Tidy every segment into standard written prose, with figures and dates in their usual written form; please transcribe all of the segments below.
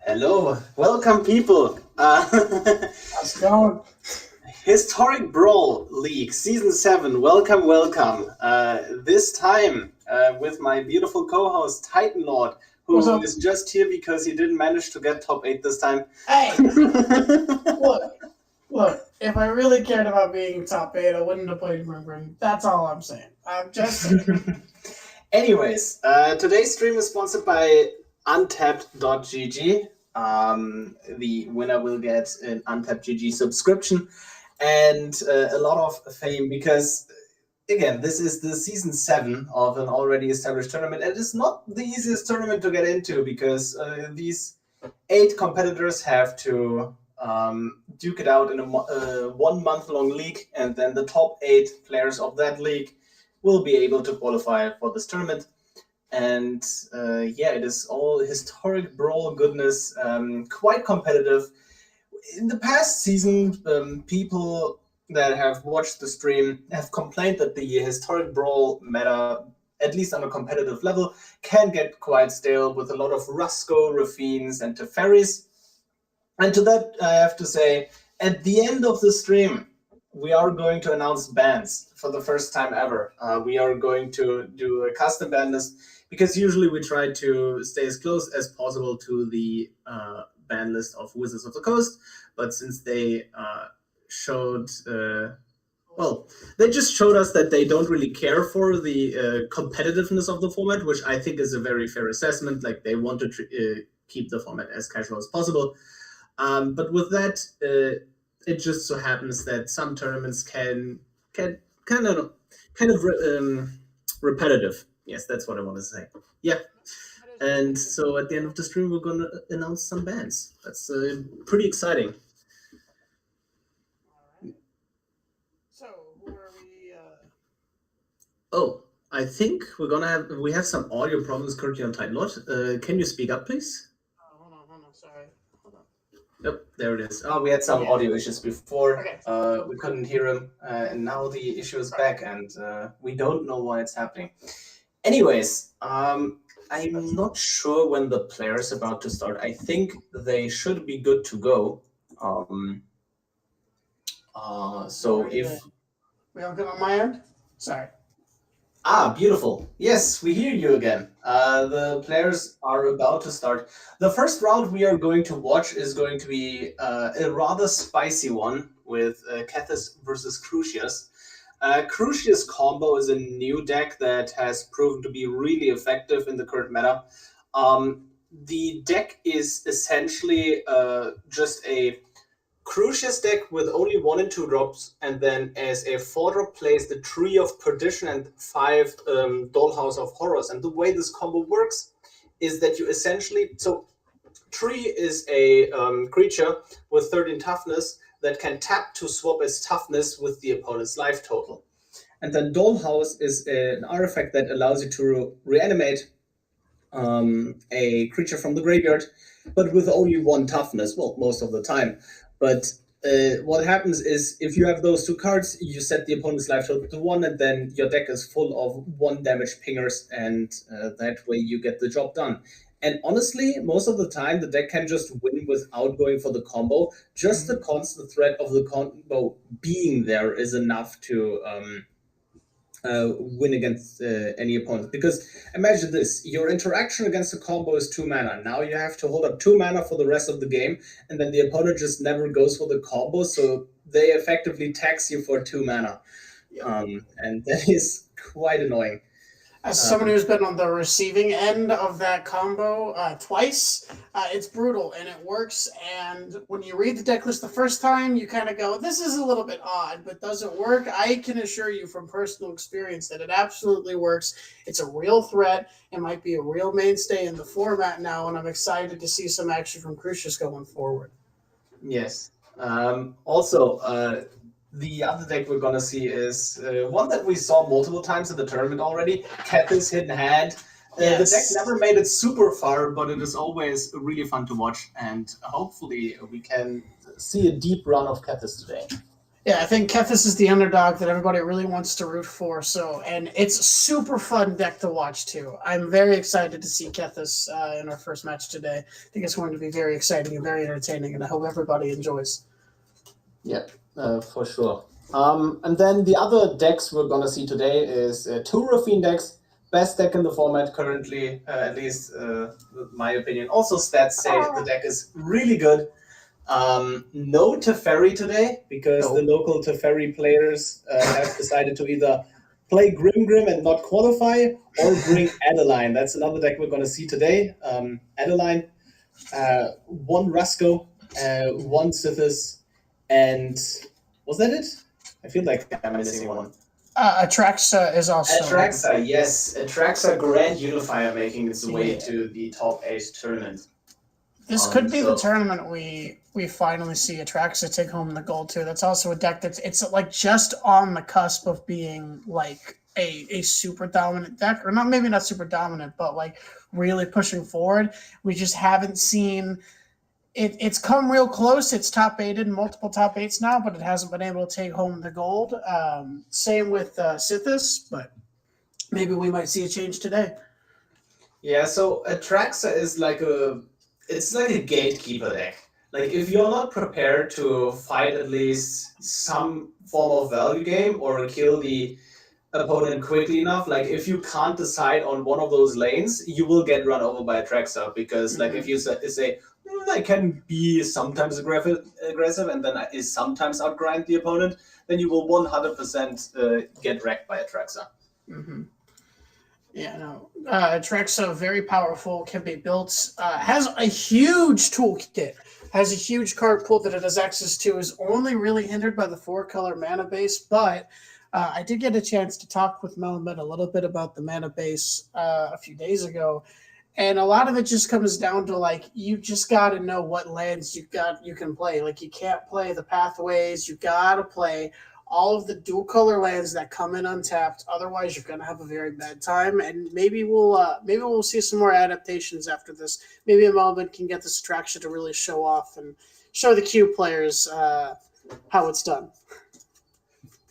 Hello, welcome people. How's it going? Historic Brawl League Season 7. Welcome, welcome. This time with my beautiful co-host Titan Lord, What's who up? is just here because he didn't manage to get top 8 this time. Hey, look. If I really cared about being top 8, I wouldn't have played Grim. That's all I'm saying. I'm just saying. Anyways, today's stream is sponsored by untapped.gg. The winner will get an Untapped GG subscription and a lot of fame because, again, this is the season 7 of an already established tournament. And it's not the easiest tournament to get into because these 8 competitors have to duke it out in a 1 month long league, and then the top 8 players of that league will be able to qualify for this tournament. And it is all historic Brawl goodness, quite competitive. In the past season, people that have watched the stream have complained that the historic Brawl meta, at least on a competitive level, can get quite stale with a lot of Rusco, Rafines, and Teferis. And to that, I have to say, at the end of the stream, we are going to announce bans for the first time ever. We are going to do a custom ban list because usually we try to stay as close as possible to the ban list of Wizards of the Coast. But since they showed, they just showed us that they don't really care for the competitiveness of the format, which I think is a very fair assessment. Like, they want to keep the format as casual as possible. But with that, it just so happens that some tournaments can kind of repetitive. Yes, that's what I want to say. Yeah. And so at the end of the stream, we're going to announce some bans. That's pretty exciting. So, who are we? Oh, I think we have some audio problems currently on Titan Lord. Can you speak up, please? Hold on. Sorry. Hold on. Yep, there it is. Oh, we had some audio issues before. Okay. We couldn't hear him, and now the issue is back, and we don't know why it's happening. Anyways, I'm not sure when the player is about to start. I think they should be good to go. So if... We all good on my end? Sorry. Beautiful. Yes, we hear you again. The players are about to start. The first round we are going to watch is going to be a rather spicy one with Kethis versus Crucius. Crucius combo is a new deck that has proven to be really effective in the current meta. The deck is essentially just a Crucius deck with only 1 and 2 drops, and then as a 4-drop plays the Tree of Perdition and 5 Dollhouse of Horrors. And the way this combo works is that you essentially... So Tree is a creature with 13 toughness that can tap to swap its toughness with the opponent's life total. And then Dollhouse is an artifact that allows you to reanimate a creature from the graveyard, but with only 1 toughness, well, most of the time. But what happens is, if you have those 2 cards, you set the opponent's life total to 1, and then your deck is full of 1 damage pingers, and that way you get the job done. And honestly, most of the time, the deck can just win without going for the combo. Just the constant threat of the combo being there is enough to win against any opponent. Because imagine this, your interaction against a combo is 2 mana. Now you have to hold up 2 mana for the rest of the game, and then the opponent just never goes for the combo, so they effectively tax you for 2 mana. And that is quite annoying. As someone who's been on the receiving end of that combo twice, it's brutal and it works. And when you read the deck list the first time, you kind of go, this is a little bit odd, but does it work? I can assure you from personal experience that it absolutely works. It's a real threat. It might be a real mainstay in the format now, and I'm excited to see some action from Crucius going forward. Yes. Also, the other deck we're going to see is one that we saw multiple times in the tournament already, Kethis Hidden Hand. The deck never made it super far, but it is always really fun to watch, and hopefully we can see a deep run of Kethis today. Yeah, I think Kethis is the underdog that everybody really wants to root for. So, and it's a super fun deck to watch too. I'm very excited to see Kethis in our first match today. I think it's going to be very exciting and very entertaining, and I hope everybody enjoys. Yep, for sure. And then the other decks we're gonna see today is two Rafine decks. Best deck in the format currently, at least my opinion. Also, stats say the deck is really good. No Teferi today because the local Teferi players have decided to either play Grim and not qualify or bring Adeline. That's another deck we're going to see today. Adeline, one Rusko, one Sithis, and was that it? I feel like I'm missing one. Atraxa is also. Atraxa, yes. Atraxa Grand Unifier making its way to the Top-8 tournament. This could be the tournament we finally see Atraxa take home the gold too. That's also a deck it's like just on the cusp of being like a super dominant deck, or not, maybe not super dominant, but like really pushing forward. We just haven't seen it. It's come real close. It's top-8 multiple top-8s now, but it hasn't been able to take home the gold. Same with Sithis, but maybe we might see a change today. Yeah, so Atraxa is like it's like a gatekeeper deck. Like if you're not prepared to fight at least some form of value game or kill the opponent quickly enough, like if you can't decide on one of those lanes, you will get run over by Atraxa because like if you say I can be sometimes aggressive and then is sometimes outgrind the opponent, then you will 100% get wrecked by Atraxa. Mm-hmm. Yeah, no. Atraxa, very powerful, can be built, has a huge toolkit, has a huge card pool that it has access to, is only really hindered by the 4-color mana base, but I did get a chance to talk with Melvin a little bit about the mana base a few days ago, and a lot of it just comes down to, like, you just got to know what lands you can play. Like, you can't play the pathways, you got to play all of the dual color lands that come in untapped. Otherwise, you're gonna have a very bad time. And maybe we'll see some more adaptations after this. Maybe Melvin can get this attraction to really show off and show the Q players how it's done.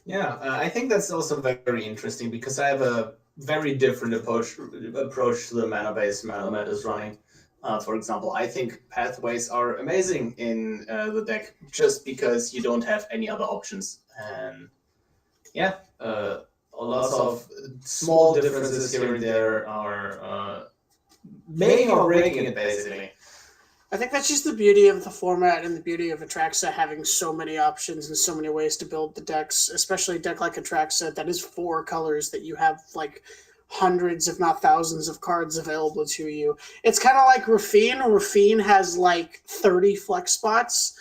Yeah, I think that's also very interesting because I have a very different approach to the mana base Melvin is running. For example, I think pathways are amazing in the deck just because you don't have any other options. And yeah, lots of small differences here and there are making or breaking it, basically. I think that's just the beauty of the format and the beauty of Atraxa having so many options and so many ways to build the decks, especially a deck like Atraxa that is 4 colors that you have like hundreds, if not thousands, of cards available to you. It's kind of like Rafine. Rafine has like 30 flex spots.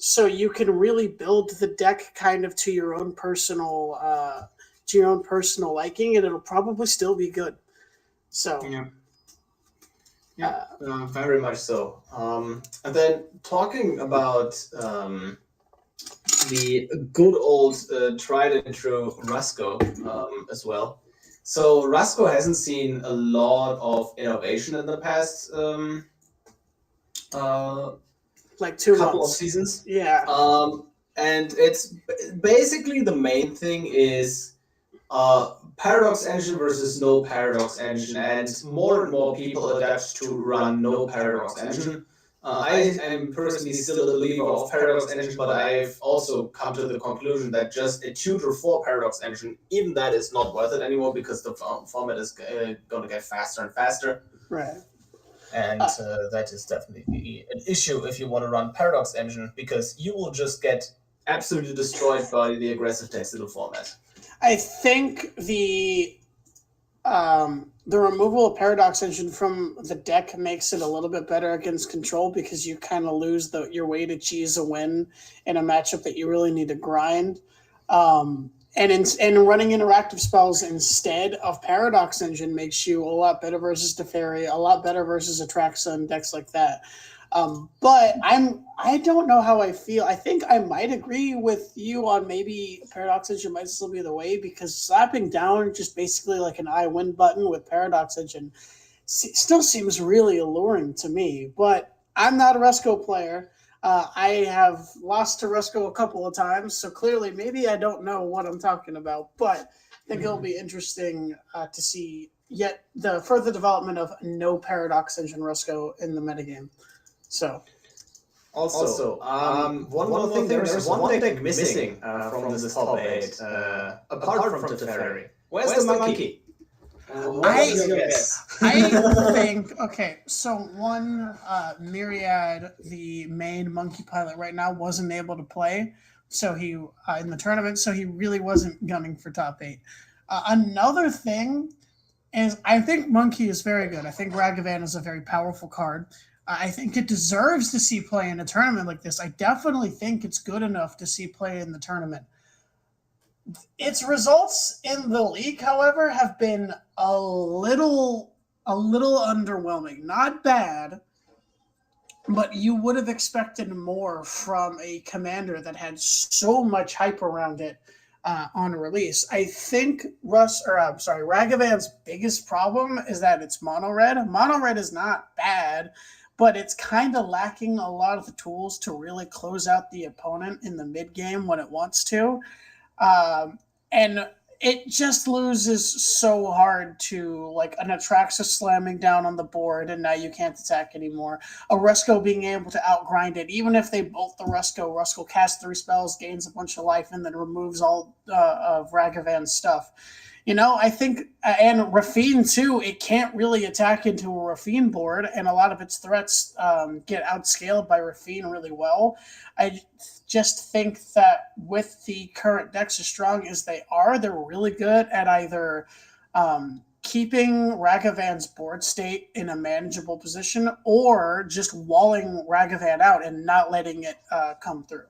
So you can really build the deck kind of to your own personal liking, and it'll probably still be good. So yeah, very much so. And then talking about the good old tried and true Rusko as well. So Rusko hasn't seen a lot of innovation in the past like 2 couple months. of seasons. Yeah. And it's basically the main thing is Paradox Engine versus no Paradox Engine, and more people adapt to run no Paradox Engine. I am personally still a believer of Paradox Engine, but I've also come to the conclusion that just a tutor for Paradox Engine, even that is not worth it anymore because the format is going to get faster and faster. Right. And that is definitely an issue if you want to run Paradox Engine, because you will just get absolutely destroyed by the aggressive text little format. I think the removal of Paradox Engine from the deck makes it a little bit better against control because you kind of lose your way to cheese a win in a matchup that you really need to grind. And running interactive spells instead of Paradox Engine makes you a lot better versus Teferi, a lot better versus Atraxa and decks like that. But I don't know how I feel. I think I might agree with you on maybe Paradox Engine might still be the way, because slapping down just basically like an I win button with Paradox Engine still seems really alluring to me. But I'm not a Rusko player. I have lost to Rusko a couple of times, so clearly maybe I don't know what I'm talking about, but I think it'll be interesting to see yet the further development of no Paradox Engine Rusko in the metagame. So. Also, one more thing, there's one deck missing from this top 8, apart from Teferi. Where's the monkey? What's your guess? I think, okay, so one, Myriad, the main monkey pilot right now, wasn't able to play so he in the tournament, so he really wasn't gunning for top 8. Another thing is I think monkey is very good. I think Ragavan is a very powerful card. I think it deserves to see play in a tournament like this. I definitely think it's good enough to see play in the tournament. Its results in the league, however, have been a little underwhelming. Not bad, but you would have expected more from a commander that had so much hype around it on release. I think Ragavan's biggest problem is that it's mono red. Mono red is not bad, but it's kind of lacking a lot of the tools to really close out the opponent in the mid game when it wants to. And it just loses so hard to like an Atraxa slamming down on the board and now you can't attack anymore. A Rusko being able to outgrind it, even if they bolt the Rusko casts 3 spells, gains a bunch of life, and then removes all of Ragavan's stuff. You know, I think, and Rafine too, it can't really attack into a Rafine board, and a lot of its threats get outscaled by Rafine really well. I just think that with the current decks as strong as they are, they're really good at either keeping Ragavan's board state in a manageable position or just walling Ragavan out and not letting it come through.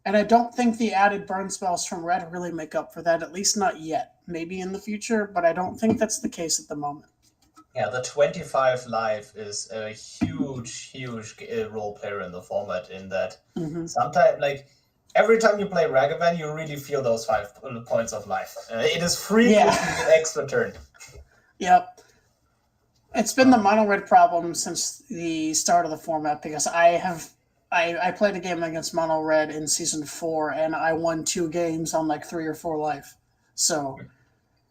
And I don't think the added burn spells from Red really make up for that, at least not yet. Maybe in the future, but I don't think that's the case at the moment. Yeah, the 25 life is a huge role player in the format in that sometimes, like, every time you play Ragavan, you really feel those 5 points of life. It is frequently an extra turn. Yep. It's been the mono red problem since the start of the format because I played a game against mono red in season 4 and I won 2 games on like 3 or 4 life. So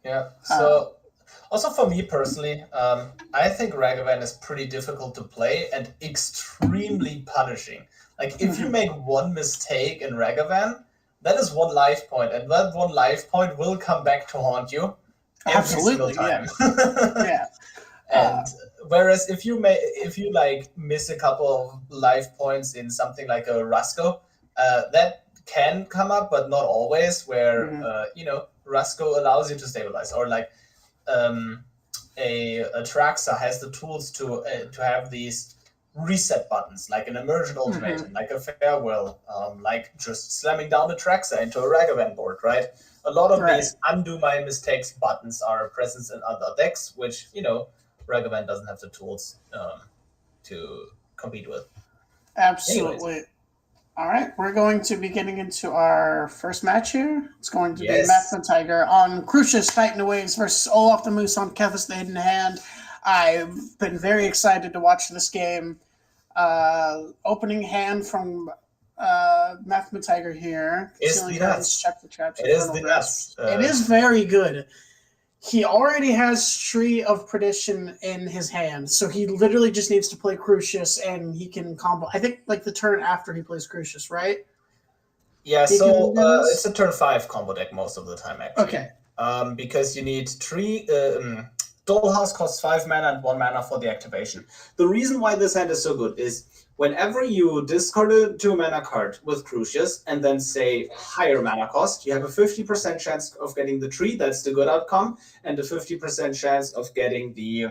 yeah. So also for me personally, I think Ragavan is pretty difficult to play and extremely punishing. Like if you make one mistake in Ragavan, that is 1 life point, and that 1 life point will come back to haunt you every single time. Yeah. And whereas if you like miss a couple of life points in something like a Rusko, that can come up, but not always. Where Rusko allows you to stabilize, or like a Atraxa has the tools to have these reset buttons, like an immersion ultimatum, like a farewell, like just slamming down Atraxa into a Ragavan board, right? A lot of these undo my mistakes buttons are present in other decks, which Ragavan doesn't have the tools to compete with. Absolutely. Anyways. All right, we're going to be getting into our first match here. It's going to be Mathma Tiger on Crucius Titan Waves versus Olaf the Moose on Kethis the Hidden Hand. I've been very excited to watch this game. Opening hand from Mathma Tiger here. It's the nuts. Check the traps. It is the nuts. It is very good. He already has Tree of Perdition in his hand, so he literally just needs to play Crucius and he can combo. I think like the turn after he plays Crucius, right? Yeah, so it's a turn 5 combo deck most of the time, actually. Okay. Because you need 3... Dollhouse costs 5 mana and 1 mana for the activation. The reason why this hand is so good is whenever you discard a 2 mana card with Crucius and then say higher mana cost, you have a 50% chance of getting the tree, that's the good outcome, and a 50% chance of getting the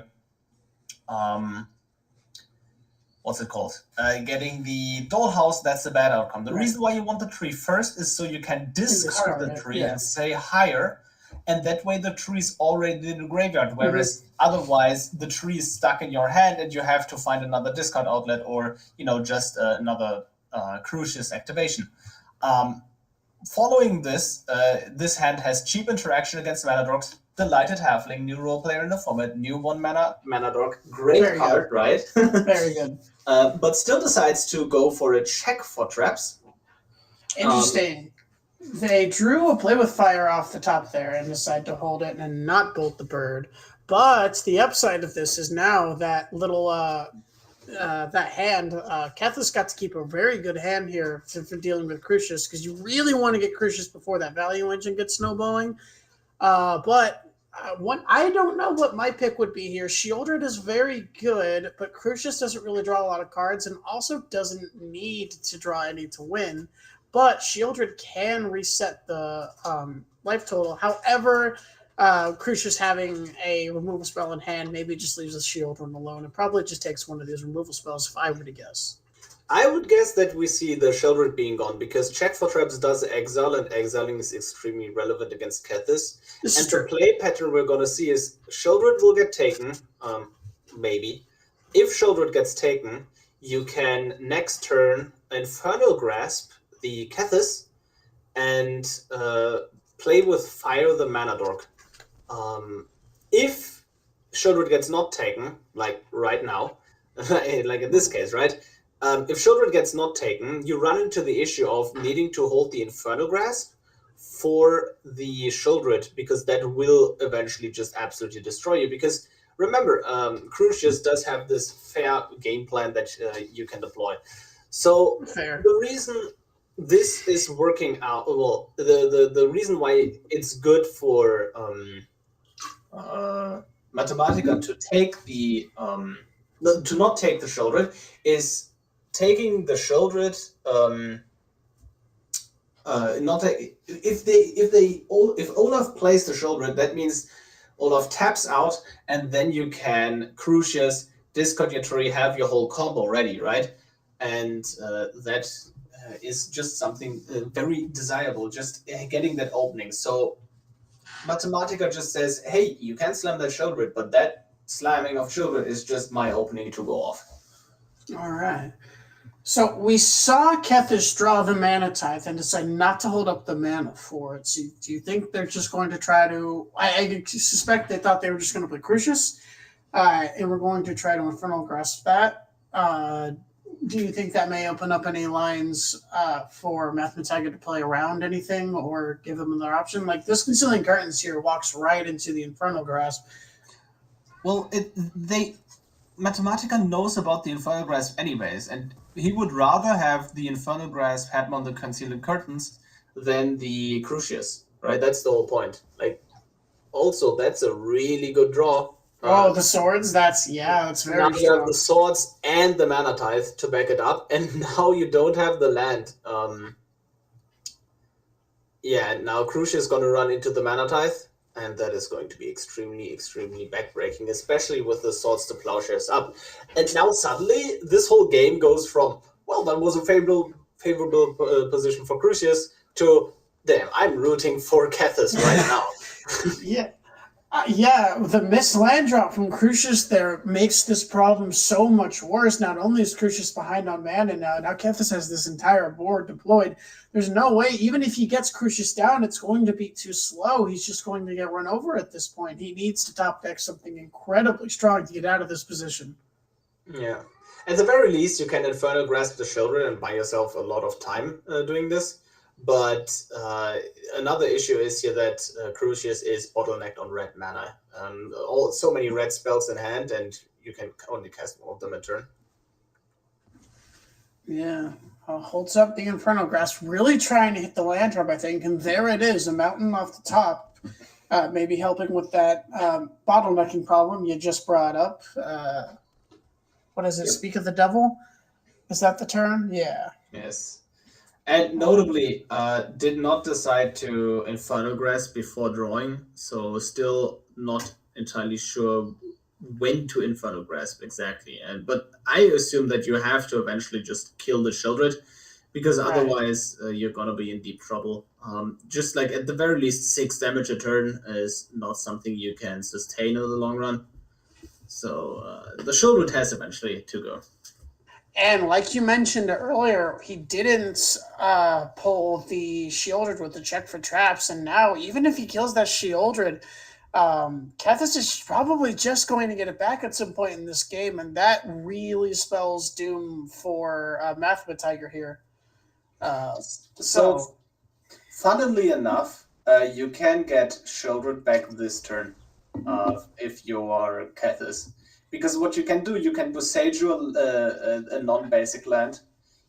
what's it called? Getting the Dollhouse, that's the bad outcome. The reason why you want the tree first is so you can discard the tree and say higher, and that way the tree is already in the graveyard, whereas otherwise the tree is stuck in your hand and you have to find another discard outlet or, just another Crucius activation. Following this, this hand has cheap interaction against mana the Lighted Halfling, new role player in the format, new 1-mana Dork. Great Very card, right? Very good. But still decides to go for a check for traps. Interesting. They drew a Play with Fire off the top there and decided to hold it and not bolt the bird. But the upside of this is now that little that hand, Kethis got to keep a very good hand here for dealing with Crucius, because you really want to get Crucius before that value engine gets snowballing. But I don't know what my pick would be here. Shieldred is very good, but Crucius doesn't really draw a lot of cards and also doesn't need to draw any to win. But Shieldred can reset the life total. However, Crucius having a removal spell in hand maybe just leaves the Shieldred alone. It probably just takes one of these removal spells, if I were to guess. I would guess that we see the Shieldred being gone, because Check for Traps does exile, and exiling is extremely relevant against Kethis. And the play pattern we're going to see is Shieldred will get taken, maybe. If Shieldred gets taken, you can next turn Infernal Grasp the Kethis and play with Fire the Mana Dork. If Shieldred gets not taken, like right now, like in this case, right? If Shieldred gets not taken, you run into the issue of needing to hold the Infernal Grasp for the Shieldred, because that will eventually just absolutely destroy you. Because remember, Crucius does have this fair game plan that you can deploy. So the reason this is working out, well, the reason why it's good for Mathematica to take the to not take the Shieldred is taking the Shieldred. If Olaf plays the Shieldred, that means Olaf taps out, and then you can Crucius, discard your tree, have your whole combo ready, right? And that is just something very desirable, just getting that opening. So Mathematica just says, hey, you can slam that Shieldred, but that slamming of Shieldred is just my opening to go off. All right. So we saw Kethis draw the Mana Tithe and decide not to hold up the mana for it. So do you think they're just going to try to... I suspect they thought they were just going to play Crucius, and we're going to try to Infernal Grasp that. Do you think that may open up any lines for Mathematica to play around anything or give them another option? Like, this Concealing Curtains here walks right into the Infernal Grasp. Well, Mathematica knows about the Infernal Grasp anyways, and he would rather have the Infernal Grasp had on the Concealing Curtains than the Crucius, right? That's the whole point. Like, also, that's a really good draw. The swords, that's very strong. Now you have the swords and the Mana Tithe to back it up, and now you don't have the land. Now Crucius is going to run into the Mana Tithe, and that is going to be extremely, extremely backbreaking, especially with the Swords to Plowshares up. And now suddenly, this whole game goes from, well, that was a favorable position for Crucius, to, damn, I'm rooting for Kethis right now. The missed land drop from Crucius there makes this problem so much worse. Not only is Crucius behind on mana now Kethis has this entire board deployed. There's no way, even if he gets Crucius down, it's going to be too slow. He's just going to get run over at this point. He needs to top deck something incredibly strong to get out of this position. Yeah. At the very least, you can Infernal Grasp the Shieldred and buy yourself a lot of time doing this. But another issue is here that Crucius is bottlenecked on red mana. So many red spells in hand, and you can only cast one of them a turn. Yeah, holds up the Infernal Grasp, really trying to hit the land drop, I think, and there it is, a mountain off the top, maybe helping with that bottlenecking problem you just brought up. What is it, Speak of the Devil? Is that the term? Yeah. Yes. And notably, did not decide to Infernal Grasp before drawing, so still not entirely sure when to Infernal Grasp exactly. But I assume that you have to eventually just kill the Shieldred, because otherwise you're going to be in deep trouble. Just like at the very least 6 damage a turn is not something you can sustain in the long run. So the Shieldred has eventually to go. And like you mentioned earlier, he didn't pull the Shieldred with the check for traps. And now, even if he kills that Shieldred, Kethis is probably just going to get it back at some point in this game, and that really spells doom for Mathema Tiger here. So, funnily enough, you can get Shieldred back this turn if you are Kethis. Because what you can do, you can Boseiju a non-basic land.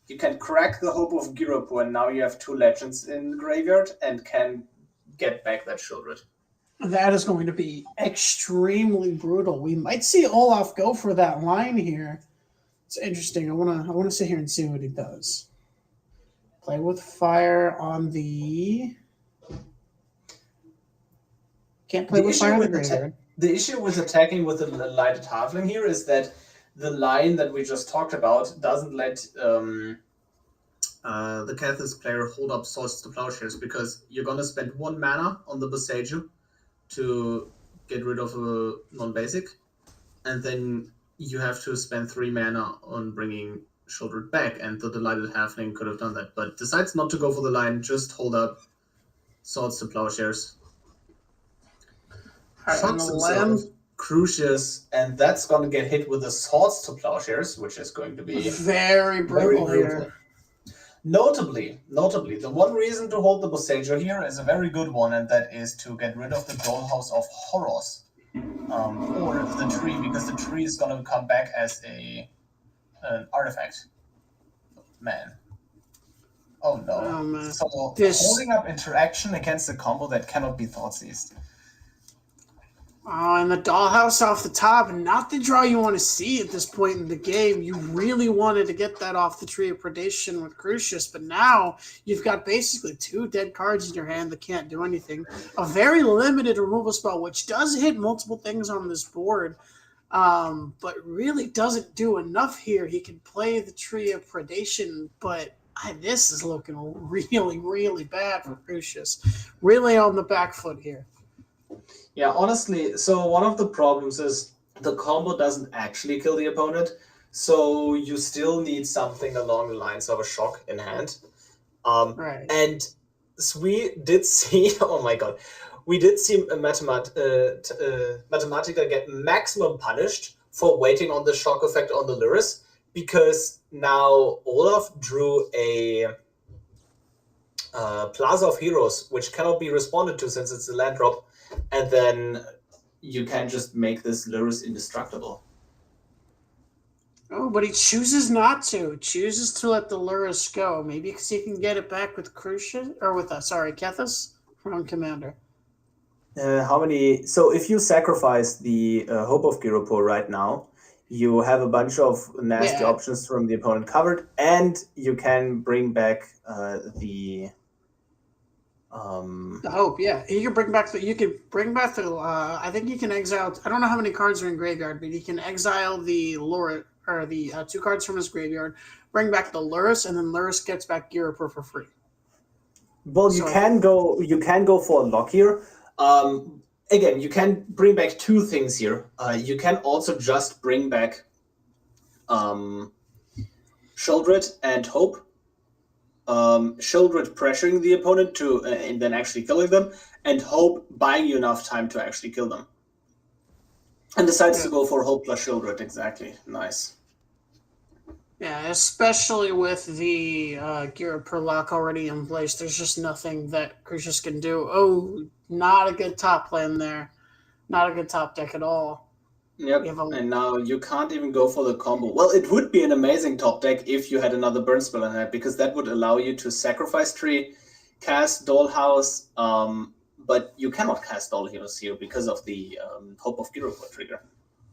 You can crack the Hope of Girapur, and now you have 2 legends in graveyard and can get back that Shieldred. That is going to be extremely brutal. We might see Olaf go for that line here. It's interesting. I wanna sit here and see what he does. Play with fire on the. Can't play with fire on the graveyard. The issue with attacking with a lighted halfling here is that the line that we just talked about doesn't let the Kethis player hold up Swords to Plowshares, because you're gonna spend 1 mana on the Boseiju to get rid of a non-basic, and then you have to spend 3 mana on bringing Shieldred back, and the Delighted Halfling could have done that, but decides not to go for the line, just hold up Swords to Plowshares. Shots himself, Crucius, and that's going to get hit with the Swords to Plowshares, which is going to be very brutal here. Notably, the one reason to hold the Boseiju here is a very good one, and that is to get rid of the Dollhouse of Horrors, or the tree, because the tree is going to come back as an artifact. Man. Oh no. Oh, man. So holding up interaction against a combo that cannot be Thoughtseized. Oh, and the Dollhouse off the top, and not the draw you want to see at this point in the game. You really wanted to get that off the Tree of Predation with Crucius, but now you've got basically 2 dead cards in your hand that can't do anything. A very limited removal spell, which does hit multiple things on this board, but really doesn't do enough here. He can play the Tree of Predation, but this is looking really, really bad for Crucius. Really on the back foot here. Yeah, honestly, so one of the problems is the combo doesn't actually kill the opponent, so you still need something along the lines of a shock in hand. Right. And we did see, oh my god, we did see Mathematica get maximum punished for waiting on the shock effect on the Lurrus, because now Olaf drew a Plaza of Heroes, which cannot be responded to since it's a land drop, and then you can just make this Lurrus indestructible. Oh, but he chooses not to. Chooses to let the Lurrus go. Maybe because he can get it back with Crucius, or with Kethis from Commander. How many? So if you sacrifice the Hope of Girapur right now, you have a bunch of nasty options from the opponent covered, and you can bring back the Hope. Yeah, you can bring back the. I think you can exile. I don't know how many cards are in graveyard, but you can exile the Lure or the 2 cards from his graveyard, bring back the Lurrus, and then Lurrus gets back Girapur for free. Well, you can go for a lock here. Again, you can bring back 2 things here. You can also just bring back Shieldred and Hope. Shieldred pressuring the opponent to and then actually killing them, and Hope buying you enough time to actually kill them. And decides to go for Hope plus Shieldred, exactly. Nice. Yeah, especially with the Girapur lock already in place, there's just nothing that Crucius can do. Oh, not a good top plan there. Not a good top deck at all. Yep, and now you can't even go for the combo. Well, it would be an amazing top deck if you had another burn spell in hand, because that would allow you to sacrifice tree, cast Dollhouse, but you cannot cast Dollhouse here because of the Hope of Girapur trigger.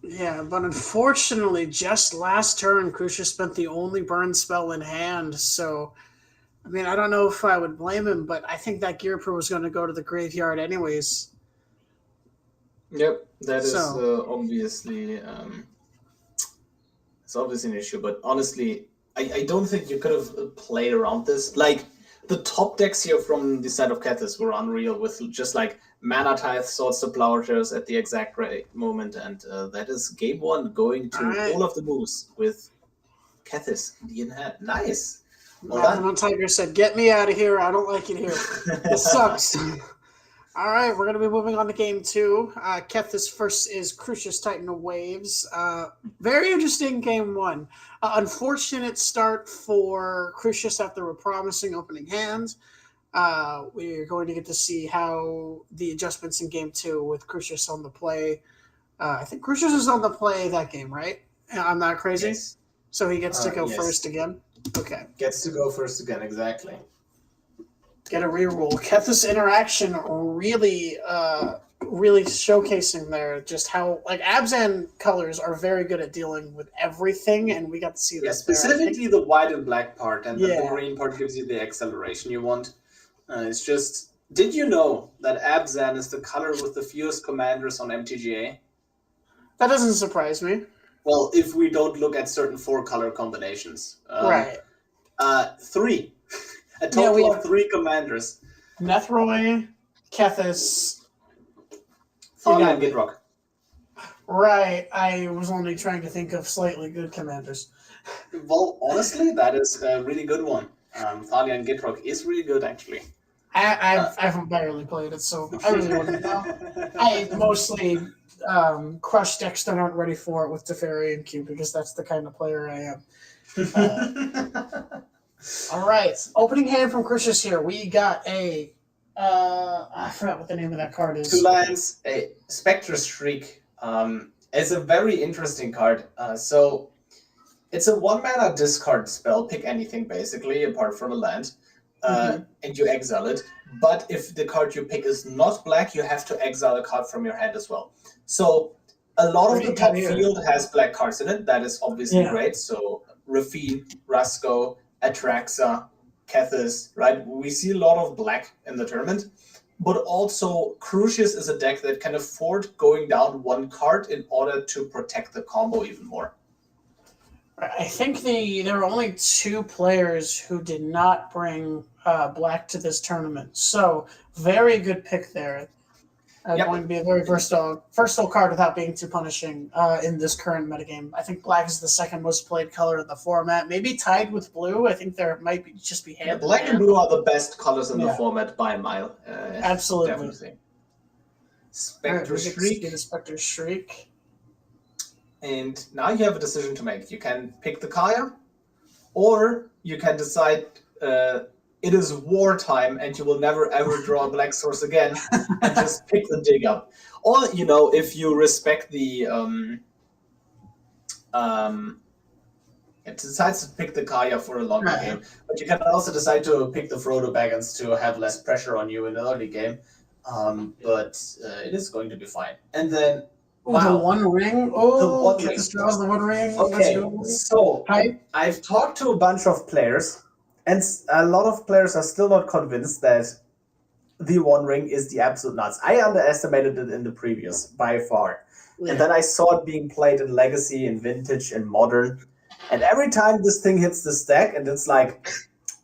Yeah, but unfortunately, just last turn, Crucius spent the only burn spell in hand, so I mean, I don't know if I would blame him, but I think that Girapur was going to go to the graveyard anyways. Yep, that is obviously it's obviously an issue, but honestly, I don't think you could have played around this. Like, the top decks here from the side of Kethis were unreal, with just like Mana Tithe, Swords to Plowshares at the exact right moment, and that is game 1 going to all of the moves with Kethis in hand. Nice. Well, Tiger said, "Get me out of here. I don't like it here. This sucks." All right, we're going to be moving on to game 2. Keth's first is Crucius Titan of Waves. Very interesting game 1. Unfortunate start for Crucius after a promising opening hand. We're going to get to see how the adjustments in game 2 with Crucius on the play. I think Crucius is on the play that game, right? I'm not crazy? Yes. So he gets to go yes. first again? Okay. Gets to go first again, exactly. Get a reroll. Keth's interaction really showcasing there just how like Abzan colors are very good at dealing with everything, and we got to see Yeah, this. specifically the white and black part, and then the green part gives you the acceleration you want. It's just, did you know that Abzan is the color with the fewest commanders on MTGA? That doesn't surprise me. Well, if we don't look at certain 4-color combinations. Right. 3. A total of 3 commanders. Nethroy, Kethis, Thalia, and Gitrog. Right. I was only trying to think of slightly good commanders. Well, honestly, that is a really good one. Thalia and Gitrog is really good, actually. I haven't barely played it, so I really wouldn't know. I mostly crush decks that aren't ready for it with Teferi and Q because that's the kind of player I am. All right, opening hand from Crucius here. We got a I forgot what the name of that card is. 2 lands, a Spectre Shriek. It's a very interesting card. So it's a 1-mana discard spell. Pick anything basically, apart from a land, and you exile it. But if the card you pick is not black, you have to exile a card from your hand as well. So a lot of the top field has black cards in it. That is obviously great. So Rafine, Rasco, Atraxa, Kethis, right? We see a lot of black in the tournament, but also Crucius is a deck that can afford going down 1 card in order to protect the combo even more. I think there were only 2 players who did not bring black to this tournament, so very good pick there. Going to be a very versatile card without being too punishing in this current metagame. I think black is the 2nd most played color in the format, maybe tied with blue. I think there might be just be hand. Black and blue are the best colors in the format by a mile. Absolutely. Definitely. Spectre Shriek. Get a Spectre Shriek. And now you have a decision to make. You can pick the Kaya, or you can decide it is wartime and you will never ever draw a black source again and just pick the dig up. Or, if you respect the it decides to pick the Kaya for a longer game, but you can also decide to pick the Frodo Baggins to have less pressure on you in the early game. But it is going to be fine. And then the One Ring. Oh, Kethis draws the One Ring. Okay, so I've talked to a bunch of players, and a lot of players are still not convinced that the One Ring is the absolute nuts. I underestimated it in the previous, by far. Yeah. And then I saw it being played in Legacy, in Vintage, and Modern. And every time this thing hits the stack, and it's like,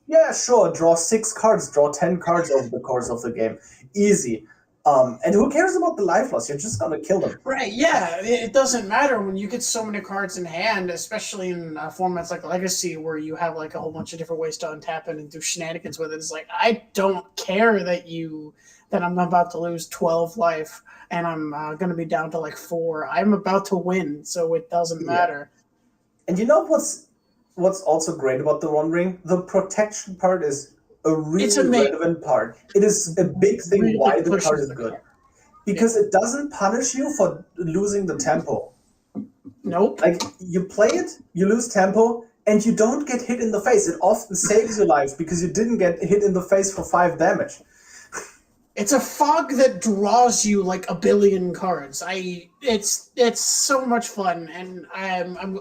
yeah, sure, draw 6 cards, draw 10 cards over the course of the game. Easy. And who cares about the life loss? You're just gonna kill them. Right, yeah. It doesn't matter when you get so many cards in hand, especially in formats like Legacy, where you have like a whole bunch of different ways to untap it and do shenanigans with it. It's like, I don't care that I'm about to lose 12 life and I'm gonna be down to like 4. I'm about to win, so it doesn't matter. And you know what's also great about the One Ring? The protection part is a really relevant part. It is a big thing really why the card is good. Because it doesn't punish you for losing the tempo. Nope. Like, you play it, you lose tempo, and you don't get hit in the face. It often saves your life because you didn't get hit in the face for 5 damage. It's a fog that draws you like a billion cards. It's so much fun, and I'm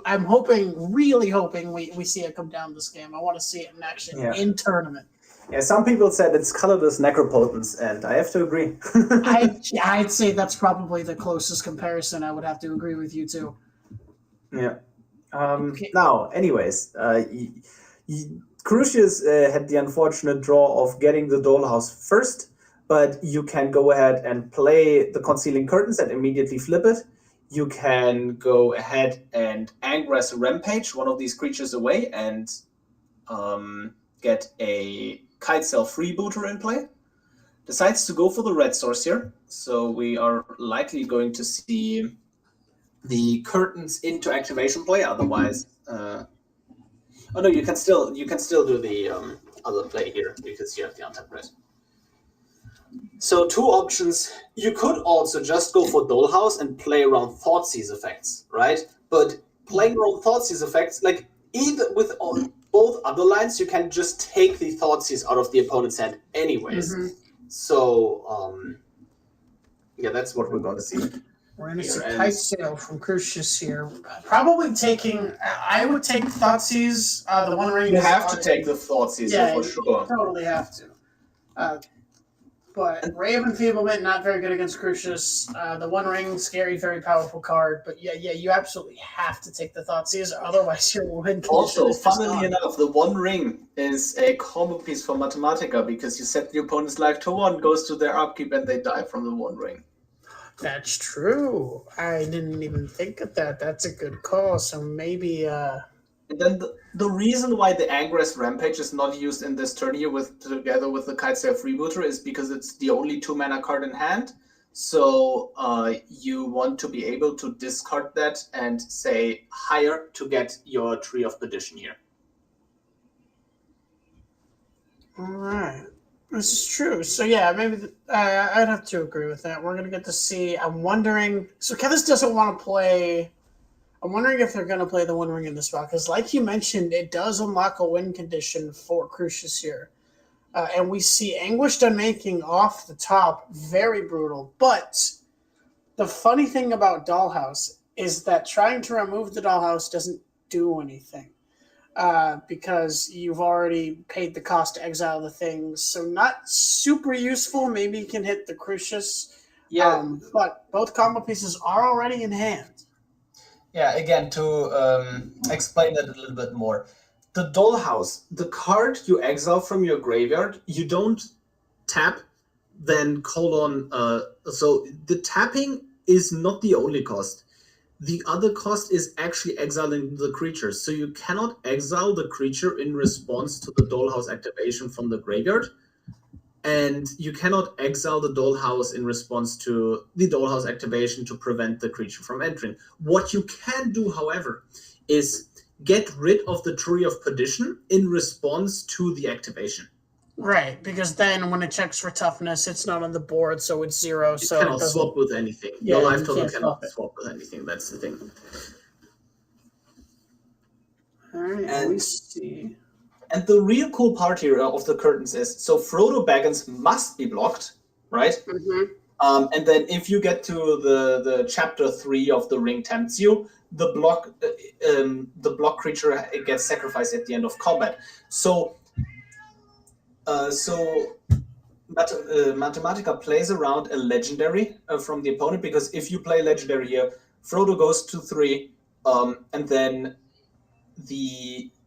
really hoping we see it come down this game. I want to see it in action in tournament. Yeah, some people said it's colorless necropotence, and I have to agree. I'd say that's probably the closest comparison. I would have to agree with you too. Yeah. Now, anyways, Crucius had the unfortunate draw of getting the Dollhouse first, but you can go ahead and play the Concealing Curtains and immediately flip it. You can go ahead and Angrass Rampage one of these creatures away and get a Kitesail Freebooter in play. decides to go for the red source here. So we are likely going to see the curtains into activation play. Otherwise, oh no, you can still do the other play here because you have the untapped red. So 2 options. You could also just go for Dollhouse and play around Thoughtseize effects, right? But playing around Thoughtseize effects, like either with both other lines, you can just take the Thoughtseize out of the opponent's hand anyways. So yeah, that's what we're going to see. We're going to see Kite Sail from Crucius here. Probably taking, I would take Thoughtseize, the One Ring. You have to take the Thoughtseize, for sure. You totally have to. But Ray of Enfeeblement, not very good against Crucius. The One Ring, scary, very powerful card. But yeah, you absolutely have to take the Thoughtseize, otherwise your win condition also, is just funnily gone. enough, the One Ring is a combo piece for Mathematica because you set the opponent's life to 1, goes to their upkeep, and they die from the One Ring. That's true. I didn't even think of that. That's a good call. So maybe... And then the reason why the Angress Rampage is not used in this turn here together with the Kite Sail Freebooter is because it's the only 2-mana card in hand. So you want to be able to discard that and say higher to get your Tree of Perdition here. All right. This is true. So yeah, maybe I'd have to agree with that. We're going to get to see. I'm wondering... So Kevin doesn't want to play... I'm wondering if they're going to play the One Ring in this spot, because like you mentioned, it does unlock a win condition for Crucius here. And we see Anguished Unmaking off the top, very brutal. But the funny thing about Dollhouse is that trying to remove the Dollhouse doesn't do anything, because you've already paid the cost to exile the things. So not super useful. Maybe you can hit the Crucius. Yeah. But both combo pieces are already in hand. Yeah, again, to explain that a little bit more. The Dollhouse, the card you exile from your graveyard, you don't tap, then so the tapping is not the only cost. The other cost is actually exiling the creature. So you cannot exile the creature in response to the Dollhouse activation from the graveyard. And you cannot exile the Dollhouse in response to the Dollhouse activation to prevent the creature from entering. What you can do, however, is get rid of the Tree of Perdition in response to the activation. Right, because then when it checks for toughness, it's not on the board, so it's 0. You so cannot swap with anything. Yeah, your life you total can't cannot swap it. swap with anything. That's the thing. All right, And- we see. And the real cool part here of the curtains is, so Frodo Baggins must be blocked, right? Mm-hmm. And then if you get to the chapter 3 of the Ring Tempts You, the block creature gets sacrificed at the end of combat. So Mathematica plays around a legendary from the opponent, because if you play legendary here, Frodo goes to 3, and then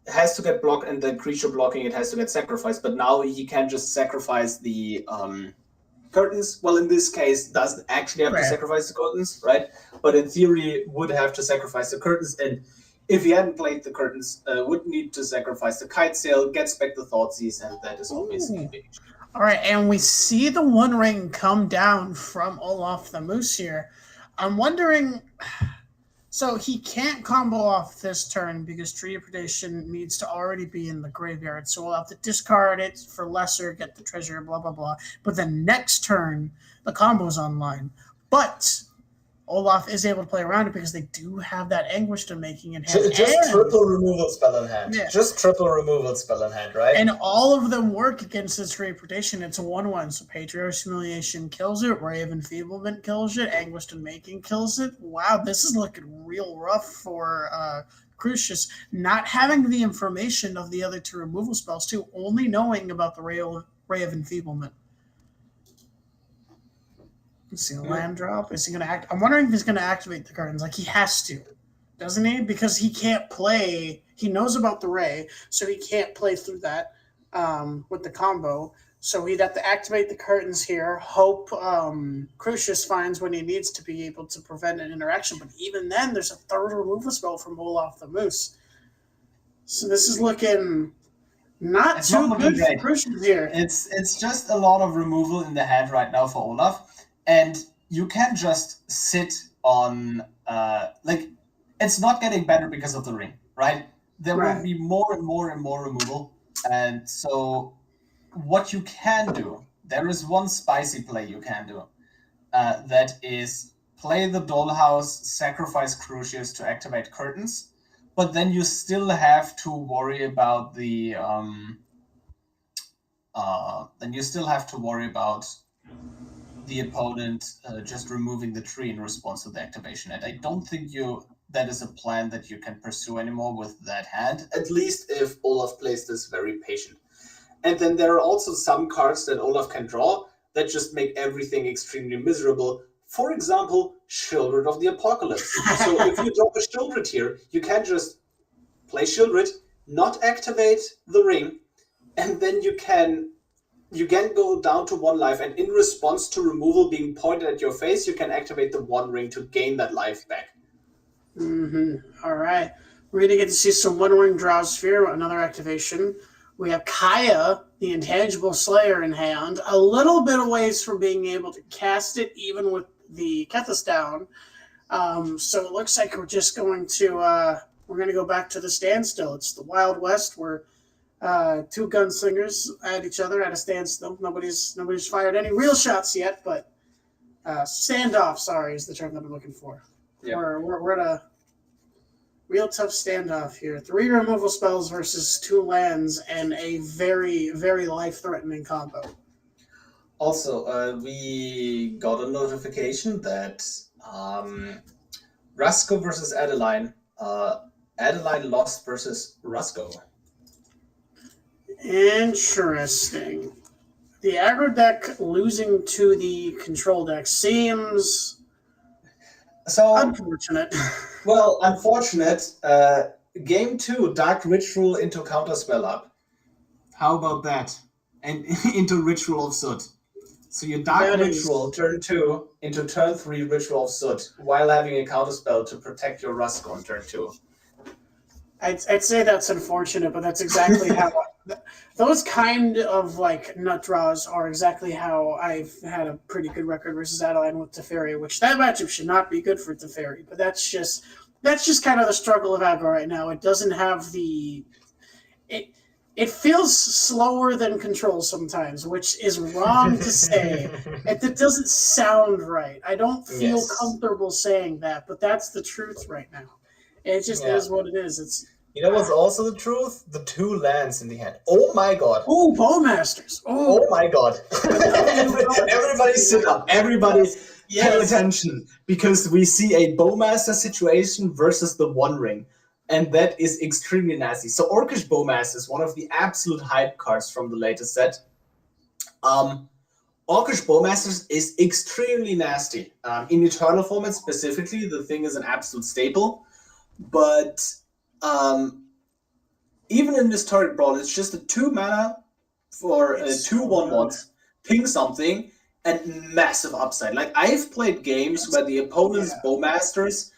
has to get blocked, and the creature blocking it has to get sacrificed. But now he can just sacrifice the curtains. Well, in this case, doesn't actually have to sacrifice the curtains, right? But in theory, would have to sacrifice the curtains. And if he hadn't played the curtains, would need to sacrifice the Kite Sail, gets back the Thoughtseize, and that is obviously a big issue. All right, and we see the One Ring come down from Olaf the Moose here. I'm wondering... So he can't combo off this turn because Tree of Predation needs to already be in the graveyard. So we'll have to discard it for lesser, get the treasure, blah, blah, blah. But then next turn, the combo's online. But Olaf is able to play around it because they do have that Anguished Unmaking in hand. Just triple removal spell in hand. Yeah. Just triple removal spell in hand, right? And all of them work against this Tree of Predation. It's a 1-1. So Patriarch's Humiliation kills it. Ray of Enfeeblement kills it. Anguished Unmaking kills it. Wow, this is looking real rough for Crucius. Not having the information of the other 2 removal spells, too. Only knowing about the Ray of Enfeeblement. Let's see, a land drop. Is he going to act? I'm wondering if he's going to activate the curtains. Like, he has to. Doesn't he? Because he can't play. He knows about the Ray, so he can't play through that with the combo. So he'd have to activate the curtains here, hope Crucius finds when he needs to be able to prevent an interaction. But even then, there's a 3rd removal spell from Olaf the Moose. So this is looking Not It's too not looking good for great. Crucians here. It's just a lot of removal in the hand right now for Olaf, and you can't just sit on like it's not getting better because of the ring, right? There will Right. be more and more and more removal, and so what you can do, there is one spicy play you can do, that is play the Dollhouse, sacrifice Crucius to activate curtains, but then you still have to worry about the opponent just removing the tree in response to the activation. And I don't think that is a plan that you can pursue anymore with that hand. At least if Olaf plays this very patient. And then there are also some cards that Olaf can draw that just make everything extremely miserable. For example, Shieldred of the Apocalypse. So if you drop a Shieldred here, you can just play Shieldred, not activate the ring, and then you can go down to 1 life, and in response to removal being pointed at your face, you can activate the 1 ring to gain that life back. All right. We're going to get to see some One Ring Drowsphere, another activation. We have Kaya, the Intangible Slayer, in hand. A little bit of ways from being able to cast it, even with the Kethis down. So it looks like we're just going to go back to the standstill. It's the Wild West where two gunslingers at each other at a standstill. Nobody's fired any real shots yet, but standoff, sorry, is the term that I'm looking for. Yep. We're at a real tough standoff here. 3 removal spells versus 2 lands and a very, very life-threatening combo. Also, we got a notification that Rusko versus Adeline. Adeline lost versus Rusko. Interesting. The aggro deck losing to the control deck seems unfortunate. Well, unfortunate. Game 2, Dark Ritual into Counterspell up. How about that? And into Ritual of Soot. So your Dark Ritual, turn 2, into turn 3 Ritual of Soot, while having a Counterspell to protect your Rusko on turn 2. I'd say that's unfortunate, but that's exactly how those kind of like nut draws are exactly how I've had a pretty good record versus Adeline with Teferi, which that matchup should not be good for Teferi, but that's just kind of the struggle of aggro right now. It doesn't have it feels slower than control sometimes, which is wrong to say. It doesn't sound right. I don't feel comfortable saying that, but that's the truth right now. It just is what it is. It's You know what's also the truth? The 2 lands in the hand. Oh my god. Oh, Bowmasters. Oh my god. Everybody sit up. Everybody pay attention. Because we see a Bowmaster situation versus the One Ring. And that is extremely nasty. So Orcish Bowmaster is one of the absolute hype cards from the latest set. Orcish Bowmasters is extremely nasty. In Eternal format specifically, the thing is an absolute staple. But even in Historic Brawl, it's just a 2 mana for 2 1/1s, ping something, and massive upside. Like, I've played games where the opponent's Bowmasters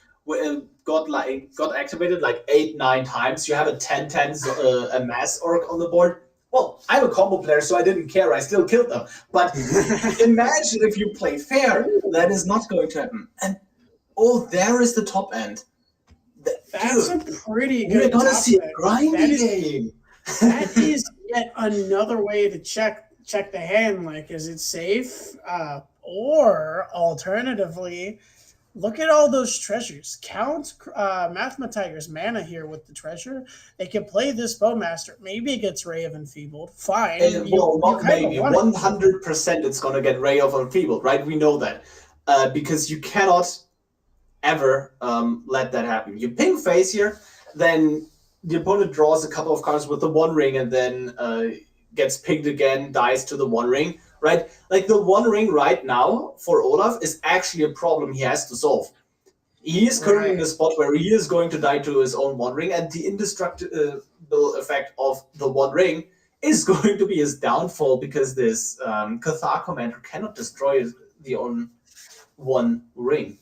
got activated like 8-9 times. You have a 10-10 a mass orc on the board. Well, I'm a combo player, so I didn't care. I still killed them. But imagine if you play fair, that is not going to happen. And there is the top end. That's a pretty good. We're gonna see a grindy game. That is yet another way to check the hand. Like, is it safe? Or alternatively, look at all those treasures. Count Mathema Tiger's mana here with the treasure. They can play this Bowmaster. Maybe it gets Ray of Enfeebled. Fine. Not maybe. 100% it's gonna get Ray of Enfeebled, right? We know that. Because you cannot ever let that happen. You ping face here, then the opponent draws a couple of cards with the One Ring and then gets pinged again, dies to the One Ring, right? Like, the One Ring right now for Olaf is actually a problem he has to solve. He is currently in a spot where he is going to die to his own One Ring, and the indestructible effect of the One Ring is going to be his downfall, because this Cathar commander cannot destroy the own One Ring.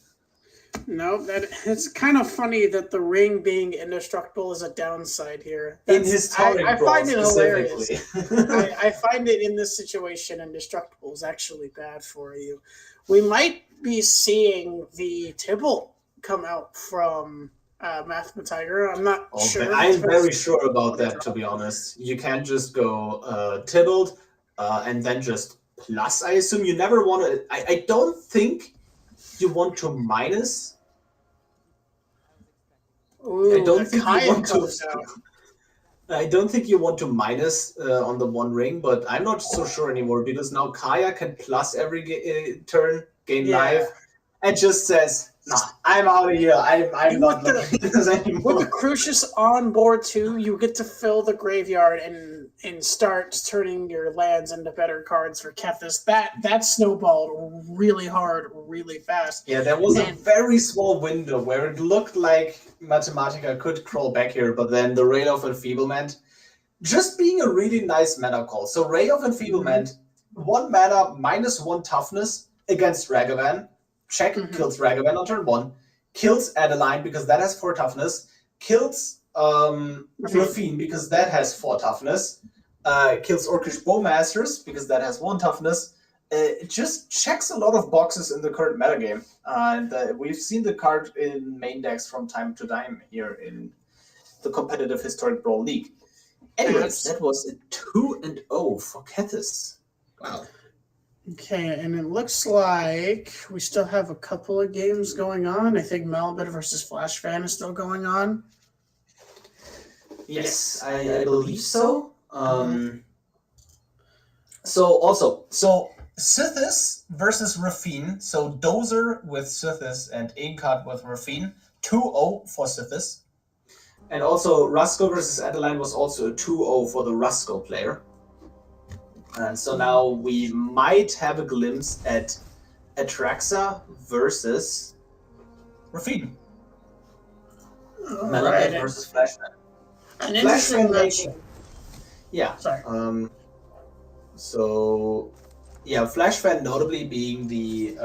No, it's kind of funny that the ring being indestructible is a downside here. In historic I Brawl find it hilarious. specifically. I find it in this situation, indestructible is actually bad for you. We might be seeing the Tibble come out from Mathematiger. I'm not sure. I'm very sure about that, to be honest. You can't just go Tibbled and then just plus. I assume you never want to. I don't think you want to minus. Ooh, I don't think Kaya you want comes to. out. I don't think you want to minus on the one ring, but I'm not so sure anymore because now Kaya can plus every turn, gain life, and just says, "Nah, I'm out of here. I'm not looking at this anymore." With the Crucius on board too, you get to fill the graveyard and start turning your lands into better cards for Kethis. That snowballed really hard, really fast. Yeah, there was a very small window where it looked like Mathematica could crawl back here, but then the Ray of Enfeeblement just being a really nice mana call. So Ray of Enfeeblement, 1 mana, -1 toughness against Ragavan. Check, kills Ragavan on turn 1. Kills Adeline because that has 4 toughness. Kills Rafine because that has 4 toughness. Kills Orcish Bowmasters because that has 1 toughness. It just checks a lot of boxes in the current metagame. And we've seen the card in main decks from time to time here in the competitive Historic Brawl League. Anyways, that was a 2-0 for Kethis. Wow. Okay, and it looks like we still have a couple of games going on. I think Melbit versus Flash Fan is still going on. Yes, I believe so. So Sithis versus Rafine. So Dozer with Sithis and Inkard with Rafine. 2-0 for Sithis. And also Rusko versus Adeline was also a 2-0 for the Rusko player. And so now we might have a glimpse at Atraxa versus Rafine. Melody versus Flashman. An interesting match. Yeah. Sorry. So, yeah, Flash Fan notably being the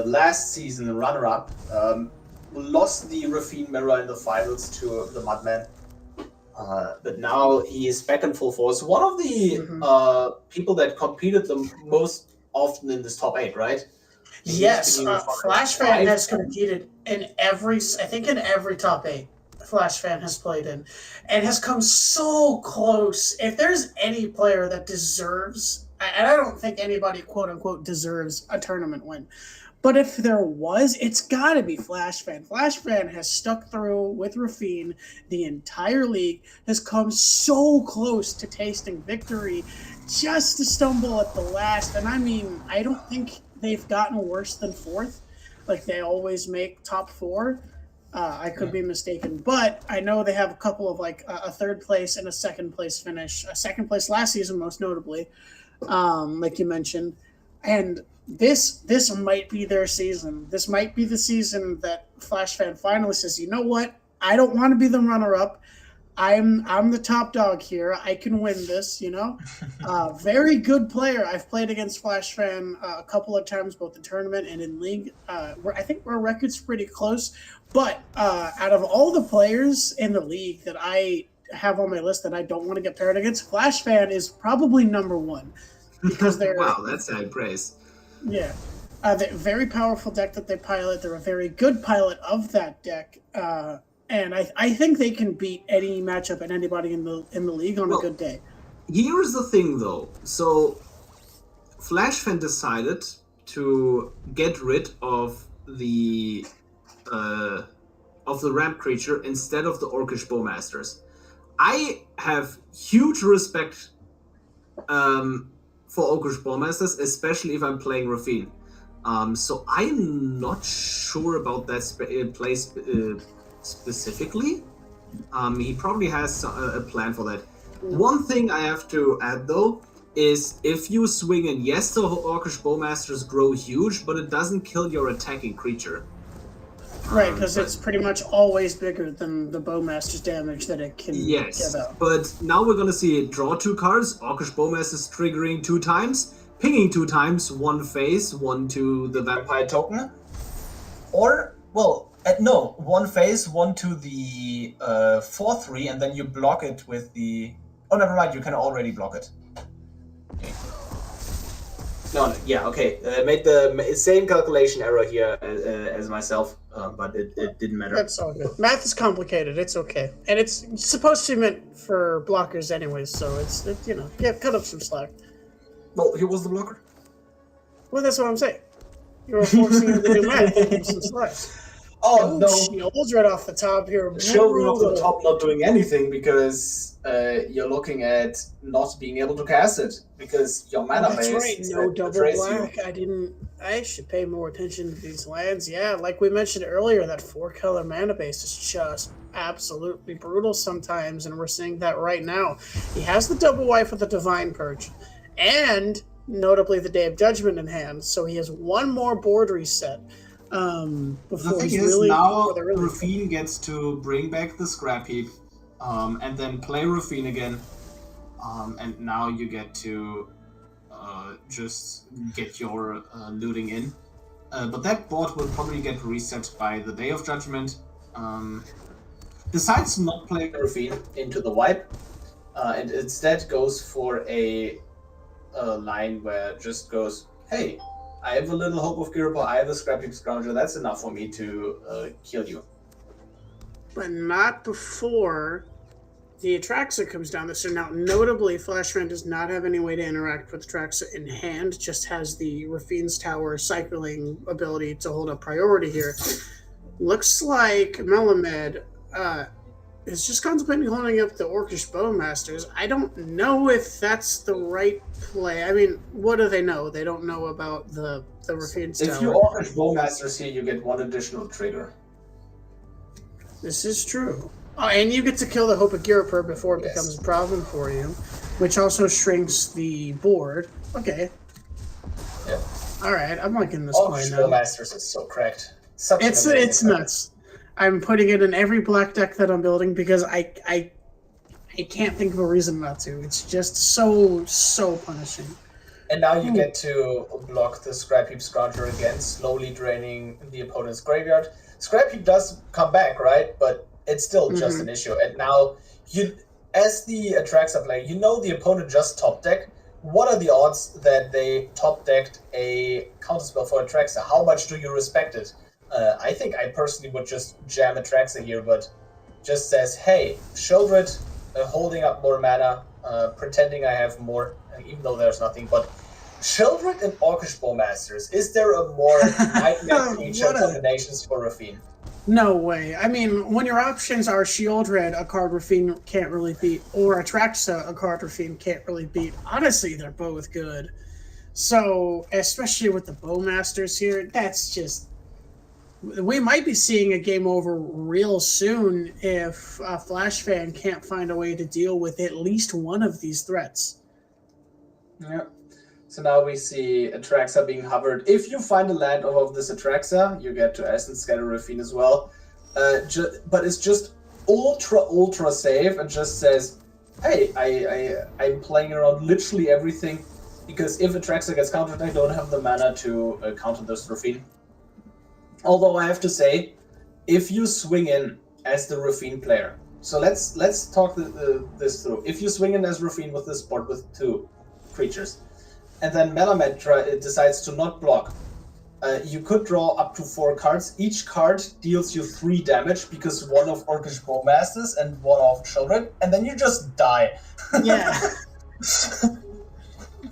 last season runner-up, lost the Rafine Mirror in the finals to the Mudman. But now he is back in full force. One of the people that competed the most often in this top 8, right? Yes, Flash Fan has competed in every top 8 Flash Fan has played in, and has come so close. If there's any player that deserves, and I don't think anybody quote unquote deserves a tournament win, but if there was, it's got to be Flash Fan. Flash Fan has stuck through with Rafine the entire league, has come so close to tasting victory, just to stumble at the last. And I mean, I don't think they've gotten worse than 4th. Like, they always make top 4. I could be mistaken, but I know they have a couple of like a 3rd place and a 2nd place finish. A 2nd place last season, most notably, like you mentioned. And this might be their season. This might be the season that Flash Fan finally says, you know what? I don't want to be the runner-up. I'm the top dog here. I can win this, you know? Very good player. I've played against Flash Fan a couple of times, both in tournament and in league. I think our record's pretty close. But out of all the players in the league that I have on my list that I don't want to get paired against, Flash Fan is probably number 1. Because they're wow, that's high praise. Yeah. They're a very powerful deck that they pilot. They're a very good pilot of that deck. And I think they can beat any matchup and anybody in the league on a good day. Here's the thing, though. So, Flash Fan decided to get rid of the ramp creature instead of the Orcish Bowmasters. I have huge respect for Orcish Bowmasters, especially if I'm playing Rafine. So I'm not sure about that place specifically. He probably has a plan for that. One thing I have to add, though, is if you swing in, yes, the Orcish Bowmasters grow huge, but it doesn't kill your attacking creature. Right, because it's pretty much always bigger than the Bowmaster's damage that it can give out. But now we're going to see it draw 2 cards, Orcish Bowmasters triggering 2 times, pinging 2 times, 1 face, 1 to the Vampire token. Or, well, no, one phase, one to the 4-3, and then you block it with the... Oh, never mind, you can already block it. Okay. No, yeah, okay. Made the same calculation error here as myself, but it didn't matter. That's all good. Math is complicated. It's okay, and it's supposed to be meant for blockers anyways. So it's cut up some slack. Well, he was the blocker. Well, that's what I'm saying. You're forcing him to do math. Cut up some slack. Oh, no. Shields right off the top here. Children off the top not doing anything because you're looking at not being able to cast it because your mana base. That's right. No double black. I should pay more attention to these lands. Yeah, like we mentioned earlier, that 4-color mana base is just absolutely brutal sometimes, and we're seeing that right now. He has the double wipe with the Divine Purge, and notably the Day of Judgment in hand, so he has one more board reset. The thing is, now Rafine gets to bring back the scrap heap, and then play Rafine again, and now you get to just get your looting in. But that board will probably get reset by the Day of Judgment. Decides not playing Rafine into the wipe, and instead goes for a line where it just goes, hey, I have a little hope of Girpa, I have a Scrappy Scrounger, that's enough for me to kill you. But not before the Atraxa comes down. So now, notably, Flashman does not have any way to interact with Atraxa in hand, just has the Rafine's Tower cycling ability to hold up priority here. Looks like Melamed is just contemplating holding up the Orcish Bowmasters. I don't know if that's the right play. I mean, what do they know? They don't know about the Rafine's Tower. If you Orcish Bowmasters here, you get one additional trigger. This is true. Oh, and you get to kill the Hope of Girpa before it becomes a problem for you, which also shrinks the board. Okay. Yeah. All right, I'm liking this play now. Bowmasters is so cracked. It's nuts. I'm putting it in every black deck that I'm building because I can't think of a reason not to. It's just so punishing. And now you get to block the Scrap Heap Scrounger again, slowly draining the opponent's graveyard. Scrap Heap does come back, right? But it's still just an issue. And now, as the Atraxa player, you know the opponent just top deck. What are the odds that they top decked a counterspell for Atraxa? How much do you respect it? I think I personally would just jam Atraxa here, but just says, hey, Sheoldred holding up more mana, pretending I have more, even though there's nothing, but Sheoldred and Orcish Bowmasters, is there a more nightmare creature combinations for Rafine? No way. I mean, when your options are Sheoldred, a card Rafine can't really beat, or Atraxa, a card Rafine can't really beat, honestly, they're both good. So, especially with the Bowmasters here, that's just... We might be seeing a game over real soon if Flash Fan can't find a way to deal with at least one of these threats. Yeah. So now we see Atraxa being hovered. If you find a land off of this Atraxa, you get to Essence Scatter Rafine as well. But it's just ultra safe and just says, hey, I'm playing around literally everything because if Atraxa gets countered, I don't have the mana to counter this Rafine. Although I have to say, if you swing in as the Rafine player, so let's talk this through. If you swing in as Rafine with this board with 2 creatures, and then Melamed decides to not block, you could draw up to 4 cards. Each card deals you 3 damage because one of Orcish Bowmasters and one of Sheoldred, and then you just die. Yeah.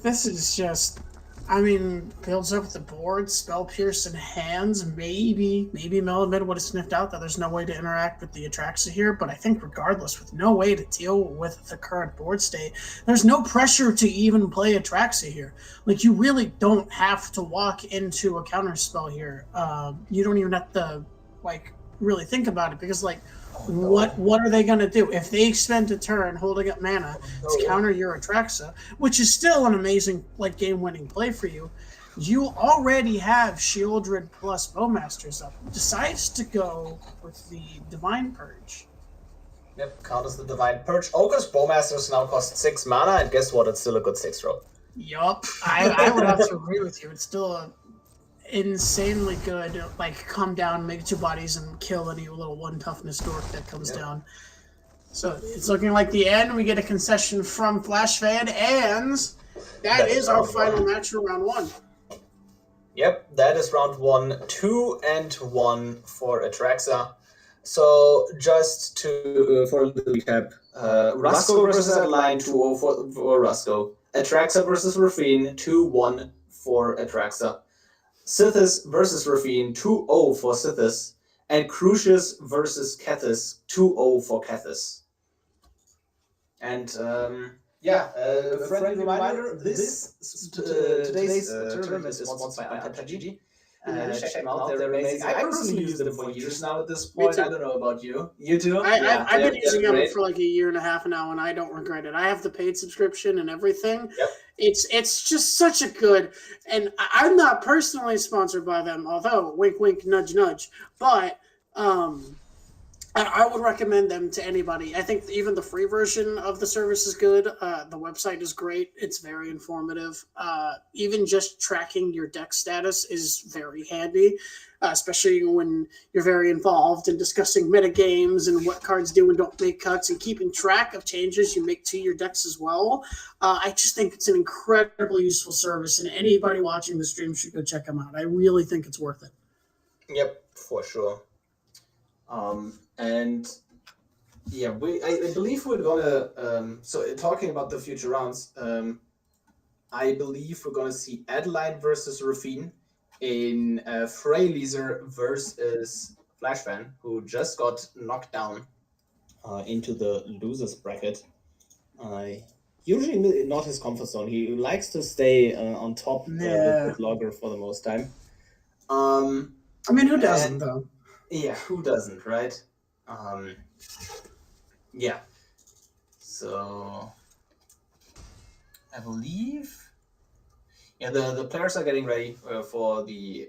This is just... I mean, builds up the board, Spell Pierce in hands, maybe Melamed would have sniffed out that there's no way to interact with the Atraxa here, but I think regardless, with no way to deal with the current board state, there's no pressure to even play Atraxa here. Like, you really don't have to walk into a counterspell here. You don't even have to, like, really think about it, because, like, what are they going to do? If they spend a turn holding up mana to counter your Atraxa, which is still an amazing like game-winning play for you, you already have Sheoldred plus Bowmasters up. Decides to go with the Divine Purge. Yep, counters the Divine Purge. Orcish Bowmasters now cost 6 mana, and guess what? It's still a good 6 roll. Yup, I would have to agree with you. It's still insanely good. Like, come down, make 2 bodies, and kill any little 1 toughness dork that comes down. So it's looking like the end. We get a concession from Flash Fan, and that is our final match for round 1. Yep, that is round 1, 2-1 for Atraxa. So just to for a little recap, Rusko versus Adeline, 2-0 for Rusko. Atraxa versus Rafine, 2-1 for Atraxa. Sithis versus Rafine, 2-0 for Sithis. And Crucius versus Kethis, 2-0 for Kethis. And friendly reminder, today's tournament is sponsored by Untapped.gg. Check them out, they're amazing. I personally use them for years now at this point. I don't know about you. You too? I've been using them for like a year and a half now, and I don't regret it. I have the paid subscription and everything. Yep. It's just such a good, and I'm not personally sponsored by them, although wink, wink, nudge, nudge. But I would recommend them to anybody. I think even the free version of the service is good. The website is great. It's very informative. Even just tracking your deck status is very handy, especially when you're very involved in discussing metagames and what cards do and don't make cuts and keeping track of changes you make to your decks as well. I just think it's an incredibly useful service, and anybody watching the stream should go check them out. I really think it's worth it. Yep, for sure. And yeah, I believe we're gonna so talking about the future rounds, I believe we're gonna see Adeline versus Rafine in Freyleaser versus Flashfan, who just got knocked down into the losers bracket. Usually not his comfort zone. He likes to stay on top with Logger for the most time. I mean, who doesn't though? Yeah, who doesn't, right? Yeah. So I believe, the players are getting ready for the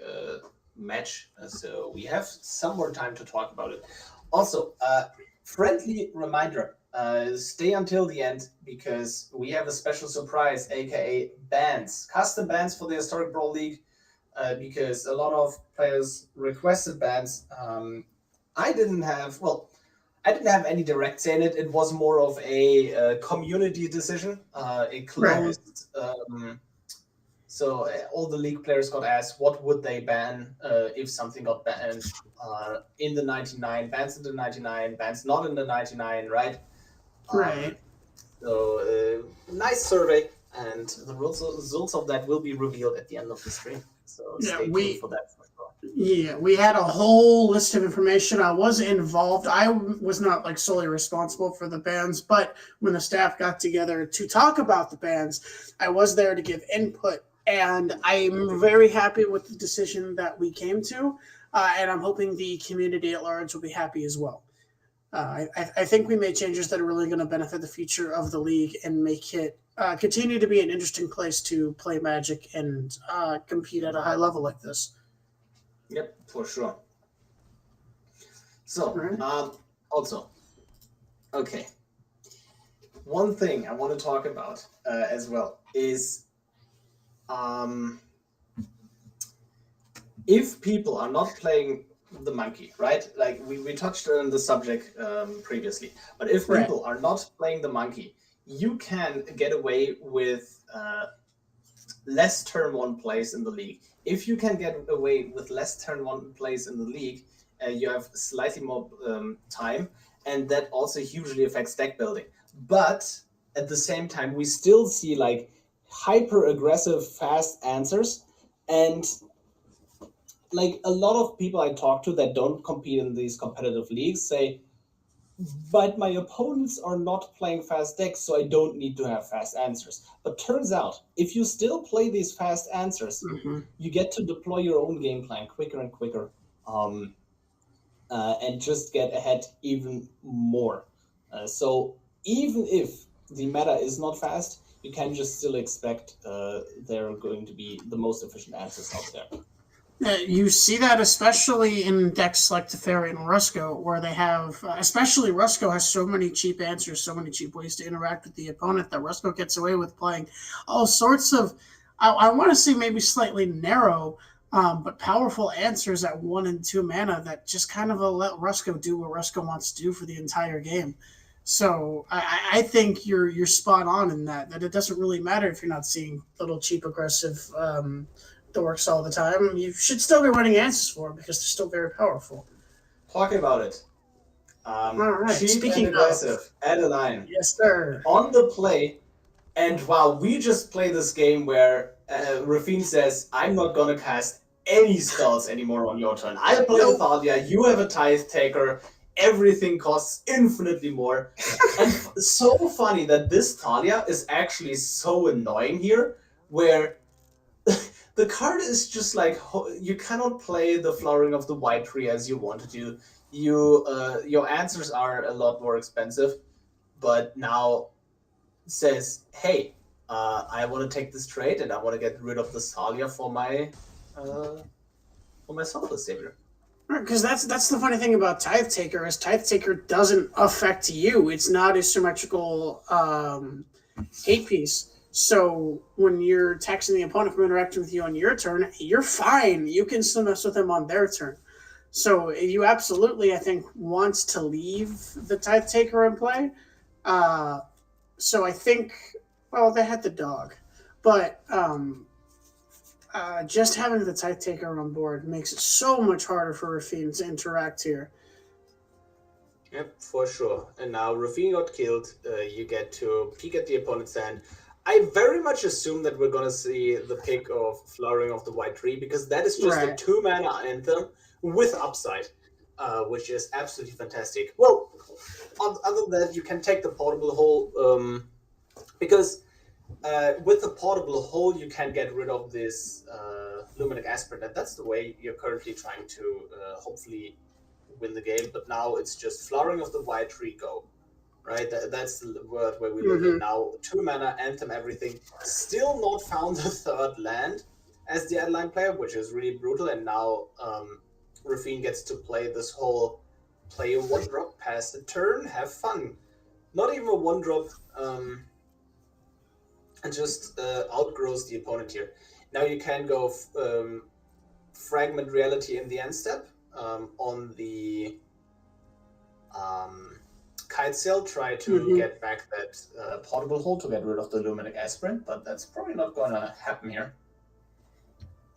match, so we have some more time to talk about it. Also, friendly reminder: stay until the end because we have a special surprise, aka bans, custom bans for the Historic Brawl League. Because a lot of players requested bans. I didn't have any direct say in it. It was more of a community decision. It closed. So all the league players got asked what would they ban if something got banned in the 99, bans in the 99, bans not in the 99, right? Right. So nice survey, and the results of that will be revealed at the end of the stream. So stay tuned for that for sure. Yeah, we had a whole list of information. I was involved. I was not like solely responsible for the bans, but when the staff got together to talk about the bans, I was there to give input, and I'm very happy with the decision that we came to, and I'm hoping the community at large will be happy as well. I think we made changes that are really going to benefit the future of the league and make it continue to be an interesting place to play Magic and compete at a high level like this. Yep, for sure. So, also, okay. One thing I want to talk about as well is if people are not playing the monkey, right? Like we touched on the subject previously, but if people are not playing the monkey, you can get away with less turn 1 plays in the league. If you can get away with less turn 1 plays in the league, you have slightly more time, and that also hugely affects deck building. But at the same time, we still see like hyper aggressive fast answers, and like a lot of people I talk to that don't compete in these competitive leagues say, but my opponents are not playing fast decks, so I don't need to have fast answers. But turns out, if you still play these fast answers, you get to deploy your own game plan quicker and quicker, and just get ahead even more. So even if the meta is not fast, you can just still expect there are going to be the most efficient answers out there. You see that especially in decks like Teferi and Rusko, where they have, especially Rusko has so many cheap answers, so many cheap ways to interact with the opponent that Rusko gets away with playing all sorts of, I want to say maybe slightly narrow, But powerful answers at 1 and 2 mana that just kind of let Rusko do what Rusko wants to do for the entire game. So I think you're spot on in that it doesn't really matter if you're not seeing little cheap aggressive dorks all the time. You should still be running answers for them because they're still very powerful. Talking about it. All right. Cheap Speaking and aggressive. Add a line. Yes, sir. On the play, and while we just play this game where Rafine says, I'm not going to cast any spells anymore on your turn. I play with Thalia, you have a Tithe Taker, everything costs infinitely more. And so funny that this Thalia is actually so annoying here, where the card is just like, you cannot play the Flowering of the White Tree as you want to do. Your answers are a lot more expensive, but now says, hey, I want to take this trade and I want to get rid of the Thalia for my Soulless Savior. Because that's the funny thing about Tithe Taker is Tithe Taker doesn't affect you. It's not a symmetrical 8-piece. So when you're taxing the opponent from interacting with you on your turn, you're fine. You can still mess with them on their turn. So you absolutely, I think, want to leave the Tithe Taker in play. So I think, well, they had the dog. But just having the Tithe Taker on board makes it so much harder for Rafine to interact here. Yep, for sure. And now Rafine got killed. You get to peek at the opponent's hand. I very much assume that we're going to see the pick of Flowering of the White Tree, because that is just a 2-mana anthem with upside, which is absolutely fantastic. Well, other than that, you can take the Portable Hole, because with the Portable Hole, you can get rid of this Luminic Aspirant, and that's the way you're currently trying to hopefully win the game. But now it's just Flowering of the White Tree, go. Right, that's the word where we look at now. 2-mana, anthem, everything. Still not found the third land as the Adeline player, which is really brutal. And now Rafine gets to play this whole play a 1-drop, pass the turn, have fun. Not even a 1-drop, and just outgrows the opponent here. Now you can go Fragment Reality in the end step on the Kite Sail, try to get back that Portable Hole to get rid of the Luminic Aspirant, but that's probably not going to happen here.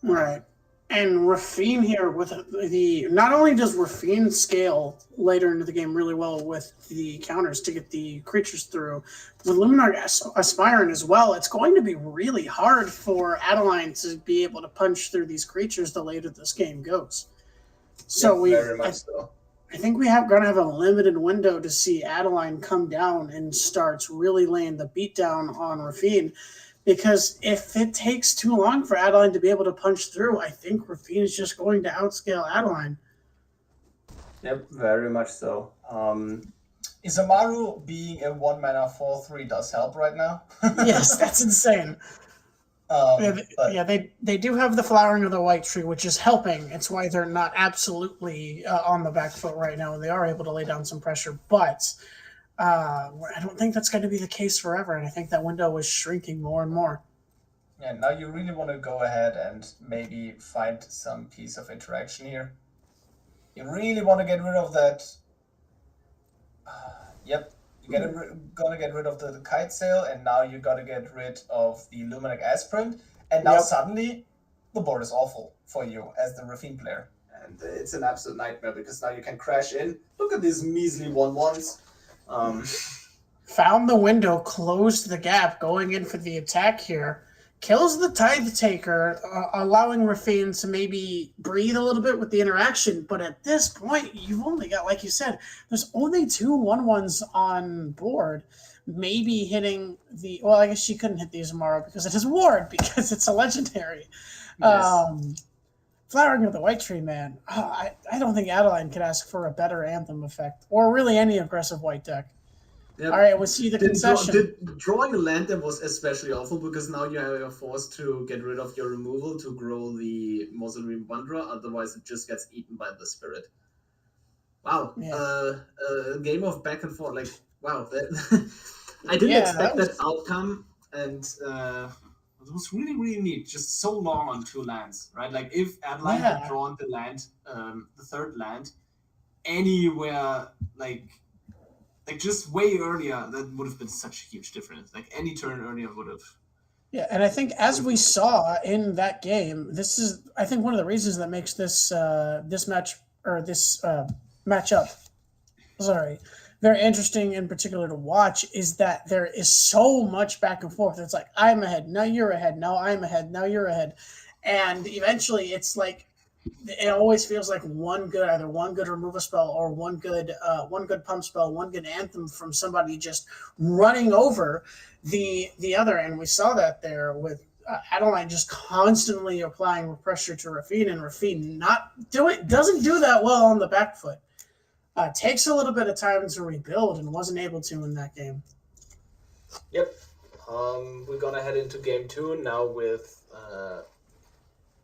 Right. And Rafine here with the... Not only does Rafine scale later into the game really well with the counters to get the creatures through, with Luminar Aspirant as well, it's going to be really hard for Adeline to be able to punch through these creatures the later this game goes. So yeah, very much so. I think we are going to have a limited window to see Adeline come down and starts really laying the beat down on Rafine, because if it takes too long for Adeline to be able to punch through, I think Rafine is just going to outscale Adeline. Yep, very much so. Isamaru being a 1-mana 4/3 does help right now. Yes, that's insane. They do have the Flowering of the White Tree, which is helping. It's why they're not absolutely on the back foot right now, and they are able to lay down some pressure. But I don't think that's going to be the case forever, and I think that window is shrinking more and more. Yeah, now you really want to go ahead and maybe find some piece of interaction here. You really want to get rid of that. Yep. You're gonna get rid of the Kite Sail, and now you gotta get rid of the Luminic Aspirant, and now suddenly the board is awful for you as the Rafine player. And it's an absolute nightmare, because now you can crash in. Look at these measly 1/1s. Found the window, closed the gap, going in for the attack here. Kills the Tithe Taker, allowing Rafine to maybe breathe a little bit with the interaction. But at this point, you've only got, like you said, there's only 2 1/1s on board. Maybe hitting the... Well, I guess she couldn't hit the Isamaru because it is Ward, because it's a legendary. Yes. Flowering of the White Tree, man. I don't think Adeline could ask for a better Anthem effect, or really any aggressive white deck. Yep. All right, we'll see the concession. Drawing a land that was especially awful, because now you're forced to get rid of your removal to grow the Mausoleum Wanderer, otherwise it just gets eaten by the spirit. Wow. Yeah. A game of back and forth. Like, wow. I didn't expect that outcome, and It was really, really neat. Just so long on 2 lands, right? Like if Adeline had drawn the land, the third land, anywhere like just way earlier, that would have been such a huge difference. Like any turn earlier would have. Yeah, and I think as we saw in that game, this is I think one of the reasons that makes this this match or this matchup, sorry, very interesting in particular to watch is that there is so much back and forth. It's like I'm ahead, now you're ahead, now I'm ahead, now you're ahead, and eventually it's like it always feels like either one good removal spell or one good pump spell, one good anthem from somebody just running over the other, and we saw that there with Adeline just constantly applying pressure to Rafine, and Rafine doesn't do that well on the back foot. Takes a little bit of time to rebuild and wasn't able to in that game. Yep. We're gonna head into game 2 now with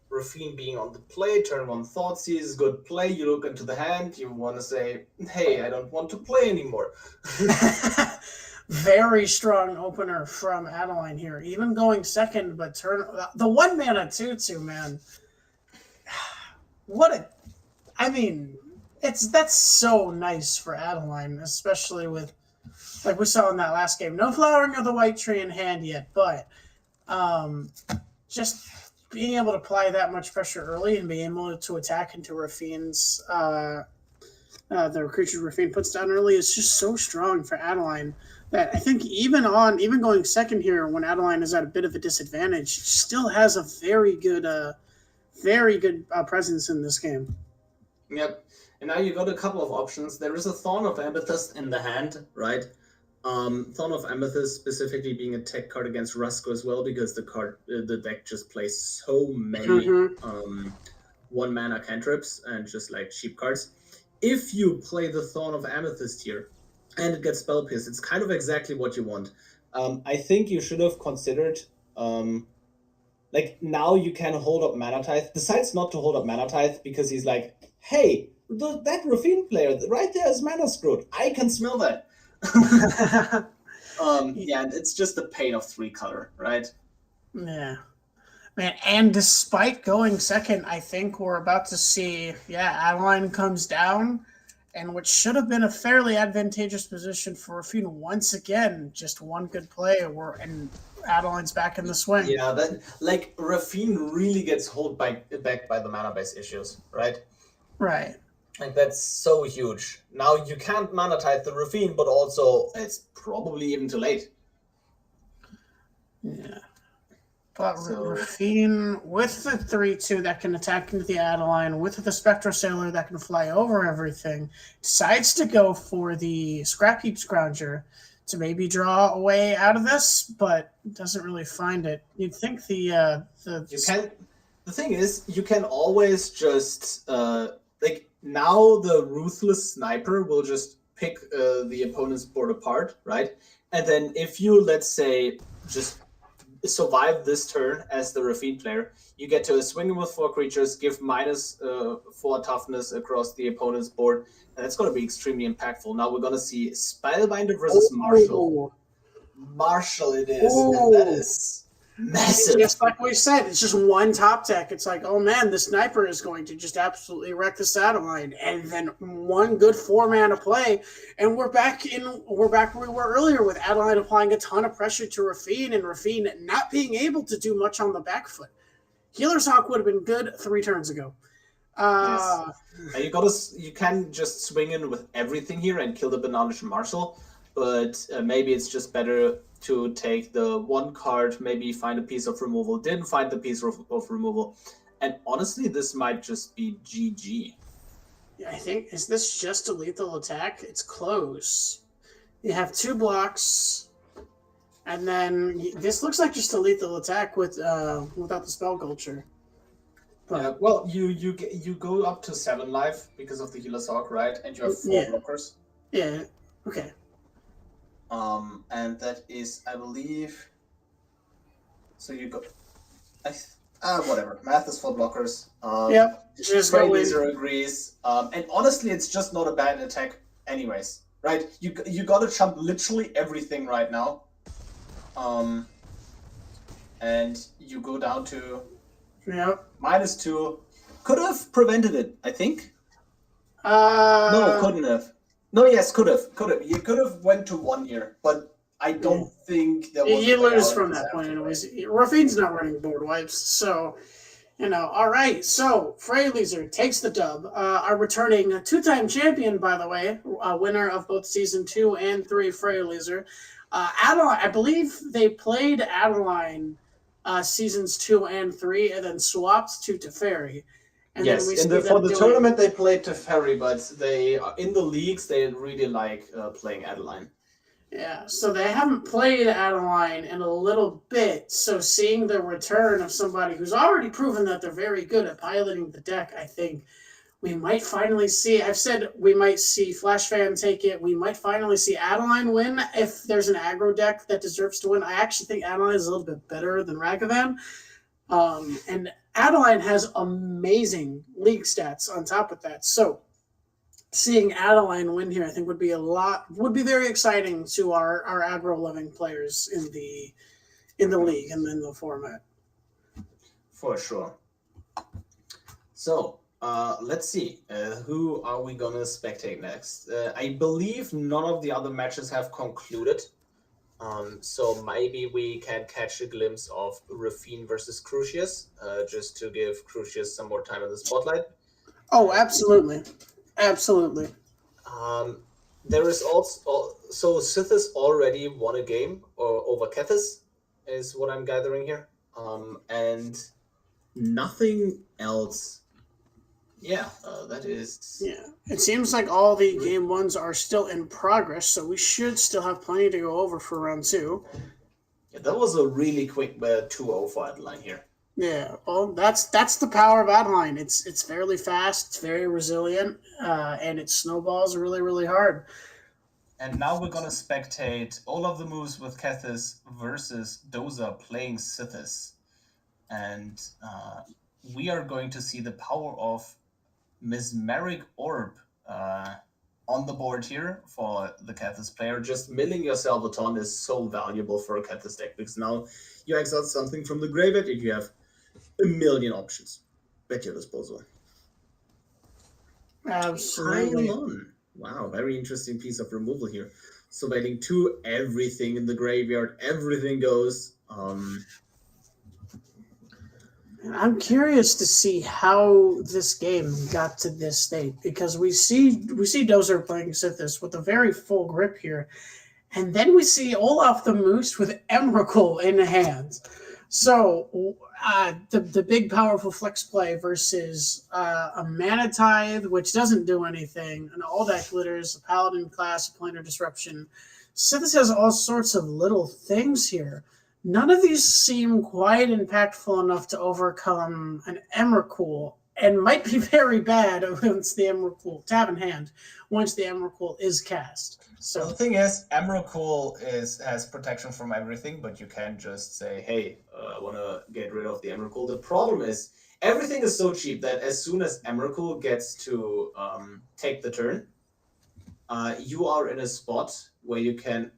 Rafine being on the play. Turn 1 Thoughtseize, good play. You look into the hand. You want to say, "Hey, I don't want to play anymore." Very strong opener from Adeline here, even going second, but the 1 mana 2/2, man. That's so nice for Adeline, especially with, like we saw in that last game, no flowering of the white tree in hand yet, but just being able to apply that much pressure early and being able to attack into Rafine's the creature Rafine puts down early is just so strong for Adeline that I think even going second here when Adeline is at a bit of a disadvantage, she still has a very good presence in this game. Yep. And now you got a couple of options. There is a Thorn of Amethyst in the hand, right? Thorn of Amethyst specifically being a tech card against Rusko as well, because the deck just plays so many 1 mana cantrips and just like cheap cards. If you play the Thorn of Amethyst here and it gets Spell Pierce, it's kind of exactly what you want. I think you should have considered like now you can hold up Mana Tithe. Decides not to hold up Mana Tithe because he's like, hey, that Rafine player right there is mana screwed. I can smell that. Yeah, it's just the pain of 3 color, right? Yeah. Man, and despite going second, I think we're about to see, Adeline comes down, and what should have been a fairly advantageous position for Rafine once again, just one good play, and Adeline's back in the swing. Yeah, that like Rafine really gets held back by the mana base issues, right? Right. Like that's so huge. Now you can't mana tithe the Rafine, but also it's probably even too late. Yeah. But Rafine with the 3/2 that can attack into the Adeline, with the Spectral Sailor that can fly over everything, decides to go for the Scrap Heap Scrounger to maybe draw a way out of this, but doesn't really find it. You'd think the thing is, you can always just like now the Ruthless Sniper will just pick the opponent's board apart, right? And then if you, let's say, just survive this turn as the Rafine player, you get to swing with 4 creatures, give -4 toughness across the opponent's board, and that's going to be extremely impactful. Now we're going to see Spellbinder versus Marshall. Marshall it is, and that is massive. Just like we said, it's just one top deck. It's like, oh man, the Sniper is going to just absolutely wreck the Satellite, and then one good 4-mana play, and we're back where we were earlier with Adeline applying a ton of pressure to Rafine, and Rafine not being able to do much on the back foot. Healer's Hawk would have been good 3 turns ago. Yes. You can just swing in with everything here and kill the Banalish Marshall, but maybe it's just better to take the 1 card, maybe find a piece of removal, didn't find the piece of removal, and honestly, this might just be GG. Yeah, I think, is this just a lethal attack? It's close. You have 2 blocks, and then this looks like just a lethal attack without the Spell Culture. But, well, you go up to 7 life because of the Healer's Hawk, right? And you have 4 blockers. Yeah, okay. And that is, I believe. So you go. Whatever. Math is 4 blockers. Yep. Just go Laser agrees. And honestly, it's just not a bad attack, anyways. Right? You gotta jump literally everything right now. and you go down to Yep. -2. Could have prevented it, I think. No, No, couldn't have. No, yes, could have. Could have. You could have went to 1 here, but I don't think there was. You a way lose out from this that point, afterwards. anyways. Rafin's not running board wipes, so all right. So Freylaser takes the dub. Our returning two-time champion, by the way, winner of both season 2 and 3, Freylaser. Adeline, I believe they played Adeline seasons 2 and 3, and then swapped to Teferi. And Yes, then we in see for them the doing- tournament they played Teferi, but they in the leagues they really like playing Adeline. Yeah, so they haven't played Adeline in a little bit, so seeing the return of somebody who's already proven that they're very good at piloting the deck, I think we might finally see. I've said we might see Flash Fan take it. We might finally see Adeline win if there's an aggro deck that deserves to win. I actually think Adeline is a little bit better than Ragavan. And Adeline has amazing league stats on top of that. So seeing Adeline win here, I think would be very exciting to our aggro loving players in the league and in the format. For sure. So let's see. Who are we gonna spectate next? I believe none of the other matches have concluded. So maybe we can catch a glimpse of Rafine versus Crucius, just to give Crucius some more time in the spotlight. Oh, absolutely. Absolutely. There is also so Sithis already won a game over Kethis, is what I'm gathering here. And nothing else. Yeah, that is. Yeah, it seems like all the game ones are still in progress, so we should still have plenty to go over for round 2. Yeah, that was a really quick 2-0 for Adeline here. Yeah, well, that's the power of Adeline. It's fairly fast, it's very resilient, and it snowballs really, really hard. And now we're gonna spectate all of the moves with Kethis versus Doza playing Sithis. And we are going to see the power of Mesmeric Orb on the board here for the Kethis player. Just milling yourself a ton is so valuable for a Kethis deck, because now you exile something from the graveyard and you have a million options at your disposal. Absolutely. Pile on. Wow, very interesting piece of removal here. So waiting 2, everything in the graveyard, everything goes. I'm curious to see how this game got to this state, because we see Dozer playing Sithis with a very full grip here, and then we see Olaf the Moose with Emrakul in hand. So the big powerful flex play versus a Mana Tithe, which doesn't do anything, an all deck glitters, a Paladin class, a Planar Disruption. Sithis has all sorts of little things here. None of these seem quite impactful enough to overcome an Emrakul, and might be very bad once the Emrakul tab in hand, once the Emrakul is cast. So the thing is, Emrakul has protection from everything, but you can't just say, hey, I want to get rid of the Emrakul. The problem is, everything is so cheap that as soon as Emrakul gets to take the turn, you are in a spot where you can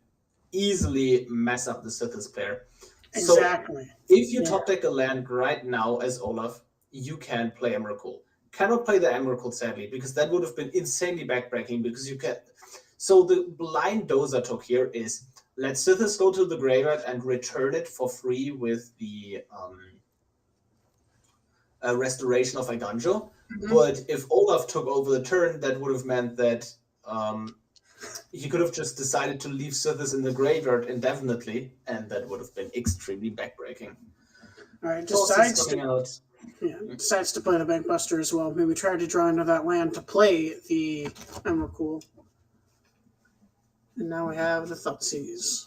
easily mess up the Sithis player. Exactly. So if you top deck a land right now as Olaf, you can play Emrakul. Cannot play the Emrakul, sadly, because that would have been insanely backbreaking, because you can. So the blind Doza took here is, let Sithis go to the graveyard and return it for free with the restoration of Iganjo. Mm-hmm. But if Olaf took over the turn, that would have meant that he could have just decided to leave Sithis in the graveyard indefinitely, and that would have been extremely backbreaking. All right, decides to play the Bankbuster as well. Maybe try to draw into that land to play the Emrakul. And now we have the Thutsies.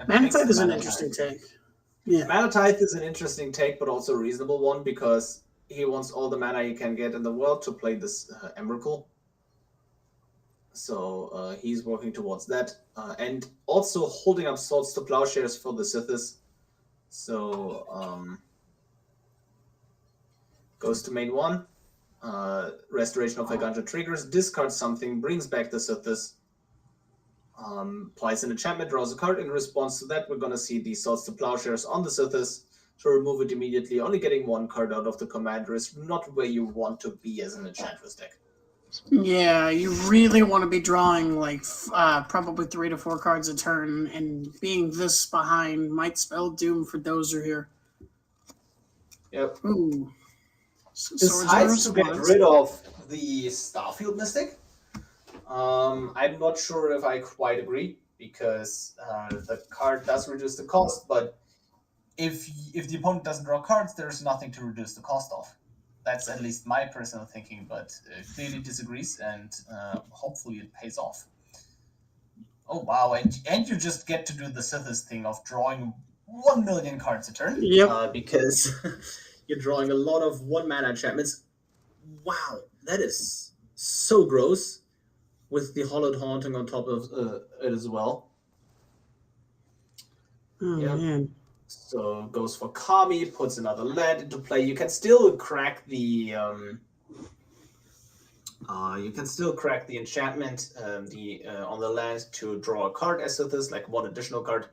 Mana Tithe is an interesting take. Yeah. Mana Tithe is an interesting take, but also a reasonable one, because he wants all the mana he can get in the world to play this Emrakul. So he's working towards that. And also holding up Swords to Plowshares for the Sithis. So goes to main 1. Restoration of Iganjo triggers, discards something, brings back the Sithis. Applies an enchantment, draws a card. In response to that, we're going to see the Swords to Plowshares on the Sithis. To remove it immediately, only getting one card out of the commander is not where you want to be as an Enchantress deck. Yeah, you really want to be drawing like probably 3 to 4 cards a turn, and being this behind might spell doom for Dozer here. Yep. Ooh. Decides to get rid of the Starfield Mystic. I'm not sure if I quite agree, because the card does reduce the cost, but if the opponent doesn't draw cards, there's nothing to reduce the cost of. That's at least my personal thinking, but clearly disagrees, and hopefully it pays off. Oh wow, and you just get to do the Sithis thing of drawing 1 million cards a turn. Yep. Because you're drawing a lot of 1-mana enchantments. Wow, that is so gross. With the Hollowed Haunting on top of it as well. Oh, man. So goes for Kami, puts another land into play. You can still crack the enchantment on the land to draw a card as Sithis, like one additional card.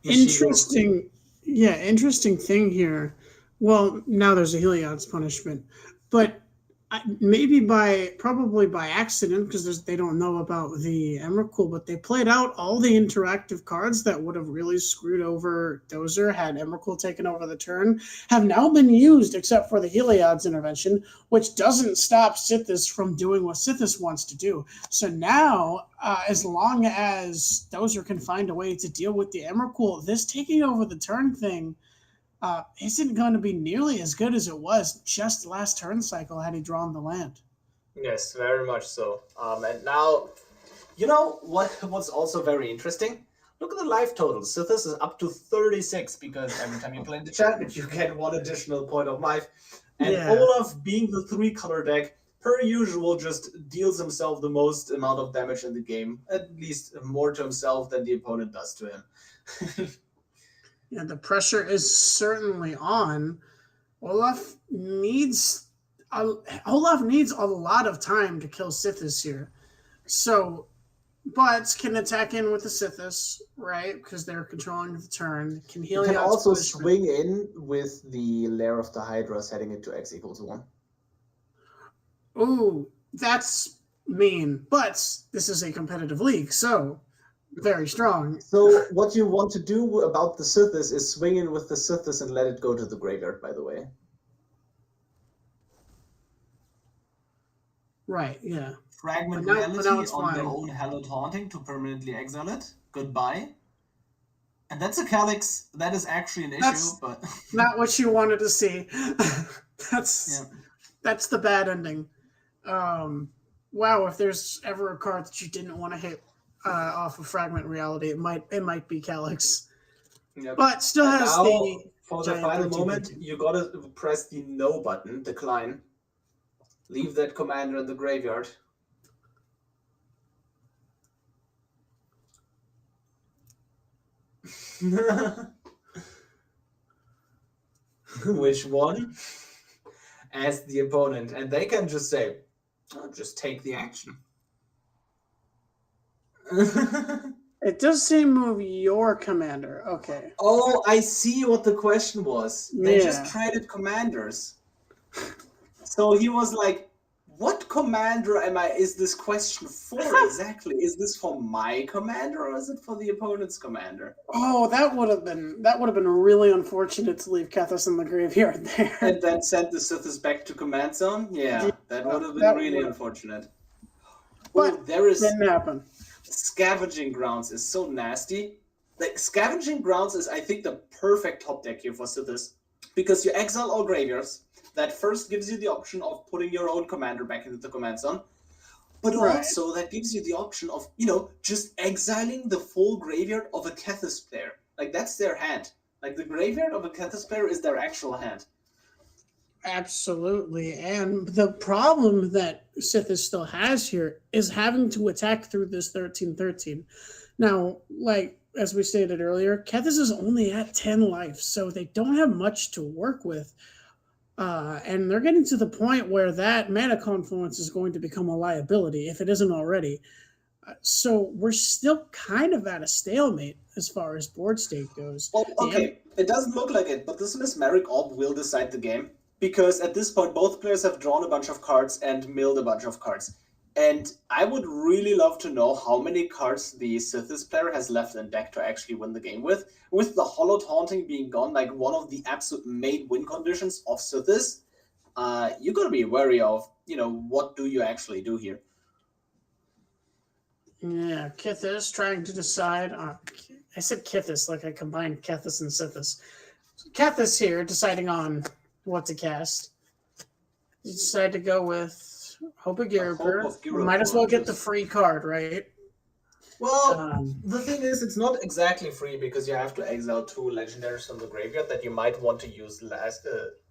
Interesting. Yeah, interesting thing here. Well, now there's a Heliod's punishment, but probably by accident, because they don't know about the Emrakul, but they played out all the interactive cards that would have really screwed over Dozer had Emrakul taken over the turn, have now been used except for the Heliod's intervention, which doesn't stop Sithis from doing what Sithis wants to do. So now, as long as Dozer can find a way to deal with the Emrakul, this taking over the turn thing isn't going to be nearly as good as it was just last turn cycle had he drawn the land. Yes, very much so. And now, you know what's also very interesting? Look at the life total. Sithis is up to 36 because every time you play the enchantment, you get 1 additional point of life. And Olaf, being the 3-color deck, per usual, just deals himself the most amount of damage in the game. At least more to himself than the opponent does to him. Yeah, the pressure is certainly on. Olaf needs a lot of time to kill Sithis here. So, but can attack in with the Sithis, right? Because they're controlling the turn. Can You can also swing in with the Lair of the Hydra, setting it to X equals 1. Ooh, that's mean. But this is a competitive league, so very strong. So what you want to do about the Sithis is swing in with the Sithis and let it go to the graveyard, by the way. Right, yeah. Fragment Reality on their own Hallowed Haunting to permanently exile it. Goodbye. And that's a Calyx. That is actually an issue, but... not what you wanted to see. That's the bad ending. Wow, if there's ever a card that you didn't want to hit off of Fragment Reality, it might be Calyx. Yep. But still has for the final moment, you gotta press the no button, decline. Leave that commander in the graveyard. Which one? Ask the opponent, and they can just say, oh, just take the action. It does say move your commander. Okay. Oh, I see what the question was. They just traded commanders. So he was like, what commander is this question for exactly? Is this for my commander or is it for the opponent's commander? Oh, that would have been really unfortunate to leave Kethis in the graveyard there. And then send the Sithis back to command zone? Yeah, that would have been really unfortunate. But didn't happen. Scavenging Grounds is so nasty. Like, Scavenging Grounds is, I think, the perfect top deck here for Sithis. Because you exile all graveyards. That first gives you the option of putting your own commander back into the command zone. But also, that gives you the option of, just exiling the full graveyard of a Kethis player. Like, that's their hand. Like, the graveyard of a Kethis player is their actual hand. Absolutely. And the problem that Sithis still has here is having to attack through this 13/13. Now, like, as we stated earlier, Kethis is only at 10 life, so they don't have much to work with. And they're getting to the point where that mana confluence is going to become a liability, if it isn't already. So we're still kind of at a stalemate as far as board state goes. Well, okay, it doesn't look like it, but this Mesmeric Orb will decide the game, because at this point both players have drawn a bunch of cards and milled a bunch of cards. And I would really love to know how many cards the Sithis player has left in deck to actually win the game with. With the Hollow Taunting being gone, like one of the absolute main win conditions of Sithis, you gotta be wary of, what do you actually do here? Yeah, Kithis trying to decide. I said Kithis like I combined Kethis and Sithis. Kethis here deciding on what to cast. You decide to go with Hope of Girapur. Might as well get the free card, right? Well, the thing is, it's not exactly free because you have to exile 2 legendaries from the graveyard that you might want to use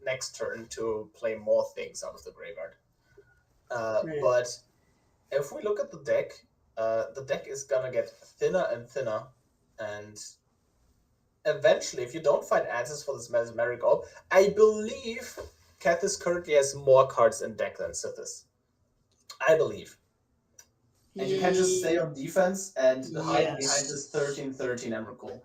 next turn to play more things out of the graveyard. Right. But if we look at the deck is gonna get thinner and thinner, and eventually, if you don't find answers for this Mesmeric Orb, I believe Kethis currently has more cards in deck than Sithis. I believe. And you can just stay on defense and hide behind this 13/13 Emrakul.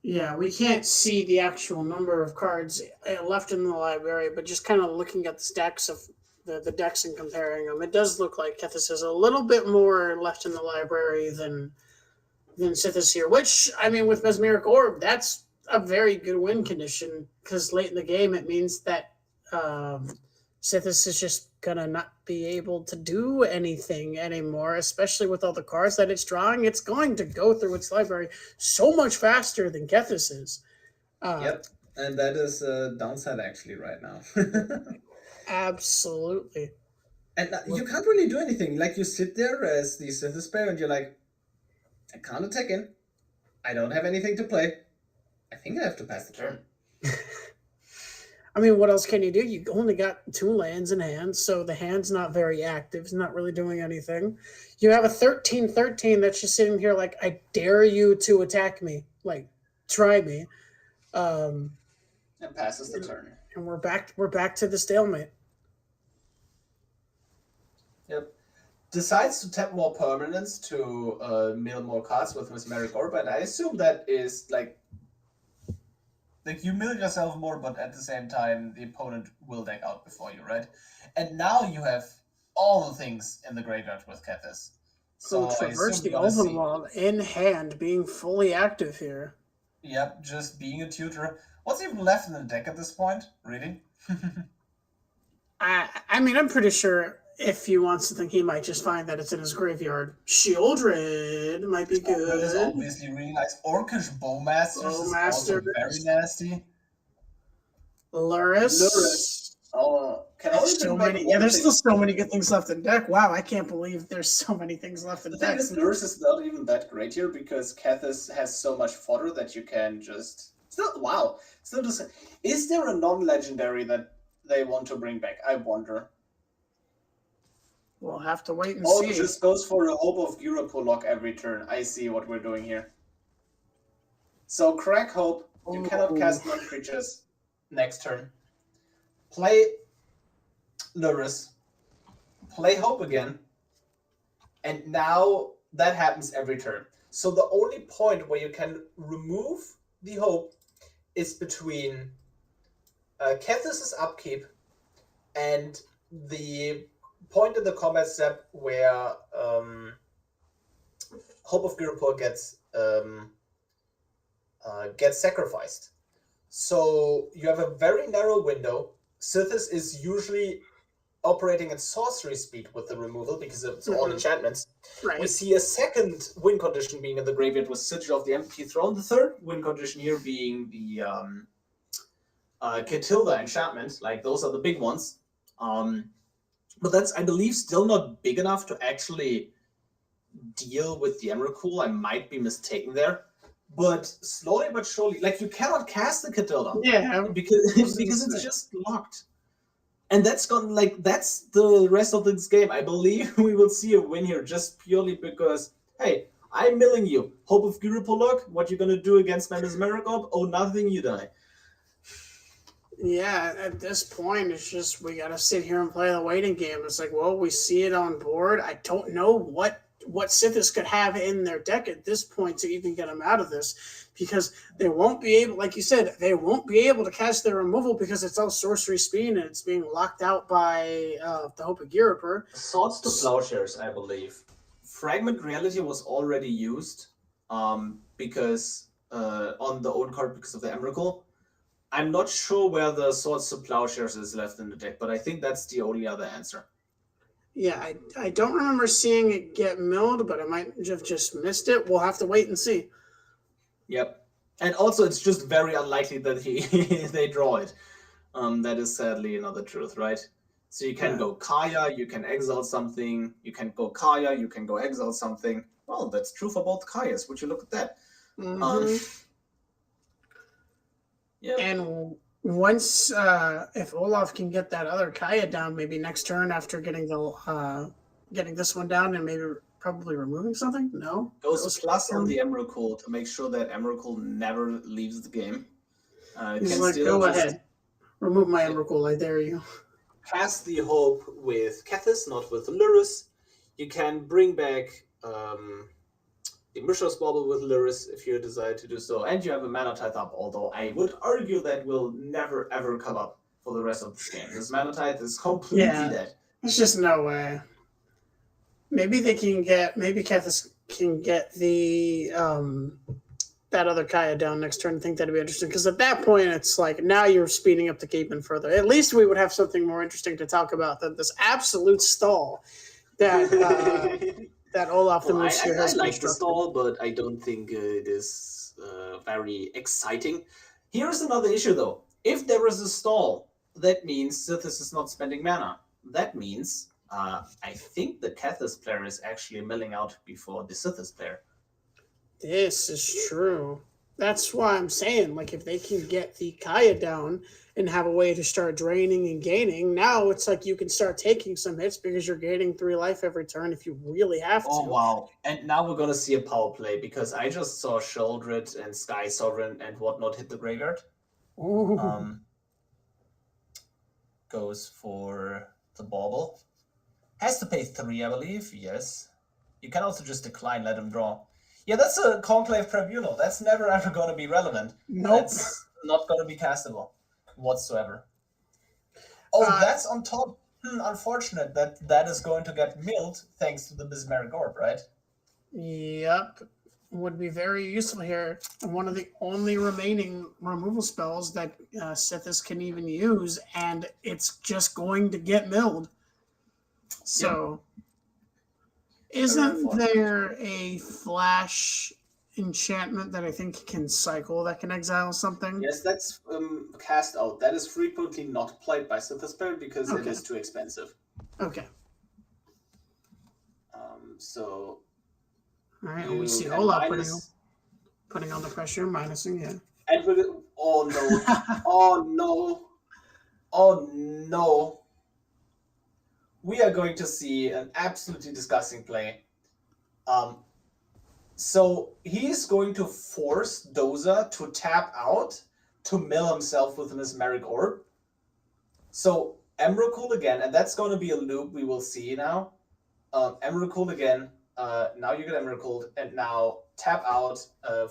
Yeah, we can't see the actual number of cards left in the library, but just kind of looking at the stacks of the decks and comparing them, it does look like Kethis has a little bit more left in the library than Sithis here, which, I mean, with Mesmeric Orb, that's a very good win condition, because late in the game it means that Sithis is just gonna not be able to do anything anymore, especially with all the cards that it's drawing. It's going to go through its library so much faster than Kethis is. Yep, and that is a downside actually right now. Absolutely. And you can't really do anything. Like, you sit there as the Sithis player and you're like, I can't attack in. I don't have anything to play. I think I have to pass the turn. I mean, what else can you do? You only got 2 lands in hand, so the hand's not very active. It's not really doing anything. You have a 13/13 that's just sitting here like, I dare you to attack me. Like, try me. And passes the turn. And we're back to the stalemate. Yep. Decides to tap more permanents to mill more cards with Mesmeric Orb, and I assume that is like you mill yourself more, but at the same time, the opponent will deck out before you, right? And now you have all the things in the graveyard with Kethis. So Traverse the Elven Wall in hand, being fully active here. Yep, just being a tutor. What's even left in the deck at this point? Really? I mean, I'm pretty sure if he wants to think, he might just find that it's in his graveyard. Shieldred might be good. That is obviously really nice. Orcish Bowmaster is also very nasty. Luris. Oh, there's still so many good things left in deck. Wow, I can't believe there's so many things left in deck. Luris is not even that great here because Kethis has so much fodder that you can just... Is there a non-legendary that they want to bring back? I wonder. We'll have to wait and see. It just goes for a Hope of Girapur lock every turn. I see what we're doing here. So crack Hope. You cannot cast non-creatures next turn. Play Luris. Play Hope again. And now that happens every turn. So the only point where you can remove the Hope is between Kethis' upkeep and the point in the combat step where Hope of Girapur gets sacrificed. So you have a very narrow window. Sithis is usually operating at sorcery speed with the removal because it's all enchantments. Right. We see a second win condition being in the graveyard with Sigil of the Empty Throne. The third win condition here being the Ketilda enchantment. Like, those are the big ones. But that's, I believe, still not big enough to actually deal with the Emrakul. I might be mistaken there. But slowly but surely, like, you cannot cast the Ketilda. Yeah. Because it's just locked. And that's that's the rest of this game. I believe we will see a win here just purely because, hey, I'm milling you. Hope of Girapur lock, what you gonna do against my Mesmeric Orb? Oh, nothing, you die. Yeah, at this point, it's just we gotta sit here and play the waiting game. It's like, well, we see it on board. I don't know what Sithis could have in their deck at this point to even get them out of this, because they won't be able, like you said, they won't be able to cast their removal because it's all sorcery speed and it's being locked out by the Hope of Giripur. Swords to Plowshares, I believe. Fragment Reality was already used because on the old card because of the Emrakul. I'm not sure where the Swords to Plowshares is left in the deck, but I think that's the only other answer. Yeah, I don't remember seeing it get milled, but I might have just missed it. We'll have to wait and see. Yep. And also, it's just very unlikely that they draw it. That is sadly another truth, right? So you can go Kaya, you can exile something, you can go Kaya, you can go exile something. Well, that's true for both Kayas. Would you look at that? Yeah. And once, if Olaf can get that other Kaya down, maybe next turn after getting this one down and maybe probably removing something. No, goes plus on the Emrakul to make sure that Emrakul never leaves the game. He's like, go ahead, remove my Emrakul. I dare you. Cast the Hope with Kethis, not with Lurrus. You can bring back the Mishra's Bauble with Lurrus if you desire to do so, and you have a Mana Tithe up, although I would argue that will never ever come up for the rest of the game. This Mana Tithe is completely dead. There's just no way. Maybe they can get, maybe Kethis can get the that other Kaya down next turn. I think that'd be interesting, because at that point it's like now you're speeding up the game even further. At least we would have something more interesting to talk about than this absolute stall that that Olaf the Moonseer has. I like the stall, but I don't think it is very exciting. Here's another issue though. If there is a stall, that means Sithis is not spending mana. That means I think the Kethis player is actually milling out before the Sithis player. This is true. That's why I'm saying, like, if they can get the Kaya down and have a way to start draining and gaining, now it's like you can start taking some hits because you're gaining 3 life every turn if you really have to. Oh, wow. And now we're going to see a power play, because I just saw Sheldred and Sky Sovereign and whatnot hit the graveyard. Goes for the Bauble. Has to pay 3, I believe. Yes. You can also just decline, let him draw. Yeah, that's a Conclave Tribunal. That's never ever going to be relevant. Nope. That's not going to be castable whatsoever. Oh, that's on top. Unfortunate that is going to get milled thanks to the Bismeric Orb, right? Yep. Would be very useful here. One of the only remaining removal spells that Sithis can even use, and it's just going to get milled. So... Isn't there a flash enchantment that I think can cycle that can exile something? Yes, that's cast out. That is frequently not played by Sithis player because it is too expensive. Okay. So. All right, we see Olaf putting on the pressure, minusing, yeah. And we're oh no! Oh no! Oh no! We are going to see an absolutely disgusting play. So he's going to force Doza to tap out to mill himself with a Mesmeric Orb. So Emrakul again, and that's going to be a loop we will see now. Emrakul again. Now you get Emrakul, and now tap out,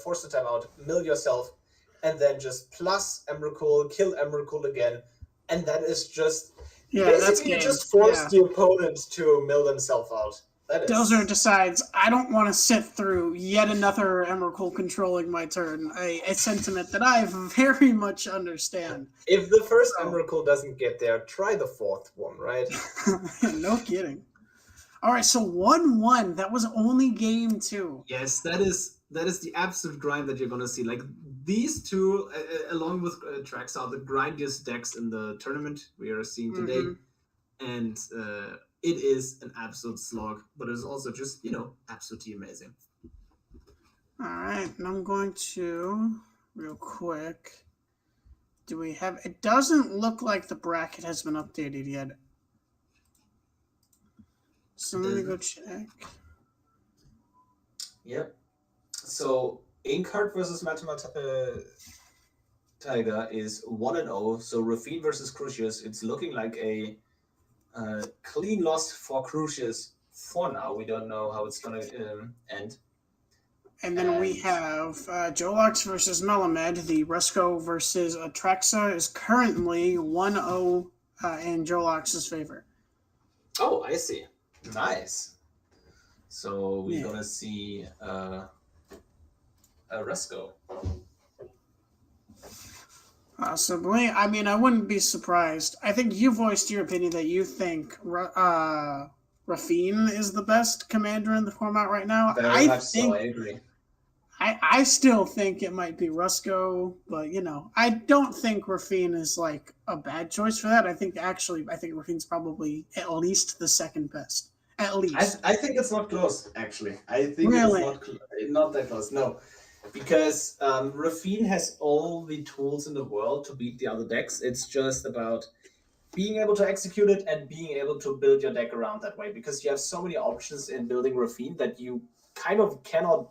force to tap out, mill yourself, and then just plus Emrakul, kill Emrakul again, and that is just. Yeah, basically, you just force the opponent to mill themselves out. Dozer decides, I don't want to sit through yet another Emrakul controlling my turn. A sentiment that I very much understand. If the first Emrakul doesn't get there, try the fourth one, right? No kidding. All right, so 1-1. That was only game 2. Yes, that is the absolute grind that you're going to see. Like, these two, along with Trax, are the grindiest decks in the tournament we are seeing today. And it is an absolute slog, but it's also just, absolutely amazing. All right, and I'm going to, real quick, it doesn't look like the bracket has been updated yet. So let me go check. Yep. So, Inkheart versus Tiger is 1-0. So Rafine versus Crucius. It's looking like a clean loss for Crucius for now. We don't know how it's gonna end. And then we And- have Jolox versus Melamed. The Resco versus Atraxa is currently 1-0 in Jolox's favor. Oh, I see. Nice. So we're Yeah. gonna see a Resco. Possibly. I mean, I wouldn't be surprised. I think you voiced your opinion that you think Rafine is the best commander in the format right now. Very much so, I agree. I still think it might be Rusco, but I don't think Rafine is like a bad choice for that. I think Rafine's probably at least the second best. At least. I think it's not close, actually. I think Really? it's not that close. No, because Rafine has all the tools in the world to beat the other decks. It's just about being able to execute it and being able to build your deck around that way. Because you have so many options in building Rafine that you kind of cannot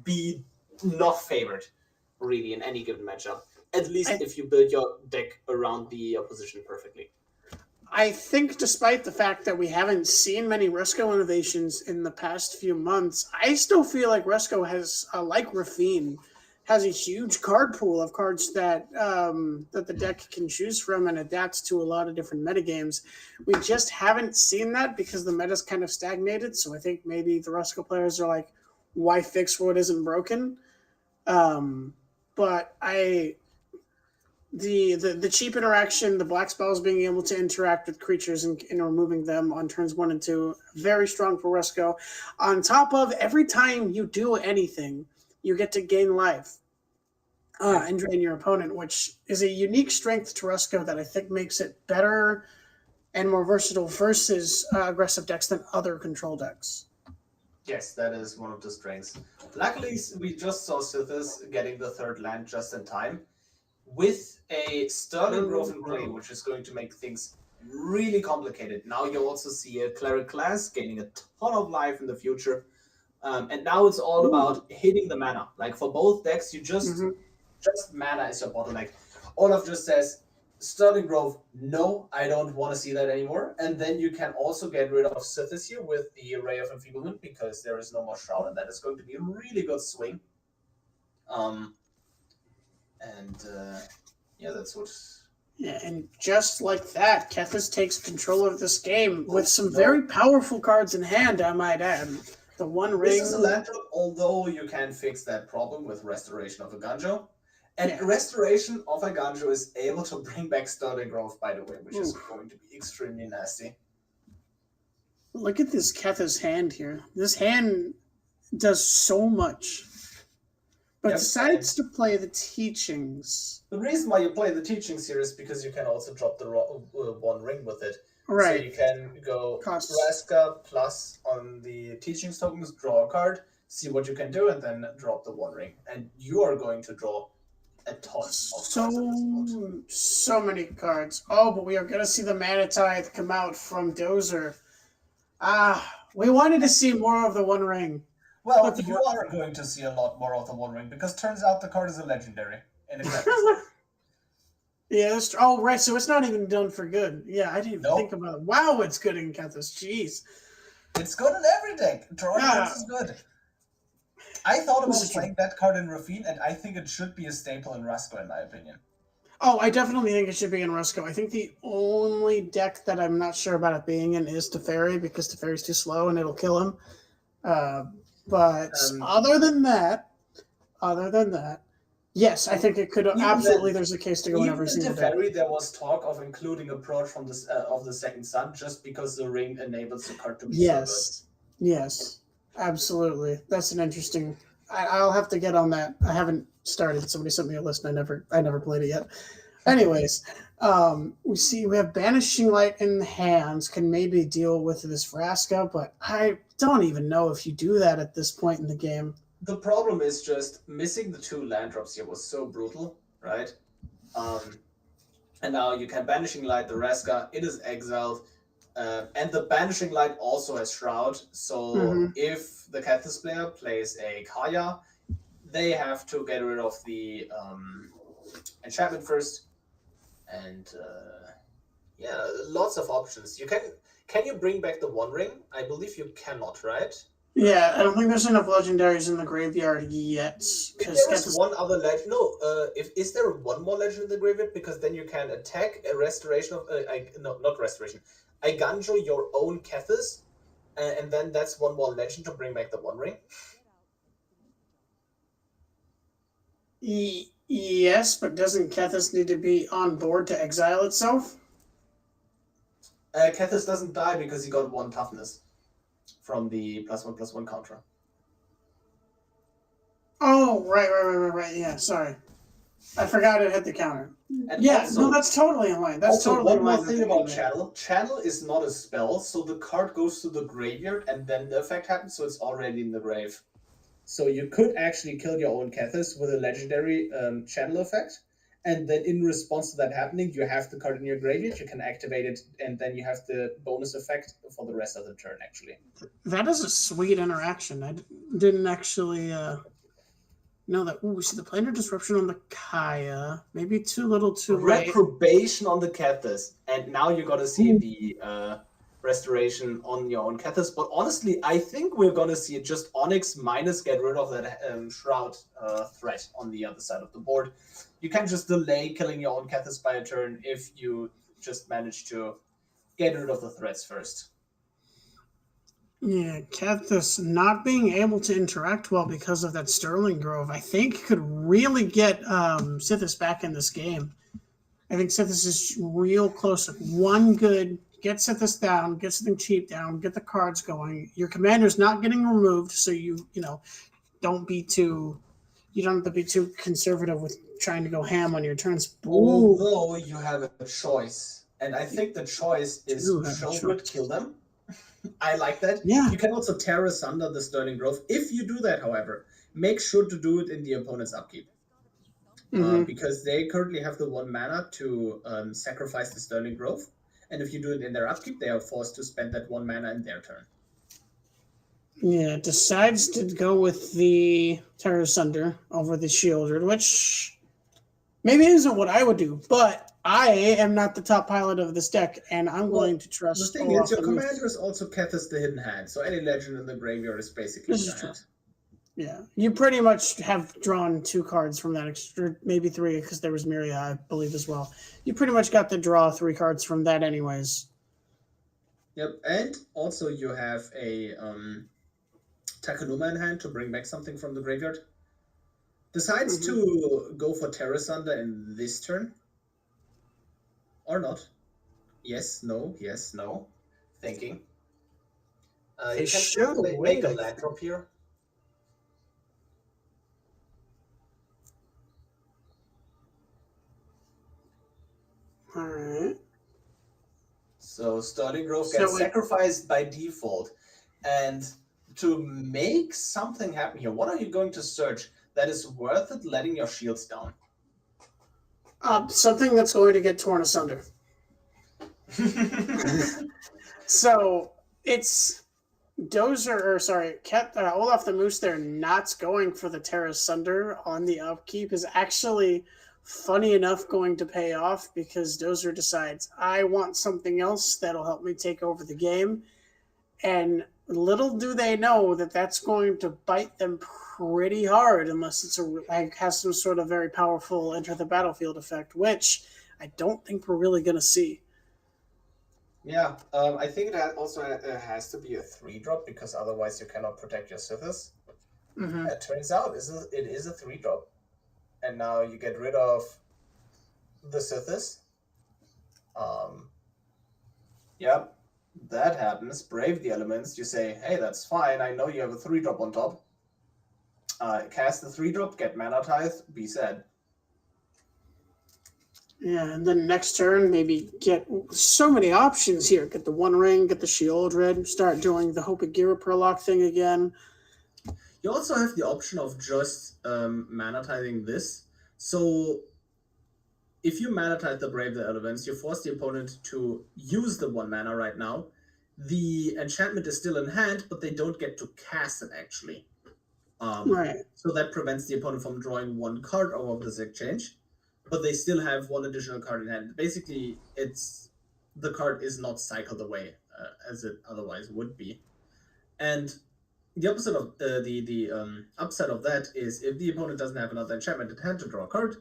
be not favored, really, in any given matchup. At least if you build your deck around the opposition perfectly. I think despite the fact that we haven't seen many Resco innovations in the past few months, I still feel like Resco has, like Rafine, has a huge card pool of cards that that the deck can choose from and adapts to a lot of different metagames. We just haven't seen that because the meta's kind of stagnated, so I think maybe the Resco players are like, why fix what isn't broken? But the cheap interaction, the black spells being able to interact with creatures and removing them on turns 1 and 2, very strong for Resco. On top of every time you do anything, you get to gain life and drain your opponent, which is a unique strength to Resco that I think makes it better and more versatile versus aggressive decks than other control decks. Yes, that is one of the strengths. Luckily, we just saw Sithis getting the third land just in time with a Sterling Grove in play, which is going to make things really complicated. Now you also see a Cleric class gaining a ton of life in the future. And now it's all about hitting the mana. Like for both decks, you just mana is your bottleneck. Olaf just says, Sterling Grove, no, I don't want to see that anymore. And then you can also get rid of Sithis here with the Ray of Enfeeblement because there is no more Shroud, and that is going to be a really good swing. Yeah, that's what. Yeah, and just like that, Kethis takes control of this game with some very powerful cards in hand, I might add. The One Ring. This is a land drop, although you can fix that problem with Restoration of a Ganjo. And Restoration of a Ganjo is able to bring back Sterling Grove, by the way, which is going to be extremely nasty. Look at this Kethis hand here. This hand does so much. But decides to play the Teachings. The reason why you play the Teachings here is because you can also drop the One Ring with it. Right. So you can go Raska plus on the Teachings tokens, draw a card, see what you can do, and then drop the One Ring. And you are going to draw a ton of cards. So many cards. Oh, but we are going to see the Mana Tithe come out from Dozer. We wanted to see more of the One Ring. Well, you are going to see a lot more of the One Ring because turns out the card is a legendary. Yeah, oh, right, so it's not even done for good. Yeah, I didn't even think about it. Wow, it's good in Kethis. Jeez. It's good in every deck. Drawing cards is good. I thought about playing that card in Rafine, and I think it should be a staple in Rusco, in my opinion. Oh, I definitely think it should be in Rusco. I think the only deck that I'm not sure about it being in is Teferi, because Teferi's too slow and it'll kill him. But other than that, yes, I think it could absolutely. There's a case to go in every single deck. Teferi, there was talk of including Approach from this of the Second Sun, just because the ring enables the card to be so good. Yes, absolutely. That's an interesting. I'll have to get on that. I haven't started. Somebody sent me a list. And I never played it yet. Anyways, we have Banishing Light in the hands, can maybe deal with this Vraska, but I don't even know if you do that at this point in the game. The problem is just missing the 2 land drops here was so brutal, right? And now you can Banishing Light the Vraska, it is exiled, and the Banishing Light also has Shroud, so if the Kethis player plays a Kaya, they have to get rid of the enchantment first, and yeah, lots of options. Can you bring back the One Ring? I believe you cannot, right? Yeah, I don't think there's enough legendaries in the graveyard yet. If there is one other legend, no. Is there one more legend in the graveyard? Because then you can attack a restoration of no, not restoration. I Ganjo your own Kethis, and then that's one more legend to bring back the One Ring. Yes, but doesn't Kethis need to be on board to exile itself? Kethis doesn't die because he got 1 toughness from the +1/+1 counter. Oh, right. Yeah, sorry. I forgot it hit the counter. And yeah, also, no, that's totally in line. That's also, totally one more thing about Channel. Channel. Channel is not a spell, so the card goes to the graveyard and then the effect happens, so it's already in the grave. So you could actually kill your own Kethis with a legendary Channel effect, and then in response to that happening, you have the card in your graveyard, you can activate it, and then you have the bonus effect for the rest of the turn, actually. That is a sweet interaction. I didn't actually know that. Ooh, we see the planar disruption on the Kaya. Maybe too little too late. Reprobation on the Kethis, and now you got to see the restoration on your own Kethis. But honestly, I think we're going to see just Onyx minus get rid of that Shroud threat on the other side of the board. You can just delay killing your own Kethis by a turn if you just manage to get rid of the threats first. Yeah, Kethis not being able to interact well because of that Sterling Grove, I think could really get Sithis back in this game. I think Sithis is real close. One good, get Sithis down, get something cheap down, get the cards going. Your commander's not getting removed, so you don't be too. You don't have to be too conservative with trying to go ham on your turns. Although you have a choice, and I think the choice is Showgrid, kill them. I like that. Yeah. You can also tear asunder the Sterling Grove. If you do that, however, make sure to do it in the opponent's upkeep. Because they currently have the 1 mana to sacrifice the Sterling Grove. And if you do it in their upkeep, they are forced to spend that 1 mana in their turn. Yeah, decides to go with the Terror Sunder over the Shieldred, which maybe isn't what I would do, but I am not the top pilot of this deck, and I'm going to trust. The thing is, your commander is also Kethis the Hidden Hand, so any legend in the graveyard is basically giant. Yeah, you pretty much have drawn 2 cards from that, extra, maybe 3, because there was Miria, I believe, as well. You pretty much got to draw 3 cards from that anyways. Yep, and also you have a Takanuma in hand to bring back something from the graveyard. Decides to go for Terror Sunder in this turn. Or not. Yes, no, yes, no. Thinking. You can make a land drop here. Alright. So Sterling Grove gets sacrificed by default. And to make something happen here, what are you going to search that is worth it letting your shields down? Something that's going to get torn asunder. So it's Olaf the Moose there not going for the Terra Sunder on the upkeep is actually funny enough going to pay off because Dozer decides, I want something else that'll help me take over the game. And little do they know that that's going to bite them pretty hard unless it's has some sort of very powerful enter the battlefield effect, which I don't think we're really going to see. Yeah, I think it also has to be a 3-drop because otherwise you cannot protect your Sithis. It turns out it is a 3-drop. And now you get rid of the Sithis. Yep, that happens. Brave the elements. You say, hey, that's fine. I know you have a 3-drop on top. Cast the 3-drop, get Mana Tithe, be sad. Yeah, and then next turn, maybe get so many options here. Get the One Ring, get the Shieldred, start doing the Hope of Gira Perlock thing again. You also have the option of just mana tithing this. So if you mana tithe the Brave the Elements, you force the opponent to use the 1 mana right now. The enchantment is still in hand, but they don't get to cast it actually. Right. So that prevents the opponent from drawing 1 card out of this exchange. but they still have one additional card in hand. Basically, the card is not cycled away as it otherwise would be. And the opposite of the upside of that is if the opponent doesn't have another enchantment at hand to draw a card,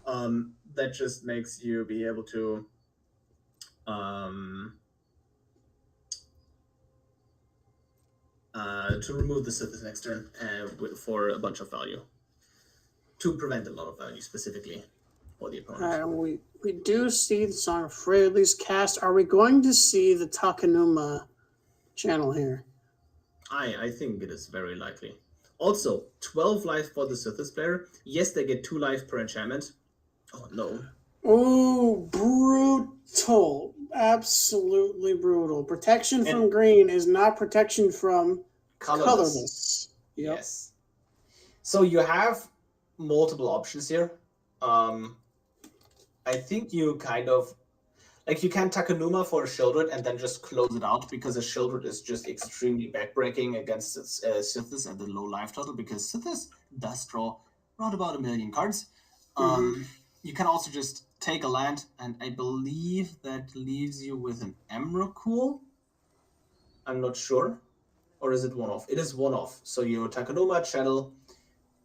that just makes you be able to remove the Sithis next turn for a bunch of value, to prevent a lot of value specifically for the opponent. We do see the Song of Freyalise cast. Are we going to see the Takenuma channel here? I think it is very likely. Also, 12 life for the Sithis player. Yes, they get 2 life per enchantment. Oh, no. Oh, brutal. Absolutely brutal. Protection from green is not protection from colorless. Yep. Yes. So you have multiple options here. I think you kind of... Like, you can Takenuma for a Shieldred and then just close it out, because a Shieldred is just extremely backbreaking against Sithis at the low life total, because Sithis does draw around about 1 million cards. You can also just take a land, and I believe that leaves you with an Emrakul. I'm not sure. Or is it one-off? It is one-off. So you Takenuma, channel,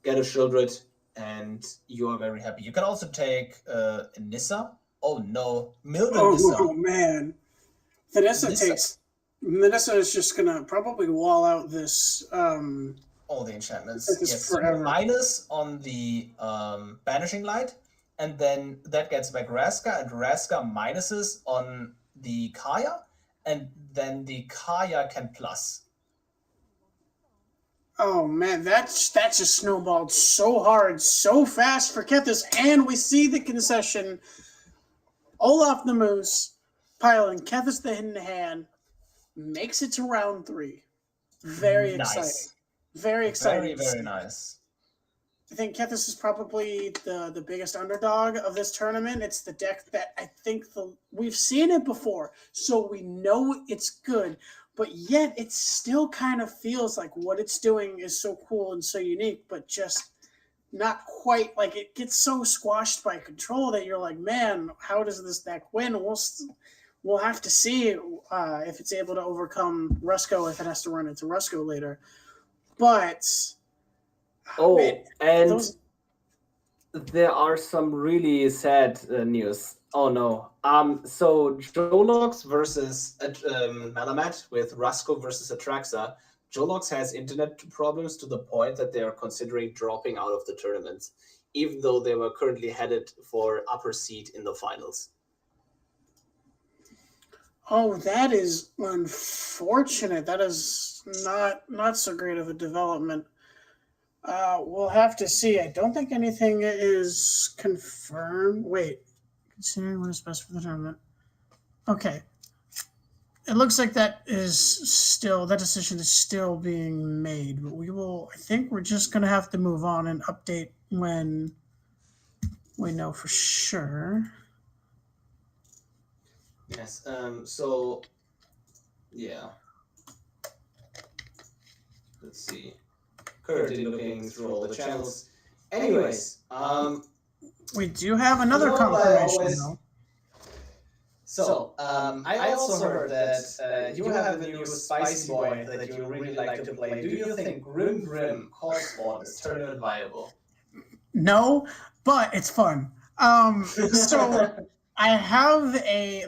get a Shieldred, and you are very happy. You can also take a Nissa. Oh no, Mildred Nissa. Oh man. Nissa is just gonna probably wall out this all the enchantments. Yes, forever. Minus on the Banishing Light, and then that gets back Raska, and Raska minuses on the Kaya, and then the Kaya can plus. Oh man, that just snowballed so hard, so fast for Kethis, and we see the concession. Olaf the Moose, piling Kethis the Hidden Hand, makes it to round 3. Very exciting. Very exciting. Very, very nice. I think Kethis is probably the biggest underdog of this tournament. It's the deck that I think we've seen it before, so we know it's good, but yet it still kind of feels like what it's doing is so cool and so unique, but just not quite. Like, it gets so squashed by control that you're like, man, how does this deck win? We'll have to see if it's able to overcome Rusko, if it has to run into Rusko later. But there are some really sad news. Oh no. So Jolox versus Malamat with Rusko versus Atraxa. Jolox has internet problems to the point that they are considering dropping out of the tournament, even though they were currently headed for upper seed in the finals. Oh, that is unfortunate. That is not so great of a development. We'll have to see. I don't think anything is confirmed. Wait, considering what is best for the tournament. Okay. It looks like that decision is still being made, but I think we're just going to have to move on and update when we know for sure. Yes, so, yeah. Let's see. Currently looking through all the channels. Anyways, we do have another confirmation, though. So, I also heard that you have a new spicy boy that you really like to play. Do you think Grim Cosmon is tournament viable? No, but it's fun. So I have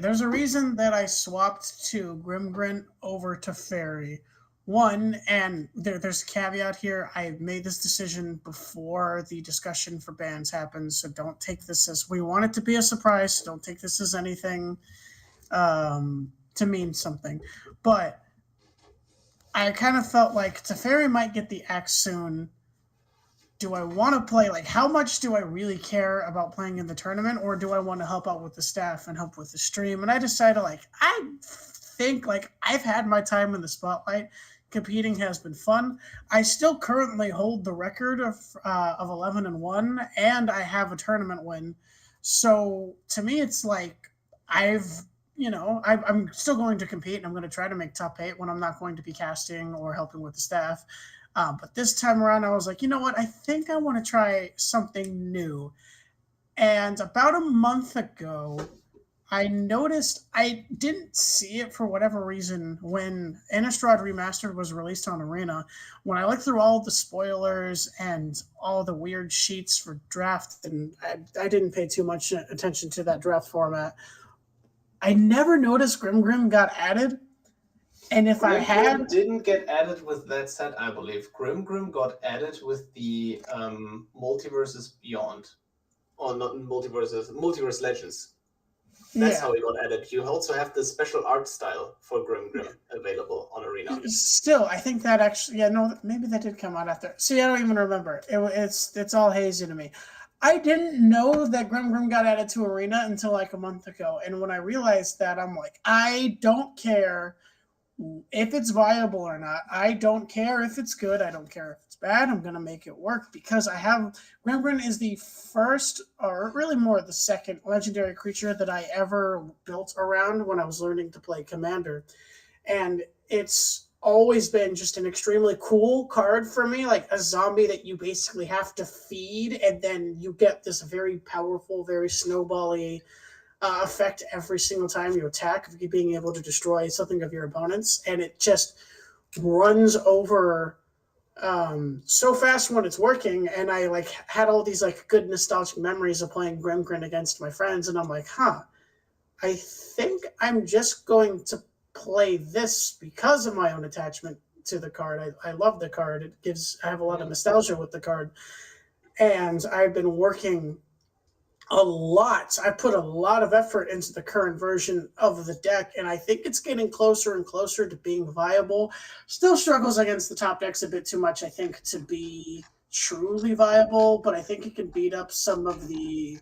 there's a reason that I swapped to Grimgrint over to Fairy. One, and there's a caveat here, I made this decision before the discussion for bans happened, so don't take this as, we want it to be a surprise, so don't take this as anything to mean something. But I kind of felt like Teferi might get the axe soon. Do I want to play, like, how much do I really care about playing in the tournament, or do I want to help out with the staff and help with the stream? And I decided, like, I think, like, I've had my time in the spotlight. Competing has been fun. I still currently hold the record of 11-1, and I have a tournament win. So to me, it's like I'm still going to compete, and I'm going to try to make top 8 when I'm not going to be casting or helping with the staff. But this time around, I was like, you know what? I think I want to try something new. And about a month ago, I noticed I didn't see it for whatever reason when Innistrad Remastered was released on Arena. When I looked through all the spoilers and all the weird sheets for draft, and I didn't pay too much attention to that draft format, I never noticed Grim got added. And if I had... didn't get added with that set, I believe. Grim got added with the Multiverses Beyond. Or not Multiverse Legends. That's how it got added. You also have the special art style for Grim available on Arena. Still, I think that actually, maybe that did come out after. See, I don't even remember. It's all hazy to me. I didn't know that Grim got added to Arena until like a month ago, and when I realized that, I'm like, I don't care if it's viable or not. I don't care if it's good. I don't care if it's bad. I'm gonna make it work because I have Grim is the first, or really more the second, legendary creature that I ever built around when I was learning to play Commander, and it's always been just an extremely cool card for me, like a zombie that you basically have to feed, and then you get this very powerful, very snowbally effect every single time you attack, of being able to destroy something of your opponents, and it just runs over so fast when it's working. And I like had all these like good nostalgic memories of playing Grimgrin against my friends, and I'm like, I think I'm just going to play this because of my own attachment to the card. I love the card. I have a lot of nostalgia with the card, and I've been working a lot. I put a lot of effort into the current version of the deck, and I think it's getting closer and closer to being viable. Still struggles against the top decks a bit too much, I think, to be truly viable, but I think it can beat up some of the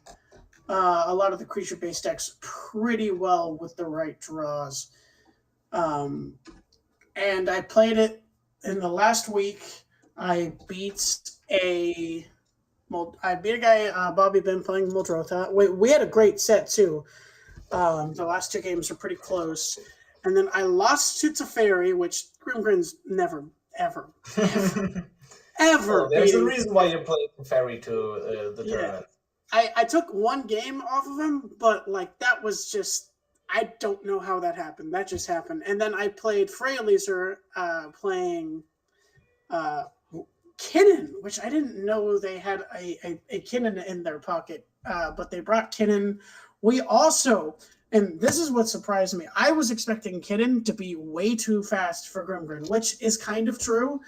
a lot of the creature-based decks pretty well with the right draws. And I played it in the last week. I beat a guy, Bobby Ben, playing Muldrotha. We had a great set, too. The last two games were pretty close. And then I lost to Teferi, which Grimgrin's never, ever Well, there's a reason why you played Teferi to the tournament. I took one game off of him, but like that was just, I don't know how that happened. That just happened. And then I played Freyaleaser playing Kinnan, which I didn't know they had a Kinnan in their pocket, but they brought Kinnan. We also, and this is what surprised me, I was expecting Kinnan to be way too fast for Grimgrin, which is kind of true.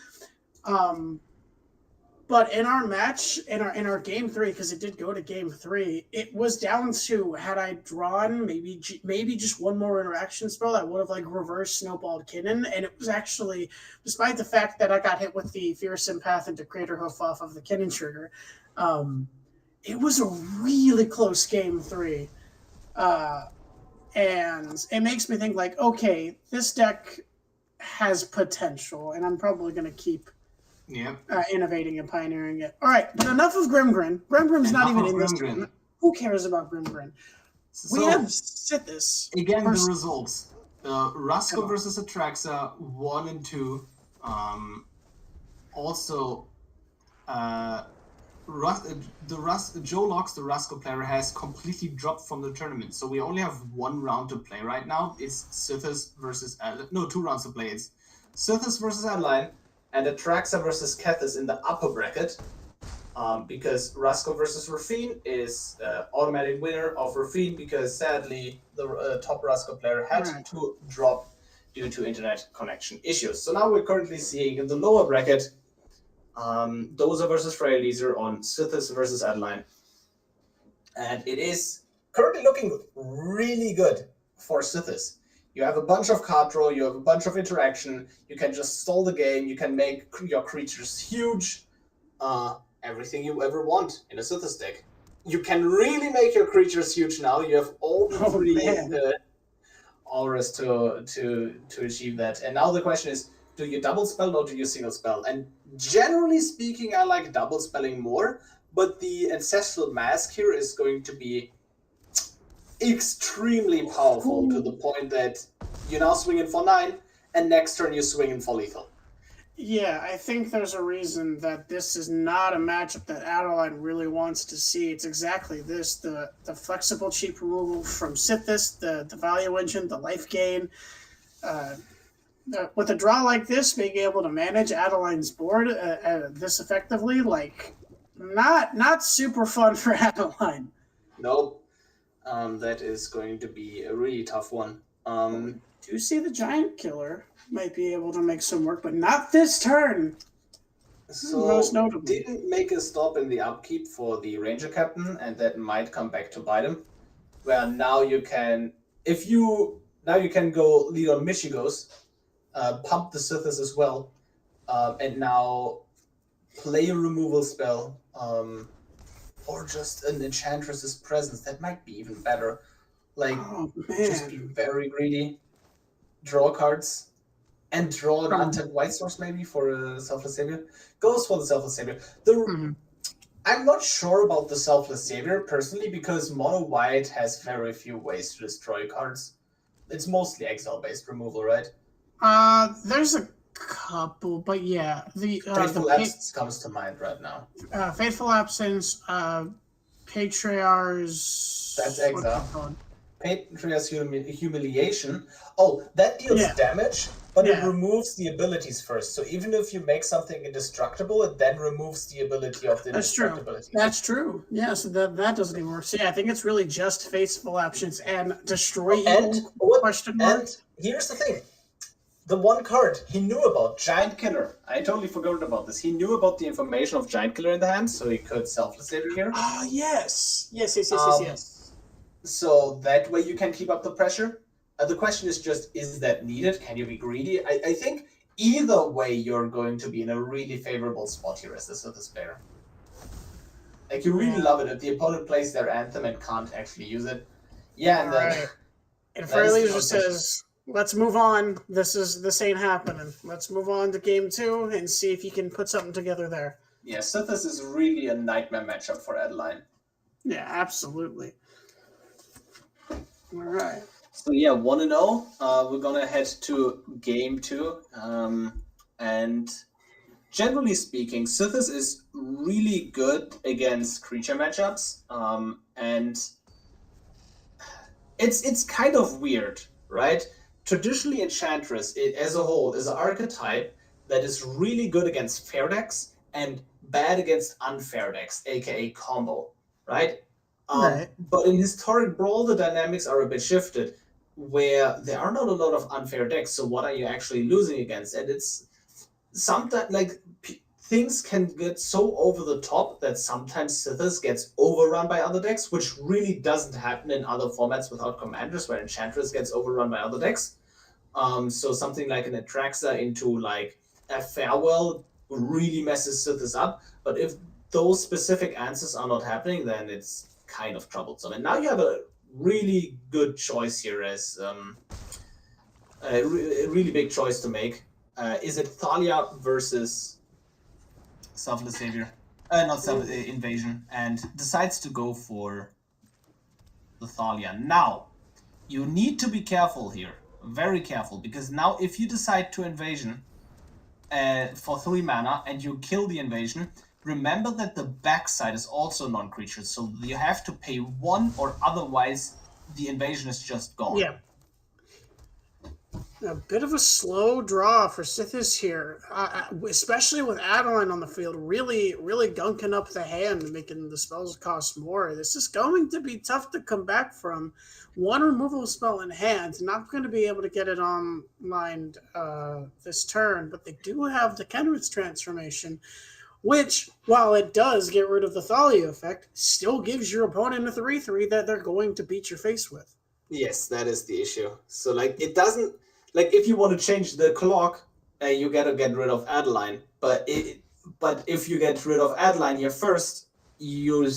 But in our match, in our game 3, because it did go to game 3, it was down to, had I drawn maybe just one more interaction spell, I would have like reverse snowballed Kinnan, and it was actually, despite the fact that I got hit with the Fearsome Path into Crater Hoof off of the Kinnan trigger, it was a really close game 3, and it makes me think like, okay, this deck has potential, and I'm probably going to keep innovating and pioneering it. All right, but enough of Grimgrin. Grimgrin's not even in this tournament. Who cares about Grimgrin? We have Sithis. Again, the results. Rusko versus Atraxa, 1 and 2. Also, Joe Locks, the Rusko player, has completely dropped from the tournament. So we only have one round to play right now. It's Sithis versus... no, 2 rounds to play. It's Sithis versus Adeline, and Atraxa versus Kethis in the upper bracket, because Rusko versus Rafine is automatic winner of Rafine, because sadly the top Rusko player had to drop due to internet connection issues. So now we're currently seeing in the lower bracket Doza versus Freyaleaser on Sithis versus Adeline, and it is currently looking really good for Sithis. You have a bunch of card draw, you have a bunch of interaction, you can just stall the game, you can make your creatures huge, everything you ever want in a Sithis deck. You can really make your creatures huge now, you have all the three auras to achieve that. And now the question is, do you double spell or do you single spell? And generally speaking, I like double spelling more, but the Ancestral Mask here is going to be extremely powerful to the point that you're now swinging for 9, and next turn you're swinging for lethal. Yeah, I think there's a reason that this is not a matchup that Adeline really wants to see. It's exactly this: the flexible cheap removal from Sithis, the value engine, the life gain. Uh, with a draw like this, being able to manage Adeline's board this effectively, like not super fun for Adeline. Nope. That is going to be a really tough one. Do you see the giant killer might be able to make some work, but not this turn. So Most notably. didn't make a stop in the upkeep for the Ranger Captain, and that might come back to bite him. Where now you can, now you can go lead on Michigos, pump the Sithis as well, and now play a removal spell, or just an Enchantress's Presence. That might be even better. Like, Oh just be man. very greedy, draw cards, and draw an untapped White Source maybe for a Selfless Savior. Goes for the Selfless Savior. I'm not sure about the Selfless Savior personally because Mono White has very few ways to destroy cards. It's mostly exile-based removal, right? There's a couple, but yeah, Fateful Absence comes to mind right now. Fateful Absence, Patriarch's. That's what's it exile. called? Patriarch's Humiliation. Oh, that deals damage, but it removes the abilities first. So even if you make something indestructible, it then removes the ability of the indestructibility. That's true. Yeah, so that doesn't even work. So yeah, I think it's really just Fateful Absence and Destroy Evil, question mark. And here's the thing. The one card he knew about, Giant Killer. I totally forgot about this. He knew about the information of Giant Killer in the hand, so he could Selfless Savior here. Ah, yes. Yes. So that way you can keep up the pressure. The question is just, is that needed? Can you be greedy? I think either way you're going to be in a really favorable spot here as the Sithis player. Like, you really love it if the opponent plays their Anthem and can't actually use it. Yeah, and then... And Fairly just says, let's move on. This ain't happening. Let's move on to game 2 and see if you can put something together there. Yeah, Sithis is really a nightmare matchup for Adeline. Yeah, absolutely. All right. So yeah, 1-0. We're gonna head to game 2. And generally speaking, Sithis is really good against creature matchups. And it's kind of weird, right? Traditionally, Enchantress as a whole is an archetype that is really good against fair decks and bad against unfair decks, aka combo, right? But in historic Brawl, the dynamics are a bit shifted, where there are not a lot of unfair decks. So what are you actually losing against? And it's sometimes like things can get so over the top that sometimes Sithis gets overrun by other decks, which really doesn't happen in other formats without Commanders, where Enchantress gets overrun by other decks. So something like an Atraxa into like a Farewell really messes Sithis up. But if those specific answers are not happening, then it's kind of troublesome. And now you have a really good choice here as a really big choice to make. Is it Thalia versus Selfless Savior? Not Selfless Invasion, and decides to go for the Thalia. Now, you need to be careful here, very careful, because now if you decide to Invasion for 3 mana and you kill the Invasion, remember that the backside is also non-creature, so you have to pay 1 or otherwise the Invasion is just gone. Yeah. A bit of a slow draw for Sithis here, especially with Adeline on the field, really gunking up the hand, making the spells cost more. This is going to be tough to come back from. 1 removal spell in hand, not going to be able to get it online this turn, but they do have the Kenrith's transformation, which, while it does get rid of the Thalia effect, still gives your opponent a 3/3 that they're going to beat your face with. Yes, that is the issue. So, like, it doesn't... Like, if you want to change the clock, you gotta get rid of Adeline. But if you get rid of Adeline here first, you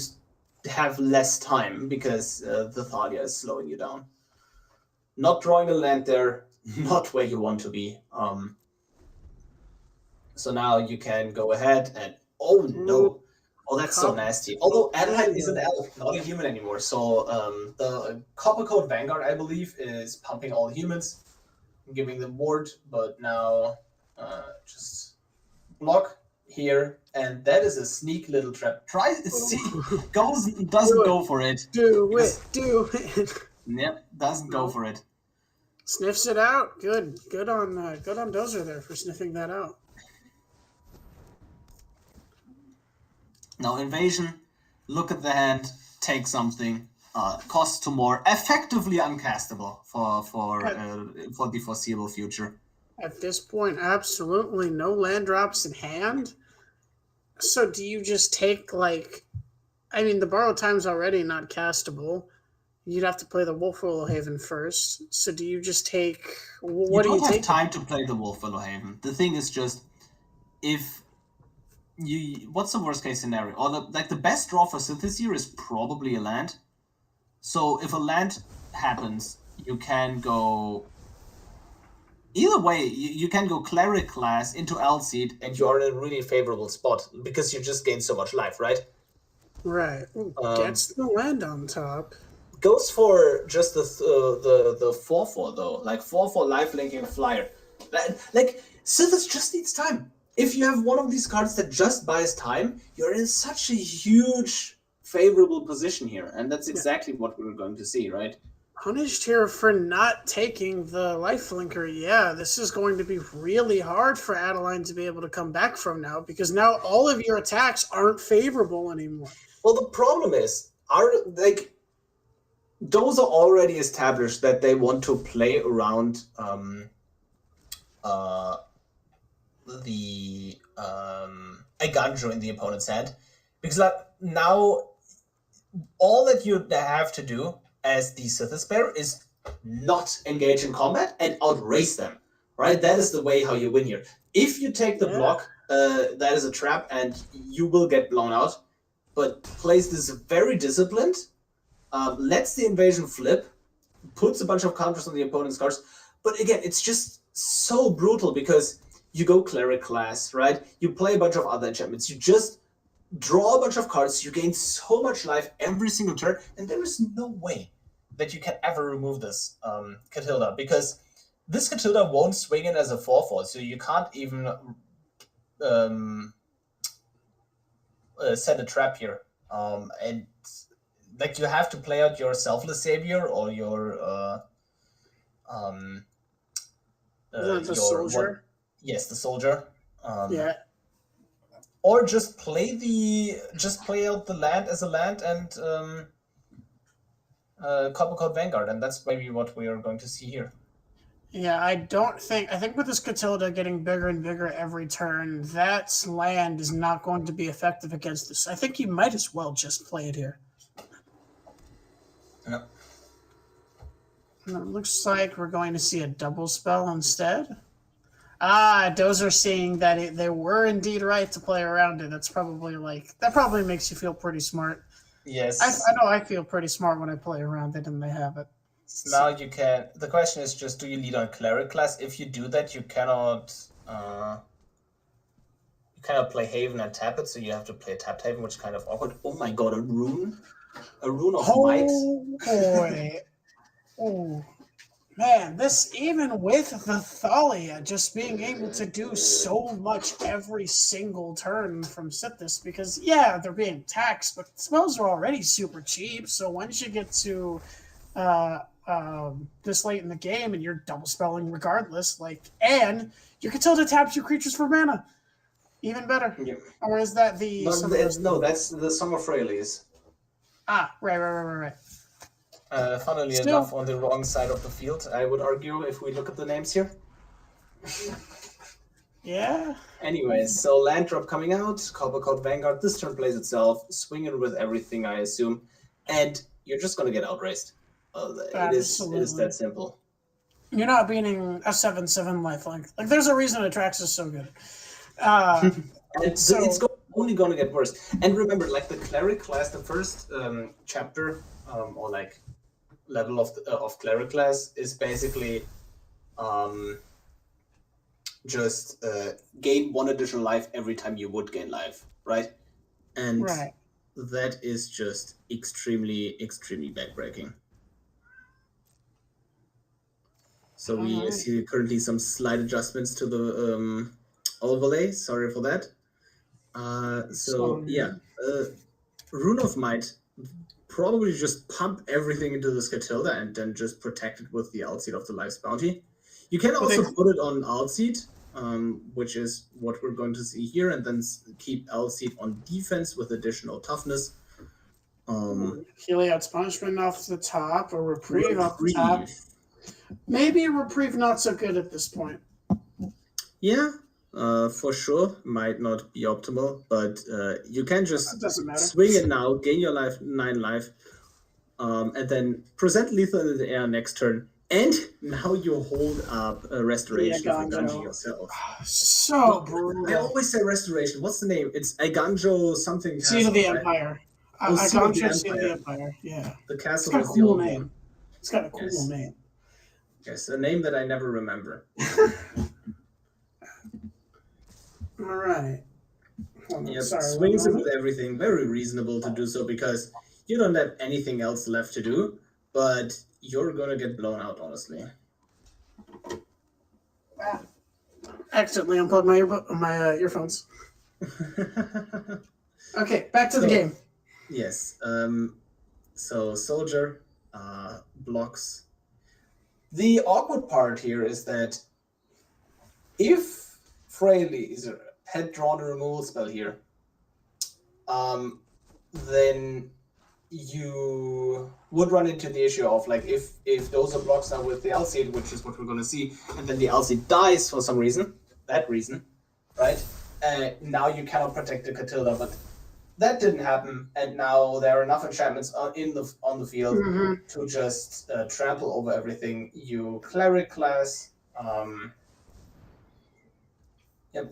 have less time because the Thalia is slowing you down. Not drawing a land there, not where you want to be. So now you can go ahead and... Oh, no. Oh, that's so nasty. Although Adeline is an elf, not a human anymore. So the Copper Code Vanguard, I believe, is pumping all humans, giving them ward, but now just block here, and that is a sneak little trap. Doesn't go for it. Do it. Yep, doesn't go for it. Sniffs it out. Good on Dozer there for sniffing that out. Now invasion. Look at the hand. Take something. Costs 2 more. Effectively uncastable for the foreseeable future. At this point, absolutely no land drops in hand. So do you just take the borrowed time's already not castable. You'd have to play the Wolf Haven first. So do you just take what do you take? You don't have time to play the Wolf Haven. The thing is just if what's the worst case scenario? Or the best draw for Sith this year is probably a land. So if a land happens, you can go either way. You can go Cleric class into Alseed, and you are in a really favorable spot because you just gain so much life, right? Right. Gets the land on top. Goes for just the 4/4 though, like 4/4 life linking flyer. Like Sithis just needs time. If you have one of these cards that just buys time, you're in such a huge favorable position here, and that's exactly what we're going to see, right? Punished here for not taking the lifelinker. Yeah, this is going to be really hard for Adeline to be able to come back from now, because now all of your attacks aren't favorable anymore. Well, the problem is, those are already established that they want to play around the Aganjo in the opponent's hand, because now all that you have to do as the Sithis player is not engage in combat and outrace them, right? That is the way how you win here. If you take the block, that is a trap and you will get blown out, but plays this very disciplined, lets the invasion flip, puts a bunch of counters on the opponent's cards, but again, it's just so brutal because you go Cleric class, right? You play a bunch of other enchantments, you just draw a bunch of cards, you gain so much life every single turn, and there is no way that you can ever remove this Catilda, because this Catilda won't swing in as a 4/4, so you can't even set a trap here. And you have to play out your Selfless Savior or your the soldier. Yes, the soldier. Or just play out the land as a land and Copper Code Vanguard, and that's maybe what we are going to see here. Yeah, I think with this Catilda getting bigger and bigger every turn, that land is not going to be effective against this. I think you might as well just play it here. Yep. And it looks like we're going to see a double spell instead. Dozer seeing that they were indeed right to play around it. That probably makes you feel pretty smart. Yes. I know I feel pretty smart when I play around it and they have it. So now you can. The question is just, do you lead on Cleric class? If you do that, you cannot play Haven and tap it, so you have to play tapped Haven, which is kind of awkward. Oh my god, a rune of might. Oh boy. Oh. Man, this, even with the Thalia, just being able to do so much every single turn from Sithis, because, they're being taxed, but spells are already super cheap, so once you get to this late in the game and you're double spelling regardless, and your Catilda taps your creatures for mana. Even better. Yep. Or is that the... No, that's the Song of Freyalise. Right. Funnily enough, on the wrong side of the field, I would argue, if we look at the names here. Yeah. Anyways, so land drop coming out, Copper Code Vanguard, this turn plays itself, swing it with everything, I assume, and you're just going to get outraced. It is that simple. You're not beating a 7/7 lifelink. There's a reason Atrax is so good. It's only going to get worse. And remember, the Cleric class, the first chapter, or level of Cleric class is basically just gain 1 additional life every time you would gain life, right? And that is just extremely, extremely backbreaking. So we see currently some slight adjustments to the overlay. Sorry for that. Rune of Might. Probably just pump everything into this Catilda and then just protect it with the Outseed of the Life's Bounty. You can also put it on Outseed, which is what we're going to see here, and then keep Outseed on defense with additional toughness. Heliod's Punishment off the top, or Reprieve off the top. Maybe a Reprieve not so good at this point. Yeah, for sure. Might not be optimal, but you can just swing it now, gain your 9 life, and then present lethal in the air next turn. And now you hold up a Restoration for Aganjo yourself. So brutal. I always say Restoration. What's the name? It's Aganjo something. Seed of the Empire. Aganjo Seed of the Empire. Yeah. The castle is the old name. It's got a cool name. Yes, a name that I never remember. All right. Yep. Swings it with everything. Very reasonable to do so because you don't have anything else left to do, but you're gonna get blown out, honestly. Accidentally unplugged my earphones. Okay, back to the game. Yes. So Soldier blocks. The awkward part here is that if Freyleaser had drawn a removal spell here, then you would run into the issue of like if those are blocks are with the Alseid, which is what we're going to see, and then the Alseid dies for some reason, right? Now you cannot protect the Catilda, but that didn't happen, and now there are enough enchantments on the field to just trample over everything. You Cleric class,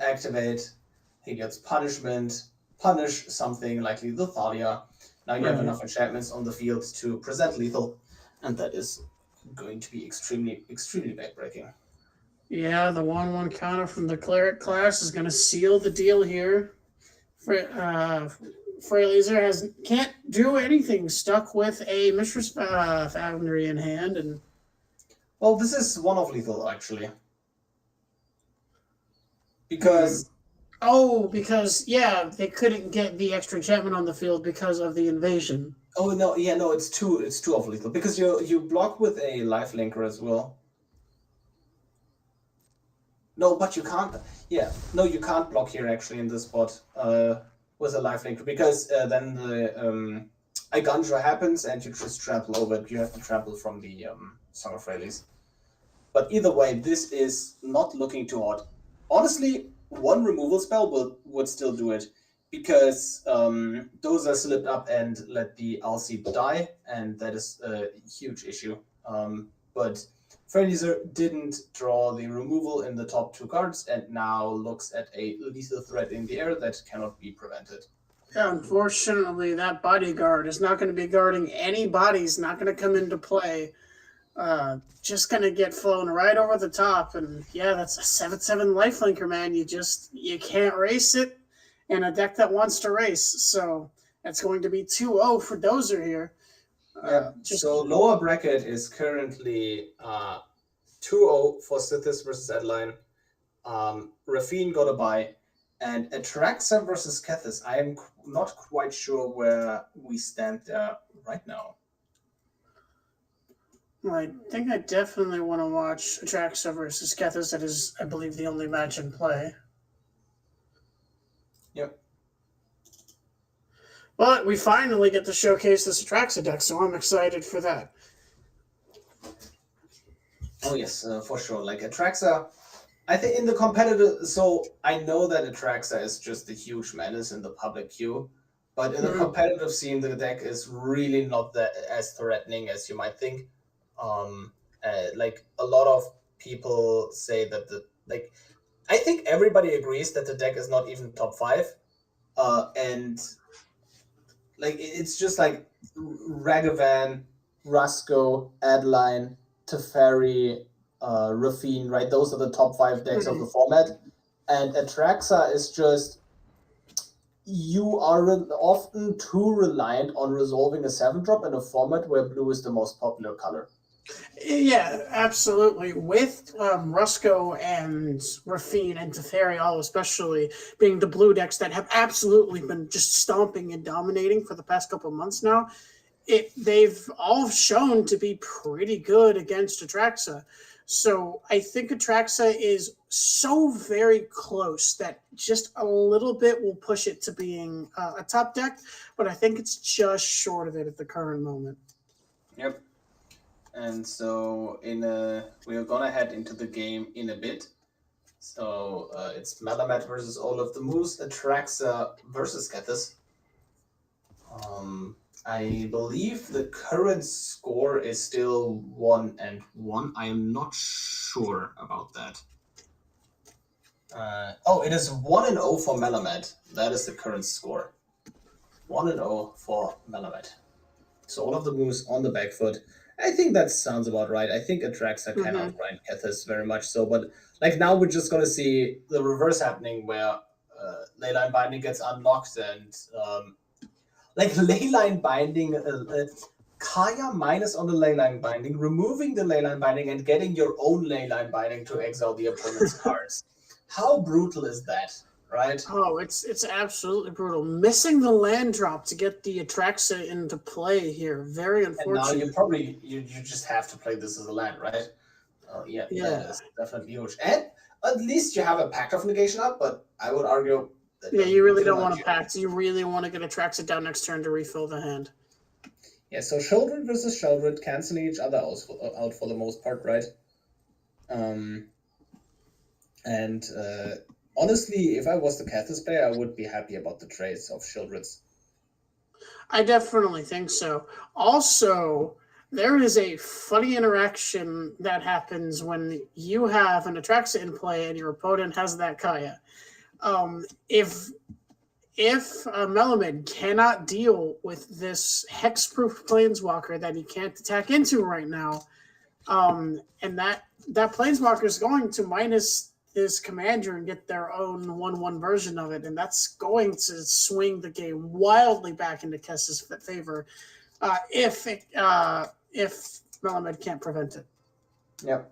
activate Heliod's Punishment, punish something like Lethal Thalia. Now you have enough enchantments on the field to present lethal, and that is going to be extremely, extremely backbreaking. Yeah, the 1/1 counter from the Cleric class is going to seal the deal here. Freyleaser can't do anything, stuck with a Mistress Foundry in hand, and well, this is one of lethal actually, because they couldn't get the extra enchantment on the field because of the invasion. Oh no, it's two of lethal because you block with a lifelinker as well. No, but you can't. Yeah, no, you can't block here actually in this spot with a lifelinker because then the Aganjo happens and you just trample over it. You have to trample from the Song of Freyleas. But either way, this is not looking too hot. Honestly, one removal spell would still do it because those are slipped up and let the Alseid die, and that is a huge issue. But Freyleaser didn't draw the removal in the top 2 cards and now looks at a lethal threat in the air that cannot be prevented. Yeah, unfortunately, that bodyguard is not going to be guarding any bodies, not going to come into play. Just going to get flown right over the top. And yeah, that's a 7/7 lifelinker, man. You can't race it in a deck that wants to race. So that's going to be 2-0 for Dozer here. So lower bracket is currently 2-0 for Sithis versus Adeline. Rafine got a bye. And Atraxa versus Kethis. I am not quite sure where we stand there right now. I think I definitely want to watch Atraxa versus Kethis. That is, I believe, the only match in play. Yep. But we finally get to showcase this Atraxa deck, so I'm excited for that. Oh yes, for sure. Like Atraxa, I think in the competitive, so I know that Atraxa is just a huge menace in the public queue, but in the competitive scene, the deck is really not that as threatening as you might think. Like a lot of people say that I think everybody agrees that the deck is not even top 5, and like it's just like Ragavan, Rusko, Adeline, Teferi, Rafine, right? Those are the top 5 decks of the format. And Atraxa is just, you are often too reliant on resolving a 7-drop in a format where blue is the most popular color. Yeah, absolutely. With Rusko and Rafine and Teferi, all especially being the blue decks that have absolutely been just stomping and dominating for the past couple of months now, they've all shown to be pretty good against Atraxa. So I think Atraxa is so very close that just a little bit will push it to being a top deck, but I think it's just short of it at the current moment. Yep. And so we are gonna head into the game in a bit. So it's Malamet versus all of the moves, Atraxa versus Kethis. I believe the current score is still 1-1. I am not sure about that. It is 1-0 for Malamet. That is the current score. 1-0 for Malamet. So all of the moves on the back foot. I think that sounds about right. I think Atraxa can outgrind Kethis very much so, but like now we're just gonna see the reverse happening where Leyline Binding gets unlocked and like Leyline Binding, Kaya minus on the Leyline Binding, removing the Leyline Binding and getting your own Leyline Binding to exile the opponent's cards. How brutal is that? Right? Oh, it's absolutely brutal. Missing the land drop to get the Atraxa into play here. Very unfortunate. And now you just have to play this as a land, right? Yeah, that is definitely huge. And at least you have a Pact of Negation up, but I would argue that you really don't want a Pact. You really want to get Atraxa down next turn to refill the hand. Yeah, so Sheldred versus Sheldred canceling each other out for the most part, right? Honestly, if I was the Kethis player, I would be happy about the trades of Sheldred's. I definitely think so. Also, there is a funny interaction that happens when you have an Atraxa in play and your opponent has that Kaya. If Melamed cannot deal with this hexproof planeswalker that he can't attack into right now, and that planeswalker is going to minus his commander and get their own 1/1 version of it, and that's going to swing the game wildly back into Kess's favor if Melamed can't prevent it. Yep.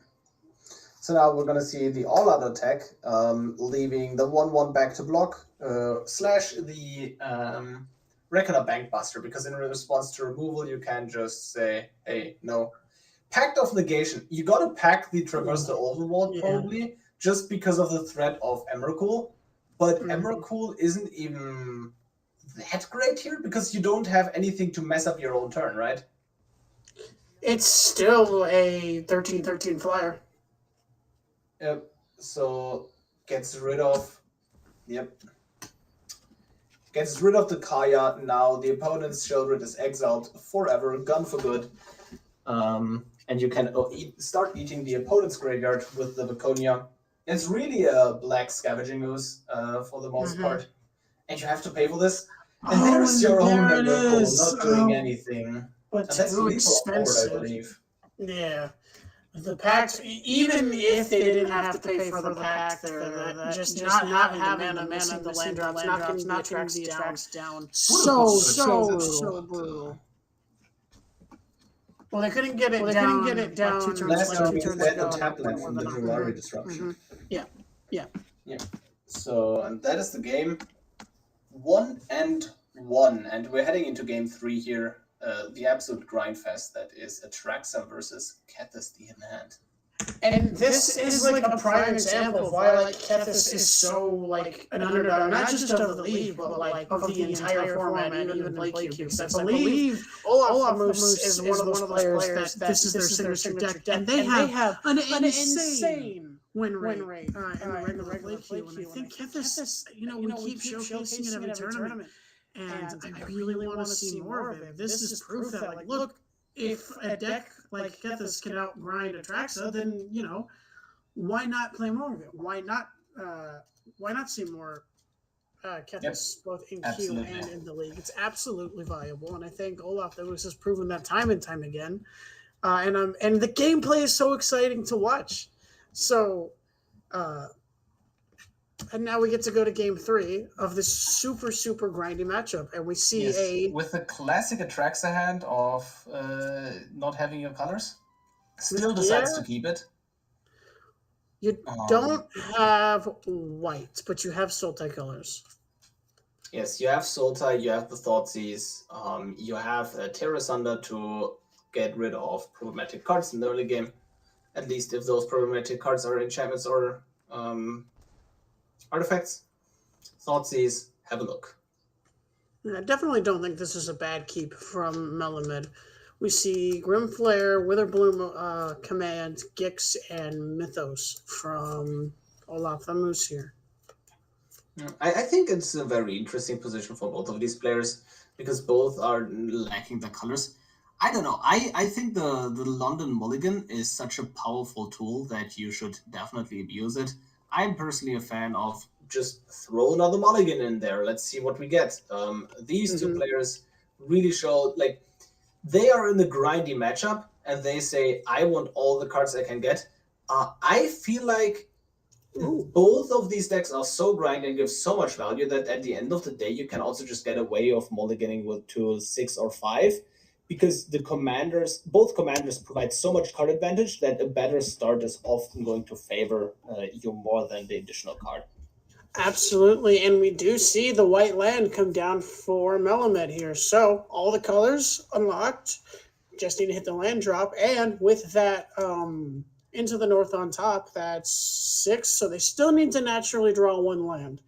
So now we're going to see the all-out attack, leaving the 1/1 back to block, / the regular Bank Buster, because in response to removal, you can just say, hey, no. Pact of Negation. You got to pack the Traverse the Overworld, probably, just because of the threat of Emrakul. But Emrakul isn't even that great here, because you don't have anything to mess up your own turn, right? It's still a 13/13 flyer. Yep. So gets rid of the Kaya. Now the opponent's Sheldred is exiled forever, gone for good. And you can start eating the opponent's graveyard with the Viconia. It's really a black scavenging ooze for the most part. And you have to pay for this. And there's your own Emrakul not doing anything. But and that's too expensive. I believe. Yeah. The Pact, even if they didn't have to pay for the Pact, just not having the mana, the land drops, not getting the Atraxa down. So brutal. Well, they couldn't get it down. Two turns later. Tap land from the Jewelry Disruption. Yeah. So, and that is the game. 1-1, and we're heading into game 3 here. The absolute grind fest that is Atraxa versus Kethis the Hidden Hand. And this is like a prime example of why Kethis is so an underdog, not just of the league, but of the entire format, even Blake Cube. Because I believe Olaf Moose is one of those players that this is their signature deck, and they have an insane win rate in the regular Blake Cube. And I think Kethis, we keep showcasing it every tournament, and I really want to see more of it. This is proof that, look, if a deck like Kethis can outgrind Atraxa, then why not play more of it? Why not see more Kethis both in queue and in the league? It's absolutely viable, and I think Olaf Lewis has proven that time and time again. And the gameplay is so exciting to watch. So, and now we get to go to game 3 of this super grindy matchup, and we see with the classic Atraxa hand of not having your colors. Still decides to keep it. You don't have white, but you have Sultai-Colors. Yes, you have Sultai, you have the Thoughtseize, you have Terra Sunder to get rid of problematic cards in the early game. At least if those problematic cards are enchantments or artifacts. Thoughtseize, have a look. I definitely don't think this is a bad keep from Melamid. We see Grimflare, Witherbloom Command, Gix, and Mythos from Olaf the Moose here. I think it's a very interesting position for both of these players because both are lacking the colors. I don't know. I think the London Mulligan is such a powerful tool that you should definitely abuse it. I'm personally a fan of just throw another Mulligan in there. Let's see what we get. These two players really show, like, they are in the grindy matchup and they say, I want all the cards I can get. I feel like both of these decks are so grindy and give so much value that at the end of the day, you can also just get away of mulliganing with to 6 or 5 because the both commanders provide so much card advantage that a better start is often going to favor you more than the additional card. Absolutely, and we do see the white land come down for Melamed here. So all the colors unlocked, just need to hit the land drop, and with that Into the North on top, that's 6, so they still need to naturally draw 1 land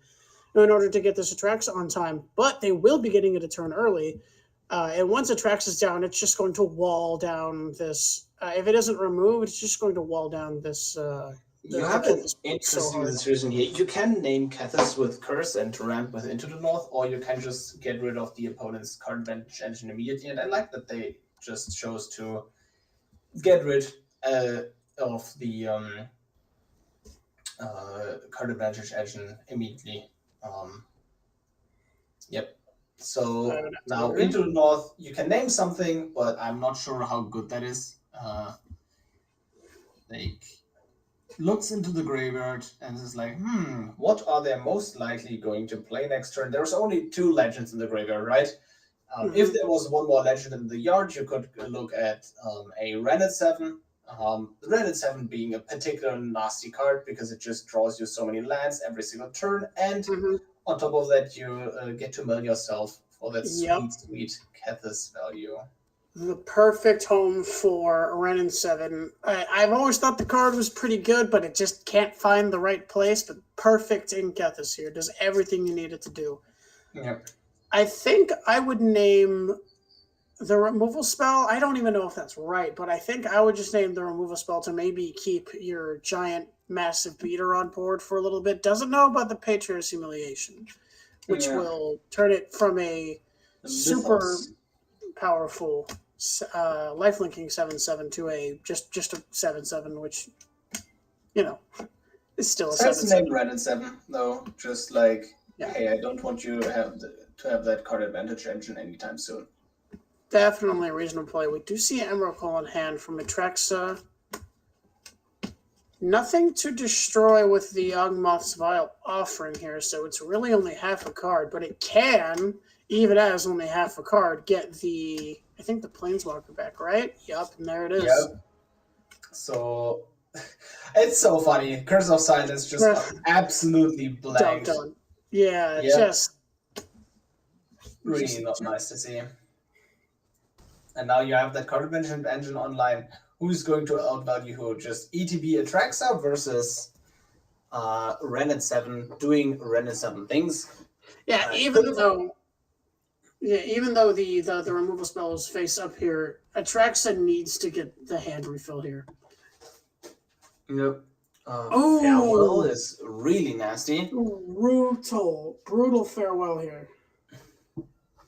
in order to get this Atraxa on time, but they will be getting it a turn early, and once Atraxa is down, it's just going to wall down this, if it isn't removed, it's just going to wall down this you have an interesting situation here. You can name Kethis with Curse and ramp with Into the North, or you can just get rid of the opponent's card advantage engine immediately. And I like that they just chose to get rid of the card advantage engine immediately. Yep. So now Into the North, you can name something, but I'm not sure how good that is. Like, looks into the graveyard and is like, what are they most likely going to play next turn? There's only 2 legends in the graveyard, right? If there was 1 more legend in the yard, you could look at a Renet 7. Renet 7 being a particular nasty card because it just draws you so many lands every single turn, and on top of that, you get to mill yourself for that sweet Kethis value. The perfect home for Renin 7. I've always thought the card was pretty good, but it just can't find the right place. But perfect in Kethis here. Does everything you need it to do. Yep. I think I would name the removal spell. I don't even know if that's right, but I think I would just name the removal spell to maybe keep your giant, massive beater on board for a little bit. Doesn't know about the Patriot's Humiliation, which will turn it from a super powerful lifelinking 7/7 to a just a 7/7, which is still a 7/7. That's the name Renin 7 though. Just like, hey, I don't want you to have that card advantage engine anytime soon. Definitely a reasonable play. We do see Emrakul in hand from Atraxa. Nothing to destroy with the Yawgmoth's Vile Offering here, so it's really only half a card, but it can, even as only half a card, get the Planeswalker back, right? Yup, and there it is. Yep. So, it's so funny. Curse of Silence just absolutely blanked. Done. Yeah, just... Really not nice to see. And now you have that card advantage engine online. Who's going to outvalue who? Just ETB Atraxa versus Renet 7 doing Renet 7 things. Yeah, even though the removal spell is face up here, Atraxa needs to get the hand refill here. Yep. Farewell is really nasty. Brutal farewell here.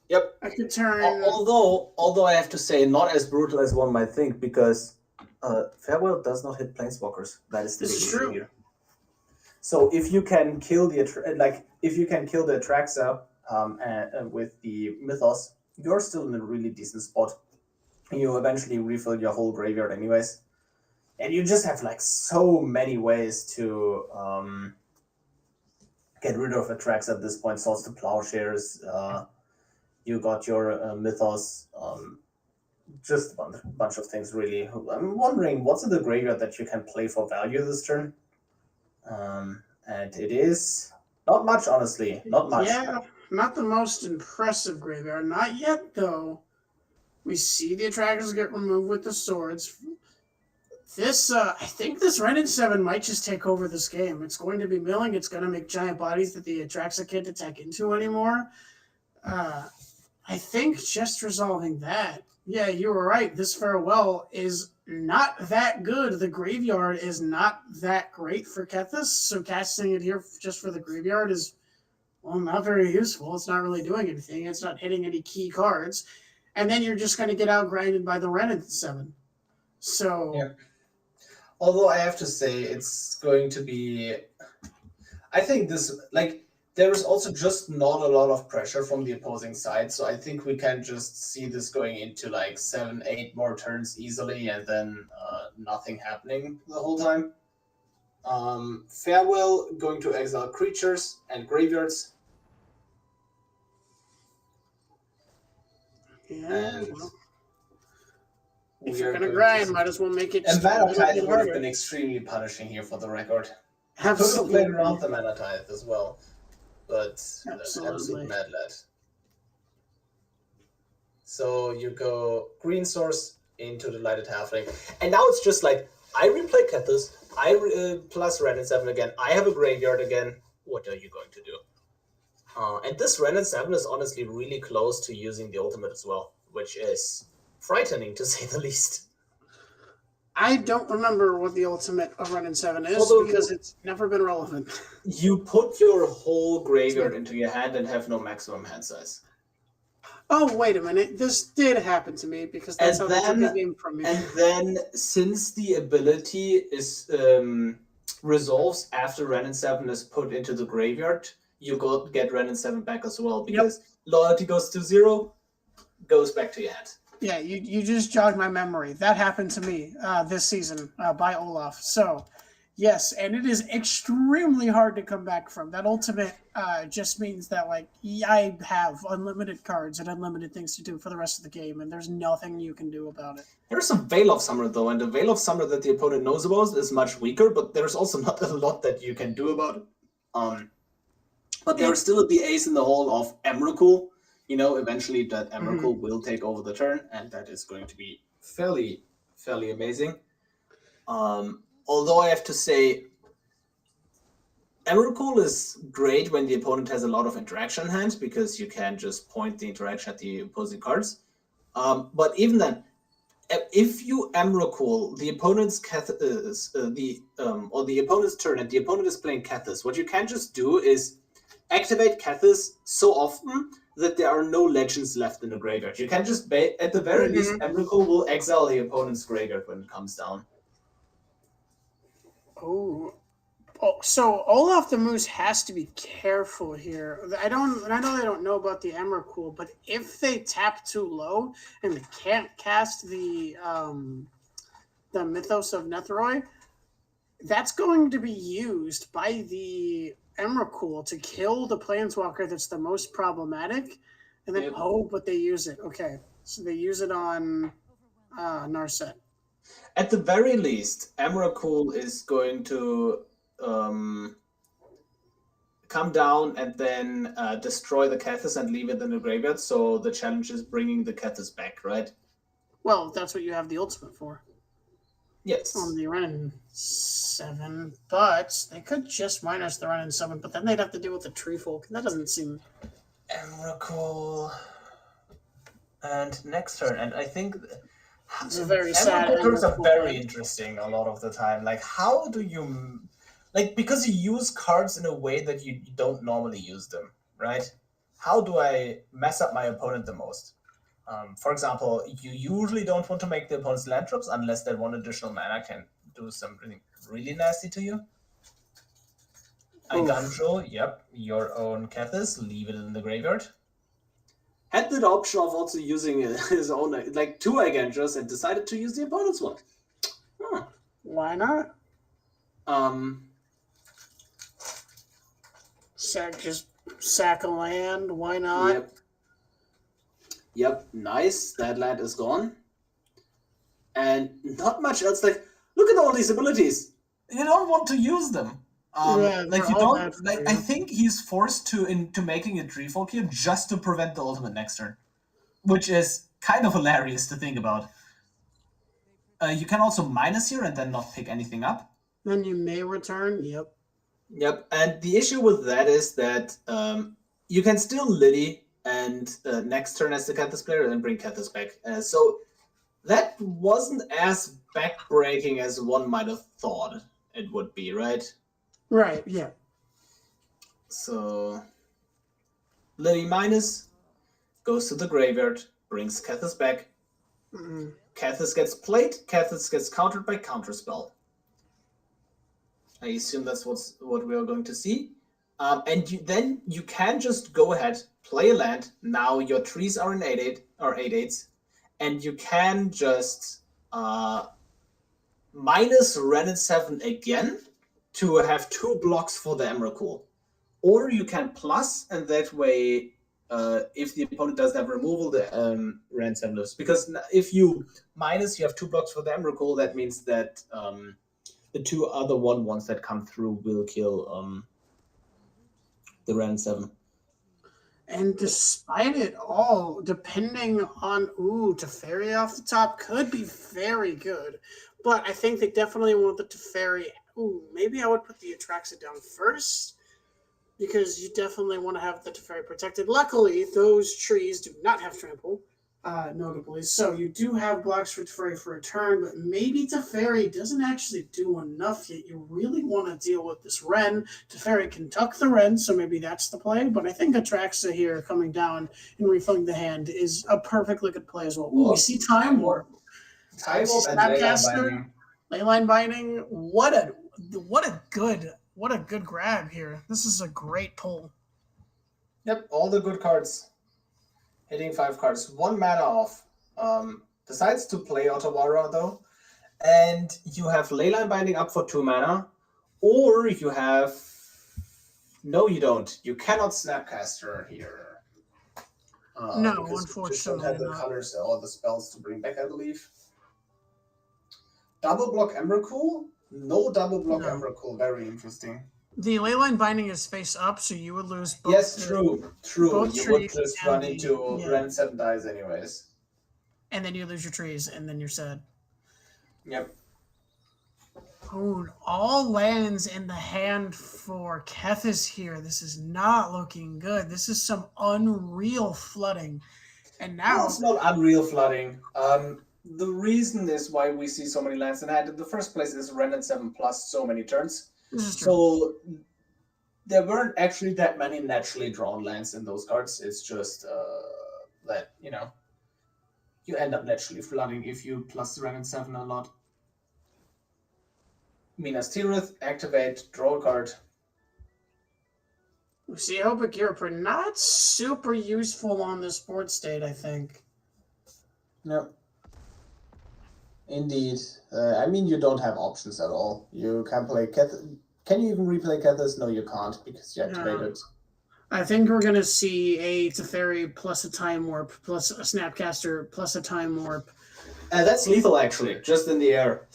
Yep. I could turn. Although I have to say, not as brutal as one might think, because Farewell does not hit Planeswalkers. That is the big issue here. So if you can kill the Atraxa with the Mythos, you're still in a really decent spot. You eventually refill your whole graveyard anyways, and you just have like so many ways to get rid of Atraxa at this point. Swords to Plowshares. You got your Mythos. just a bunch of things, really. I'm wondering, what's in the graveyard that you can play for value this turn? And it is not much, honestly. Not much. Yeah, not the most impressive graveyard. Not yet, though. We see the attractors get removed with the swords. This, I think this Ren and 7 might just take over this game. It's going to be milling. It's going to make giant bodies that the Atraxa can't attack into anymore. I think just resolving that. Yeah, you were right. This farewell is not that good. The graveyard is not that great for Kethis, so casting it here just for the graveyard is, well, not very useful. It's not really doing anything. It's not hitting any key cards. And then you're just going to get outgrinded by the Ren and 7. So... Yeah. Although I have to say, it's going to be... I think this, like, there is also just not a lot of pressure from the opposing side, so I think we can just see this going into, like, 7, 8 more turns easily, and then nothing happening the whole time. Farewell, going to exile creatures and graveyards. Yeah, And... well, if you're going to grind, might as well make it just a Mana little Tithe bit would have harder. been extremely punishing here for the record. Absolutely. Could have played around the Mana Tithe as well, but Absolutely. absolute mad lad. So you go green source into the Lighted Halfling, and now it's just like, I replay Kethis, plus Ren and 7 again, I have a graveyard again, what are you going to do? And this Ren and 7 is honestly really close to using the ultimate as well, which is frightening to say the least. I don't remember what the ultimate of Ren and 7 is, Although because it's never been relevant. You put your whole graveyard into your hand and have no maximum hand size. Oh, wait a minute. This did happen to me, because that's And how they took then- the game from me. And then, since the ability is resolves after Ren and 7 is put into the graveyard, you get Ren and 7 back as well, because loyalty goes to 0, goes back to your hand. Yeah, you just jogged my memory. That happened to me this season by Olaf. So, yes, and it is extremely hard to come back from. That ultimate just means that, like, I have unlimited cards and unlimited things to do for the rest of the game, and there's nothing you can do about it. There's a Veil of Summer, though, and the Veil of Summer that the opponent knows about is much weaker, but there's also not a lot that you can do about it. But there's still the ace in the hole of Emrakul. You know, eventually that Emrakul will take over the turn, and that is going to be fairly amazing. Although I have to say, Emrakul is great when the opponent has a lot of interaction in hand, because you can just point the interaction at the opposing cards. But even then, if you Emrakul the opponent's or the opponent's turn, and the opponent is playing Kethis, what you can just do is activate Kethis so often that there are no legends left in the graveyard. You can just, at the very least, Emrakul will exile the opponent's graveyard when it comes down. Oh, so Olaf the Moose has to be careful here. I know they don't know about the Emrakul, but if they tap too low and they can't cast the Mythos of Netheroi, that's going to be used by the Emrakul to kill the Planeswalker that's the most problematic, and then but they use it. Okay, so they use it on Narset. At the very least, Emrakul is going to come down and then destroy the Kethis and leave it in the graveyard, so the challenge is bringing the Kethis back, right? Well, that's what you have the ultimate for. Yes. On the Ren 7, but they could just minus the Ren 7, but then they'd have to deal with the Tree Folk, and that doesn't seem... Emrakul. And next turn, and I think... It's a very sad... Emrakul are very interesting a lot of the time. Like, how do you... Like, because you use cards in a way that you don't normally use them, right? How do I mess up my opponent the most? For example, you usually don't want to make the opponent's land drops unless that one additional mana can do something really nasty to you. Iganjo, yep, your own Kethis, leave it in the graveyard. Had the option of also using his own, like, 2 Iganjos, and decided to use the opponent's one. Huh. Why not? Just sack a land, why not? Yep, nice. That land is gone. and not much else. Like, look at all these abilities. You don't want to use them. Yeah, Like they're you all don't. bad for Like you. I think he's forced to into making a tree folk here just to prevent the ultimate next turn, which is kind of hilarious to think about. You can also minus here and then not pick anything up. Then you may return. Yep. Yep, and the issue with that is that you can still Liddy and next turn as the Kethis player and then bring Kethis back. So that wasn't as backbreaking as one might have thought it would be, right? Right. Yeah. So Liddy minus goes to the graveyard, brings Kethis back. Mm-mm. Kethis gets played, Kethis gets countered by Counterspell. I assume that's what we are going to see. And then you can just go ahead, play a land. Now your trees are in 8/8 or 8/8s, and you can just minus Renin 7 again to have 2 blocks for the Emrakul. Or you can plus, and that way, if the opponent doesn't have removal, the Renin 7 lives. Because if you minus, you have 2 blocks for the Emrakul, that means that the 2 other 1/1s that come through will kill the Renin 7. And despite it all, depending on Teferi off the top could be very good. But I think they definitely want the Teferi. Maybe I would put the Atraxa down first, because you definitely want to have the Teferi protected. Luckily, those trees do not have trample, notably. So you do have blocks for Teferi for a turn, but maybe Teferi doesn't actually do enough yet. You really want to deal with this Ren. Teferi can tuck the Ren, so maybe that's the play. But I think Atraxa here coming down and refilling the hand is a perfectly good play as well. We see Time Warp. Time Warp and Leyline Binding. Leyline Binding. What a good grab here. This is a great pull. Yep, all the good cards. Hitting 5 cards. 1 mana off. Decides to play Otawara though. And you have Leyline Binding up for 2 mana. Or you have... No, you don't. You cannot Snapcaster here. No, because you just don't unfortunately have the not. colors or the spells to bring back, I believe. Double block Emrakul? No double block No. Emrakul. Very interesting. The Leyline Binding is face up, so you would lose both. Yes, true. both You would trees just and run the- into yeah. Ren 7 dies anyways. And then you lose your trees, and then you're sad. Yep. Oh, all lands in the hand for Kethis here. This is not looking good. This is some unreal flooding. And No, now, it's not unreal flooding. The reason is why we see so many lands in hand in the first place is Ren and 7 plus so many turns. this is true. So there weren't actually that many naturally drawn lands in those cards. It's just that, you end up naturally flooding if you plus Ren and 7 a lot. Minas Tirith, activate, draw a card. We see Hopic Europe are not super useful on this board state, I think. No. Indeed. You don't have options at all. You can play Kethis. Can you even replay Kethis? No, you can't, because you activated. I think we're going to see a Teferi plus a Time Warp, plus a Snapcaster, plus a Time Warp. That's lethal, actually, just in the air.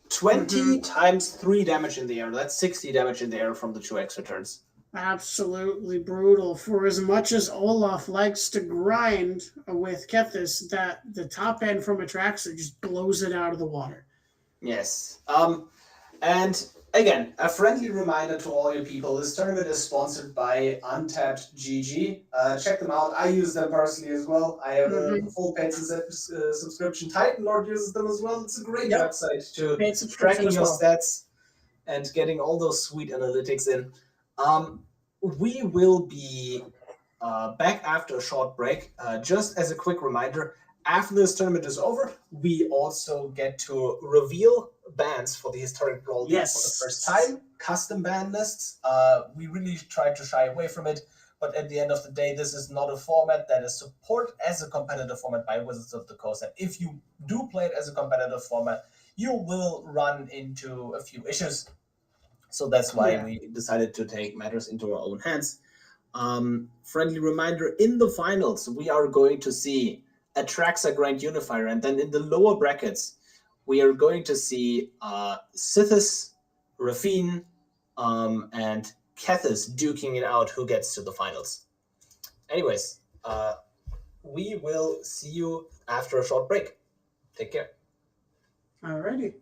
20 times 3 damage in the air. That's 60 damage in the air from the 2 extra turns. Absolutely brutal. For as much as Olaf likes to grind with Kethis, that the top end from Atraxa just blows it out of the water. Yes. And again, a friendly reminder to all you people, this tournament is sponsored by Untapped GG. Check them out. I use them personally as well. I have a full paid subscription. Titan Lord uses them as well. It's a great website to tracking your stats and getting all those sweet analytics in. We will be back after a short break. Just as a quick reminder, after this tournament is over, we also get to reveal bans for the Historic Brawl League for the first time. Custom ban lists. We really tried to shy away from it, but at the end of the day, this is not a format that is supported as a competitive format by Wizards of the Coast. And if you do play it as a competitive format, you will run into a few issues. So that's why we decided to take matters into our own hands. Friendly reminder, in the finals, we are going to see Atraxa Grand Unifier, and then in the lower brackets, we are going to see Sithis, Rafine, and Kethis duking it out who gets to the finals. Anyways, we will see you after a short break. Take care. Alrighty.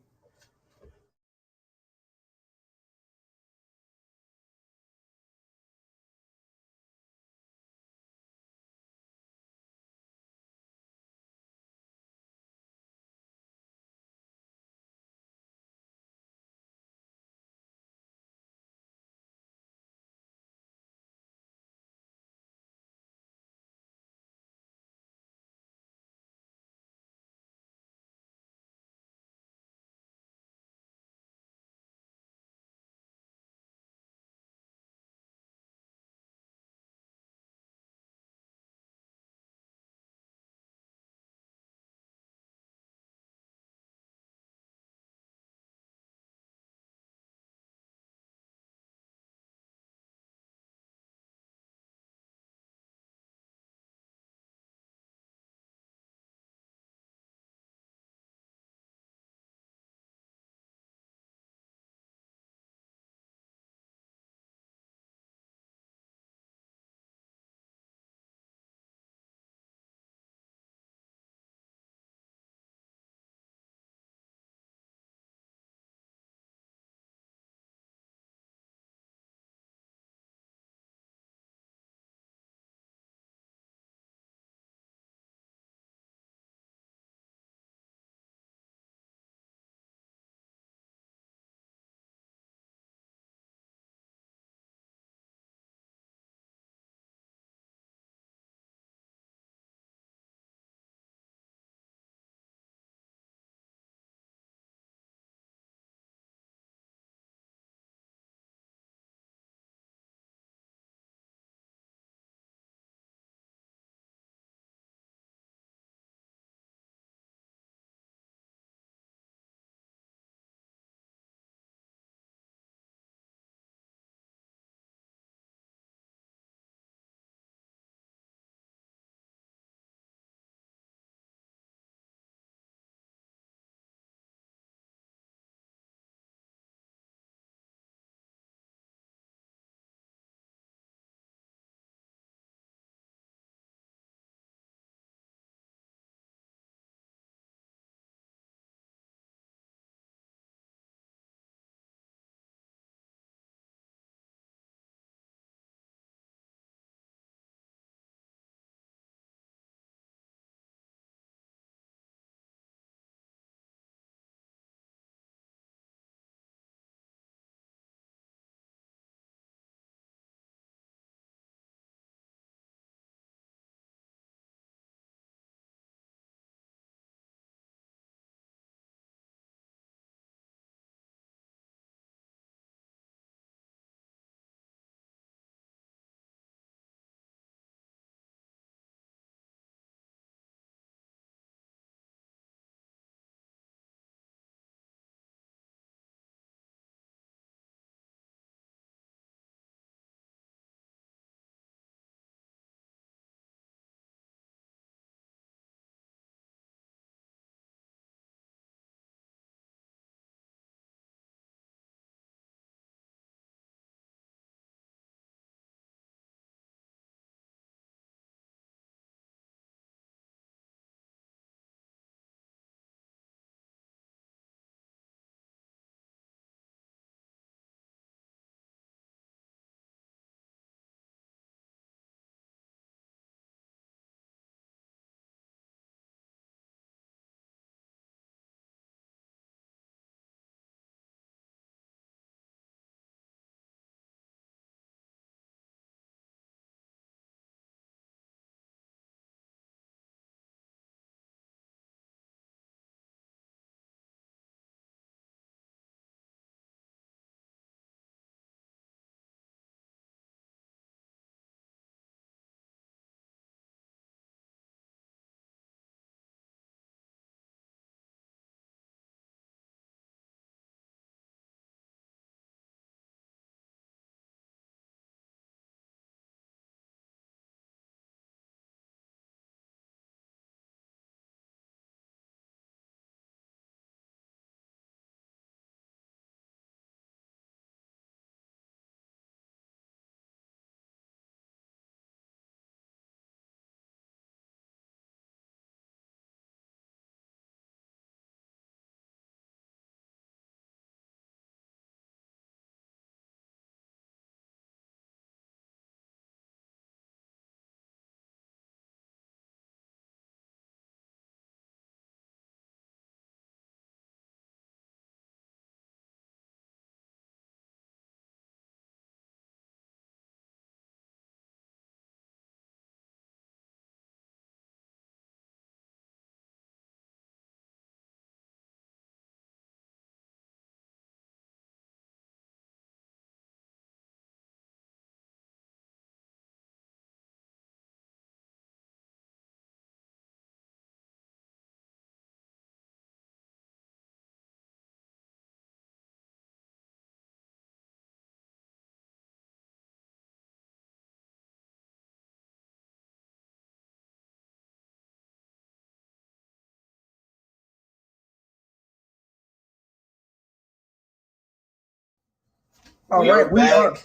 All right, we are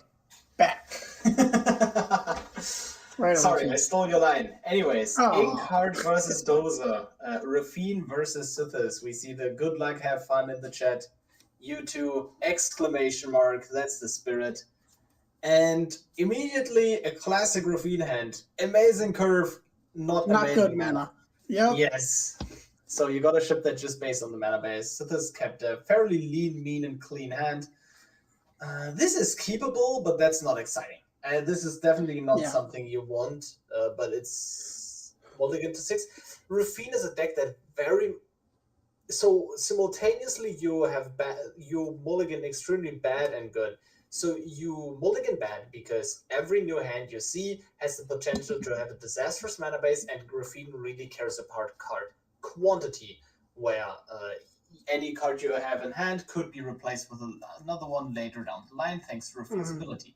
back. Right. Sorry, I stole your line. Anyways, Oh. Inkheart versus Dozer, Rafine versus Sithis. We see the good luck, have fun in the chat. You two, exclamation mark, that's the spirit. And immediately a classic Rafine hand. Amazing curve, not amazing good mana. Yep. Yes. So you gotta ship that just based on the mana base. Sithis kept a fairly lean, mean, and clean hand. This is keepable, but that's not exciting. And this is definitely not something you want, but it's mulligan to 6. Rafine is a deck that so simultaneously you have you mulligan extremely bad and good. So you mulligan bad because every new hand you see has the potential to have a disastrous mana base, and Rafine really cares about card quantity, where any card you have in hand could be replaced with another one later down the line, thanks to Rafine's ability.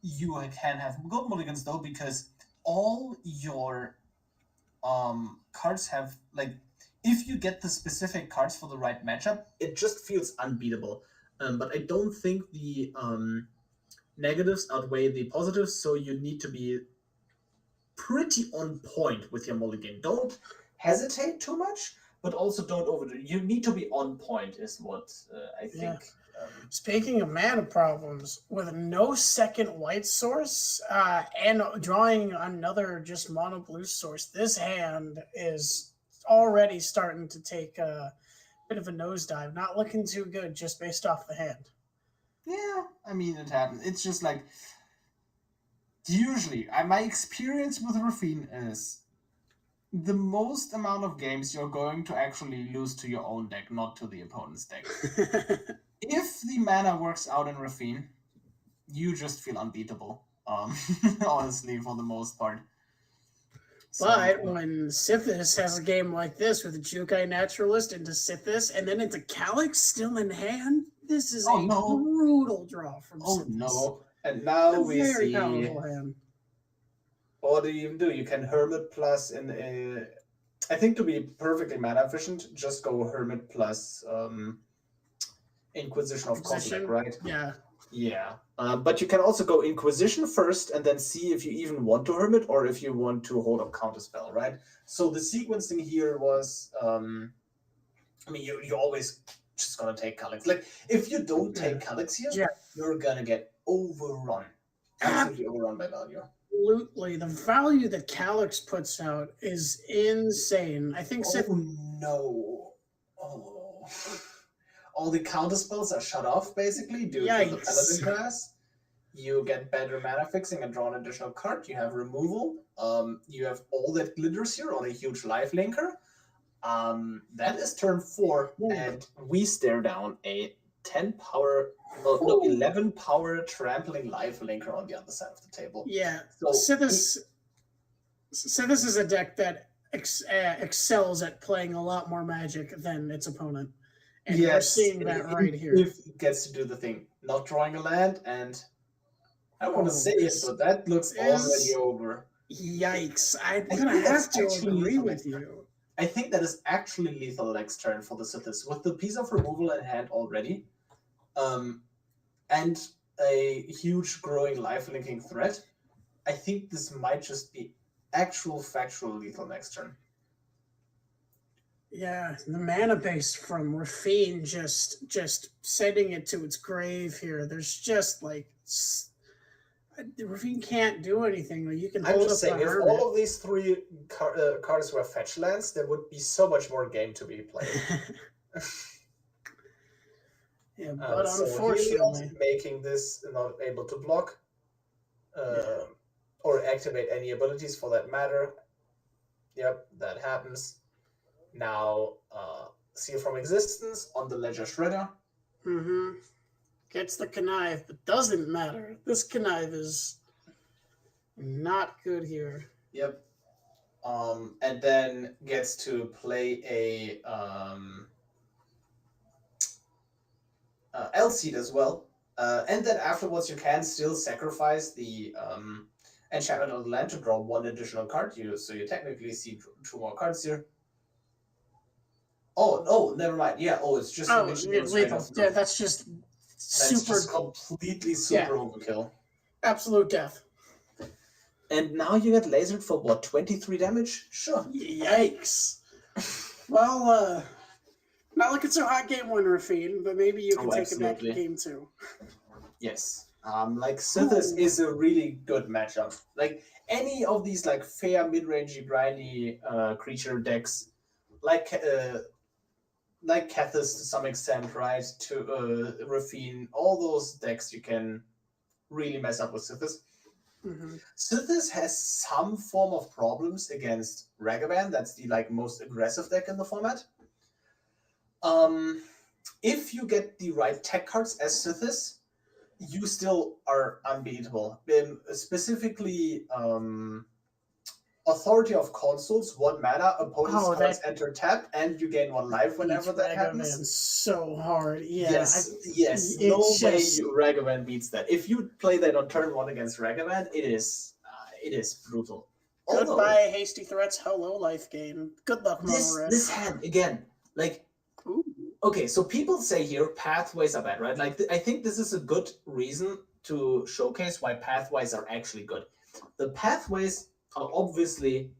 You can have good mulligans though, because all your cards have, like, if you get the specific cards for the right matchup, it just feels unbeatable. But I don't think the negatives outweigh the positives, so you need to be pretty on point with your mulligan. Don't hesitate too much, but also don't overdo it. You need to be on point is what I think. Yeah. Speaking of mana problems, with no second white source and drawing another just mono blue source, this hand is already starting to take a bit of a nosedive. Not looking too good just based off the hand. Yeah, I mean, it happens. It's just like, usually, my experience with Rafine is the most amount of games you're going to actually lose to your own deck, not to the opponent's deck. If the mana works out in Rafine, you just feel unbeatable. Honestly, for the most part. But when Sithis has a game like this with a Jukai Naturalist into Sithis and then into Calyx still in hand, this is a brutal draw from Sithis. No. And now we very see powerful hand. What do you even do? You can Hermit plus I think to be perfectly mana efficient, just go Hermit plus Inquisition of Cosmic, right? Yeah. Yeah. But you can also go Inquisition first and then see if you even want to Hermit or if you want to hold up Counterspell, right? So the sequencing here was, I mean, you always just gonna take Calyx. Like, if you don't take Calyx here, you're gonna get overrun. Absolutely overrun by value. Absolutely. The value that Calyx puts out is insane. I think all the counter spells are shut off basically due to the Paladin class. You get better mana fixing and draw an additional card. You have removal. You have all that glitters here on a huge life linker. That is turn 4, and we stare down a 11 power trampling life linker on the other side of the table. Yeah. So Sithis is a deck that excels at playing a lot more Magic than its opponent. And we're seeing that right here. If it gets to do the thing, not drawing a land, and I don't want to say it, but that looks already over. Yikes. I'm going to have to agree with you. I think that is actually lethal next turn for the Sithis. With the piece of removal in hand already, and a huge growing life linking threat, I think this might just be factual lethal next turn. Yeah, the mana base from Rafine just sending it to its grave here. There's just like Rafine can't do anything. You can hold up the Hermit. If all of these 3 cards were fetch lands, there would be so much more game to be played. Yeah, but unfortunately, making this not able to block or activate any abilities for that matter. Yep, that happens. Now, Seal from Existence on the Ledger Shredder. Gets the connive, but doesn't matter. This connive is not good here. Yep. And then gets to play a L-Seed as well. And then afterwards you can still sacrifice the enchantment of the land to draw 1 additional card. So you technically see 2 more cards here. Oh, no, never mind. Yeah, it's just lethal. Yeah, that's just That's just completely super overkill. Absolute death. And now you get lasered for what, 23 damage? Sure. Yikes. Well, not looking so hot game 1, Rafine, but maybe you can take it back in game 2. Yes. Like Sithis is a really good matchup. Like any of these like fair mid-rangey grindy creature decks, like Kethis to some extent, right? To Rafine, all those decks you can really mess up with Sithis. Mm-hmm. Sithis has some form of problems against Ragavan. That's the like most aggressive deck in the format. If you get the right tech cards as Sithis, you still are unbeatable. Specifically, Authority of Consuls, 1 mana, opponent's cards enter tap, and you gain 1 life whenever that happens. So hard, yeah. Yes. No way Ragavan beats that. If you play that on turn 1 against Ragavan, it is brutal. Goodbye, hasty threats. Hello, life gain. Good luck, Mono. This hand again, like. Ooh. Okay, so people say here pathways are bad, right? Like I think this is a good reason to showcase why pathways are actually good. The pathways are obviously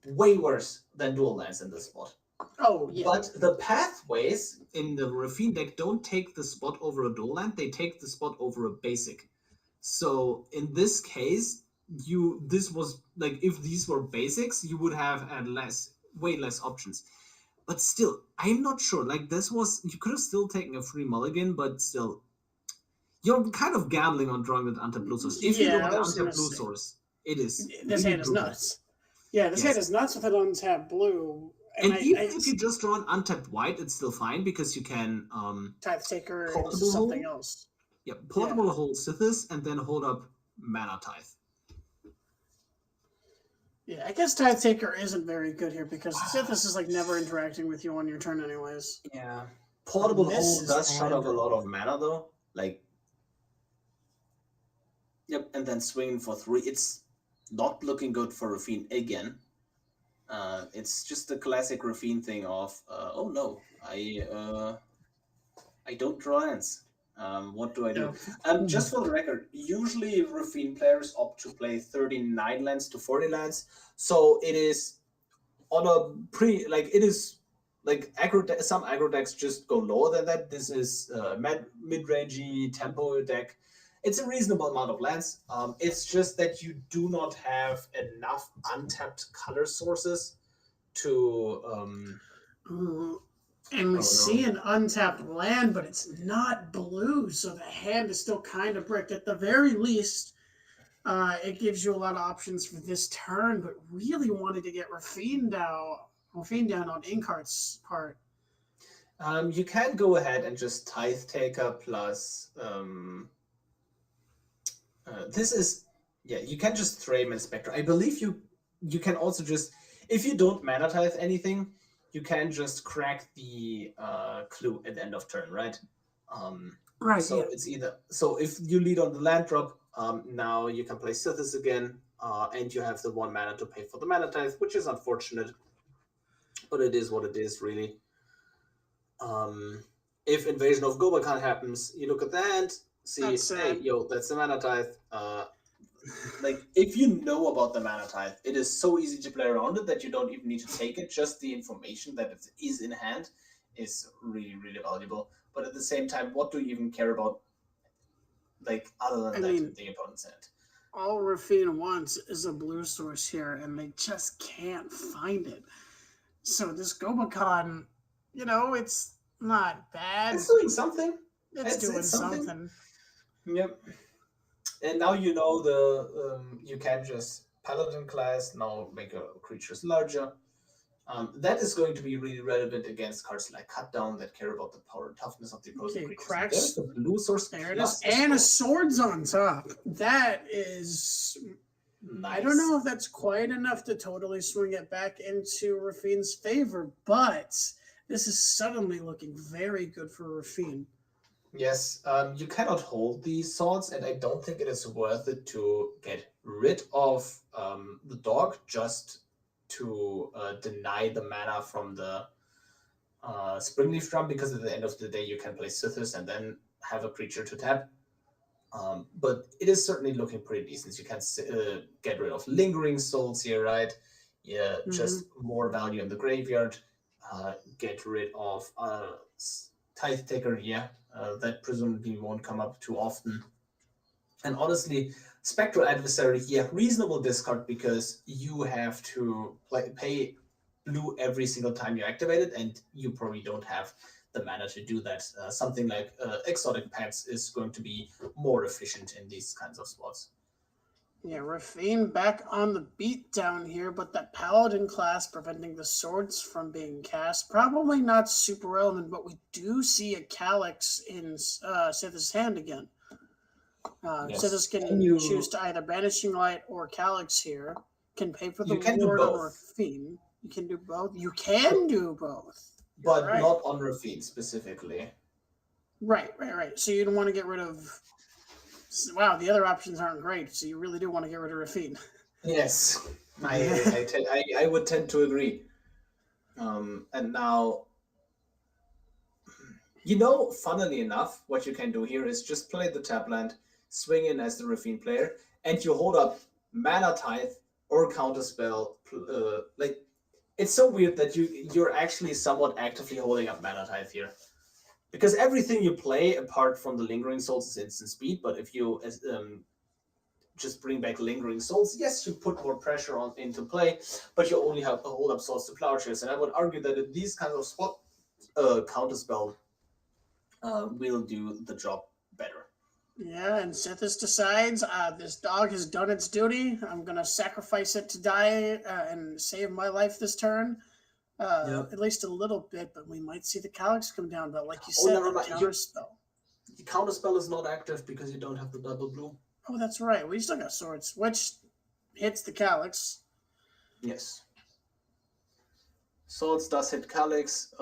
way worse than dual lands in this spot. Oh, yeah. But the pathways in the Rafine deck don't take the spot over a dual land, they take the spot over a basic. So in this case, this was like if these were basics, you would have had way less options. But still, I'm not sure. Like you could have still taken a free mulligan, but still, you're kind of gambling on drawing with untapped blue source. If you draw the untapped blue source, it is. This hand is nuts. Yeah, this hand is nuts with an untapped blue. And even if you just draw an untapped white, it's still fine because you can Tithe Taker or something else. Yeah, portable hold Sithis and then hold up Mana Tithe. Yeah, I guess Tithe Taker isn't very good here because Sithis is like never interacting with you on your turn anyways. Yeah. Portable hold does shut off a lot of mana though. Like yep, and then swinging for 3. It's not looking good for Rafine again. It's just the classic Rafine thing of oh no, I don't draw lands. What do I do? Just for the record, usually Rafine players opt to play 39 lands to 40 lands. So it is on a some aggro decks just go lower than that. This is mid-rangey tempo deck. It's a reasonable amount of lands. It's just that you do not have enough untapped color sources to and we see an untapped land, but it's not blue, so the hand is still kind of bricked. At the very least, it gives you a lot of options for this turn, but really wanted to get Rafine down on Inkart's part. You can go ahead and just Tithe Taker plus... you can just Thrame and Spectre. I believe you can also just... If you don't Mana Tithe anything, you can just crack the clue at the end of turn, right? Right. So it's either if you lead on the land drop, now you can play Sithis again, and you have the 1 mana to pay for the Mana Tithe, which is unfortunate, but it is what it is, really. If Invasion of Gobakhan happens, you look at the hand, see, hey, yo, that's the Mana Tithe. Like, if you know about the Mana Tithe, it is so easy to play around it that you don't even need to take it. Just the information that it is in hand is really, really valuable. But at the same time, what do you even care about, like, other than the opponent's hand? All Rafine wants is a blue source here, and they just can't find it. So this Gobakhan, it's not bad. It's doing something. It's doing something. Yep. And now you know you can just Paladin class, now make your creatures larger. That is going to be really relevant against cards like Cut Down that care about the power and toughness of the opposing creatures. Cracks. The blue source. There it is. And a sword's on top. That is... Nice. I don't know if that's quite enough to totally swing it back into Rafine's favor, but this is suddenly looking very good for Rafine. Yes, you cannot hold these swords, and I don't think it is worth it to get rid of the dog just to deny the mana from the Springleaf Drum, because at the end of the day you can play Sithis and then have a creature to tap. But it is certainly looking pretty decent. You can get rid of Lingering Souls here, right? Yeah, just more value in the graveyard. Get rid of Tithe Taker, that presumably won't come up too often. And honestly, Spectral Adversary, reasonable discard because you have to pay blue every single time you activate it, and you probably don't have the mana to do that. Something like Exotic Pets is going to be more efficient in these kinds of spots. Yeah, Rafine back on the beat down here, but that Paladin class preventing the swords from being cast. Probably not super relevant, but we do see a Calyx in Sith's hand again. Sithis can choose to either Banishing Light or Calyx here. Can pay for the ward on Rafine. You can do both. You can do both. But not on Rafine specifically. Right. So you don't want to get rid of... Wow, the other options aren't great, so you really do want to get rid of Rafine. Yes, I would tend to agree. And now, funnily enough, what you can do here is just play the tap land, swing in as the Rafine player, and you hold up Mana Tithe or Counterspell. It's so weird that you're actually somewhat actively holding up Mana Tithe here. Because everything you play, apart from the Lingering Souls, is instant speed, but if you just bring back Lingering Souls, yes, you put more pressure into play, but you only have to hold up Swords to Plowshares. And I would argue that in these kinds of spot, Counterspell will do the job better. Yeah, and Sithis decides, this dog has done its duty. I'm going to sacrifice it to die and save my life this turn. At least a little bit, but we might see the Calyx come down. But like you said, the Counterspell. The Counterspell is not active because you don't have the double blue. Oh, that's right. We still got Swords, which hits the Calyx. Yes. Swords does hit Calyx.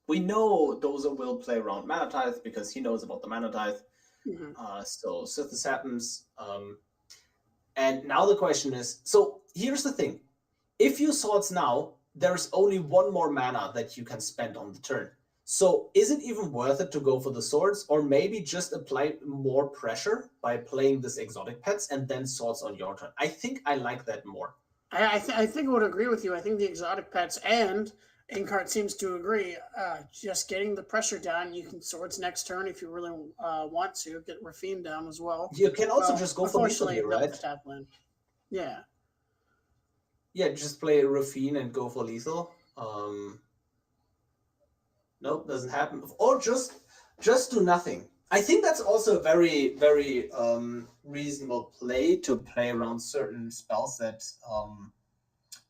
We know Dozer will play around Mana Tithe because he knows about the Mana Tithe. So this happens. And now the question is, so here's the thing. If you Swords now, there's only one more mana that you can spend on the turn. So is it even worth it to go for the Swords, or maybe just apply more pressure by playing this Exotic Pets and then Swords on your turn? I think I like that more. I think I would agree with you. I think the Exotic Pets, and Inkart seems to agree, just getting the pressure down, you can Swords next turn if you really want to, get Rafine down as well. You can also just go for lethal here, right? Tap land. Yeah. Yeah, just play Rafine and go for lethal. Nope, doesn't happen. Or just do nothing. I think that's also a very, very reasonable play to play around certain spells that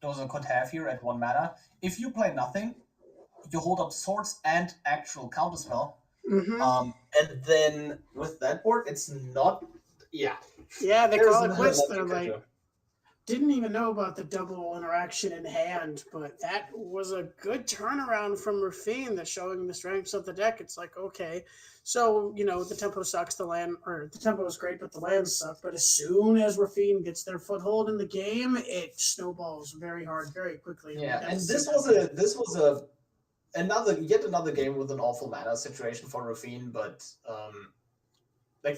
Dozer could have here at 1 mana. If you play nothing, you hold up Swords and actual Counterspell. And then with that board, it's not... Yeah, they call it quits. They're like... Didn't even know about the double interaction in hand, but that was a good turnaround from Rafine that's showing the strengths of the deck. It's like, okay, so, the tempo sucks, the tempo is great, but the lands suck. But as soon as Rafine gets their foothold in the game, it snowballs very hard, very quickly. Yeah, and this was yet another game with an awful mana situation for Rafine, but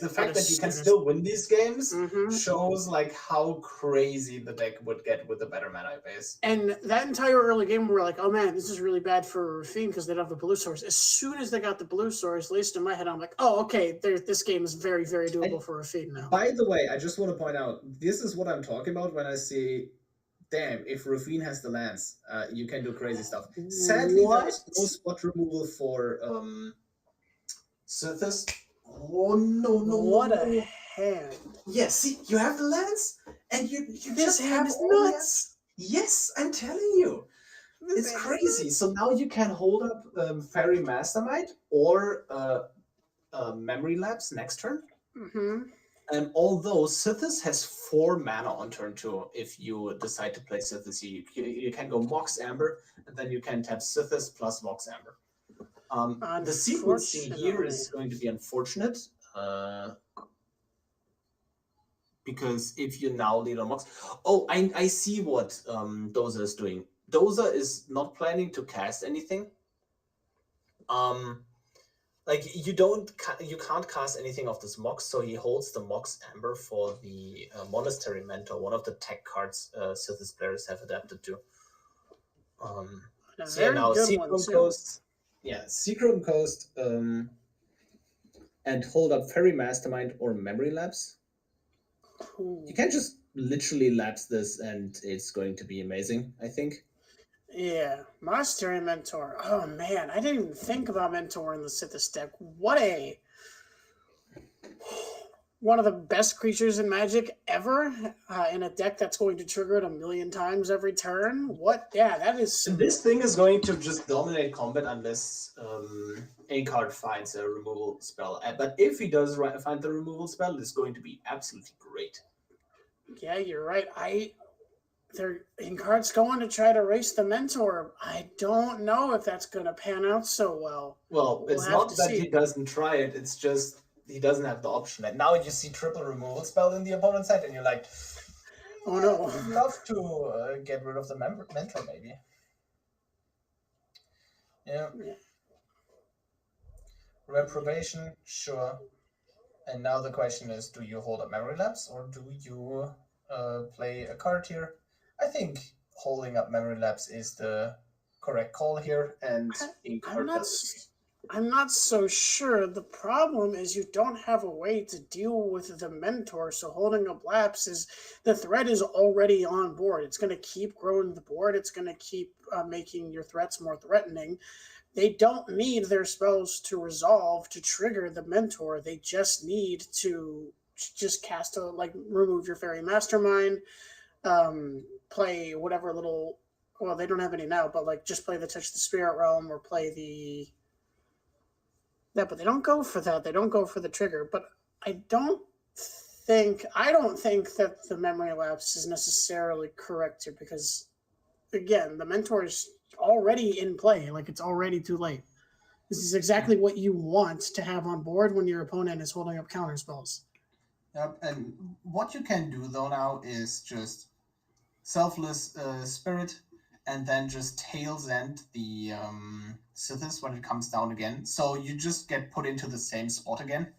the fact that you can still win these games shows how crazy the deck would get with a better mana base. And that entire early game, we were like, oh man, this is really bad for Rafine because they don't have the blue source. As soon as they got the blue source, at least in my head, I'm like, oh, okay, this game is very, very doable for Rafine now. By the way, I just want to point out, this is what I'm talking about when I say, damn, if Rafine has the lands, you can do crazy stuff. Sadly, there's no spot removal for Sithis. Oh, no. What a hand. Yeah, see, you have the lands, and you this just hand have is all nuts. Yes, I'm telling you. It's crazy. So now you can hold up Fairy Mastermind or Memory Lapse next turn. And although Sithis has 4 mana on turn 2, if you decide to play Sithis, you can go Mox Amber, and then you can tap Sithis plus Mox Amber. The sequencing here is going to be unfortunate because if you now lead on Mox... Oh, I see what Dozer is doing. Dozer is not planning to cast anything. like you can't cast anything of this Mox, so he holds the Mox Amber for the Monastery Mentor, one of the tech cards Sithis players have adapted to. A So yeah, very now good one, Seachrome too. Coast, Seachrome Coast, and hold up Fairy Mastermind or Memory Lapse. Cool. You can just literally lapse this, and it's going to be amazing, I think. Yeah, Monastery Mentor. Oh man, I didn't even think about Mentor in the Sithis deck. One of the best creatures in Magic ever in a deck that's going to trigger it 1,000,000 times every turn. What? Yeah, that is. This thing is going to just dominate combat unless a card finds a removal spell. But if he does find the removal spell, it's going to be absolutely great. Yeah, you're right. They're in cards going to try to race the Mentor. I don't know if that's going to pan out so well. Well, it's We'll have not to that see. he doesn't try it, it's just he doesn't have the option. And now you see triple removal spell in the opponent's side, and you're like, Oh no. I'd love to get rid of the mentor, maybe. Yeah. Reprobation, sure. And now the question is, do you hold a Memory Lapse, or do you play a card here? I think holding up Memory Lapse is the correct call here, and I'm not so sure. The problem is you don't have a way to deal with the Mentor, so holding up Lapse is the threat is already on board. It's going to keep growing the board. It's going to keep making your threats more threatening. They don't need their spells to resolve to trigger the Mentor. They just need to just cast remove your Fairy Mastermind, play whatever little. Well, they don't have any now, but just play the Touch the Spirit Realm or play the. Yeah, but they don't go for that. They don't go for the trigger. But I don't think that the Memory Lapse is necessarily correct here because, again, the Mentor is already in play. It's already too late. This is exactly what you want to have on board when your opponent is holding up counter spells. Yep, and what you can do though now is just Selfless Spirit, and then just Tails End the Sithis when it comes down again. So you just get put into the same spot again.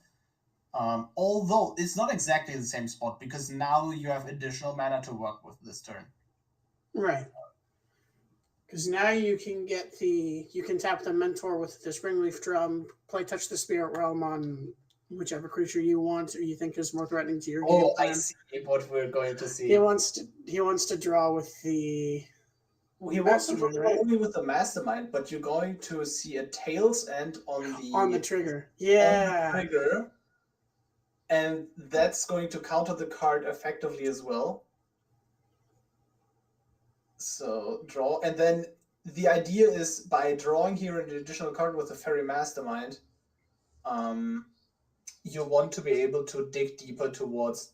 Although it's not exactly the same spot because now you have additional mana to work with this turn. Right. Because now you can tap the Mentor with the Springleaf Drum, play Touch the Spirit Realm on whichever creature you want or you think is more threatening to your game plan. I see what we're going to see. He wants to draw with the. He wants to draw only with the Mastermind, but you're going to see a Tails End on the trigger. Yeah. On the trigger, and that's going to counter the card effectively as well. So draw, and then the idea is by drawing here an additional card with a Fairy Mastermind, you want to be able to dig deeper towards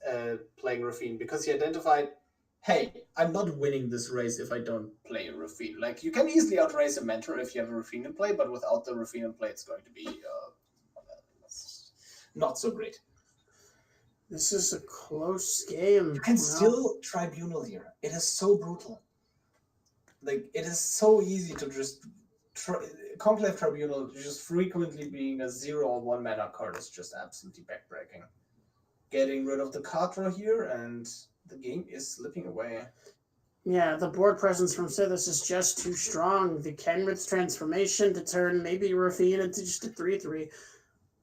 playing Rafine because he identified, hey, I'm not winning this race if I don't play a Rafine. You can easily outrace a Mentor if you have a Rafine in play, but without the Rafine in play, it's going to be not so great. This is a close game. You can still Tribunal here. It is so brutal. It is so easy to just Conclave Tribunal just frequently being a 0 or 1 mana card is just absolutely backbreaking. Getting rid of the card draw here, and the game is slipping away. Yeah, the board presence from Sithis is just too strong. The Kenrith's transformation to turn maybe Rafine into just a 3/3.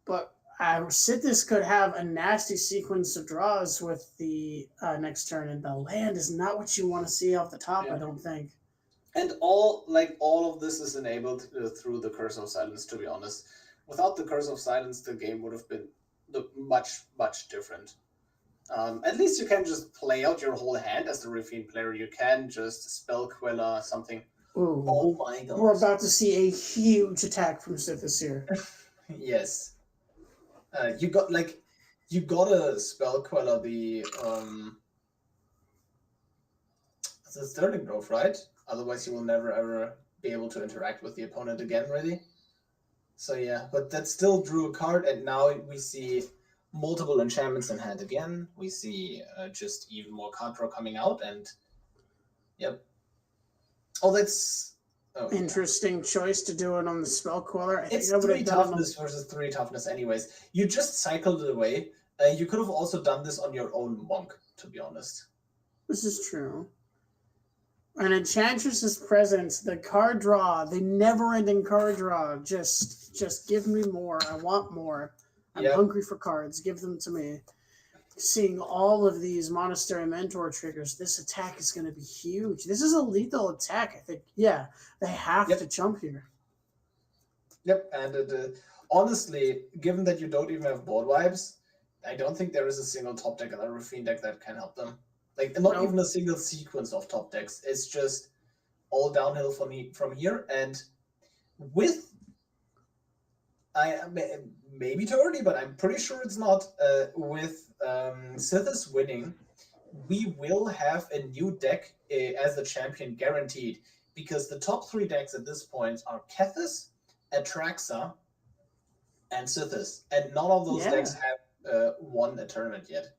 But Sithis could have a nasty sequence of draws with the next turn, and the land is not what you want to see off the top, I don't think. And all of this is enabled through the Curse of Silence, to be honest. Without the Curse of Silence, the game would have been much, much different. At least you can just play out your whole hand as the Rafine player. You can just Spell Queller something. Ooh, oh my god. We're about to see a huge attack from Sithis here. Yes. You gotta Spell Queller the Sterling Grove, right? Otherwise you will never ever be able to interact with the opponent again, really. So yeah, but that still drew a card, and now we see multiple enchantments in hand again. We see just even more card draw coming out, and yep. Oh, that's Oh, Interesting choice to do it on the spell queller. It's I would 3 have done it on toughness versus 3 toughness anyways. You just cycled it away. You could have also done this on your own monk, to be honest. This is true. An Enchantress's Presence, the card draw, the never-ending card draw. Just give me more. I want more. I'm hungry for cards. Give them to me. Seeing all of these Monastery Mentor triggers, this attack is going to be huge. This is a lethal attack, I think. Yeah, they have to jump here. Yep, and honestly, given that you don't even have board wipes, I don't think there is a single top deck or a Rafine deck that can help them. Like, not even a single sequence of top decks. It's just all downhill from here. And with, I maybe too early, but I'm pretty sure it's not. With Sithis winning, we will have a new deck as the champion guaranteed. Because the top 3 decks at this point are Kethis, Atraxa, and Sithis. And none of those decks have won a tournament yet.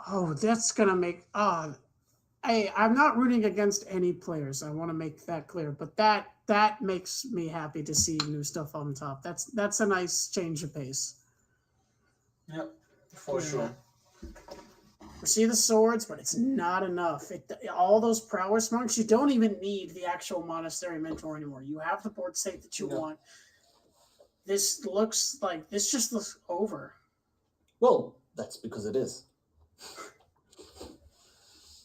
Oh, that's gonna make I'm not rooting against any players. I want to make that clear, but that makes me happy to see new stuff on top. That's a nice change of pace. Yep, for sure. We see the swords, but it's not enough. All those prowess monks, you don't even need the actual Monastery Mentor anymore. You have the board state that you want. This just looks over. Well, that's because it is.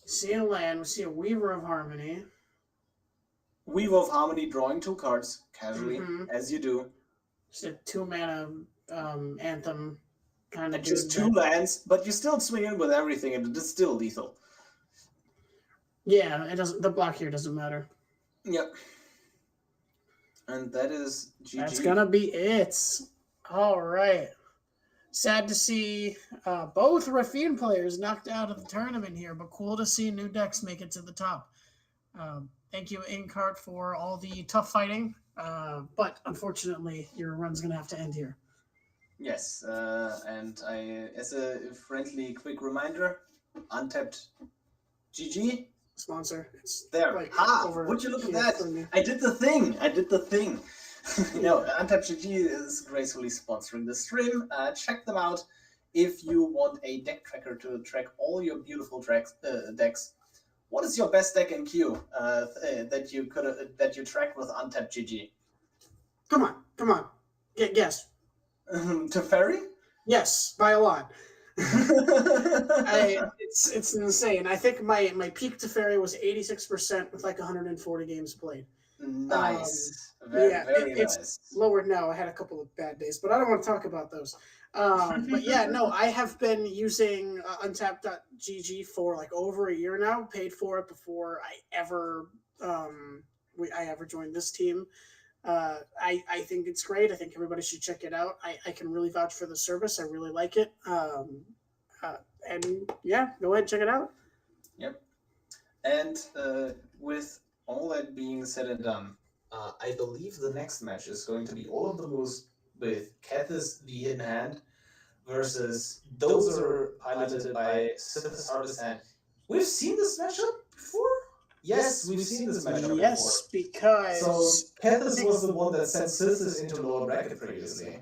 We see a land, we see a Weaver of Harmony. Weaver of Harmony drawing 2 cards, casually, as you do. Just a 2-mana Anthem kind of. Just 2 lands, but you still swing in with everything, and it is still lethal. Yeah, it doesn't. The block here doesn't matter. Yep. And that is GG. That's gonna be it. All right. Sad to see both Rafine players knocked out of the tournament here, but cool to see new decks make it to the top. Thank you, Inkart, for all the tough fighting, but unfortunately, your run's going to have to end here. Yes, and as a friendly quick reminder, Untapped GG. Sponsor. It's there. Like would you look at that? I did the thing. No, Untapped GG is gracefully sponsoring the stream. Check them out if you want a deck tracker to track all your beautiful decks. What is your best deck in queue that you track with Untapped GG? Come on. Guess. Teferi? Yes, by a lot. It's insane. I think my peak Teferi was 86% with like 140 games played. Nice. Very nice. It's lowered now. I had a couple of bad days, but I don't want to talk about those. But yeah, no, I have been using Untapped.gg for like over a year now. Paid for it before I ever joined this team. I think it's great. I think everybody should check it out. I can really vouch for the service. I really like it. And yeah, go ahead and check it out. Yep. And with all that being said and done, I believe the next match is going to be All of the Moves with Kethis the Hidden Hand versus Dozer, piloted by Sithis Artisan. We've seen this matchup before? Yes, we've seen this matchup before. Yes, because... So, Kethis was the one that sent Sithis into lower bracket previously.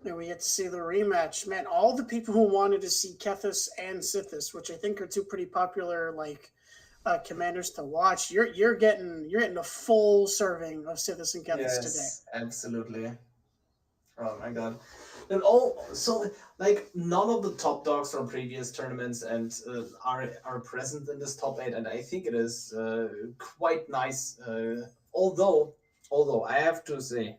And we get to see the rematch. Man, all the people who wanted to see Kethis and Sithis, which I think are 2 pretty popular, commanders to watch. You're getting a full serving of Sithis and Kethis today. Yes, absolutely. Oh my god. And none of the top dogs from previous tournaments and are present in this top 8, and I think it is quite nice. Although I have to say,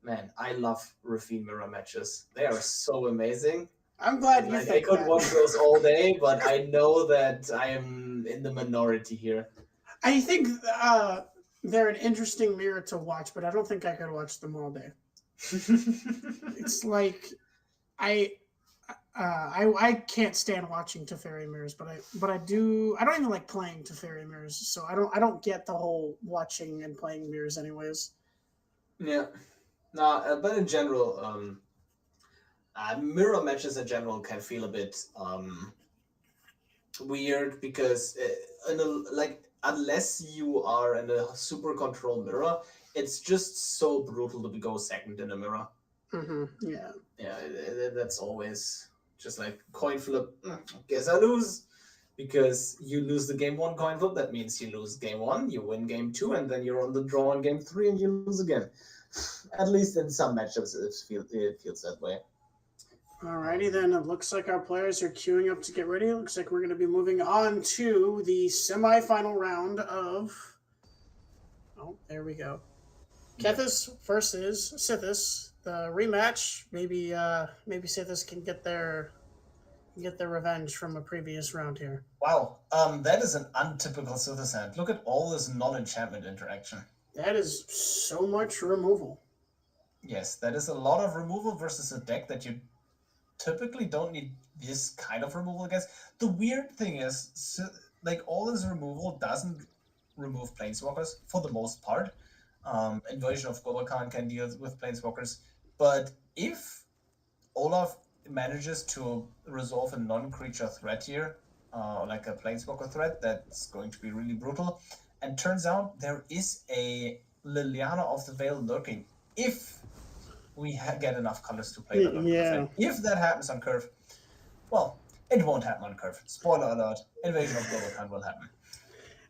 man, I love Rafine mirror matches. They are so amazing. I'm glad you think I could watch those all day, but I know that I am in the minority here. I think they're an interesting mirror to watch, but I don't think I could watch them all day. It's like I can't stand watching Teferi mirrors, but I do. I don't even like playing Teferi mirrors, so I don't get the whole watching and playing mirrors anyways. Yeah, no, but in general, mirror matches in general can feel a bit weird because unless you are in a super control mirror, it's just so brutal to go second in a mirror. Yeah. Yeah, that's always just like coin flip. Guess I lose. Because you lose the game 1 coin flip, that means you lose game 1, you win game 2, and then you're on the draw in game 3 and you lose again. At least in some matchups, it feels that way. Alrighty then, it looks like our players are queuing up to get ready. It looks like we're going to be moving on to the semifinal round of... Oh, there we go. Kethis versus Sithis. The rematch. Maybe Sithis can get their revenge from a previous round here. Wow, that is an untypical Sithis hand. Look at all this non-enchantment interaction. That is so much removal. Yes, that is a lot of removal versus a deck that you typically don't need this kind of removal against. The weird thing is, like, all this removal doesn't remove Planeswalkers for the most part. Invasion of Golokhan can deal with Planeswalkers, but if Olaf manages to resolve a non-creature threat here, like a Planeswalker threat, that's going to be really brutal. And turns out there is a Liliana of the Veil lurking if we get enough colors to play that on curve. If that happens on curve, well, it won't happen on curve. Spoiler alert, Invasion of Golokhan will happen.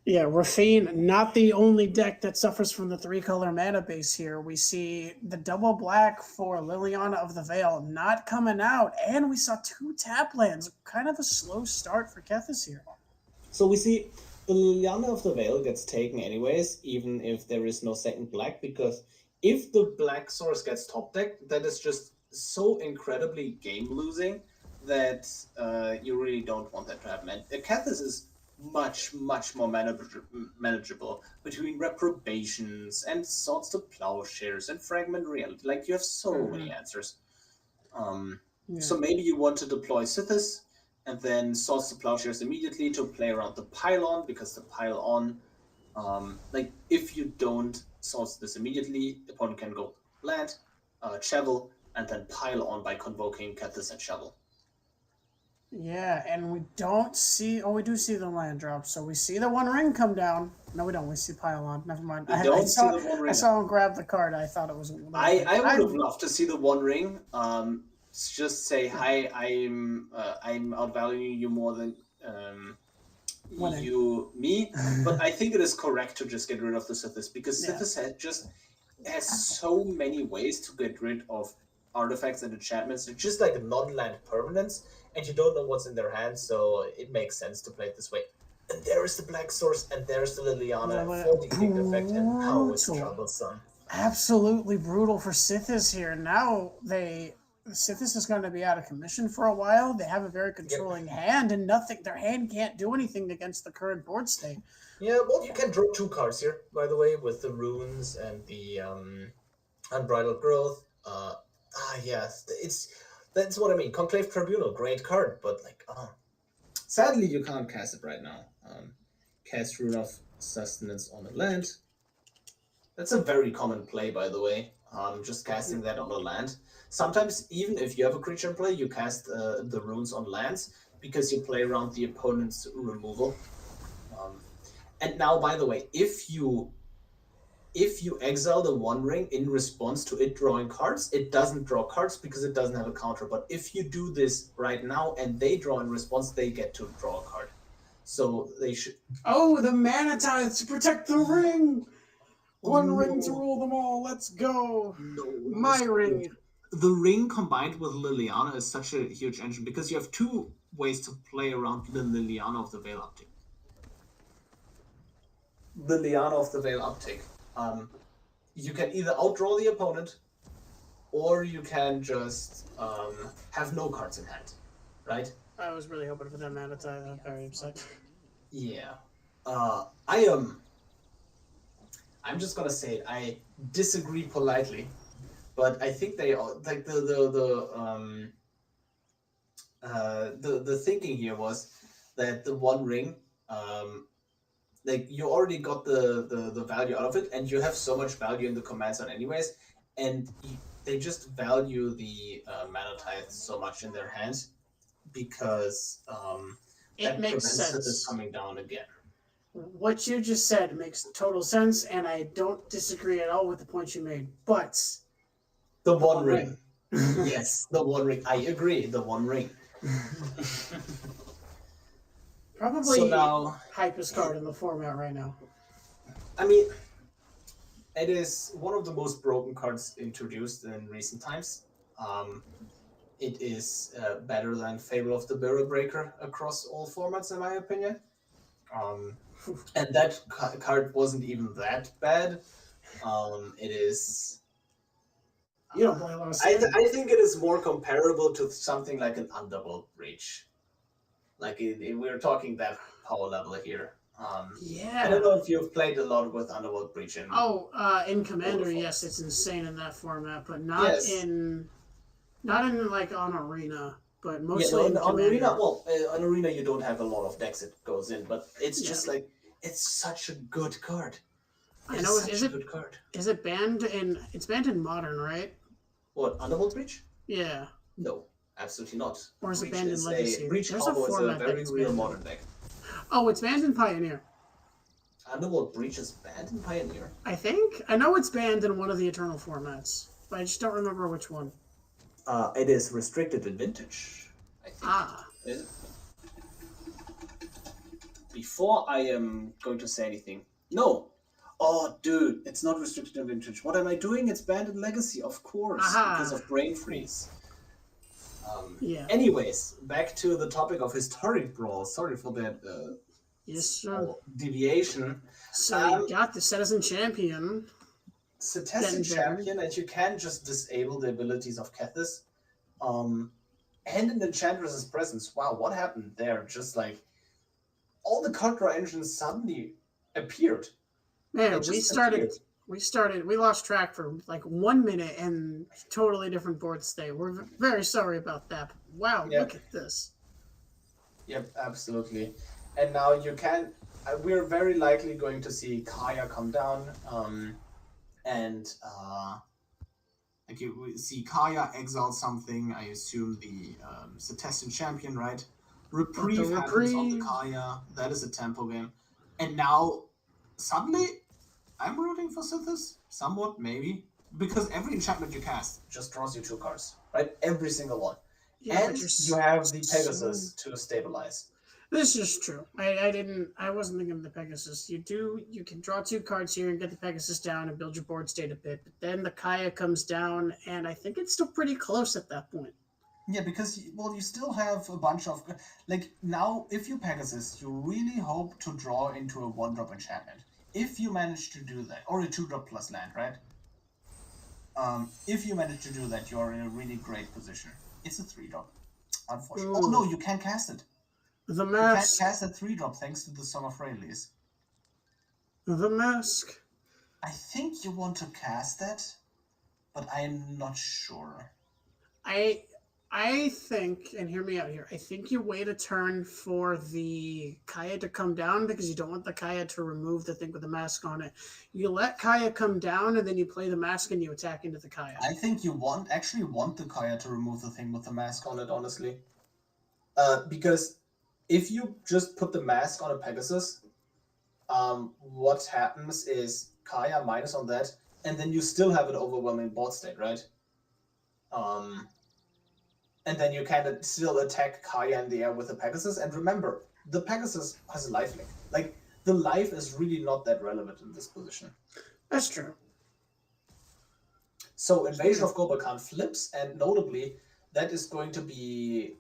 Yeah, Rafine, not the only deck that suffers from the 3-color mana base here. We see the double black for Liliana of the Veil not coming out, and we saw 2 tap lands. Kind of a slow start for Kethis here. So we see the Liliana of the Veil gets taken anyways, even if there is no second black, because if the black source gets top decked, that is just so incredibly game losing that you really don't want that to happen. And Kethis is much more manageable between reprobations and Swords to Plowshares and Fragment Reality. Like, you have so many answers. So maybe you want to deploy Sithis and then Swords to Plowshares immediately to play around the pile-on, because the pile-on, like, if you don't source this immediately, the opponent can go land, Chevel, and then pile on by convoking Kethis and Chevel. Yeah, and we don't see... Oh, we do see the land drop. So we see the One Ring come down. No, we don't. We see Pylon. Never mind. I saw him grab the card. I thought it was... I would have loved to see the One Ring. Just say, hi, I'm outvaluing you more than me. But I think it is correct to just get rid of the Sithis, because Sithis has so many ways to get rid of artifacts and enchantments. They're just like non-land permanents, and you don't know what's in their hands, so it makes sense to play it this way. And there is the black source, and there's the Liliana for the King effect, and how it's troublesome. Absolutely brutal for Sithis here. Now Sithis is going to be out of commission for a while. They have a very controlling hand, and their hand can't do anything against the current board state. Yeah, well, you can draw 2 cards here, by the way, with the runes and the Unbridled Growth. Yes, that's what I mean. Conclave Tribunal, great card, but like, sadly you can't cast it right now. Cast Rune of Sustenance on a land. That's a very common play, by the way. Just casting that on a land. Sometimes, even if you have a creature in play, you cast the runes on lands, because you play around the opponent's removal. And now, by the way, if you exile the One Ring in response to it drawing cards, it doesn't draw cards because it doesn't have a counter. But if you do this right now and they draw in response, they get to draw a card. So they should... Oh, the Mana Tithe to protect the ring! One ring to rule them all, let's go! No, My ring! The ring combined with Liliana is such a huge engine, because you have 2 ways to play around the Liliana of the Veil uptick. Liliana of the Veil uptick. You can either outdraw the opponent, or you can just have no cards in hand, right? I was really hoping for that Mana Tithe. I'm very upset. Yeah. I'm just gonna say it. I disagree politely, but I think they like the thinking here was that the One Ring, like, you already got the value out of it, and you have so much value in the command zone anyways, and they just value the Mana Tithe so much in their hands, because It makes prevents sense. this coming down again. what you just said makes total sense, and I don't disagree at all with the point you made. But The One Ring. Yes, the One Ring. I agree. The One Ring. probably So now, hypest card in the format right now. I mean, it is one of the most broken cards introduced in recent times. It is better than Fable of the Mirror Breaker across all formats, in my opinion. And that card wasn't even that bad. It is. You don't play Lost I think it is more comparable to something like an Underworld Breach. Like we're talking that power level here. Yeah. I don't know if you've played a lot with Underworld Breach. In Commander, yes, it's insane in that format, but not in like on Arena, but mostly in on Commander. Arena. Well, on Arena you don't have a lot of decks it goes in, but it's just like it's such a good card. I know. Is it a good card? Is it banned in? It's banned in Modern, right? What, Underworld Breach? Yeah. No, absolutely not. Or is it Breach banned in Legacy? Breach There's combo a is a format very that's real banned. modern deck. Oh, it's banned in Pioneer. Underworld Breach is banned in Pioneer. I think. I know it's banned in one of the Eternal formats, but I just don't remember which one. It is restricted in Vintage, I think. Is it? Before I am going to say anything. No! Oh, dude, it's not restricted in Vintage. What am I doing? It's banned in Legacy, of course, because of Brain Freeze. Anyways, back to the topic of historic Brawl. Sorry for that yes, sir. deviation. So you got the Citizen Champion. Citizen Champion, and you can just disable the abilities of Kethis. And an Enchantress's Presence. Wow, what happened there? Just like all the card draw engines suddenly appeared. Man, we lost track for like 1 minute and totally different board state. We're very sorry about that. Wow, look at this. Yep, absolutely. And now you can, we're very likely going to see Kaya come down, like you see Kaya exile something, I assume the Citizen Champion, right? Reprieve happens on the Kaya, that is a tempo game. And now, suddenly, I'm rooting for Sithis, somewhat, maybe. Because every enchantment you cast just draws you 2 cards, right? Every single one. Yeah, and you have the Pegasus to stabilize. This is true. I wasn't thinking of the Pegasus. You can draw 2 cards here and get the Pegasus down and build your board state a bit, but then the Kaya comes down, and I think it's still pretty close at that point. Yeah, because, you still have a bunch of... Like, now, if you Pegasus, you really hope to draw into a 1-drop enchantment. If you manage to do that, or a 2-drop plus land, right? If you manage to do that, you're in a really great position. It's a 3-drop, unfortunately. Oh, no, you can't cast it. The Mask. You can't cast a 3-drop thanks to the Song of Rayleighs. The Mask. I think you want to cast that, but I'm not sure. I think, and hear me out here, I think you wait a turn for the Kaya to come down because you don't want the Kaya to remove the thing with the mask on it. You let Kaya come down and then you play the mask and you attack into the Kaya. I think you actually want the Kaya to remove the thing with the mask on it, honestly. Because if you just put the mask on a Pegasus, what happens is Kaya minus on that, and then you still have an overwhelming board state, right? And then you can still attack Kaya in the air with the Pegasus. And remember, the Pegasus has a lifelink. Like, the life is really not that relevant in this position. That's true. So Invasion of Gobakhan flips, and notably, that is going to be...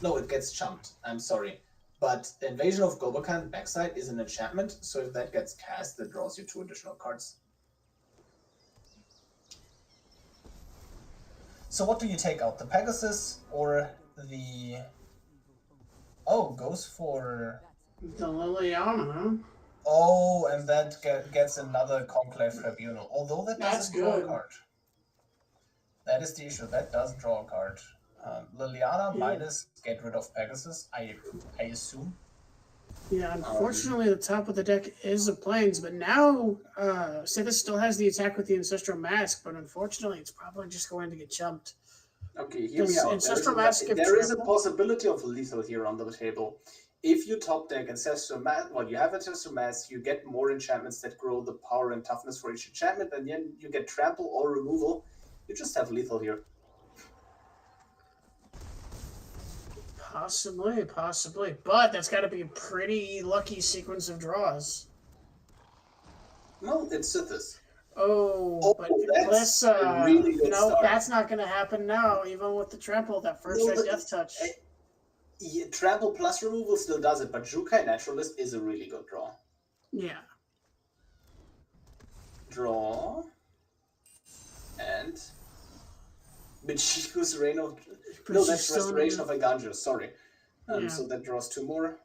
No, it gets chumped. I'm sorry. But Invasion of Gobakhan backside is an enchantment, so if that gets cast, that draws you 2 additional cards. So what do you take out? The Pegasus or the... Oh, goes for... The Liliana. Oh, and that gets another Conclave Tribunal. Although that doesn't draw a card. That is the issue. That does draw a card. Liliana minus get rid of Pegasus, I assume. Yeah, unfortunately, the top of the deck is the Plains, but now Sithis still has the attack with the Ancestral Mask, but unfortunately, it's probably just going to get chumped. Okay, hear me out. Ancestral Mask There is a possibility of lethal here on the table. if you top deck Ancestral Mass, well, you have Ancestral Mass, you get more enchantments that grow the power and toughness for each enchantment, and then you get Trample or Removal. You just have lethal here. Possibly. But that's got to be a pretty lucky sequence of draws. No, it's Sithis. Oh, but that's a really good no, start. that's not going to happen now, even with the trample, that first Death Touch. Yeah, Trample plus Removal still does it, but Jukai Naturalist is a really good draw. Yeah. Draw. And... Michiku's Reign of... No, that's Restoration of Aganjo, sorry. So that draws 2 more.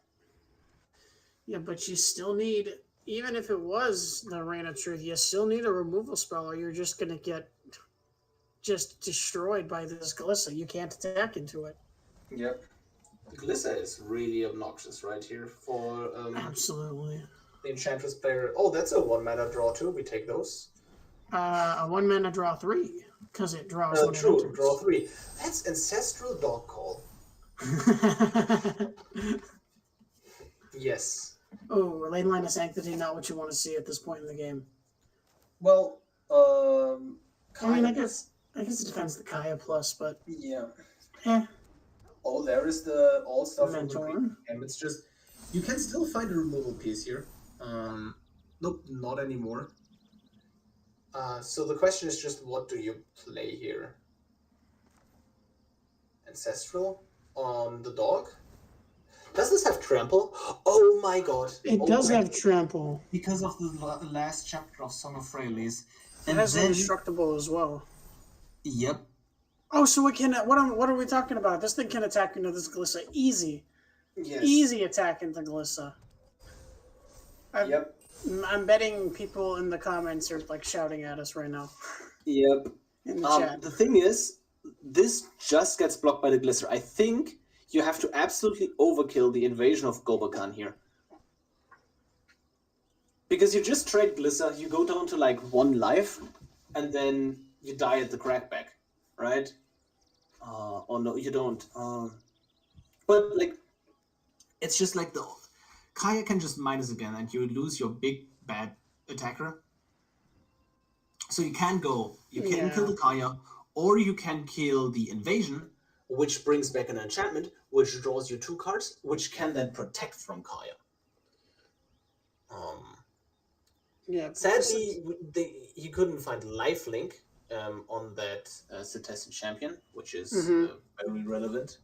Yeah, but you still need... Even if it was the Reign of Truth, you still need a removal spell or you're just going to get just destroyed by this Glissa. You can't attack into it. Yep. Glissa is really obnoxious right here for Absolutely. The Enchantress player. Oh, that's a 1-mana draw too. We take those. A 1-mana draw 3, because it draws when true, it enters. Draw 3. That's Ancestral Dog Call. Yes. Oh, Lane Line of Sanctity, not what you want to see at this point in the game. Well, I mean, I guess it depends the Kaya plus, but yeah. Eh. Oh, there is the all-star Mentor. And it's just you can still find a removal piece here. Nope, not anymore. So the question is just what do you play here? Ancestral on the dog? Does this have trample? Oh my god. It does have trample. Because of the last chapter of Song of Freyalise. It has indestructible as well. Yep. Oh, so it can. What are we talking about? This thing can attack into this Glissa. Easy. Yes. Easy attack into Glissa. Yep. I'm betting people in the comments are like shouting at us right now. Yep. In the chat. The thing is, this just gets blocked by the Glisser. I think you have to absolutely overkill the invasion of Gobakan here. Because you just trade Glisser, you go down to like 1 life, and then you die at the crackback, right? Oh no, you don't. But like, it's just like the Kaya can just minus again, and you lose your big bad attacker. So you can go. You can kill the Kaya, or you can kill the invasion, which brings back an enchantment, which draws you 2 cards, which can then protect from Kaya. Yeah. Sadly, he couldn't find lifelink on that Cetesian champion, which is very relevant.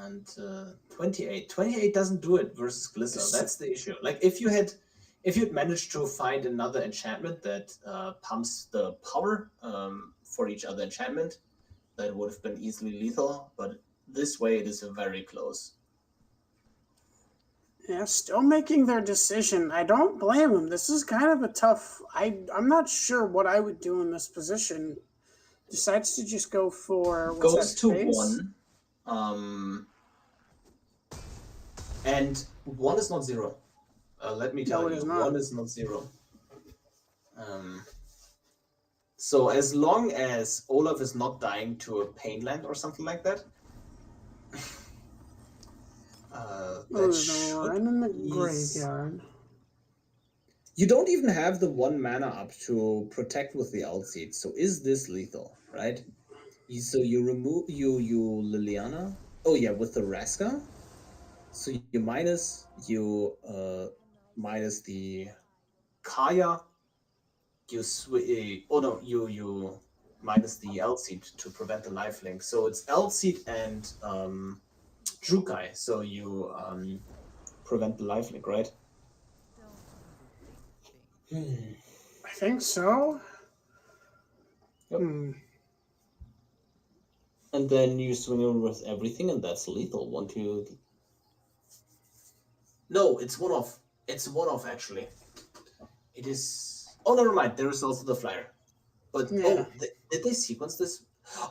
And 28. 28 doesn't do it versus Glissa. That's the issue. Like if you'd managed to find another enchantment that pumps the power for each other enchantment, that would have been easily lethal. But this way, it is very close. Yeah, still making their decision. I don't blame them. This is kind of a tough... I'm not sure what I would do in this position. Decides to just go for... Goes to 1. And 1 is not 0. Let me tell you, 1 is not 0. So as long as Olaf is not dying to a Painland or something like that, I'm in the graveyard. You don't even have the 1 mana up to protect with the Altseed. So is this lethal, right? So you remove you Liliana. Oh yeah, with the Raska. So you minus the Kaya. You minus the Altseed to prevent the lifelink. So it's Altseed and Jukai, so you prevent the lifelink, right? I think so. Yep. And then you swing over with everything, and that's lethal. 1, 2. No, it's 1 off. It's 1 off actually. It is. Oh, never mind. There is also the flyer. But did they sequence this?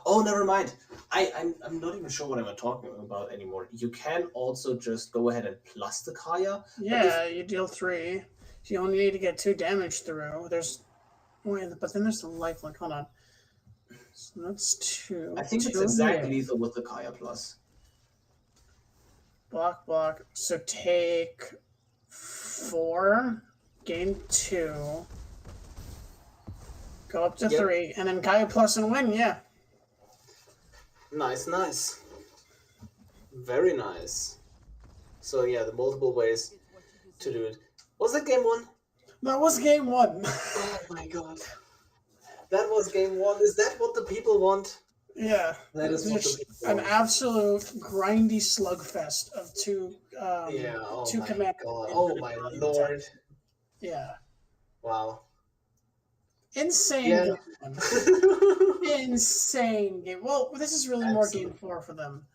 Oh, never mind. I'm not even sure what I'm talking about anymore. You can also just go ahead and plus the Kaya. Yeah, you deal 3. You only need to get 2 damage through. But then there's the lifelink. Hold on. So that's 2. I think it's exactly lethal with the Kaya plus. block. So take 4, gain 2, go up to 3, and then Gaia plus and win. Yeah. Nice. Very nice. So yeah, the multiple ways to do it. Was that game 1? That was game 1. Oh my god. That was game 1. Is that what the people want? Yeah. That is what the people an want. absolute grindy slugfest of two two command. Oh my lord. Yeah. Wow. Insane game 1. Insane game. Well, this is really more game 4 for them.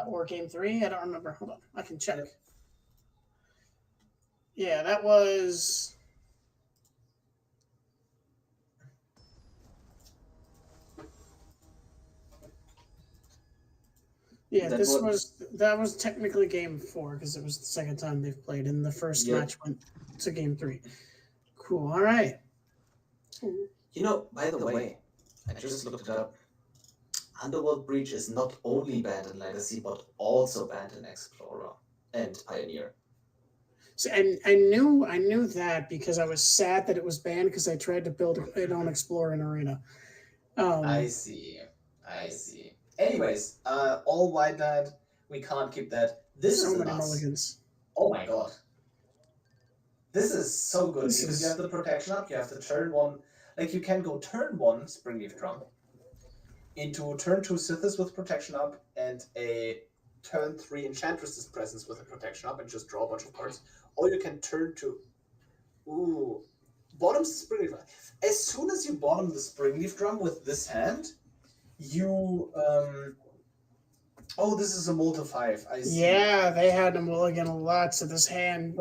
Or game 3. I don't remember. Hold on. I can check. Yeah, that was... Yeah, that was technically game 4 because it was the second time they've played, and the first match went to game 3. Cool. All right. You know, by the way, I just looked it up. Underworld Breach is not only banned in Legacy, but also banned in Explorer and Pioneer. So, and I knew that because I was sad that it was banned because I tried to build it on Explorer and Arena. I see. Anyways, all White Knight, we can't keep that. This so is many nuts. mulligans. Oh my god. This is so good because you have the protection up, you have the turn 1. Like you can go turn 1 Springleaf Drum into turn 2 Sithis with protection up and a turn 3 Enchantress's Presence with a protection up and just draw a bunch of cards. Or you can turn to bottoms the Springleaf Drum. As soon as you bottom the Springleaf Drum with this hand, you this is a multi 5. I see. Yeah, they had a mulligan a lot, so this hand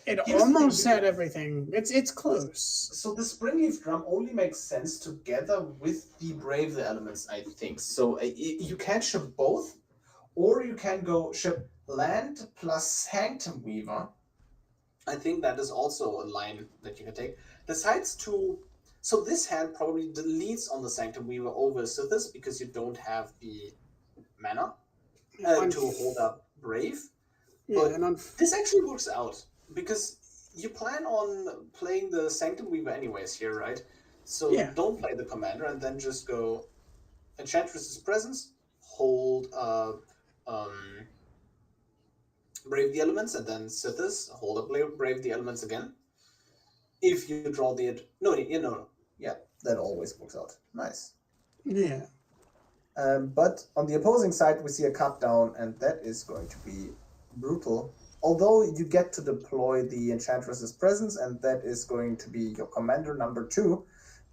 it almost had everything. It's close. So the Springleaf Drum only makes sense together with the Brave the Elements, I think. So you can ship both, or you can go ship Land plus Sanctum Weaver. I think that is also a line that you can take. Decides to... So this hand probably deletes on the Sanctum Weaver over Sithis because you don't have the mana to hold up Brave. Yeah, but this actually works out because you plan on playing the Sanctum Weaver anyways here, right? So don't play the commander and then just go Enchantress's Presence, hold Brave the Elements, and then Sithis, hold up Brave the Elements again. If you draw the... No. Yeah, that always works out. Nice. Yeah. But on the opposing side, we see a cut down, and that is going to be brutal. Although you get to deploy the Enchantress's Presence, and that is going to be your commander number 2,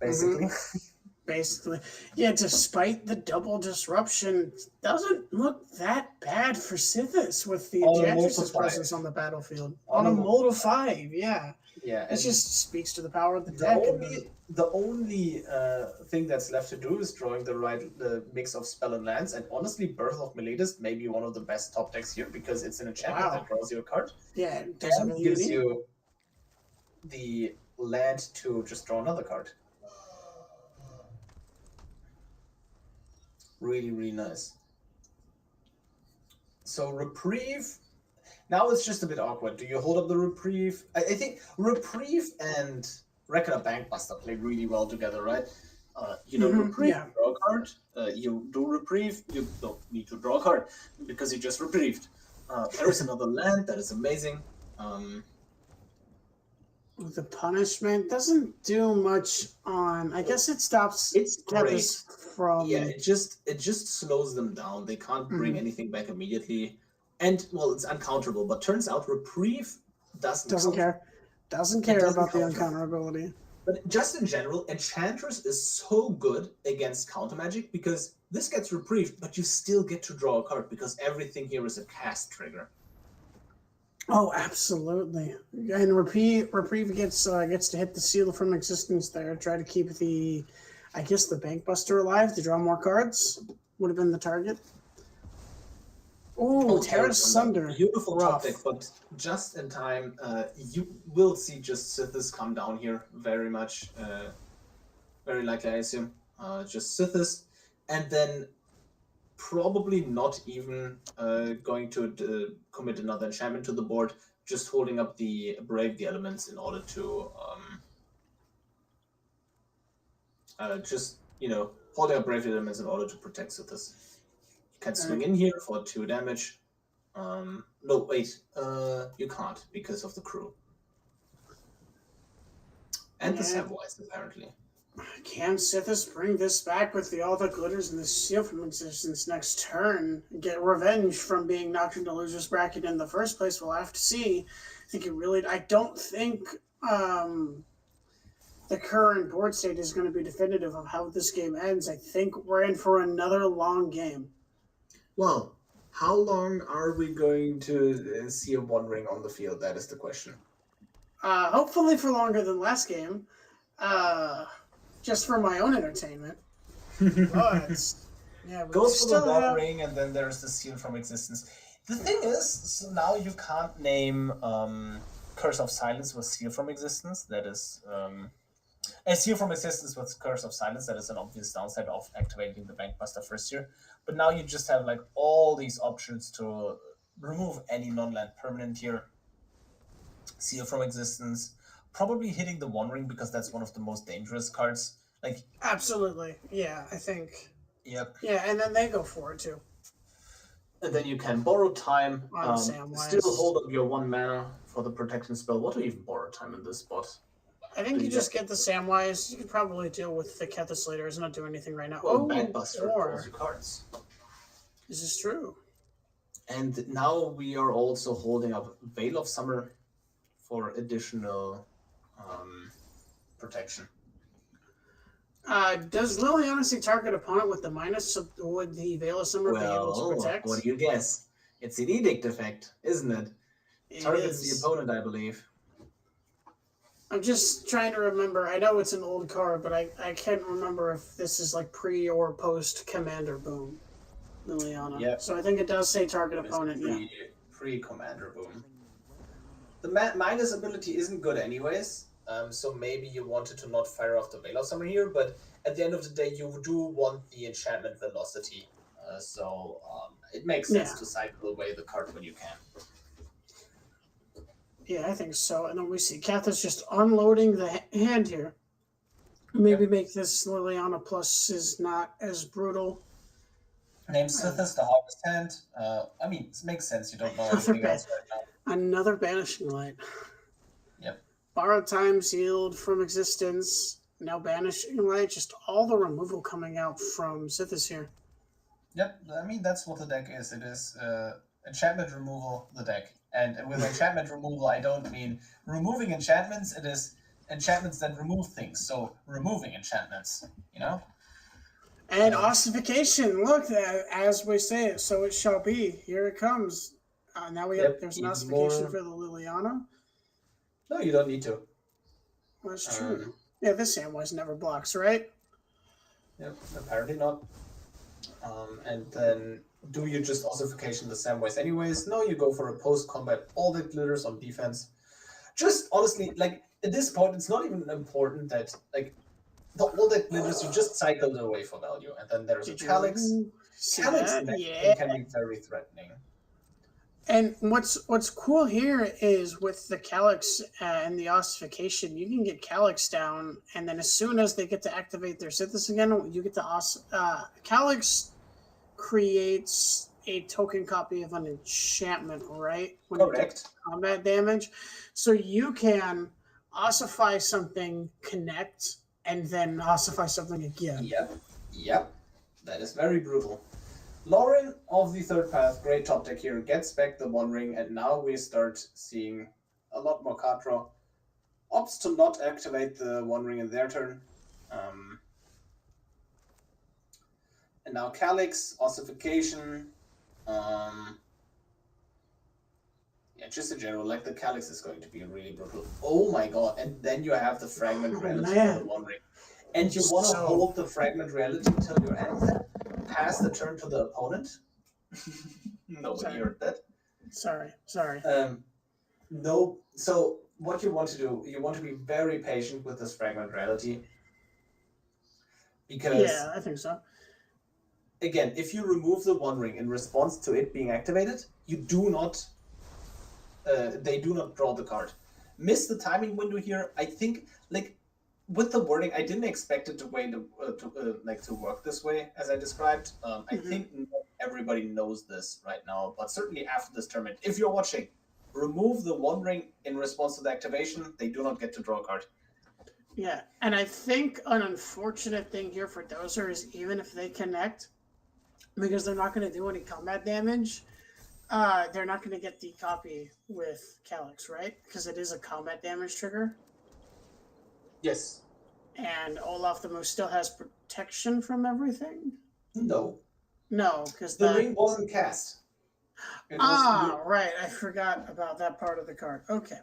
basically. Basically. Yeah, despite the double disruption, doesn't look that bad for Sithis with the Enchantress's Presence on the battlefield. On a mold of 5, yeah. Yeah, it just speaks to the power of the deck. The only thing that's left to do is drawing the right mix of spell and lands, and honestly, Birth of Meletis may be one of the best top decks here because it's an enchantment that draws you a card. Yeah, it doesn't and gives you the land to just draw another card. Really, really nice. So Reprieve. Now it's just a bit awkward. Do you hold up the Reprieve? I think Reprieve and Regular Bankbuster play really well together, right? Reprieve, draw a card. You do Reprieve, you don't need to draw a card because you just reprieved. There is another land that is amazing. The punishment doesn't do much on... I guess it stops... It's great. From... Yeah, it just slows them down. They can't bring anything back immediately. And, well, it's uncounterable, but turns out Reprieve doesn't care. Doesn't care about the uncounterability. But just in general, Enchantress is so good against counter magic because this gets reprieved, but you still get to draw a card because everything here is a cast trigger. Oh, absolutely. And Reprieve gets to hit the seal from existence there. Try to keep the Bankbuster alive to draw more cards. Would have been the target. Ooh, Terra Sunder. Beautiful top deck, but just in time. You will see just Sithis come down here very much. Very likely, I assume. Just Sithis. And then probably not even going to commit another enchantment to the board, just holding up the Brave the Elements in order to holding up Brave the Elements in order to protect Sithis. You can swing in here for 2 damage. No, wait, you can't because of the crew. And the Samwise, apparently. Can Sithis bring this back with all the glitters and the seal from existence next turn and get revenge from being knocked into loser's bracket in the first place? We'll have to see. I don't think the current board state is going to be definitive of how this game ends. I think we're in for another long game. Well, how long are we going to see a One Ring on the field? That is the question. Hopefully for longer than last game. Just for my own entertainment. But yeah, goes for the One Ring, and then there's the Seal from Existence. The thing is, so now you can't name Curse of Silence with Seal from Existence. That is a Seal from Existence with Curse of Silence. That is an obvious downside of activating the Bankbuster first year. But now you just have like all these options to remove any non-land permanent here. Seal from Existence. Probably hitting the One Ring because that's one of the most dangerous cards. Like absolutely, yeah, I think. Yep. Yeah, and then they go for it too. And then you can borrow time. Still hold up your 1 mana for the protection spell. What do you even borrow time in this spot? I think you just get the Samwise. You could probably deal with the Kethis later. It's not doing anything right now. Well, Bankbuster draws you cards. This is true. And now we are also holding up Veil of Summer for additional protection. Does Liliana see target opponent with the minus? Would the Veil of Summer be able to protect? What do you guess? It's an edict effect, isn't it? Targets the opponent, I believe. I'm just trying to remember. I know it's an old card, but I can't remember if this is like pre or post Commander Boom, Liliana. Yep. So I think it does say target opponent. Pre-Commander Boom. The minus ability isn't good anyways, so maybe you wanted to not fire off the Veil of Summer here, but at the end of the day, you do want the enchantment velocity, so it makes sense to cycle away the card when you can. Yeah, I think so. And then we see Kethis just unloading the hand here. Maybe make this Liliana Plus is not as brutal. Name Sithis, the Harvest Hand. I mean, it makes sense. You don't know anything else right now. Another Banishing Light. Yep. Borrowed time, sealed from existence. Now Banishing Light. Just all the removal coming out from Sithis here. Yep. I mean, that's what the deck is. It is enchantment removal, the deck. And with enchantment removal, I don't mean removing enchantments. It is enchantments that remove things. So removing enchantments, you know? And ossification. Look, as we say it, so it shall be. Here it comes. Now there's an ossification for the Liliana. No, you don't need to. Well, that's true. Yeah, this Samwise never blocks, right? Yep, apparently not. And then, do you just ossification the Samwise anyways? No, you go for a post-combat, all that glitters on defense. Just, honestly, like, at this point, it's not even important that, like, all that glitters, you just cycle it away for value. And then there's a Calyx. Calyx can be very threatening. And what's cool here is with the Calyx and the ossification, you can get Calyx down, and then as soon as they get to activate their Sithis again, you get to Calyx creates a token copy of an enchantment, right? When Correct. Combat damage. So you can ossify something, connect, and then ossify something again. Yep. That is very brutal. Lauren of the Third Path, great top deck here, gets back the One Ring, and now we start seeing a lot more card draw. Opts to not activate the One Ring in their turn. And now Calyx, ossification. Yeah, just in general, like the Calyx is going to be really brutal. Oh my god, and then you have the Fragment Reality for the One Ring. And you want to hold the Fragment Reality until your end. Pass the turn to the opponent. Nobody heard that. Sorry. No. So what you want to do, you want to be very patient with this Fragment Reality. Because yeah, I think so. again, if you remove the One Ring in response to it being activated, you do not. They do not draw the card. Miss the timing window here. I think like with the wording, I didn't expect it to work this way as I described. I think not everybody knows this right now, but certainly after this tournament, if you're watching, remove the One Ring in response to the activation. They do not get to draw a card. Yeah, and I think an unfortunate thing here for Dozer is even if they connect, because they're not going to do any combat damage, they're not going to get the copy with Calyx, right? Because it is a combat damage trigger. Yes. And Olaf the Moose still has protection from everything? No. No, because the ring wasn't cast. Right. I forgot about that part of the card. Okay.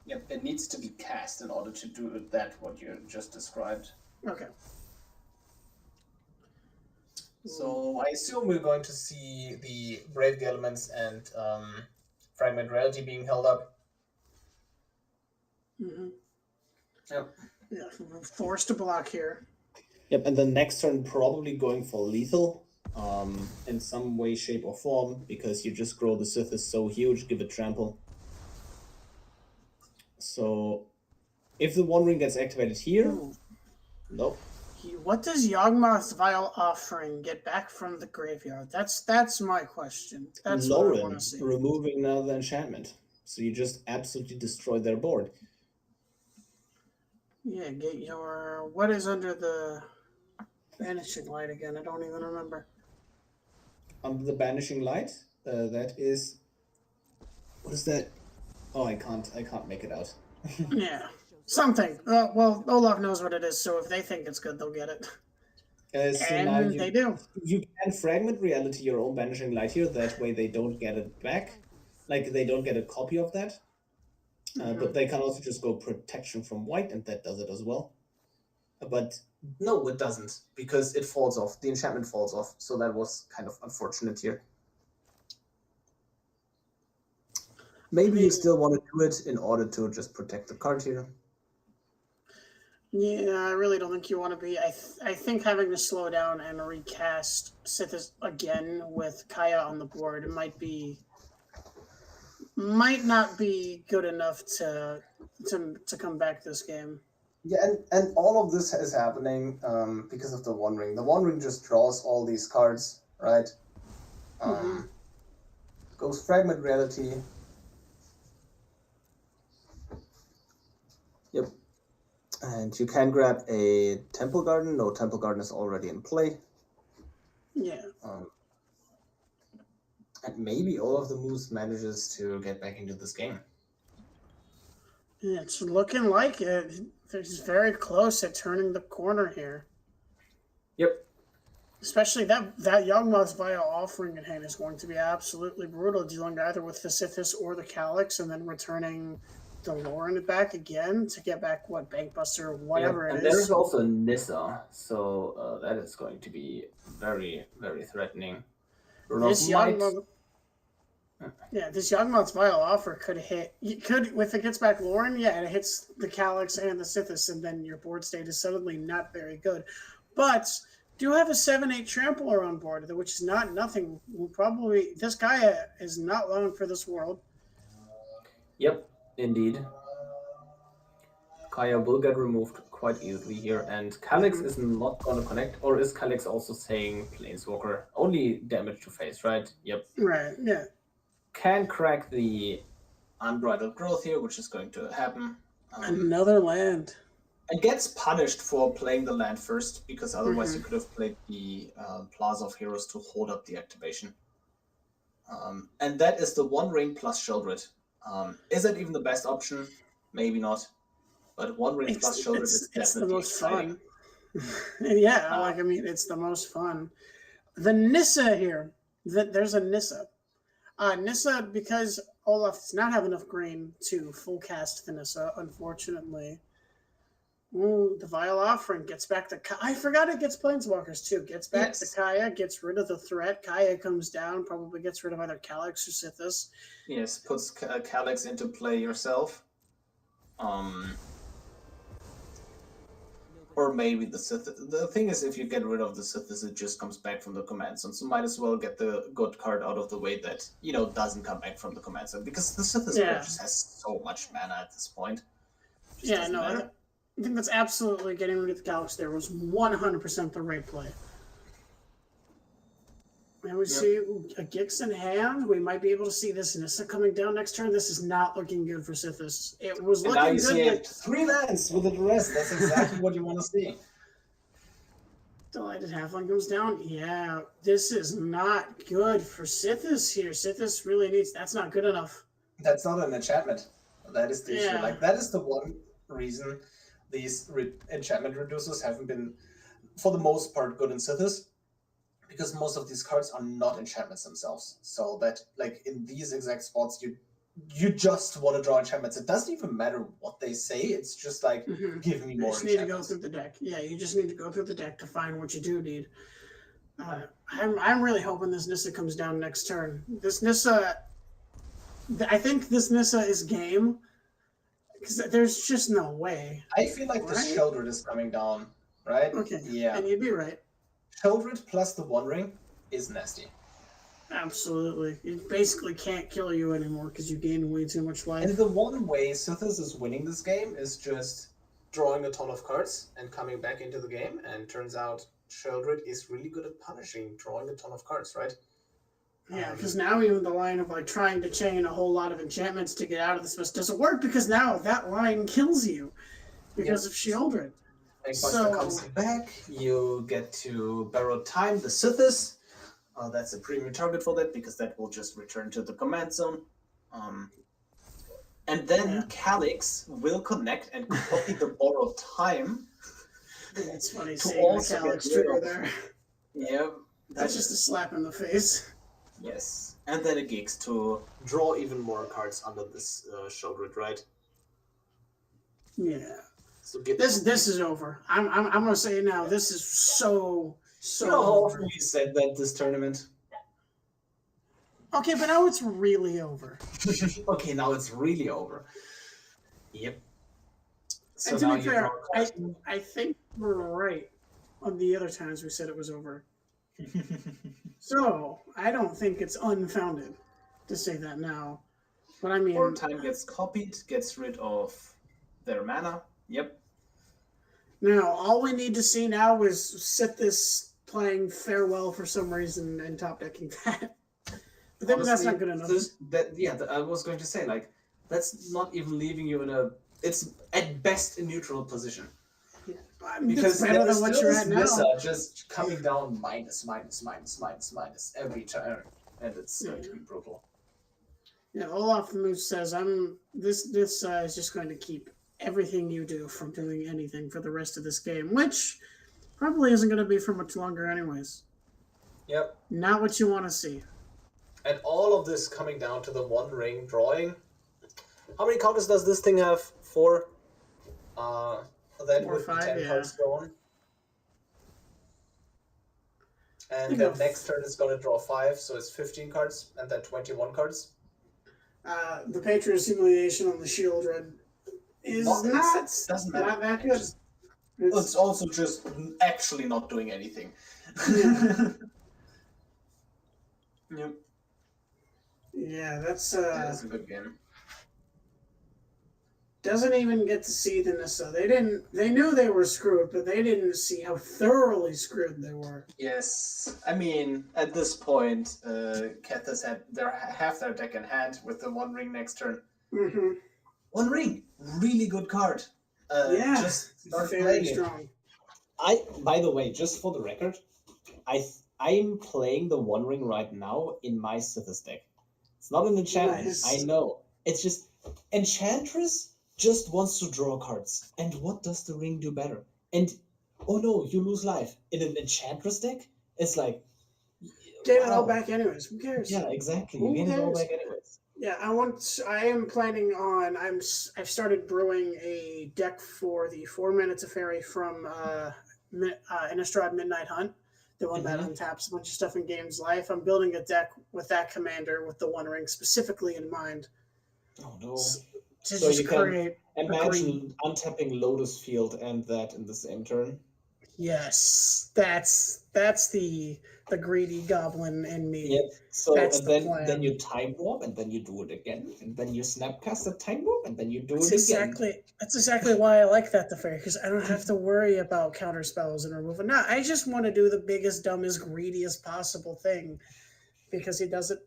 Yep, it needs to be cast in order to do that, what you just described. Okay. So I assume we're going to see the Brave Elements and Fragment Reality being held up. Mm-hmm. Yep. Yeah, forced to block here. Yep, and the next turn probably going for lethal in some way, shape, or form, because you just grow the Sith is so huge, give it trample. So if the One Ring gets activated here, nope. What does Yawgmoth's Vile Offering get back from the graveyard? That's my question. That's what I want to see. Removing another enchantment. So you just absolutely destroy their board. Yeah, get your... What is under the Banishing Light again? I don't even remember. Under the Banishing Light? That is... What is that? Oh, I can't make it out. Yeah. Something. Well, Olaf knows what it is, so if they think it's good, they'll get it. And they do. You can fragment reality your own Banishing Light here, that way they don't get it back. Like, they don't get a copy of that. But they can also just go protection from white, and that does it as well. But no, it doesn't, because it falls off. The enchantment falls off, so that was kind of unfortunate here. Maybe you still want to do it in order to just protect the card here. Yeah, I really don't think you want to be. I think having to slow down and recast Sithis again with Kaya on the board might not be good enough to come back this game. Yeah, and all of this is happening because of the One Ring. The One Ring just draws all these cards, right? Goes Fragment Reality. Yep. And you can grab a Temple Garden. No, Temple Garden is already in play. Yeah. And maybe all of the moves manages to get back into this game. Yeah, it's looking like it. It's very close at turning the corner here. Yep. Especially that Yawgmoth's Vile Offering in hand is going to be absolutely brutal, dealing either with the Sithis or the Calyx, and then returning the Lauren back again to get back Bankbuster or whatever it is. And there is also Nissa, so that is going to be very, very threatening. This Yawgmoth's Vile Offer could hit. If it gets back Lauren, yeah, it hits the Calyx and the Sithis, and then your board state is suddenly not very good. But do have a 7/8 Trampler on board, which is not nothing. Probably this guy is not long for this world. Yep, indeed. Kaya will get removed quite easily here, and Calyx is not going to connect, or is Calyx also saying Planeswalker? Only damage to face, right? Yep. Right, yeah. Can crack the Unbridled Growth here, which is going to happen. Another land. And gets punished for playing the land first, because otherwise you could have played the Plaza of Heroes to hold up the activation. And that is the One Ring plus Sheldred. Is it even the best option? Maybe not. But One Ring plus Sheldred is definitely it's the most exciting. Fun. Yeah, it's the most fun. The Nissa here. There's a Nissa. Nissa, because Olaf does not have enough green to full cast the Nissa, unfortunately. Ooh, the Vile Offering gets back to I forgot it gets Planeswalkers too. Gets back to Kaya, gets rid of the threat. Kaya comes down, probably gets rid of either Calyx or Sithis. Yes, puts Calyx into play yourself. Or maybe the Sithis. The thing is, if you get rid of the Sithis, it just comes back from the command zone. So might as well get the good card out of the way that, doesn't come back from the command zone. Because the Sithis card just has so much mana at this point. I think that's absolutely getting rid of the Galaxy there was 100% the right play. And we see a Gix in hand. We might be able to see this Nissa coming down next turn. This is not looking good for Sithis. It was looking now you good. See 3 lands with the rest. That's exactly what you want to see. Delighted Halfling comes down. Yeah, this is not good for Sithis here. Sithis really needs... That's not good enough. That's not an enchantment. That is the issue. Yeah. Like, that is the one reason these enchantment reducers haven't been, for the most part, good in Sithis. Because most of these cards are not enchantments themselves. So that, like, in these exact spots, you just want to draw enchantments. It doesn't even matter what they say. It's just like, give me more enchantments. You just need to go through the deck. Yeah, you just need to go through the deck to find what you do need. I'm really hoping this Nissa comes down next turn. This Nissa... I think this Nissa is game. Because there's just no way. I feel like this Sheldred is coming down, right? Okay, yeah. And you'd be right. Sheldred plus the One Ring is nasty. Absolutely. It basically can't kill you anymore because you gain way too much life. And the one way Sithis is winning this game is just drawing a ton of cards and coming back into the game. And turns out Sheldred is really good at punishing drawing a ton of cards, right? Yeah, because now even the line of like trying to chain a whole lot of enchantments to get out of this mess doesn't work because now that line kills you because of Sheldred. Buster comes back, you get to Borrowed Time, the Sithis. That's a premium target for that because that will just return to the command zone. And then Calyx will connect and copy the Borrowed Time. It's funny seeing the Calyx trigger there. Yeah. That's just a slap in the face. Yes. And then it gigs to draw even more cards under this Sheldred, right? Yeah. So this is over. I'm gonna say it now. This is so you know how often we said that this tournament. Okay, but now it's really over. Okay, now it's really over. Yep. So and to be fair, I think we're right on the other times we said it was over. So I don't think it's unfounded to say that now. But I mean, Borrowed Time gets copied, gets rid of their mana. Yep. Now, all we need to see now is Sithis playing Farewell for some reason and top decking that. But then that's not good enough. I was going to say, like, that's not even leaving you in a... It's at best a neutral position. Yeah. Because better than what you're at now. Nissa just coming down minus every turn. And it's going to be brutal. Yeah, Olaf the Moose says, this is just going to keep everything you do from doing anything for the rest of this game, which probably isn't going to be for much longer anyways. Yep. Not what you want to see. And all of this coming down to the One Ring drawing. How many counters does this thing have? 4? That 4 or would 5, be 10 yeah. cards drawn. And then next turn it's going to draw 5, so it's 15 cards, and then 21 cards. The Patriot Humiliation on the Sheldred is not that good. It's also just actually not doing anything. Yeah. Yep. Yeah, that's a good game. Doesn't even get to see the Nissa. They knew they were screwed, but they didn't see how thoroughly screwed they were. Yes. I mean, at this point, Kethis had half their deck in hand with the One Ring next turn. Mm-hmm. One Ring, really good card. Just start very playing strong. By the way, just for the record, I'm playing the One Ring right now in my Sithis deck. It's not an enchantment. Nice. I know. It's just Enchantress just wants to draw cards. And what does the ring do better? And oh no, you lose life. In an Enchantress deck, it's like Get it all back anyways. Who cares? Yeah, exactly. Who You gain it all cares? back anyways. Yeah, I am planning on. I've started brewing a deck for the 4-mana Teferi from Innistrad Midnight Hunt, the one that untaps a bunch of stuff in game's life. I'm building a deck with that commander with the One Ring specifically in mind. Oh no. to So just you can create a green. imagine untapping Lotus Field and that in the same turn. Yes, that's the greedy goblin in me. Yep. So That's and the then plan. you time warp and then you do it again and then you snapcast the time warp and then you do That's it again. exactly why I like that the fair, because I don't have to worry about counter spells and removal. No, I just want to do the biggest, dumbest, greediest possible thing, because he does it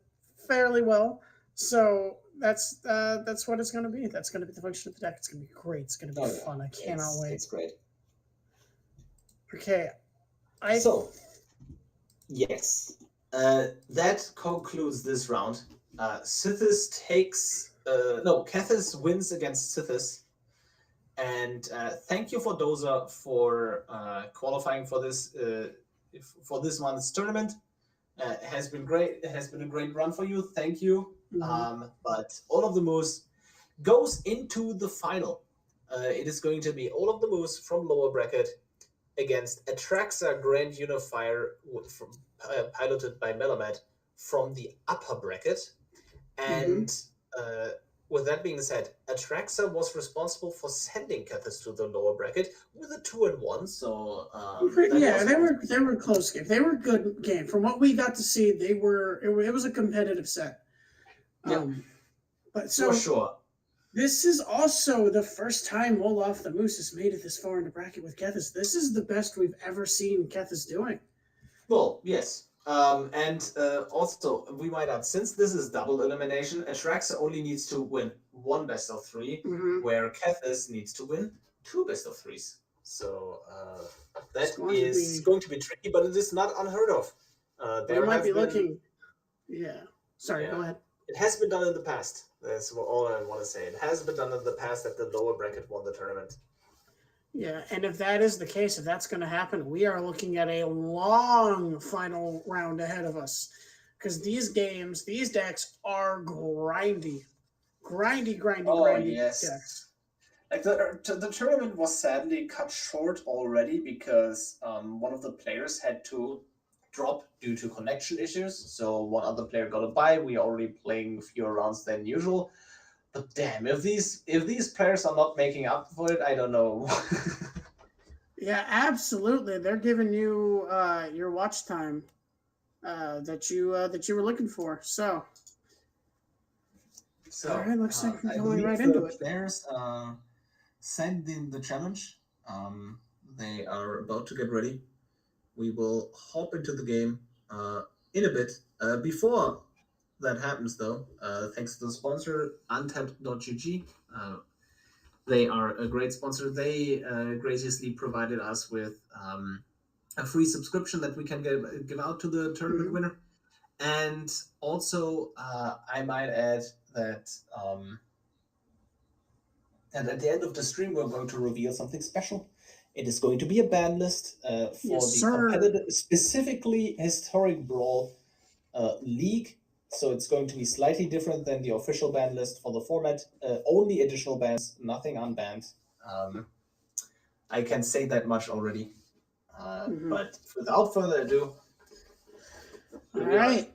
fairly well. So that's what it's going to be. That's going to be the function of the deck. It's going to be great. It's going to be fun. I cannot wait. It's great. Okay, yes. That concludes this round. Sithis takes Kethis wins against Sithis. And thank you for Doza for qualifying for this month's tournament. It has been great. It has been a great run for you. Thank you. But all of the moves goes into the final. It is going to be all of the moves from lower bracket against Atraxa Grand Unifier piloted by Melamed from the upper bracket. And with that being said, Atraxa was responsible for sending Kethis to the lower bracket with a 2-1. So they were close game. They were good game. From what we got to see, they were. It was a competitive set. But so for sure. This is also the first time Olaf the Moose has made it this far in the bracket with Kethis. This is the best we've ever seen Kethis doing. Well, yes. And also, we might add, since this is double elimination, Atraxa only needs to win 1 best of 3, where Kethis needs to win 2 best of 3s. So that is going to be tricky, but it is not unheard of. There might be looking. Yeah. Sorry, go ahead. It has been done in the past. That's all I want to say. It has been done in the past that the lower bracket won the tournament. Yeah, and if that is the case, if that's going to happen, we are looking at a long final round ahead of us. Because these decks are grindy. Grindy decks. Like the tournament was sadly cut short already because one of the players had to drop due to connection issues. So one other player got a bye. We are already playing fewer rounds than usual. But damn, if these players are not making up for it, I don't know. Yeah, absolutely. They're giving you your watch time that you were looking for. So all right, looks like we're going right into it. Players send in the challenge. They are about to get ready. We will hop into the game in a bit. Before that happens, though, thanks to the sponsor, Untapped.gg. They are a great sponsor. They graciously provided us with a free subscription that we can give out to the tournament winner. And also, I might add that and at the end of the stream, we're going to reveal something special. It is going to be a ban list for competitive, specifically historic Brawl league. So it's going to be slightly different than the official ban list for the format. Only additional bans, nothing unbanned. I can say that much already. But without further ado, all right.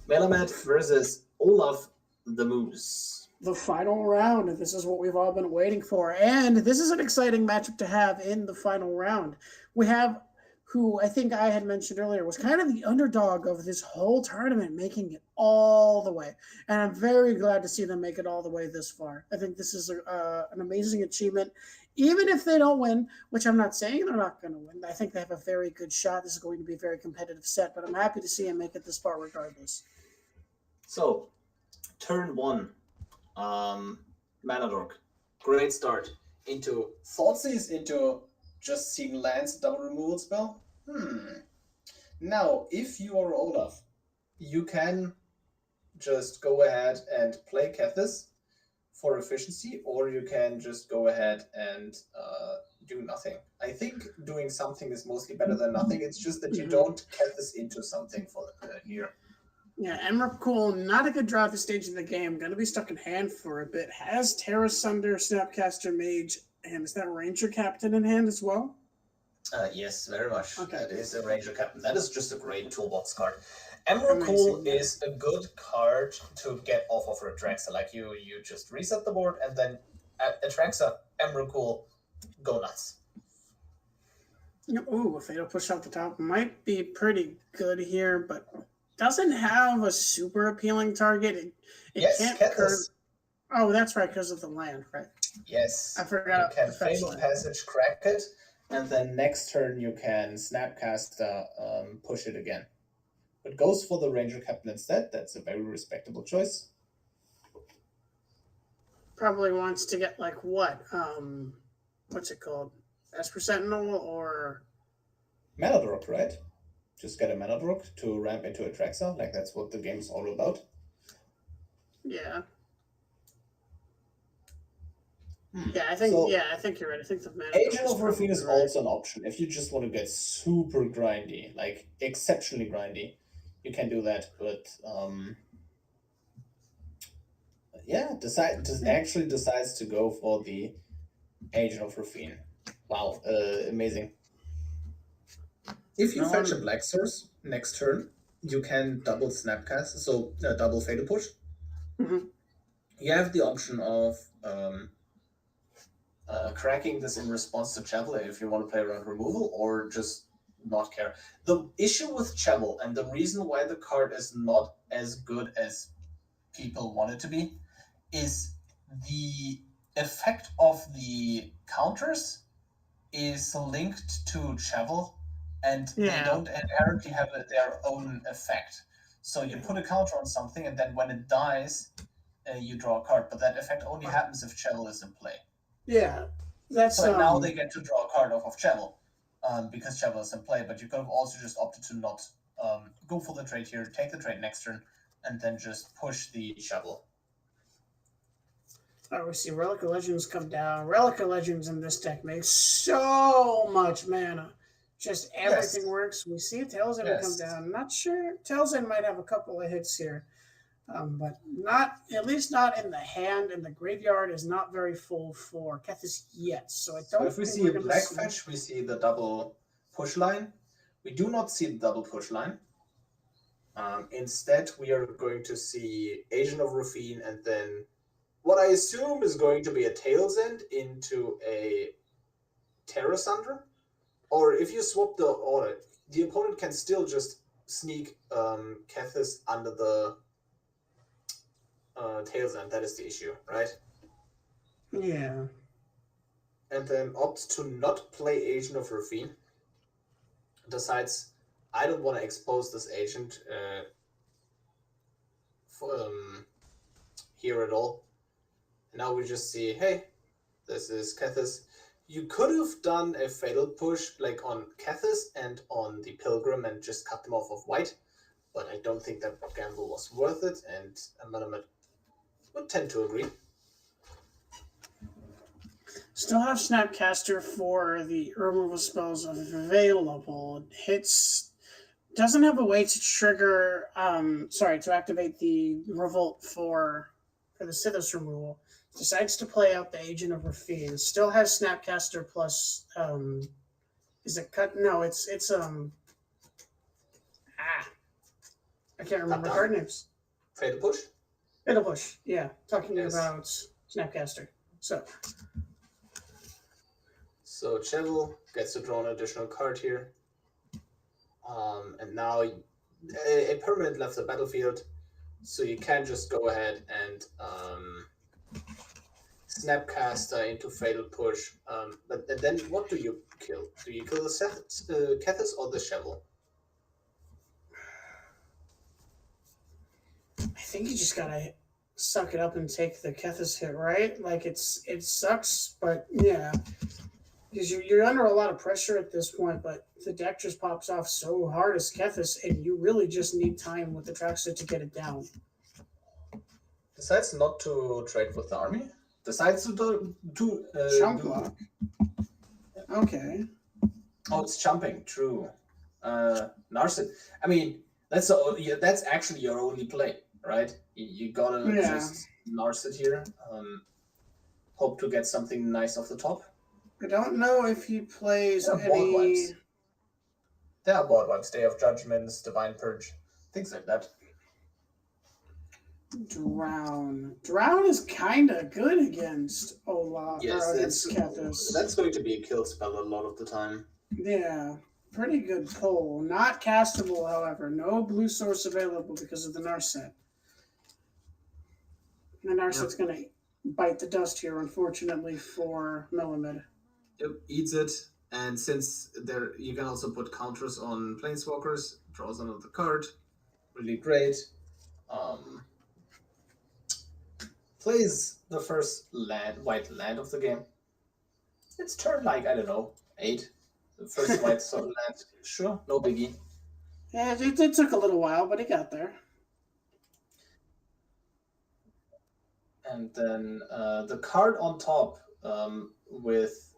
Melamed versus Olaf the Moose. The final round. This is what we've all been waiting for. And this is an exciting matchup to have in the final round. We have who I think I had mentioned earlier was kind of the underdog of this whole tournament, making it all the way. And I'm very glad to see them make it all the way this far. I think this is an amazing achievement. Even if they don't win, which I'm not saying they're not going to win, I think they have a very good shot. This is going to be a very competitive set, but I'm happy to see them make it this far regardless. So, turn 1. Manadork. Great start. Into Thoughtseize, into just seeing lands double removal spell. Now, if you are Olaf, you can just go ahead and play Kethis for efficiency, or you can just go ahead and do nothing. I think doing something is mostly better than nothing. It's just that you don't Kethis into something for here. Yeah, Emrakul, Cool, not a good draw at this stage in the game. Going to be stuck in hand for a bit. Has Terra Sunder, Snapcaster Mage, and is that Ranger Captain in hand as well? Yes, very much. Okay. That is a Ranger Captain. That is just a great toolbox card. Emrakul Amazing. is a good card to get off of Retraxa. Like you just reset the board and then Atraxa, Emrakul, go nuts. Ooh, a fatal push off the top might be pretty good here, but doesn't have a super appealing target. It Yes, can't Kethis. Oh, that's right, because of the land, right? Yes. I forgot. You can the fetch Fatal land. Passage, crack it. And then next turn you can Snapcaster, push it again. But goes for the Ranger Captain instead. That's a very respectable choice. Probably wants to get like what? What's it called? Esper Sentinel or Manadrock, right? Just get a Manadrock to ramp into a Traxa. Like that's what the game's all about. yeah. Hmm. Yeah, I think So- I think you're right. I think the mana. Agent of Ravine is also an option. If you just want to get super grindy, like exceptionally grindy, you can do that. But yeah, actually decides to go for the Agent of Ravine. Wow, amazing. If you No fetch a one- black source next turn, you can double Snapcast, so double Fatal Push. Mhm. You have the option of Cracking this in response to Chapel if you want to play around removal or just not care. The issue with Chapel and the reason why the card is not as good as people want it to be is the effect of the counters is linked to Chapel and they Yeah. don't inherently have their own effect. So you put a counter on something and then when it dies, you draw a card, but that effect only happens if Chapel is in play. Yeah, that's So now they get to draw a card off of Chapel because Chapel is in play, but you could have also just opted to not go for the trade here, take the trade next turn, and then just push the Chapel. Oh, we see Relic of Legends come down. Relic of Legends in this deck makes so much mana. Just everything Yes. works. We see Tailsend come Yes. down. Not sure. Tailsend might have a couple of hits here. But not, at least not in the hand, and the graveyard is not very full for Kethis yet. So I So don't if we think see we're a gonna black see- fetch, we see the double push line. We do not see the double push line. Instead, we are going to see Agent of Rufine and then what I assume is going to be a Tail's End into a Terra Sunder. Or if you swap the order, the opponent can still just sneak Kethis under the Tail's End. That is the issue, right? Yeah. And then opts to not play Agent of Rufine. Decides, I don't want to expose this agent here at all. And now we just see, hey, this is Kethis. You could have done a fatal push like on Kethis and on the Pilgrim and just cut them off of white, but I don't think that gamble was worth it, and Amanamat would tend to agree. Still have Snapcaster for the removal spells available. Hits doesn't have a way to trigger to activate the revolt for the Sithis removal. Decides to play out the Agent of Rafine. Still has Snapcaster plus is it cut? No, it's I can't remember Cut card down. names. Fatal push? Fatal push, yeah. Talking Yes. about Snapcaster. So Channel gets to draw an additional card here. And now a permanent left the battlefield, so you can just go ahead and Snapcaster into Fatal Push. But then what do you kill? Do you kill the Kethis or the Shovel? I think you just gotta suck it up and take the Kethis hit, right? Like it sucks, but yeah. Because you're under a lot of pressure at this point, but the deck just pops off so hard as Kethis, and you really just need time with the Traxxas to get it down. Decides not to trade with the army. Decides to Chump do- block. Okay. Oh, it's jumping. True. Narset. I mean, that's actually your only play, right? You gotta Yeah. just Narset here. Hope to get something nice off the top. I don't know if he plays Yeah, board any. wipes. There are board wipes. Day of Judgments, Divine Purge. things like that. Drown. Drown is kind of good against Olaf, Yes, or against Kethis. that's going to be a kill spell a lot of the time. Yeah, pretty good pull. Not castable, however. No blue source available because of the Narset. The Narset's going to bite the dust here, unfortunately, for Melamed. Yep, eats it. And since there, you can also put counters on Planeswalkers, draws another card. Really great. Plays the first white land of the game. It's turn like, I don't know, 8. The first white sort of land. Sure, no biggie. Yeah, it took a little while, but he got there. And then the card on top with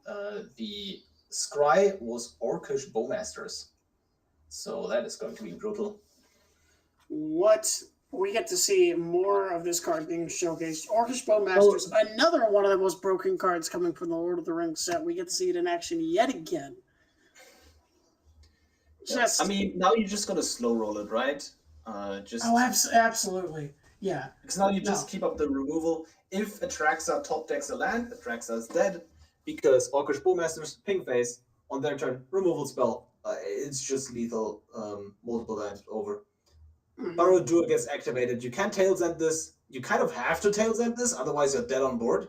the Scry was Orcish Bowmasters. So that is going to be brutal. What we get to see more of this card being showcased. Orcish Bowmasters, another one of the most broken cards coming from the Lord of the Rings set. We get to see it in action yet again. I mean, now you're just gonna slow roll it, right? Absolutely, yeah. Because now you just keep up the removal. If Atraxa top decks a land, Atraxa is dead. Because Orcish Bowmasters, ping face, on their turn, removal spell. It's just lethal, multiple times over. Burrow Duel gets activated. You can't Tails End this. You kind of have to Tails End this, otherwise you're dead on board.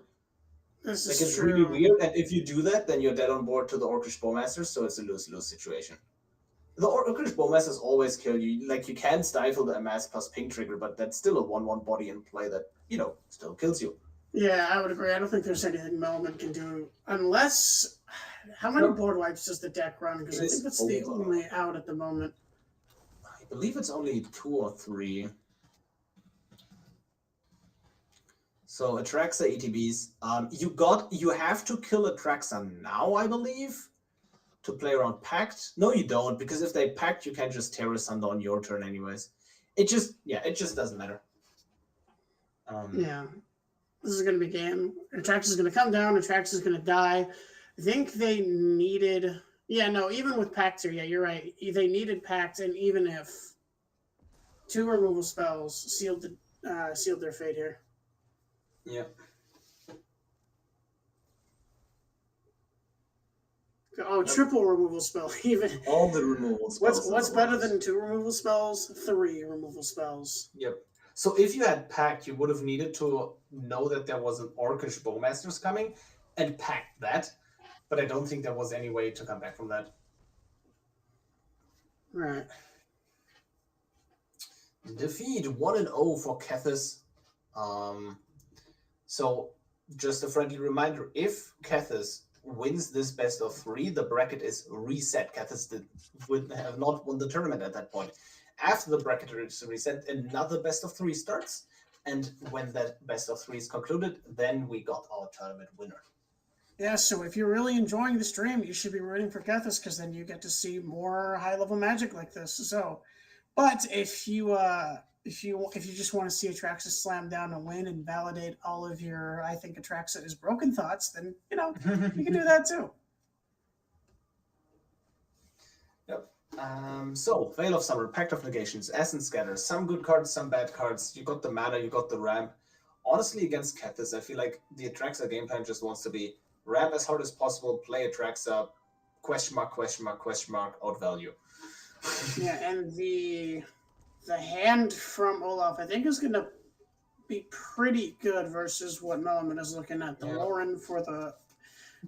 This like is it's true. really weird, and if you do that, then you're dead on board to the Orcish Bowmasters, so it's a lose-lose situation. The Orcish Bowmasters always kill you. Like, you can stifle the Amass plus ping trigger, but that's still a 1/1 body in play that, still kills you. Yeah, I would agree. I don't think there's anything Melman can do unless. How many board wipes does the deck run? Because I think that's the only out at the moment. I believe it's only 2 or 3. So Atraxa ETBs. You have to kill Atraxa now, I believe, to play around Pact. No, you don't, because if they Pact, you can just Terror Thunder on your turn anyways. It just doesn't matter. Yeah. This is going to be game. Atraxa is going to come down. Atraxa is going to die. I think they needed... Yeah, no, even with Pact here, yeah, you're right. They needed Pact, and even if 2 removal spells sealed their fate here. Yep. Oh, triple removal spell, even. All the removal spells. What's better than 2 removal spells? 3 removal spells. Yep. So if you had Pact, you would have needed to know that there was an Orcish Bowmasters coming and Pact that. But I don't think there was any way to come back from that. Right. Defeat 1-0 for Kethis. So just a friendly reminder, if Kethis wins this best of 3, the bracket is reset. Kethis would have not won the tournament at that point. After the bracket is reset, another best of 3 starts. And when that best of 3 is concluded, then we got our tournament winner. Yeah, so if you're really enjoying the stream, you should be rooting for Kethis, because then you get to see more high-level Magic like this. So, but if you just want to see Atraxa slam down and win and validate all of your, I think Atraxa is broken thoughts, then you can do that too. Yep. So Veil of Summer, Pact of Negations, Essence Scatter, some good cards, some bad cards. You got the mana, you got the ramp. Honestly, against Kethis, I feel like the Atraxa game plan just wants to be ramp as hard as possible, play Atraxa, question mark, out value. Yeah, and the hand from Olaf, I think, is going to be pretty good versus what Melaman is looking at. The Lauren for the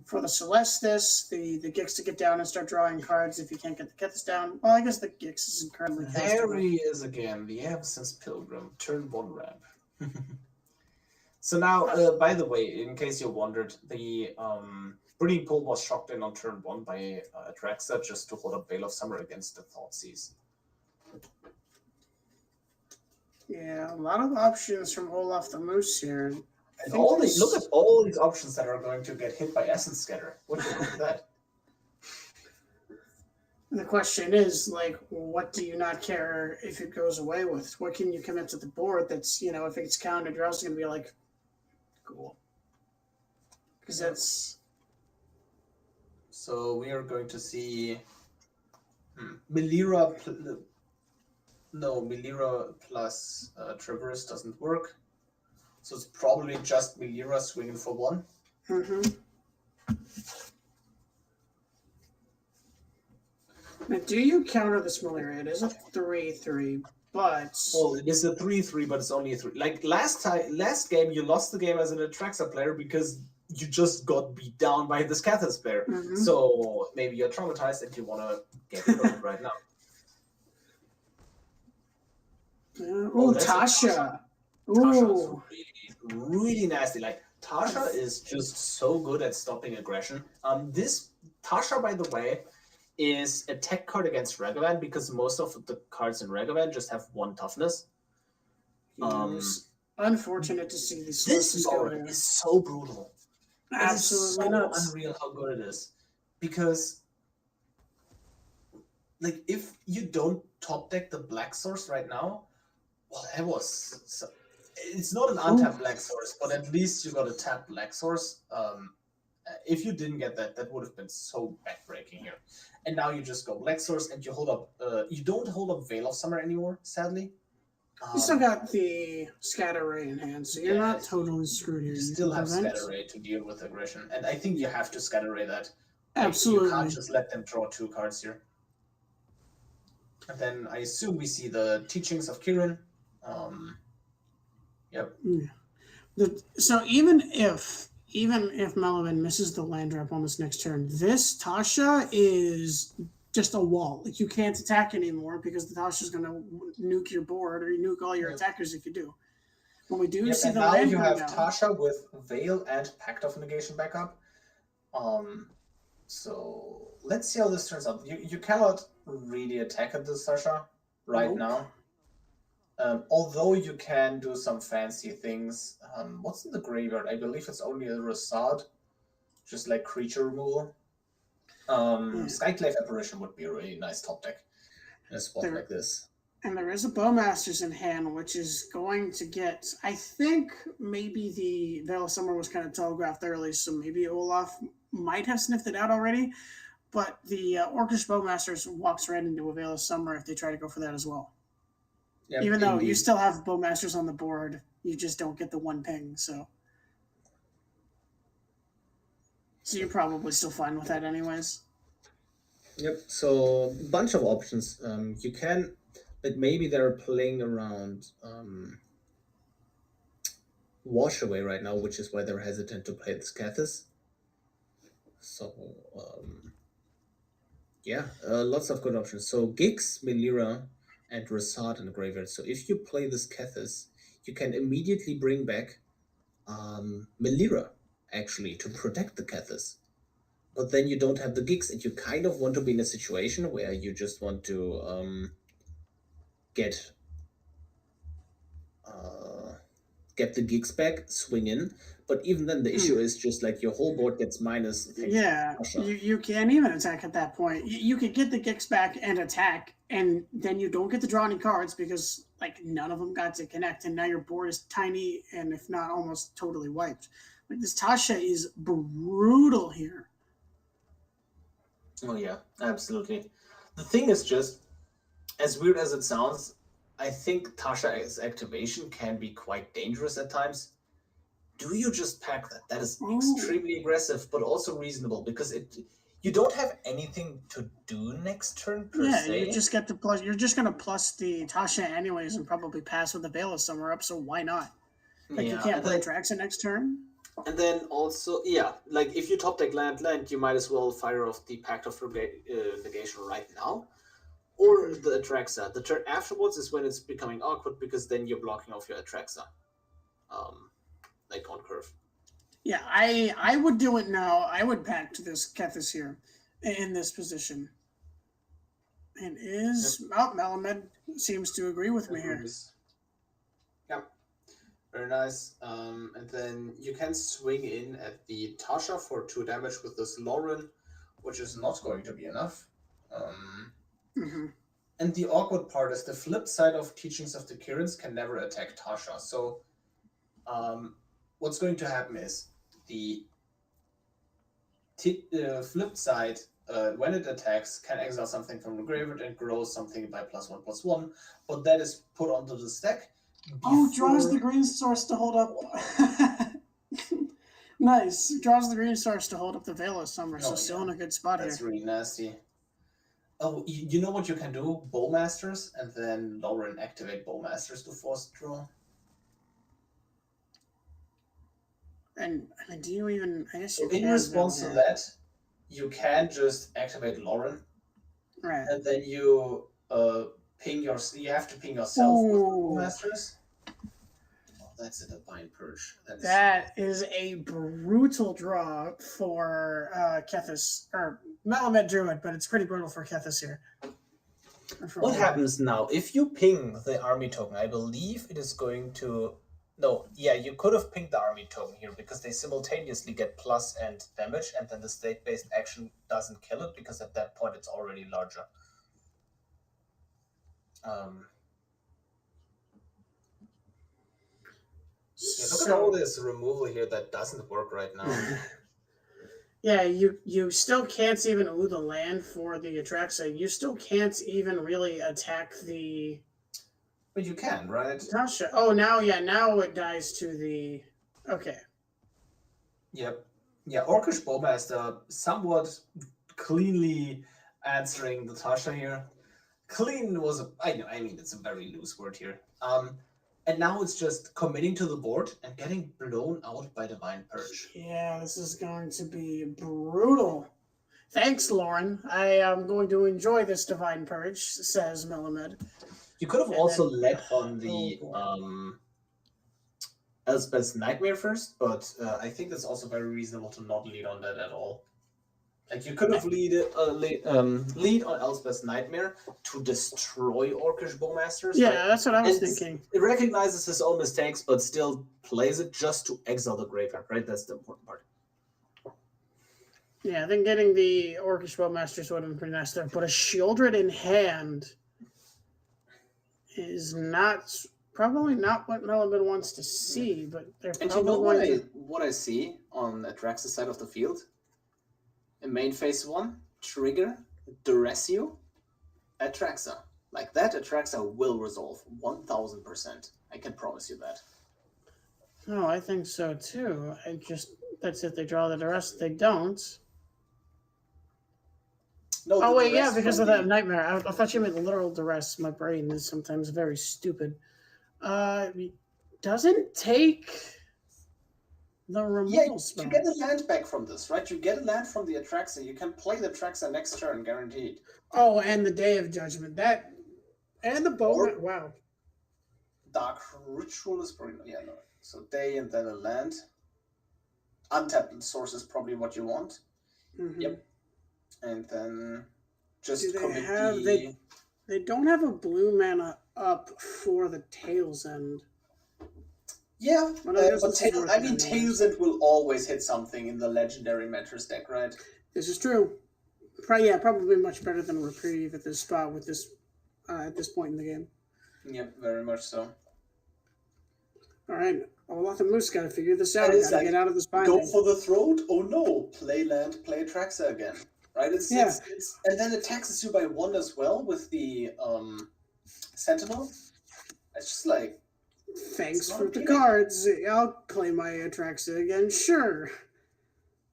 Celestis, the Gix to get down and start drawing cards if you can't get the Kethis down. Well, I guess the Gix isn't currently castable. There he is again, the Absence Pilgrim, turn 1 ramp. So now, by the way, in case you wondered, the Breeding Pool was shocked in on turn 1 by Atraxa just to hold up Veil of Summer against the Thoughtseize. Yeah, a lot of options from Olaf the Moose here. And look at all these options that are going to get hit by Essence Scatter. What do you think of that? The question is, what do you not care if it goes away with? What can you commit to the board that's, if it's countered, you're also going to be cool. Because that's... So we are going to see Melira No, Melira plus Traverse doesn't work. So it's probably just Melira swinging for 1. Now, do you counter this Melira? It is a 3/3, but Well, it is a 3/3, but it's only a 3. Like last game, you lost the game as an Atraxa player because you just got beat down by this Cathars player. So maybe you're traumatized and you want to get rid of it right now. Tasha. Tasha's really nasty. Like Tasha is just so good at stopping aggression. This Tasha, by the way, is a tech card against Ragavan because most of the cards in Ragavan just have 1 toughness. It's unfortunate to see these This sources go Lord there. is so brutal. Absolutely so nuts. unreal how good it is. Because like if you don't top deck the black source right now, well, that was it's not an untapped black source, but at least you got a tapped black source. If you didn't get that, that would have been so backbreaking here. And now you just go black source and you hold up. You don't hold up Veil of Summer anymore, sadly. You still got the Scatter Ray in hand, so you're not totally screwed here. You still have Scatter Ray to deal with aggression, and I think you have to Scatter Ray that. Absolutely. You can't just let them draw 2 cards here. And then I assume we see the Teachings of Kirin. Yep. So even if Melvin misses the land drop on this next turn, this Tasha is just a wall. Like you can't attack anymore because the Tasha's going to nuke your board or nuke all your attackers if you do. When we do see and the now land you have down, Tasha with Veil and Pact of Negation backup. So let's see how this turns out. You cannot really attack at this Tasha right now. Although you can do some fancy things. What's in the graveyard? I believe it's only a Rasad, just like creature removal. Skyclave Apparition would be a really nice top deck in a spot like this. And there is a Bowmasters in hand, which is going to get, I think maybe the Veil of Summer was kind of telegraphed early, so maybe Olaf might have sniffed it out already, but the Orcish Bowmasters walks right into a Veil of Summer if they try to go for that as well. Yep, even though you still have Bowmasters on the board, you just don't get the 1 ping, so you're probably still fine with that anyways. Yep, so a bunch of options. You can, like maybe they're playing around Wash Away right now, which is why they're hesitant to play this Cathars. So, yeah, lots of good options. So Gix, Melira, and Rasad in the graveyard. So if you play this Cathars, you can immediately bring back Melira, actually, to protect the Cathars. But then you don't have the Gix, and you kind of want to be in a situation where you just want to get the Gix back, swing in. But even then, the issue is just like your whole board gets minus. Yeah, you can't even attack at that point. You could get the Gix back and attack, and then you don't get to draw any cards because like none of them got to connect, and now your board is tiny and if not almost totally wiped. Like this Tasha is brutal here. Oh yeah, absolutely. The thing is just, as weird as it sounds, I think Tasha's activation can be quite dangerous at times. Do you just pack that? That is extremely aggressive, but also reasonable because you don't have anything to do next turn per se. You just get the plus. You're just gonna plus the Tasha anyways, and probably pass with the Veil of Summer up. So why not? Like you can't play Traxa next turn. And then also, like if you top deck land, you might as well fire off the Pact of Negation right now, or the Atraxa. The turn afterwards is when it's becoming awkward because then you're blocking off your Atraxa. Like on curve. Yeah, I would do it now. I would pack to this Kethis here in this position. And Malamed seems to agree with me here. Yep. Very nice. And then you can swing in at the Tasha for 2 damage with this Lauren, which is not going to be enough. And the awkward part is the flip side of Teachings of the Kirins can never attack Tasha. So what's going to happen is the flip side when it attacks, can exile something from the graveyard and grow something by +1/+1, but that is put onto the stack. Oh, draws the green source to hold up. Nice. Draws the green source to hold up the Veil of Summer, so still in a good spot That's here. really nasty. Oh, you know what you can do? Bowmasters, and then Lauren activate Bowmasters to force draw. And I mean, do you even? I guess So you in can, response though, to yeah. that, you can just activate Lauren, Right. and then you ping your. You have to ping yourself with Ooh. Bowmasters. Oh, that's a Divine Purge. That is a brutal draw for Kethis, or Malamed Druid, but it's pretty brutal for Kethis here. What happens now? If you ping the army token, I believe it is going to... No, yeah, you could have pinged the army token here because they simultaneously get plus and damage, and then the state-based action doesn't kill it because at that point it's already larger. Yeah, look at all this removal here that doesn't work right now. Yeah, you still can't even ooh the land for the Atraxa. You still can't even really attack the... But you can, right? Tasha. Oh, now it dies to the... Okay. Yep. Yeah, Orcish Bowmaster somewhat cleanly answering the Tasha here. Clean was I mean it's a very loose word here. And now it's just committing to the board and getting blown out by Divine Purge. Yeah, this is going to be brutal. Thanks, Lauren. I am going to enjoy this Divine Purge, says Melamed. You could have also led on the Elspeth's Nightmare first, but I think it's also very reasonable to not lead on that at all. Like you could have lead on Elspeth's Nightmare to destroy Orcish Bowmasters. Yeah, right? that's what I was And thinking. It recognizes his own mistakes, but still plays it just to exile the graveyard, right? That's the important part. Yeah, I think getting the Orcish Bowmasters would have been pretty nice there, but a Shieldred in hand is probably not what Melamed wants to see, but they're And probably you know going to... what I see on Atraxa's side of the field? In main phase 1, trigger, duress you, Atraxa. Like that, Atraxa will resolve 1000%. I can promise you that. No, I think so too. That's if they draw the duress. They don't. No, Oh the wait, yeah, duress because from of that nightmare. I thought you meant literal duress. My brain is sometimes very stupid. Doesn't take the removal spell. You get a land back from this, right? You get a land from the Atraxa. You can play the Atraxa next turn, guaranteed. Oh, and the Day of Judgment. That and the bow. Wow. Dark Ritual is probably no. So day and then a land. Untapped source is probably what you want. Mm-hmm. Yep. And then just Do they commit have they don't have a blue mana up for the Tail's End. Yeah, Well, but Tail's End will always hit something in the legendary Mattress deck, right? This is true. Probably much better than Reprieve at this spot with this at this point in the game. Yep, very much so. All right, Olaf and Moose got to figure this out. Got to get out of this binding. Go for the throat? Oh no! Play land, play Atraxa again. Right? It's and then it taxes you by 1 as well with the Sentinel. It's just like... Thanks for the cards. I'll play my Atraxa again. Sure.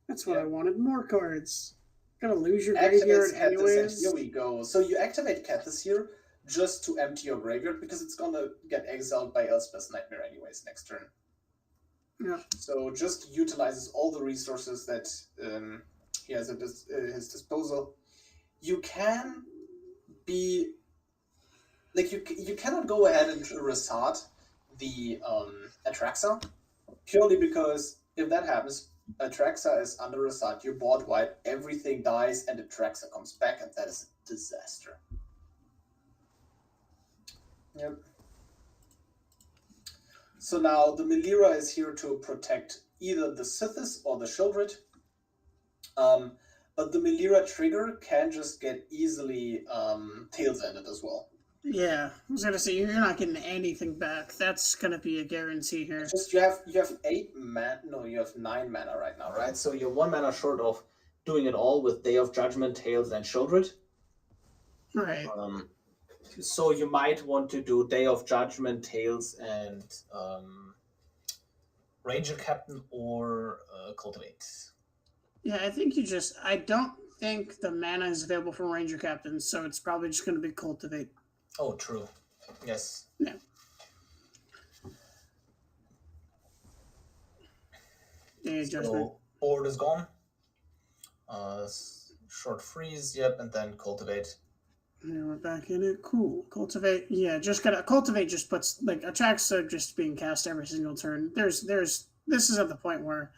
That's what I wanted. More cards. Gonna lose your graveyard anyways. Here we go. So you activate Kethis here just to empty your graveyard because it's gonna get exiled by Elspeth's Nightmare anyways next turn. Yeah. So just utilizes all the resources that he has at his disposal. You can be like you cannot go ahead and resort the Atraxa purely because if that happens, Atraxa is under resort, your board wipe, everything dies, and Atraxa comes back, and that is a disaster. Yep. So now the Melira is here to protect either the Sithis or the Shieldred. But the Melira trigger can just get easily Tails Ended as well. Yeah, I was gonna say you're not getting anything back. That's gonna be a guarantee here. Just you have 8 mana. No, you have 9 mana right now, right? So you're 1 mana short of doing it all with Day of Judgment, Tails, and Shieldred. Right. So you might want to do Day of Judgment, Tails, and Ranger Captain or Cultivate. Yeah, I think I don't think the mana is available for Ranger Captain, so it's probably just going to be Cultivate. Oh, true. Yes. Yeah. Day of Judgment. So, board is gone. Short freeze, yep, and then Cultivate. And we're back in it. Cool. Cultivate. Yeah, just gotta Cultivate. Just puts like attacks are just being cast every single turn. This is at the point where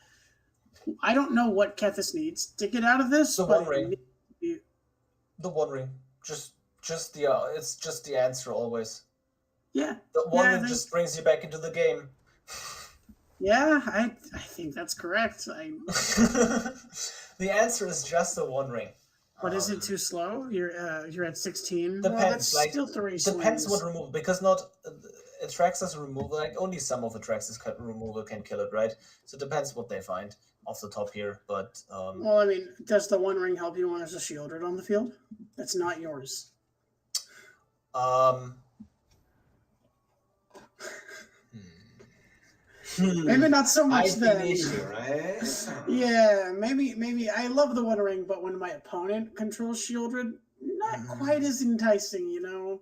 I don't know what Kethis needs to get out of this. The but One Ring. The One Ring. Just the it's just the answer always. Yeah. The One Ring just brings you back into the game. Yeah, I think that's correct. The answer is just the One Ring. But is it too slow? You're at 16. Depends. Well, that's like still 3 depends swings. what removal, because not Atraxa's removal. Like only some of Atraxa's removal can kill it, right? So it depends what they find off the top here. But Well, I mean, does the One Ring help you when there's a Shieldred on the field? That's not yours. Maybe not so much then. issue, right? Yeah, maybe I love the One Ring, but when my opponent controls Shieldred, not quite as enticing, you know.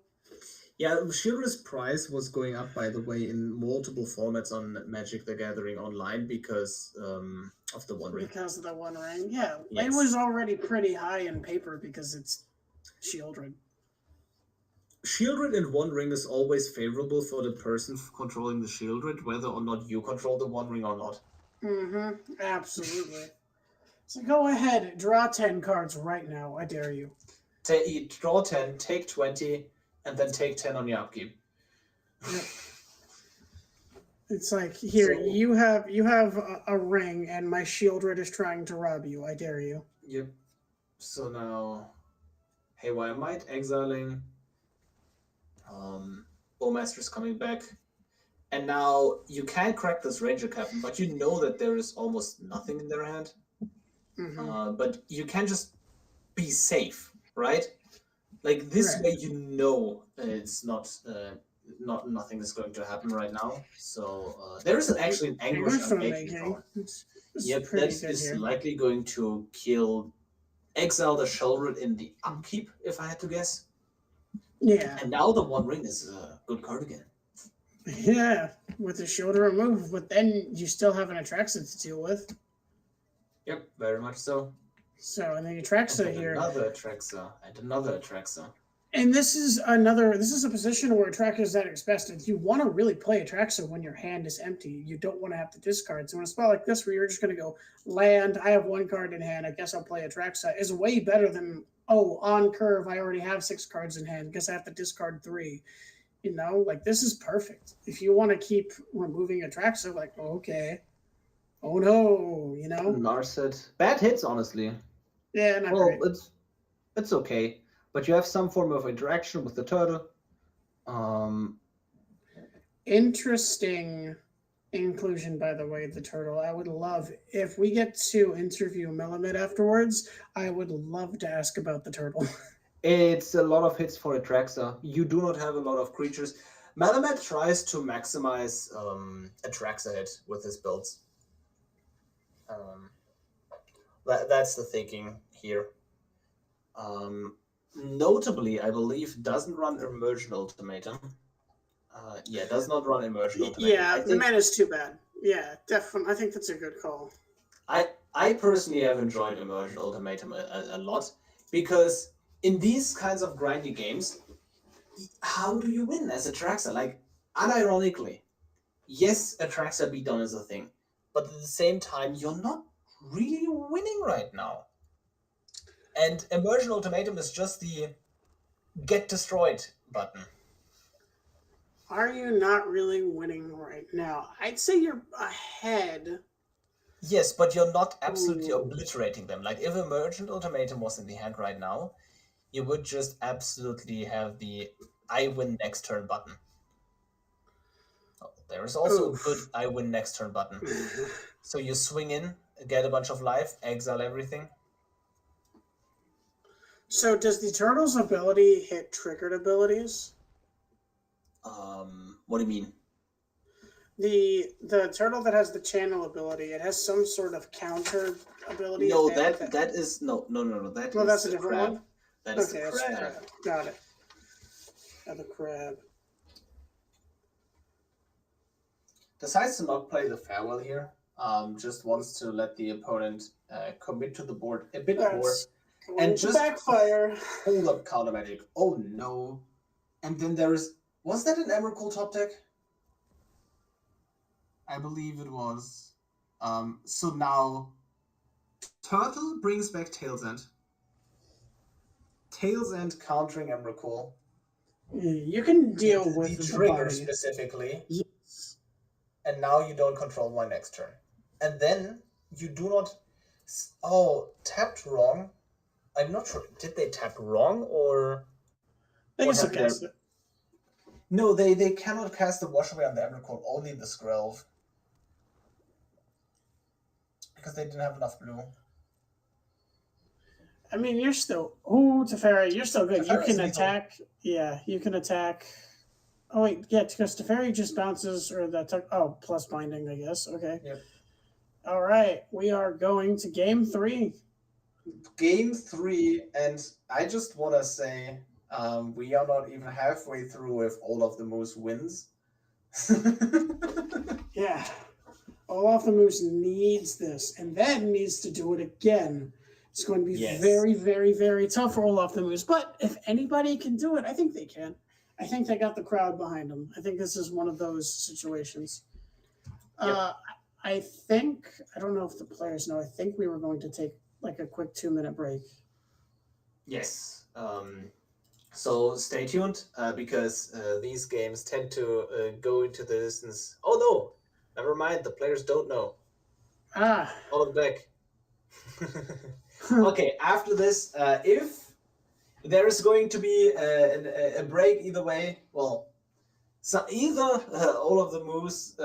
Yeah, Shieldred's price was going up, by the way, in multiple formats on Magic the Gathering Online because of the One Ring. Because of the One Ring, yeah. Yes. It was already pretty high in paper because it's Shieldred. Shieldred and One Ring is always favorable for the person controlling the Shieldred, whether or not you control the One Ring or not. Mm-hmm. Absolutely. So go ahead, draw 10 cards right now. I dare you. You draw 10, take 20, and then take 10 on your upkeep. Yep. It's like, here, So- you have a ring, and my Shieldred is trying to rob you. I dare you. Yep. So now, Haywire Might, exiling. Bowmaster's coming back. And now you can crack this Ranger Captain, but you know that there is almost nothing in their hand. Mm-hmm. But you can just be safe, right? Like this Right. way, you know it's nothing is going to happen right now. So there is actually an Anguish Anguish Unmaking Unmaking. draw. It's Yep, pretty that good is here. likely going to exile the Shieldred in the upkeep, if I had to guess. Yeah. And now the One Ring is a good card again. Yeah, with the shoulder removed, but then you still have an Atraxa to deal with. Yep, very much so. So, and then And Atraxa then here. another Atraxa, and another Atraxa. And this is a position where Atraxa is at its best. And you want to really play Atraxa when your hand is empty. You don't want to have to discard. So in a spot like this where you're just going to go, land, I have 1 card in hand, I guess I'll play Atraxa, is way better than, oh, on curve, I already have 6 cards in hand, guess I have to discard 3. You know, like, this is perfect. If you want to keep removing Atraxa, like, oh, okay. Oh, no, you know? Narset. Bad hits, honestly. Yeah, not Well, great. it's okay. But you have some form of interaction with the turtle. Interesting inclusion, by the way, the turtle. I would love, if we get to interview Melamed afterwards, I would love to ask about the turtle. It's a lot of hits for Atraxa. You do not have a lot of creatures. Malamet tries to maximize Atraxa hit with his builds. That's the thinking here. Notably, I believe doesn't run Immersion Ultimatum. Does not run Immersion Ultimatum. Yeah, the man is too bad. Yeah, definitely. I think that's a good call. I personally have enjoyed Immersion Ultimatum a lot because in these kinds of grindy games, how do you win as Atraxa? Like, unironically, yes, Atraxa beatdown is a thing, but at the same time, you're not really winning right now. And Immersion Ultimatum is just the get destroyed button. Are you not really winning right now? I'd say you're ahead. Yes, but you're not absolutely obliterating them. Like, if Emergent Ultimatum was in the hand right now, you would just absolutely have the I win next turn button. Oh, there is also a good I win next turn button. So you swing in, get a bunch of life, exile everything. So does the turtle's ability hit triggered abilities? What do you mean? The turtle that has the channel ability, it has some sort of counter ability. No, that is no. That Well, is that's a the different crab. one? That is Okay, the that's crab. crab. Got it. The crab. Decides to not play the farewell here. Just wants to let the opponent commit to the board a bit more. That's And and just- just backfire. Hold up counter magic. Oh no. And then there's... Was that an Emrakul top deck? I believe it was. So now, Turtle brings back Tail's End. Tails End countering Emrakul. You can deal with the the trigger body. specifically. Yes. And now you don't control my next turn. And then you do not... Oh, tapped wrong? I'm not sure. Did they tap wrong or... They can What still happened cast it. No, they cannot cast the Wash Away on the Emrakul, only the Skrelv. Because they didn't have enough blue. I mean, you're still... Ooh, Teferi, you're still good. You Teferi's can lethal. attack... Yeah, you can attack... Oh, wait, yeah, because Teferi just bounces, or that... plus binding, I guess. Okay. Yep. All right, we are going to game 3. Game 3, and I just want to say we are not even halfway through if all of the Moose wins. Yeah. Olaf the Moose needs this, and then needs to do it again. It's going to be Yes. very, very, very tough for Olaf the Moose. But if anybody can do it, I think they can. I think they got the crowd behind them. I think this is one of those situations. Yep. I think, I don't know if the players know, I think we were going to take like a quick 2-minute break. Yes. So stay tuned because these games tend to go into the distance. Oh no! Never mind. The players don't know. Ah. All of back. Okay, after this, if there is going to be a break either way, well, so either all of the Moose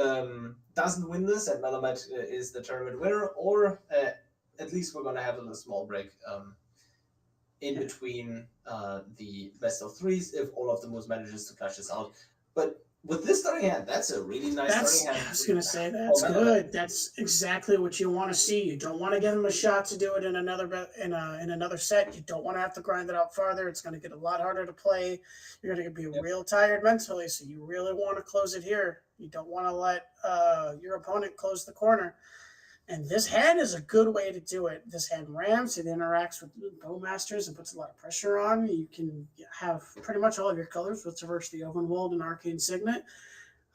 doesn't win this and Melamed is the tournament winner, or at least we're going to have a small break in between the best of threes if all of the Moose manages to clutch this out. But with this starting hand, that's a really nice starting hand. I was going to say that's Oh, good. That's exactly what you want to see. You don't want to give them a shot to do it in another in another set. You don't want to have to grind it out farther. It's going to get a lot harder to play. You're going to be real tired mentally, so you really want to close it here. You don't want to let your opponent close the corner. And this hand is a good way to do it. This hand ramps, it interacts with Bowmasters and puts a lot of pressure on. You can have pretty much all of your colors with Traverse the Ovenwald and Arcane Signet.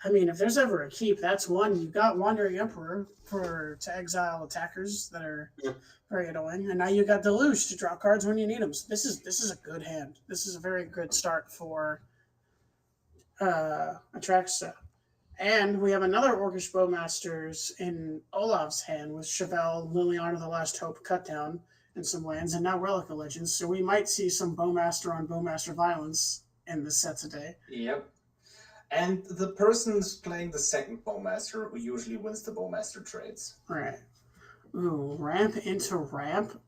I mean, if there's ever a keep, that's one. You've got Wandering Emperor to exile attackers that are very annoying. And now you got Deluge to draw cards when you need them. So this is a good hand. This is a very good start for Atraxa. And we have another Orcish Bowmasters in Olaf's hand with Chevelle, Liliana the Last Hope, Cutdown, and some lands, and now Relic of Legends. So we might see some Bowmaster on Bowmaster violence in this set today. Yep. And the person's playing the second Bowmaster who usually wins the Bowmaster trades. Right. Ooh, ramp into ramp.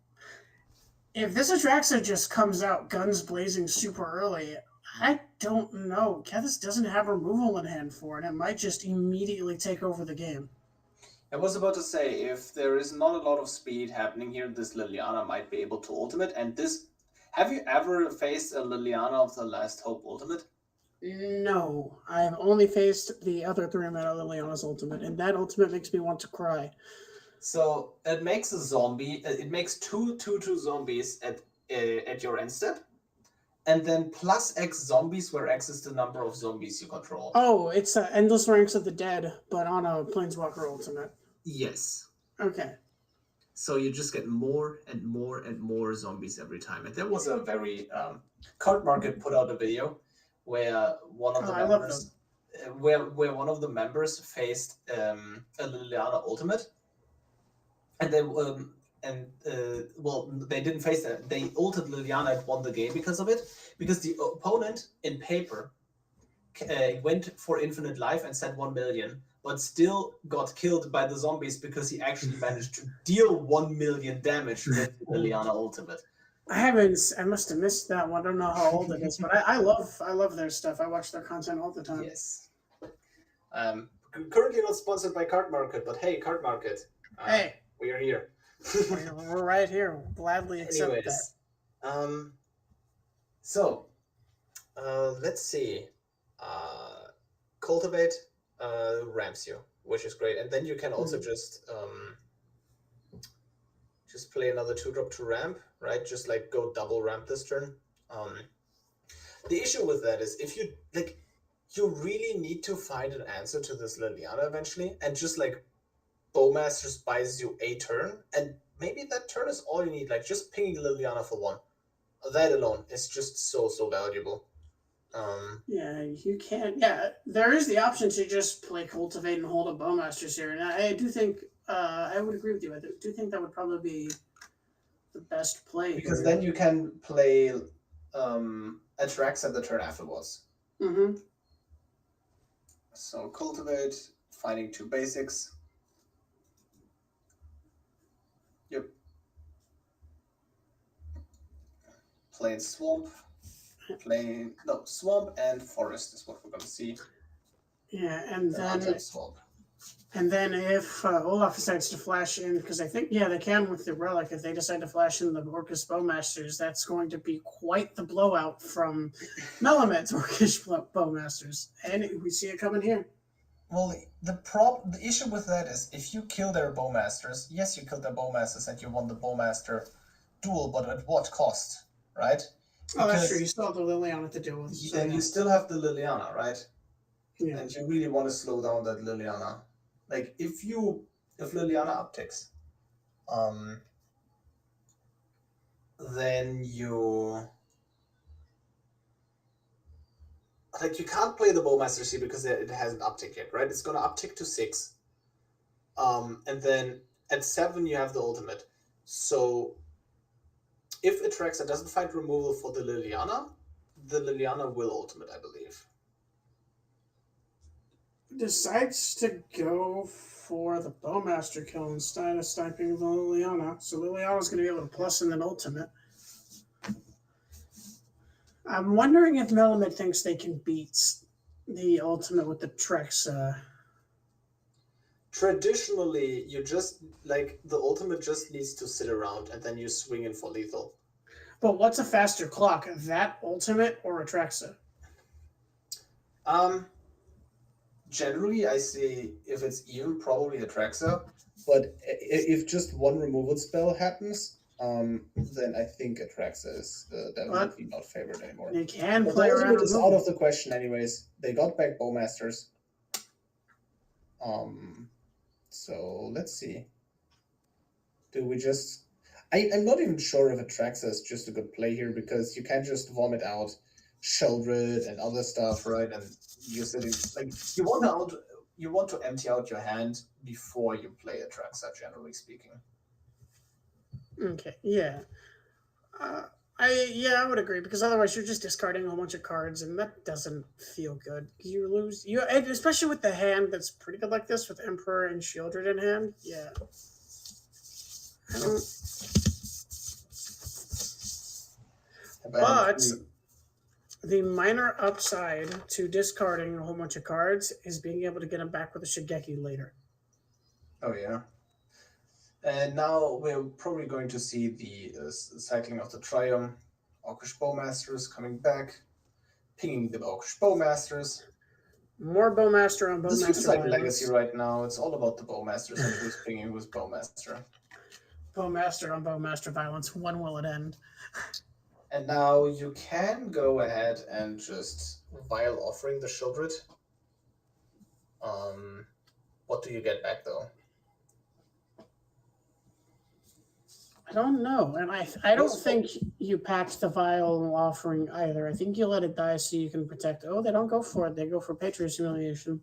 If this Atraxa just comes out guns blazing super early, I don't know. Kethis doesn't have removal in hand for it. It might just immediately take over the game. I was about to say, if there is not a lot of speed happening here, this Liliana might be able to ultimate. And this... Have you ever faced a Liliana of the Last Hope ultimate? No. I've only faced the other 3-mana Liliana's ultimate, and that ultimate makes me want to cry. So, it makes a zombie... It makes two zombies at your end step. And then plus X zombies, where X is the number of zombies you control. Oh, it's Endless Ranks of the Dead, but on a Planeswalker ultimate. Yes. Okay. So you just get more and more and more zombies every time. And there was a very... Card Market put out a video where one of the members... Where one of the members faced a Liliana ultimate. And they... well, they didn't face that. They ulted Liliana and won the game because of it. Because the opponent, in paper, went for infinite life and said 1 million, but still got killed by the zombies because he actually managed to deal 1 million damage with Liliana ultimate. I haven't. I must have missed that one. I don't know how old it is, but I love their stuff. I watch their content all the time. Yes. Currently not sponsored by Card Market, but hey, Card Market. Hey, we are here. we're right here. We'll gladly accept Anyways, so let's see. Cultivate ramps you, which is great, and then you can also just play another 2-drop to ramp, right? Just like go double ramp this turn. The issue with that is if you like, you really need to find an answer to this Liliana eventually, and just like Bowmasters buys you a turn, and maybe that turn is all you need. Like just pinging Liliana for 1, that alone is just so valuable. Yeah, you can. Yeah, there is the option to just play Cultivate and hold a Bowmasters here, and I do think I would agree with you. I do think that would probably be the best play because here. then you can play Atraxa the turn afterwards. Mm-hmm. So Cultivate, finding 2 basics. Yep. Playing Swamp. Swamp and Forest is what we're gonna see. Yeah, and then Swamp. And then if Olaf decides to flash in, because I think, they can with the Relic, if they decide to flash in the Orcish Bowmasters, that's going to be quite the blowout from Melamet's Orcish Bowmasters. And we see it coming here. Well, the issue with that is if you kill their Bowmasters, yes, you killed their Bowmasters and you won the Bowmaster duel, but at what cost, right? Oh, that's true. You still have the Liliana to deal with. And you still have the Liliana, right? Yeah. And you really want to slow down that Liliana. Like if Liliana upticks, then you can't play the Bowmaster C because it hasn't uptick yet, right? It's gonna uptick to 6, and then at 7 you have the ultimate. So if Atraxa doesn't find removal for the Liliana will ultimate, I believe. Decides to go for the Bowmaster kill instead of sniping the Liliana. So Liliana's going to be able to plus in an ultimate. I'm wondering if Melamed thinks they can beat the ultimate with the Trex. Traditionally, you just like the ultimate just needs to sit around and then you swing in for lethal. But what's a faster clock, that ultimate or Atraxa? Generally, I see if it's even, probably Atraxa. But if just one removal spell happens, then I think Atraxa is definitely not favored anymore. They can but play the around. ultimate is out of the question, anyways. They got back Bowmasters. So let's see. Do we just? I'm not even sure if Atraxa is just a good play here because you can't just vomit out Sheldred and other stuff, right? And you're sitting like you want to empty out your hand before you play Atraxa, generally speaking. Okay, yeah. I would agree because otherwise you're just discarding a whole bunch of cards and that doesn't feel good. You especially with the hand that's pretty good like this with Emperor and Sheldred in hand. Yeah. But the minor upside to discarding a whole bunch of cards is being able to get them back with a Shigeki later. Oh yeah. And now we're probably going to see the cycling of the Triumph. Orcish Bowmasters coming back, pinging the Orcish Bowmasters. More Bowmaster on Bowmaster. This is like Legacy right now. It's all about the Bowmasters and who's pinging with Bowmaster. Bowmaster on Bowmaster violence. When will it end? And now you can go ahead and just Vile Offering the Sheldred. What do you get back though? I don't know, and I don't think you packed the Vile Offering either. I think you let it die so you can protect. Oh, they don't go for it. They go for Patriot Humiliation.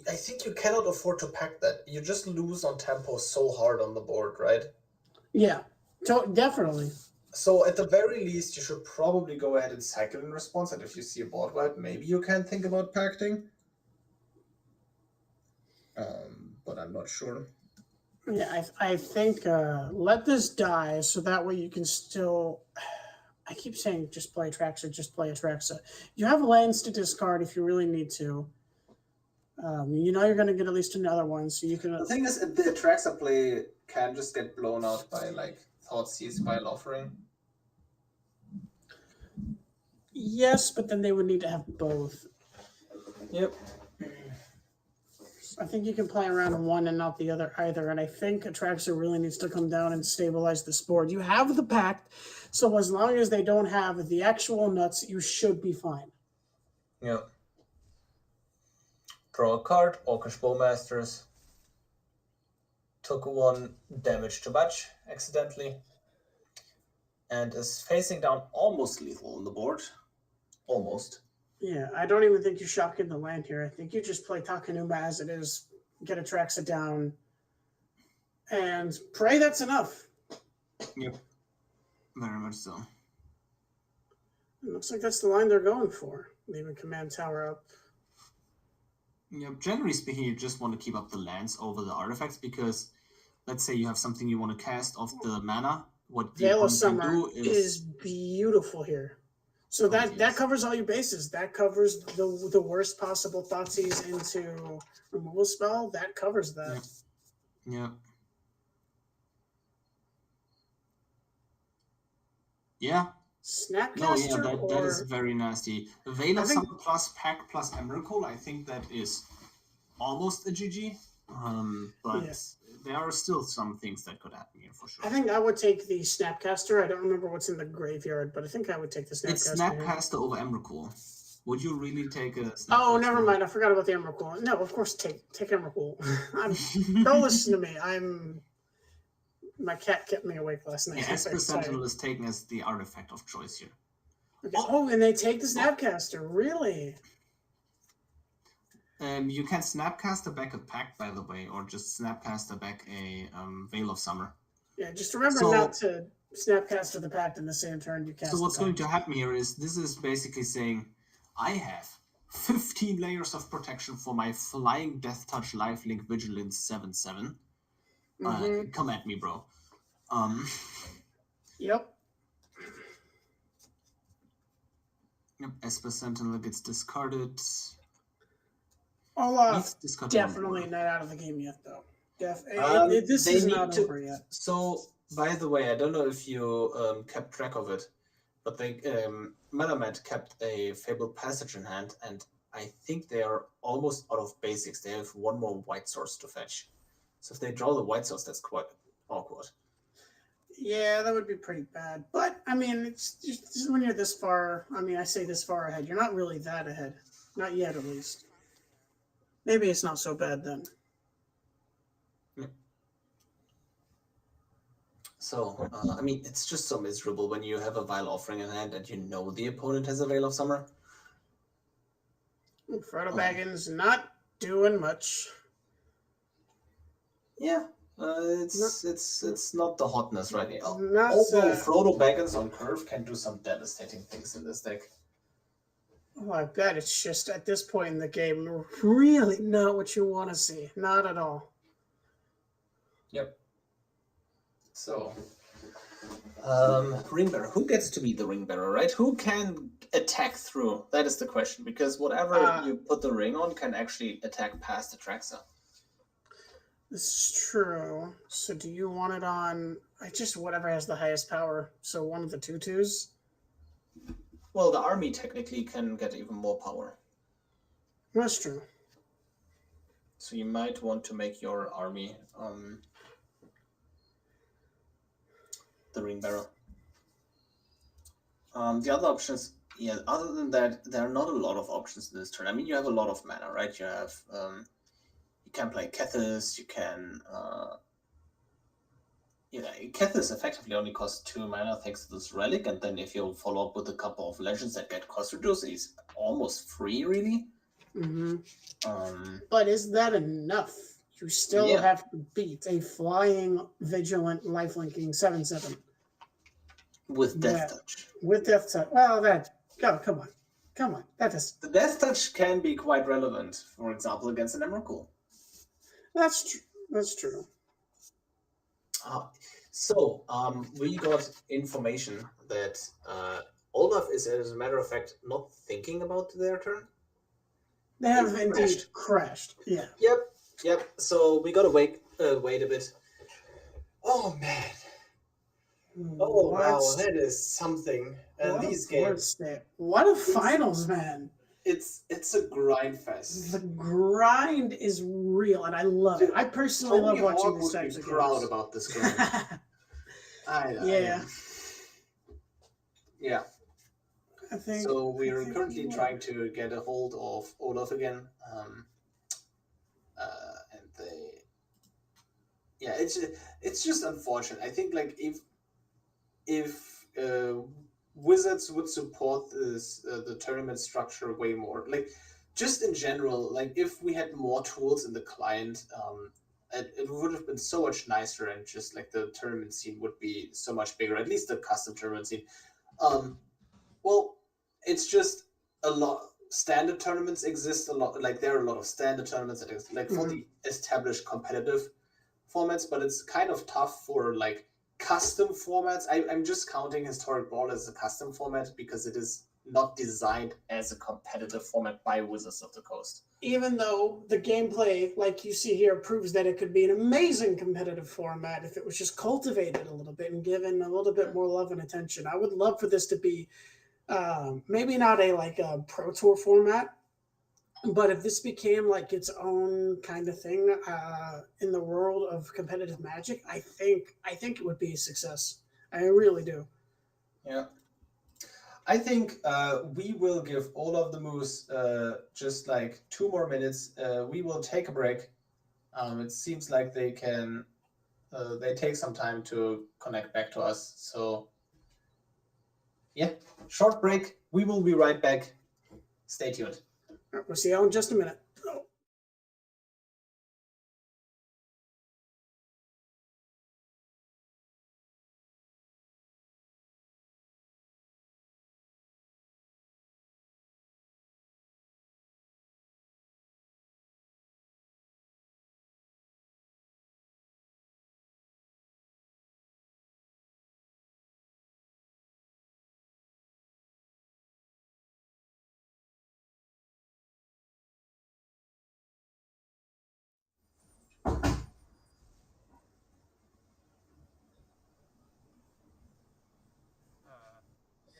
I think you cannot afford to pack that. You just lose on tempo so hard on the board, right? Yeah, definitely. So at the very least, you should probably go ahead and cycle in response, and if you see a board wipe, maybe you can think about pacting. But I'm not sure. Yeah, I think let this die so that way you can still. I keep saying just play Atraxa, just play Atraxa. You have lands to discard if you really need to. You know you're going to get at least another one, so you can. The thing is, the Atraxa play can just get blown out by like Thoughtseize Vile Offering. Yes, but then they would need to have both. Yep. I think you can play around one and not the other either, and I think Atraxa really needs to come down and stabilize this board. You have the Pact, so as long as they don't have the actual nuts, you should be fine. Yep. Draw a card, Orcish Bowmasters. Took 1 damage to Butch accidentally. And is facing down almost lethal on the board. Almost. Yeah, I don't even think you shock in the land here. I think you just play Takenuma as it is, get Atraxa down, and pray that's enough. Yep. Very much so. It looks like that's the line they're going for, leaving Command Tower up. Yeah, generally speaking, you just want to keep up the lands over the artifacts because, let's say you have something you want to cast off the mana. What the Veil of opponent can Summer do is beautiful here. So that covers all your bases. That covers the worst possible Thoughtseize into removal spell. That covers that. Yeah. Yeah. Snapcaster No, yeah, that is very nasty. Veil of Summer plus Pack plus Emrakul, I think that is almost a GG. But there are still some things that could happen here for sure. I think I would take the Snapcaster. I don't remember what's in the graveyard, but I think I would take the Snapcaster. It's Snapcaster over Emrakul. Would you really take a Snapcaster? Oh, never mind. I forgot about the Emrakul. No, of course, take Emrakul. Don't listen to me. My cat kept me awake last night. Yeah, Esper Sentinel is taken as the artifact of choice here. Okay. Oh, and they take the Snapcaster. Really? You can Snapcaster back a Pact, by the way, or just Snapcaster back a Veil of Summer. Yeah, just remember not to Snapcaster the Pact in the same turn you cast. So what's going to happen here is this is basically saying, I have 15 layers of protection for my Flying Death Touch Lifelink Vigilance 7/7. Come at me, bro. Yep. Yep, Esper Sentinel gets discarded. Olaf definitely not out of the game yet, though. This is not over yet. So, by the way, I don't know if you kept track of it, but they Melamed kept a Fabled Passage in hand, and I think they are almost out of basics. They have 1 more white source to fetch. So if they draw the white source, that's quite awkward. Yeah, that would be pretty bad. But, I mean, it's just when you're this far, I say this far ahead, you're not really that ahead. Not yet, at least. Maybe it's not so bad then. So, it's just so miserable when you have a Vile Offering in hand and you know the opponent has a Veil of Summer. Frodo Baggins not doing much. Yeah, it's not the hotness right now. Although Frodo Baggins on curve can do some devastating things in this deck. Oh, I bet it's just at this point in the game, really not what you want to see. Not at all. Yep. So, Ring Bearer. Who gets to be the Ring Bearer, right? Who can attack through? That is the question, because whatever you put the ring on can actually attack past Atraxa. This is true. So do you want it on just whatever has the highest power? So one of the 2/2s? Well, the army technically can get even more power. That's true. So you might want to make your army the Ring Bearer. The other options, other than that, there are not a lot of options in this turn. You have a lot of mana, right? You have, you can play Kethis, you can, Kethis effectively only costs 2 mana thanks to this relic, and then if you follow up with a couple of legends that get cost reduced, he's almost free, really. But is that enough? You still have to beat a flying, vigilant, lifelinking 7/7. With Death Touch. With Death Touch. Well, come on. That is... The Death Touch can be quite relevant, for example, against an Emrakul. That's true. So we got information that Olaf is, as a matter of fact, not thinking about their turn. They have It indeed crashed. Yeah. Yep. So we gotta wait a bit. Oh man. Oh wow, that is something. And these games, What a finals, man. It's a grind fest. The grind is real, and I love it. I personally love watching these types of proud games. about this grind. Yeah. Yeah. I think. So we are currently trying to get a hold of Olaf again. And they. Yeah, it's just unfortunate. I think like if Wizards would support this the tournament structure way more, like just in general, like if we had more tools in the client, it would have been so much nicer, and just like the tournament scene would be so much bigger. At least the custom tournament scene. Well, it's just a lot. Standard tournaments exist a lot. Like there are a lot of standard tournaments that exist, like for the established competitive formats, but it's kind of tough for like custom formats. I'm just counting Historic Brawl as a custom format because it is not designed as a competitive format by Wizards of the Coast. Even though the gameplay, like you see here, proves that it could be an amazing competitive format if it was just cultivated a little bit and given a little bit more love and attention. I would love for this to be maybe not a Pro Tour format, but if this became like its own kind of thing in the world of competitive Magic, I think it would be a success. I really do. Yeah. I think we will give all of the moves just like 2 more minutes. We will take a break. It seems like they can. They take some time to connect back to us. So yeah, short break. We will be right back. Stay tuned. We'll see you in just a minute.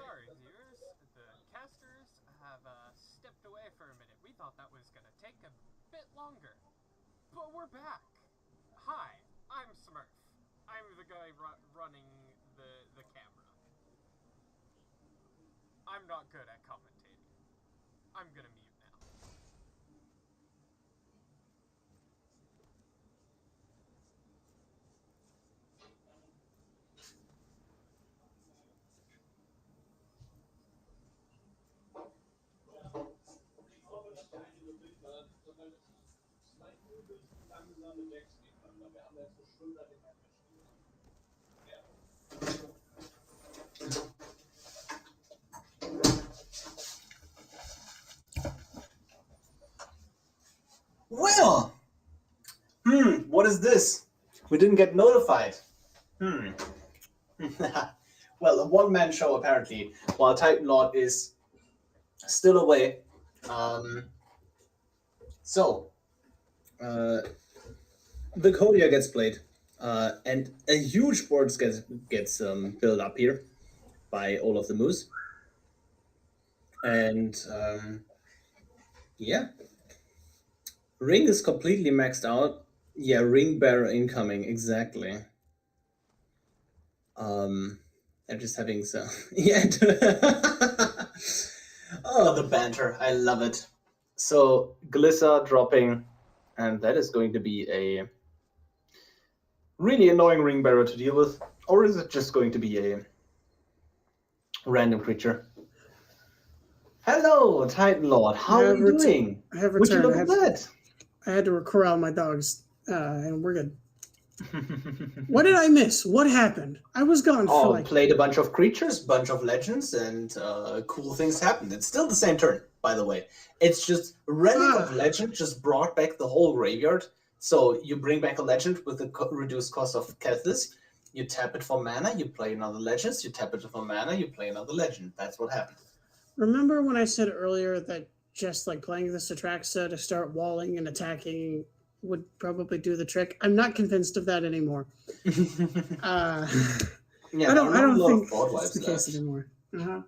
Sorry, viewers. The casters have stepped away for a minute. We thought that was going to take a bit longer. But we're back. Hi, I'm Smurf. I'm the guy running the camera. I'm not good at commentating. I'm going to mute now. Well, what is this? We didn't get notified. Well, a one-man show apparently, while Titan Lord is still away. So, the Kodia gets played, and a huge board gets built up here by all of the moves. And yeah, Ring is completely maxed out. Yeah, Ring Bearer incoming, exactly. I'm just having some. Yeah. Oh, the banter. I love it. So, Glissa dropping, and that is going to be a really annoying Ring Bearer to deal with. Or is it just going to be a random creature? Hello, Titan Lord. How are you doing? I have Would you returned. look at that? I had to corral my dogs, and we're good. What did I miss? What happened? I was gone for like... played a bunch of creatures, bunch of legends, and cool things happened. It's still the same turn, by the way. It's just Relic of Legend just brought back the whole graveyard, So you bring back a legend with the reduced cost of Kethis. You tap it for mana, you play another legend. You tap it for mana, you play another legend. That's what happened. Remember when I said earlier that just like playing this Atraxa to start walling and attacking would probably do the trick? I'm not convinced of that anymore. Yeah, I don't think board it's wipes the case left. anymore. Uh-huh.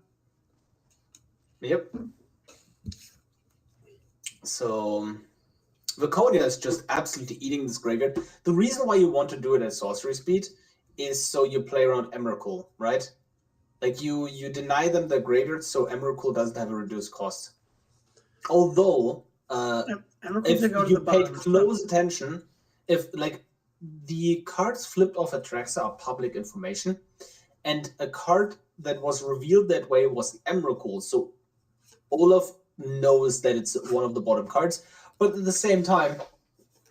Yep. So Viconia is just absolutely eating this graveyard. The reason why you want to do it at sorcery speed is so you play around Emrakul, right? Like you deny them the graveyard so Emrakul doesn't have a reduced cost. Although if you paid close attention, if like the cards flipped off Atraxa are public information, and a card that was revealed that way was Emrakul, so Olaf knows that it's one of the bottom cards, but at the same time,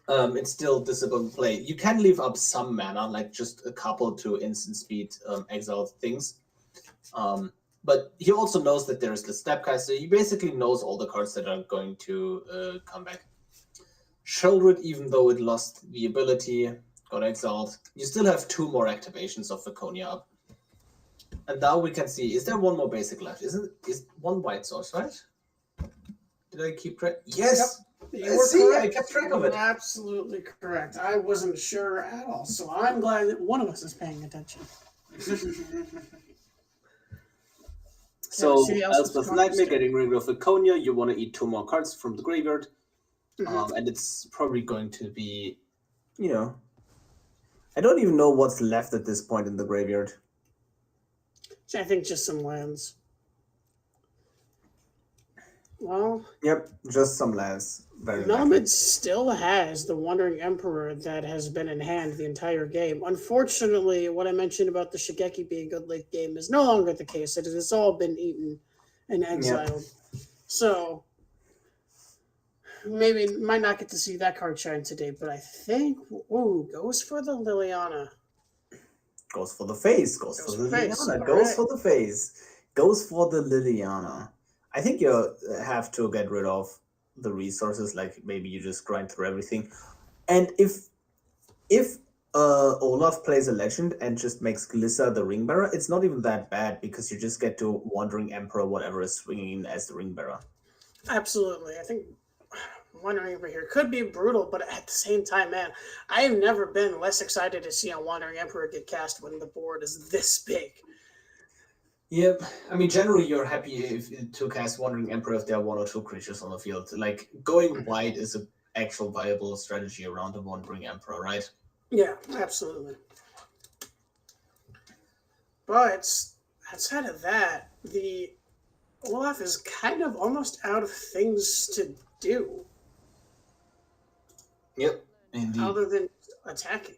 it's still difficult to play. You can leave up some mana, like just a couple to instant speed exile things. But he also knows that there is the step cast, so he basically knows all the cards that are going to come back. Sheldred, even though it lost the ability, got exiled. You still have 2 more activations of Viconia up. And now we can see, is there one more basic left? Is one white source, right? Did I keep track? Yes! Yep. You were See, correct. I kept track of it. Absolutely correct. I wasn't sure at all, so I'm glad that one of us is paying attention. So, Elspeth Nightmare getting rid of Viconia, you want to eat 2 more cards from the graveyard. And it's probably going to be, you know, I don't even know what's left at this point in the graveyard. I think just some lands. Well, yep, just some lands. Melomid still has the Wandering Emperor that has been in hand the entire game. Unfortunately, what I mentioned about the Shigeki being good late game is no longer the case. It has all been eaten and exiled. Yep. So maybe might not get to see that card shine today, but I think goes for the Liliana. Goes for the face. Goes for the Liliana. Goes for the face. Goes for the Liliana. I think you have to get rid of the resources, like maybe you just grind through everything. And if Olaf plays a legend and just makes Glissa the ring bearer, it's not even that bad because you just get to Wandering Emperor whatever is swinging as the ring bearer. Absolutely. I think Wandering Emperor here could be brutal, but at the same time, man, I have never been less excited to see a Wandering Emperor get cast when the board is this big. Yep. I mean, generally, you're happy to cast Wandering Emperor if there are 1 or 2 creatures on the field. Like, going wide is an actual viable strategy around the Wandering Emperor, right? Yeah, absolutely. But outside of that, the Olaf is kind of almost out of things to do. Yep, indeed. Other than attacking.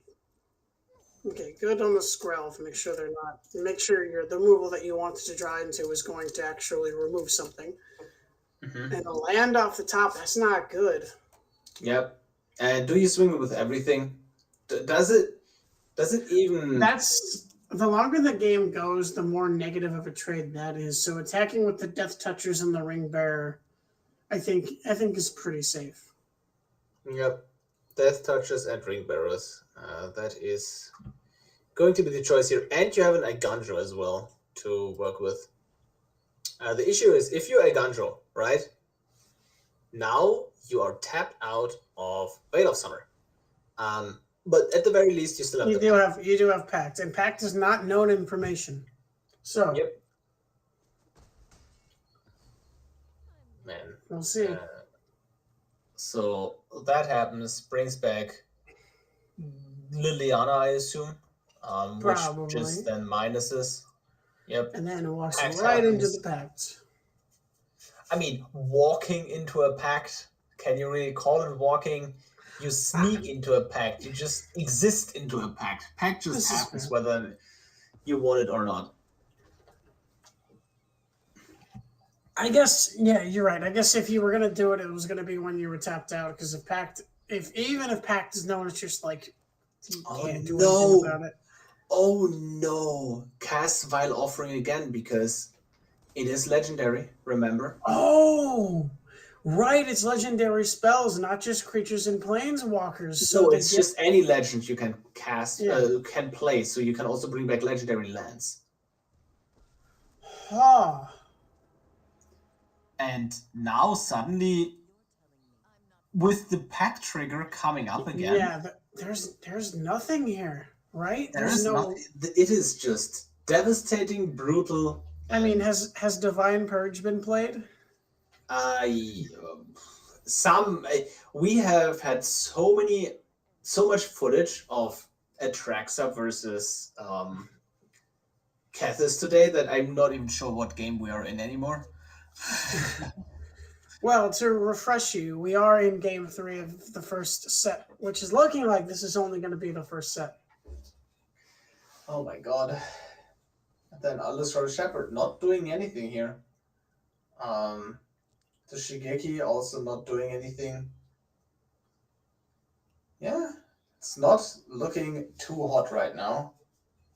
Okay, good on the Skrelv. Make sure the removal that you wanted to draw into is going to actually remove something. And the land off the top, that's not good. Yep. And do you swing it with everything? Does it even... That's... The longer the game goes, the more negative of a trade that is. So attacking with the Death Touchers and the Ring Bearer, I think is pretty safe. Yep. Death Touchers and Ring Bearers. That is going to be the choice here. And you have an Eiganjo as well to work with. The issue is, if you Eiganjo, right? Now you are tapped out of Veil of Summer. But at the very least, you still have you do have Pact, and Pact is not known information. So yep. Man. We'll see. So that happens, brings back Liliana, I assume. Which just then minuses. Yep. And then it walks right into the Pact. I mean, walking into a Pact, can you really call it walking? You sneak into a Pact. You just exist into a Pact. Pact just happens whether you want it or not. I guess, yeah, you're right. I guess if you were going to do it, it was going to be when you were tapped out. Because if Pact is known, it's just like, you can't do anything about it. Oh no. Cast Vile Offering again because it is legendary, remember? Oh! Right, it's legendary spells, not just creatures and planeswalkers. So they it's get- just any legend you can cast, Yeah. can play. So you can also bring back legendary lands. Huh. And now suddenly, with the pack trigger coming up again, Yeah, there's nothing here, right? There There's is no. nothing. It is just devastating, brutal. I mean, has Divine Purge been played? We have had so much footage of Atraxa versus Kethis today that I'm not even sure what game we are in anymore. Well, to refresh you, we are in Game 3 of the first set, which is looking like this is only going to be the first set. Oh my god. And then Aleister Shepherd not doing anything here. The Shigeki also not doing anything. Yeah, it's not looking too hot right now.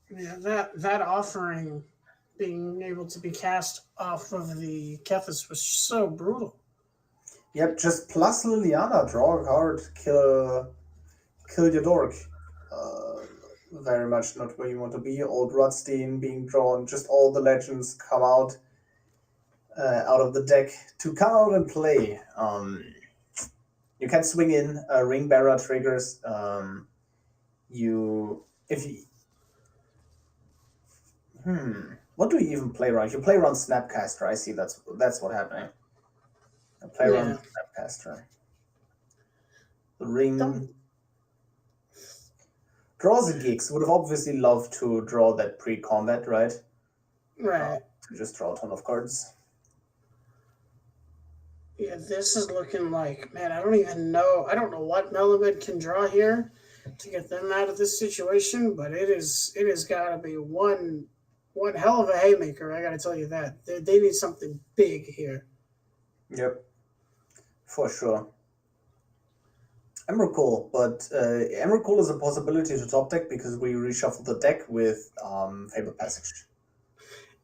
Yeah, that offering being able to be cast off of the Kethis was so brutal. Yep, just plus Liliana, draw a card, kill your dork. Very much not where you want to be. Old Rodstein being drawn, just all the legends come out of the deck to come out and play. You can swing in Ring Bearer triggers. What do you even play around? You play around Snapcaster. I see. That's what's happening. I play around Snapcaster. The ring. Draws the gigs. Would have obviously loved to draw that pre-combat, right? Right. To just draw a ton of cards. Yeah, this is looking like, man, I don't even know. I don't know what Melamed can draw here to get them out of this situation, but it has got to be one hell of a haymaker. I got to tell you that they need something big here. Yep, for sure. Emrakul, but Emrakul is a possibility to top deck because we reshuffle the deck with Fabled Passage.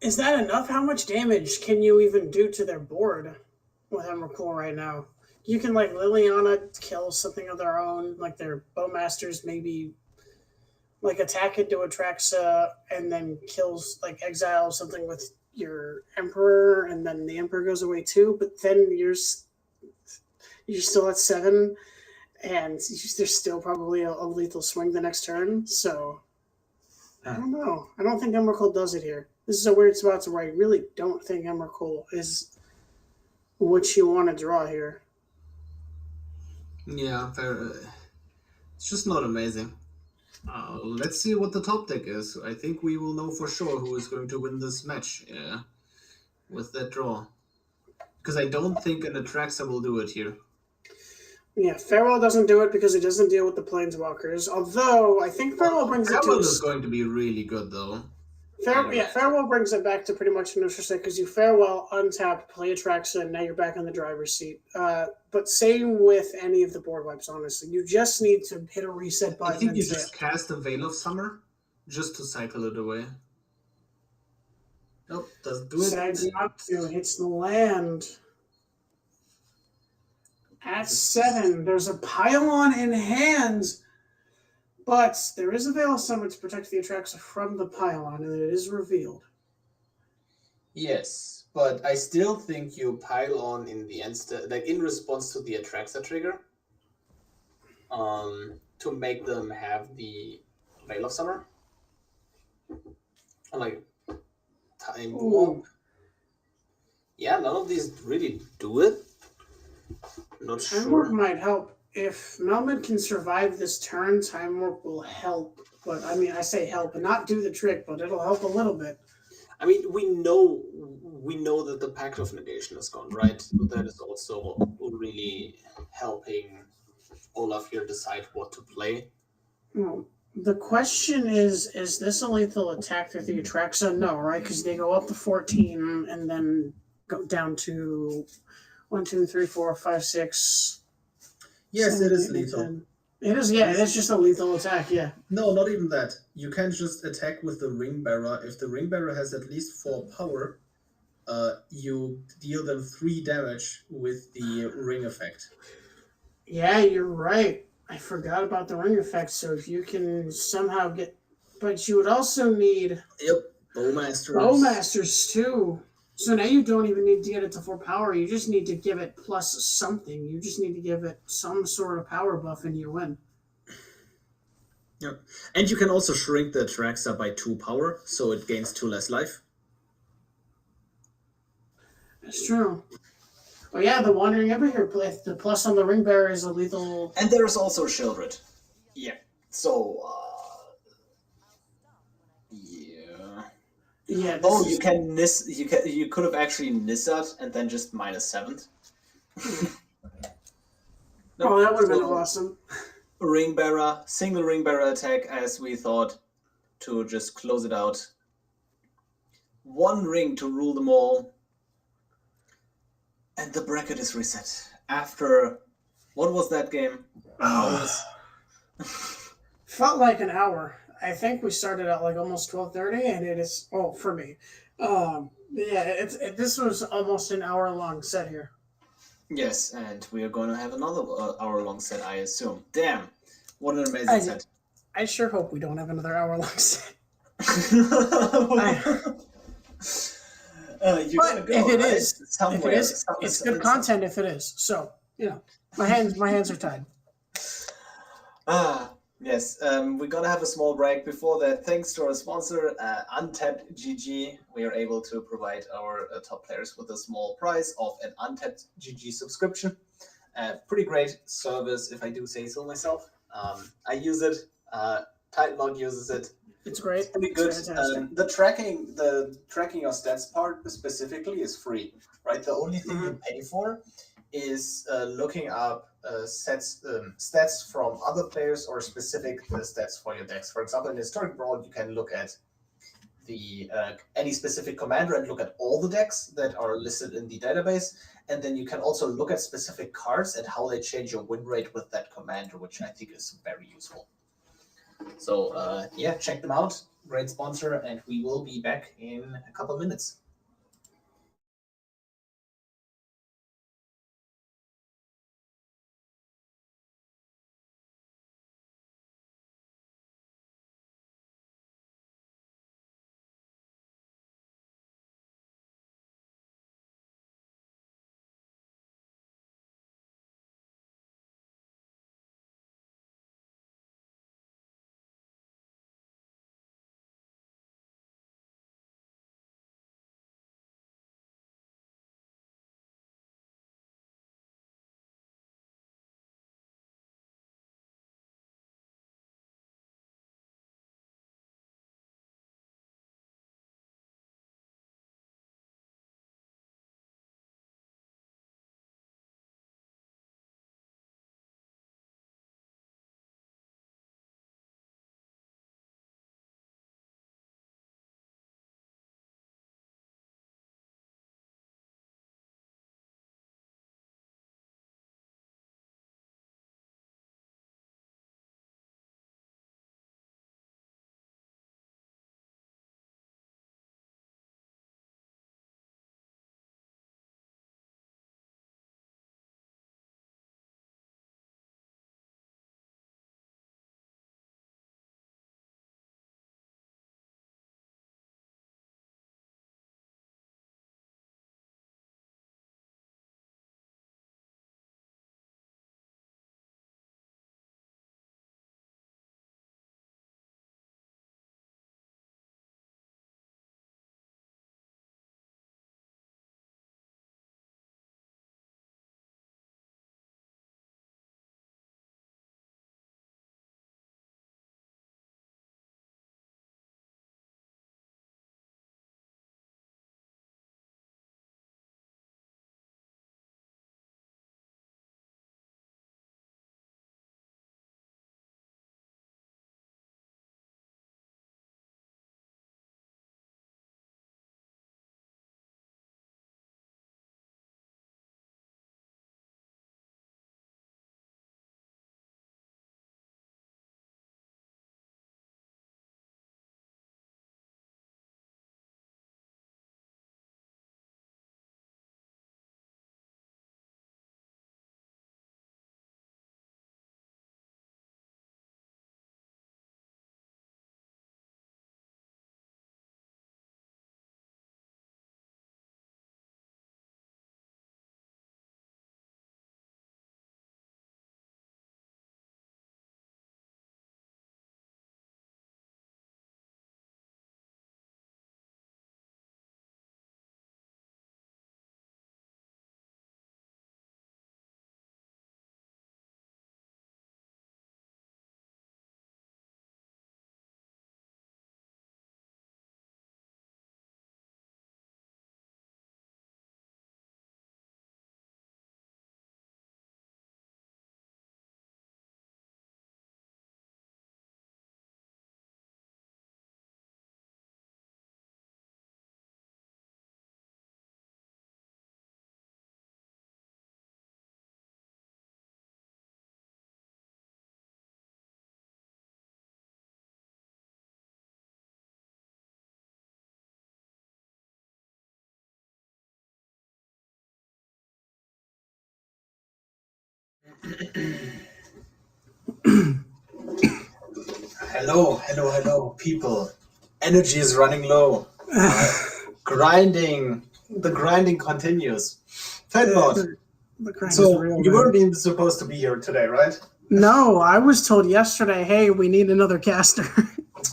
Is that enough? How much damage can you even do to their board with Emrakul right now? You can like Liliana kill something of their own, like their Bowmasters maybe like attack into Atraxa and then kills like exile something with your Emperor, and then the Emperor goes away too. But then you're still at 7, and there's still probably a lethal swing the next turn. So I don't know. I don't think Emrakul does it here. This is a weird spot where I really don't think Emrakul is what you want to draw here. Yeah, fair. It's just not amazing. Let's see what the top deck is. I think we will know for sure who is going to win this match with that draw. Because I don't think an Atraxa will do it here. Yeah, Farewell doesn't do it because it doesn't deal with the Planeswalkers. Although, I think Farewell brings it to... Farewell is going to be really good, though. Farewell brings it back to pretty much a neutral state because you Farewell, untap, play Atraxa, and now you're back on the driver's seat. But same with any of the board wipes, honestly. You just need to hit a reset button. I think you just cast a Veil of Summer just to cycle it away. Nope, doesn't do it. Decides not to. Hits the land. At 7, there's a pylon in hand, but there is a Veil of Summer to protect the Atraxa from the pylon, and it is revealed. Yes, but I still think you pile on in the instant, like in response to the Atraxa trigger, to make them have the Veil of Summer. Like time warp. Yeah, none of these really do it. Not Time Warp sure. might help. If Melman can survive this turn, Time Warp will help. But I mean, I say help, and not do the trick, but it'll help a little bit. I mean, we know that the Pact of Negation is gone, right? So that is also really helping Olaf here decide what to play. Well, the question is this a lethal attack with the Atraxa? No, right? Because they go up to 14 and then go down to 1, 2, 3, 4, 5, 6. Yes, 7, it is 8, lethal. 10. It is, yeah, it is just a lethal attack, yeah. No, not even that. You can just attack with the Ring Bearer. If the Ring Bearer has at least 4 power, you deal them 3 damage with the ring effect. Yeah, you're right. I forgot about the ring effect. So if you can somehow get, but you would also need Yep, Bowmasters. Bowmasters too. So now you don't even need to get it to 4 power. You just need to give it plus something. You just need to give it some sort of power buff and you win. Yep. And you can also shrink the Traxxas by 2 power, so it gains 2 less life. That's true. Oh yeah, the Wandering Everhero play. The plus on the ring bearer is a lethal. And there's also Shieldred. Yeah. So, yeah. Yeah. Oh, you can Nis. You could have actually Nissat and then just -7th. Oh, that would have been awesome. Ring bearer, single ring bearer attack, as we thought, to just close it out. 1 ring to rule them all. And the bracket is reset. After, what was that game? Hours? Felt like an hour. I think we started at like almost 12:30, and it is for me. Yeah, this was almost an hour long set here. Yes, and we are going to have another hour-long set, I assume. Damn, what an amazing set. I sure hope we don't have another hour long set. You gotta go, if it right? is, Somewhere, it's good content. If it is, so my hands are tied. Yes, we're gonna have a small break before that. Thanks to our sponsor, Untapped GG, we are able to provide our top players with a small price of an Untapped GG subscription. Pretty great service, if I do say so myself. I use it. Titanlog uses it. It's great. It's pretty good. The tracking your stats part specifically is free, right? The only thing you pay for is looking up stats from other players or specific stats for your decks. For example, in Historic Brawl, you can look at the any specific commander and look at all the decks that are listed in the database, and then you can also look at specific cards and how they change your win rate with that commander, which I think is very useful. So yeah, check them out. Great sponsor, and we will be back in a couple minutes. Hello, people. Energy is running low. Grinding. The grinding continues. Fedbot. The grind is So real, you man. weren't even supposed to be here today, right? No, I was told yesterday, hey, we need another caster.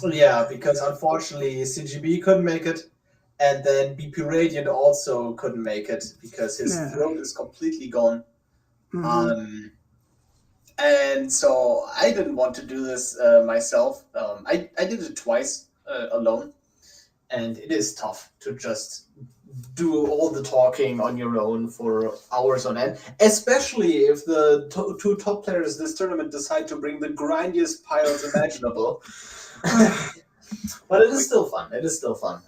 Yeah, because unfortunately CGB couldn't make it, and then BP Radiant also couldn't make it because his Yeah. throat is completely gone. Mhm. And so I didn't want to do this myself. I did it twice alone, and it is tough to just do all the talking on your own for hours on end, especially if the two top players this tournament decide to bring the grindiest piles imaginable. But it is still fun. It is still fun.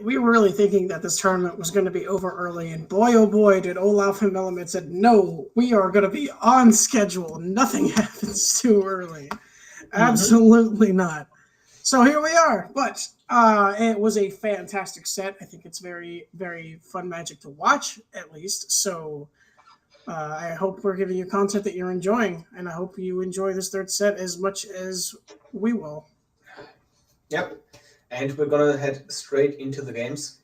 We were really thinking that this tournament was going to be over early, and boy, oh boy, did Olaf and Melamed said, no, we are going to be on schedule. Nothing happens too early. Absolutely not. So here we are. But it was a fantastic set. I think it's very, very fun Magic to watch, at least. So I hope we're giving you content that you're enjoying, and I hope you enjoy this third set as much as we will. Yep. And we're gonna head straight into the games.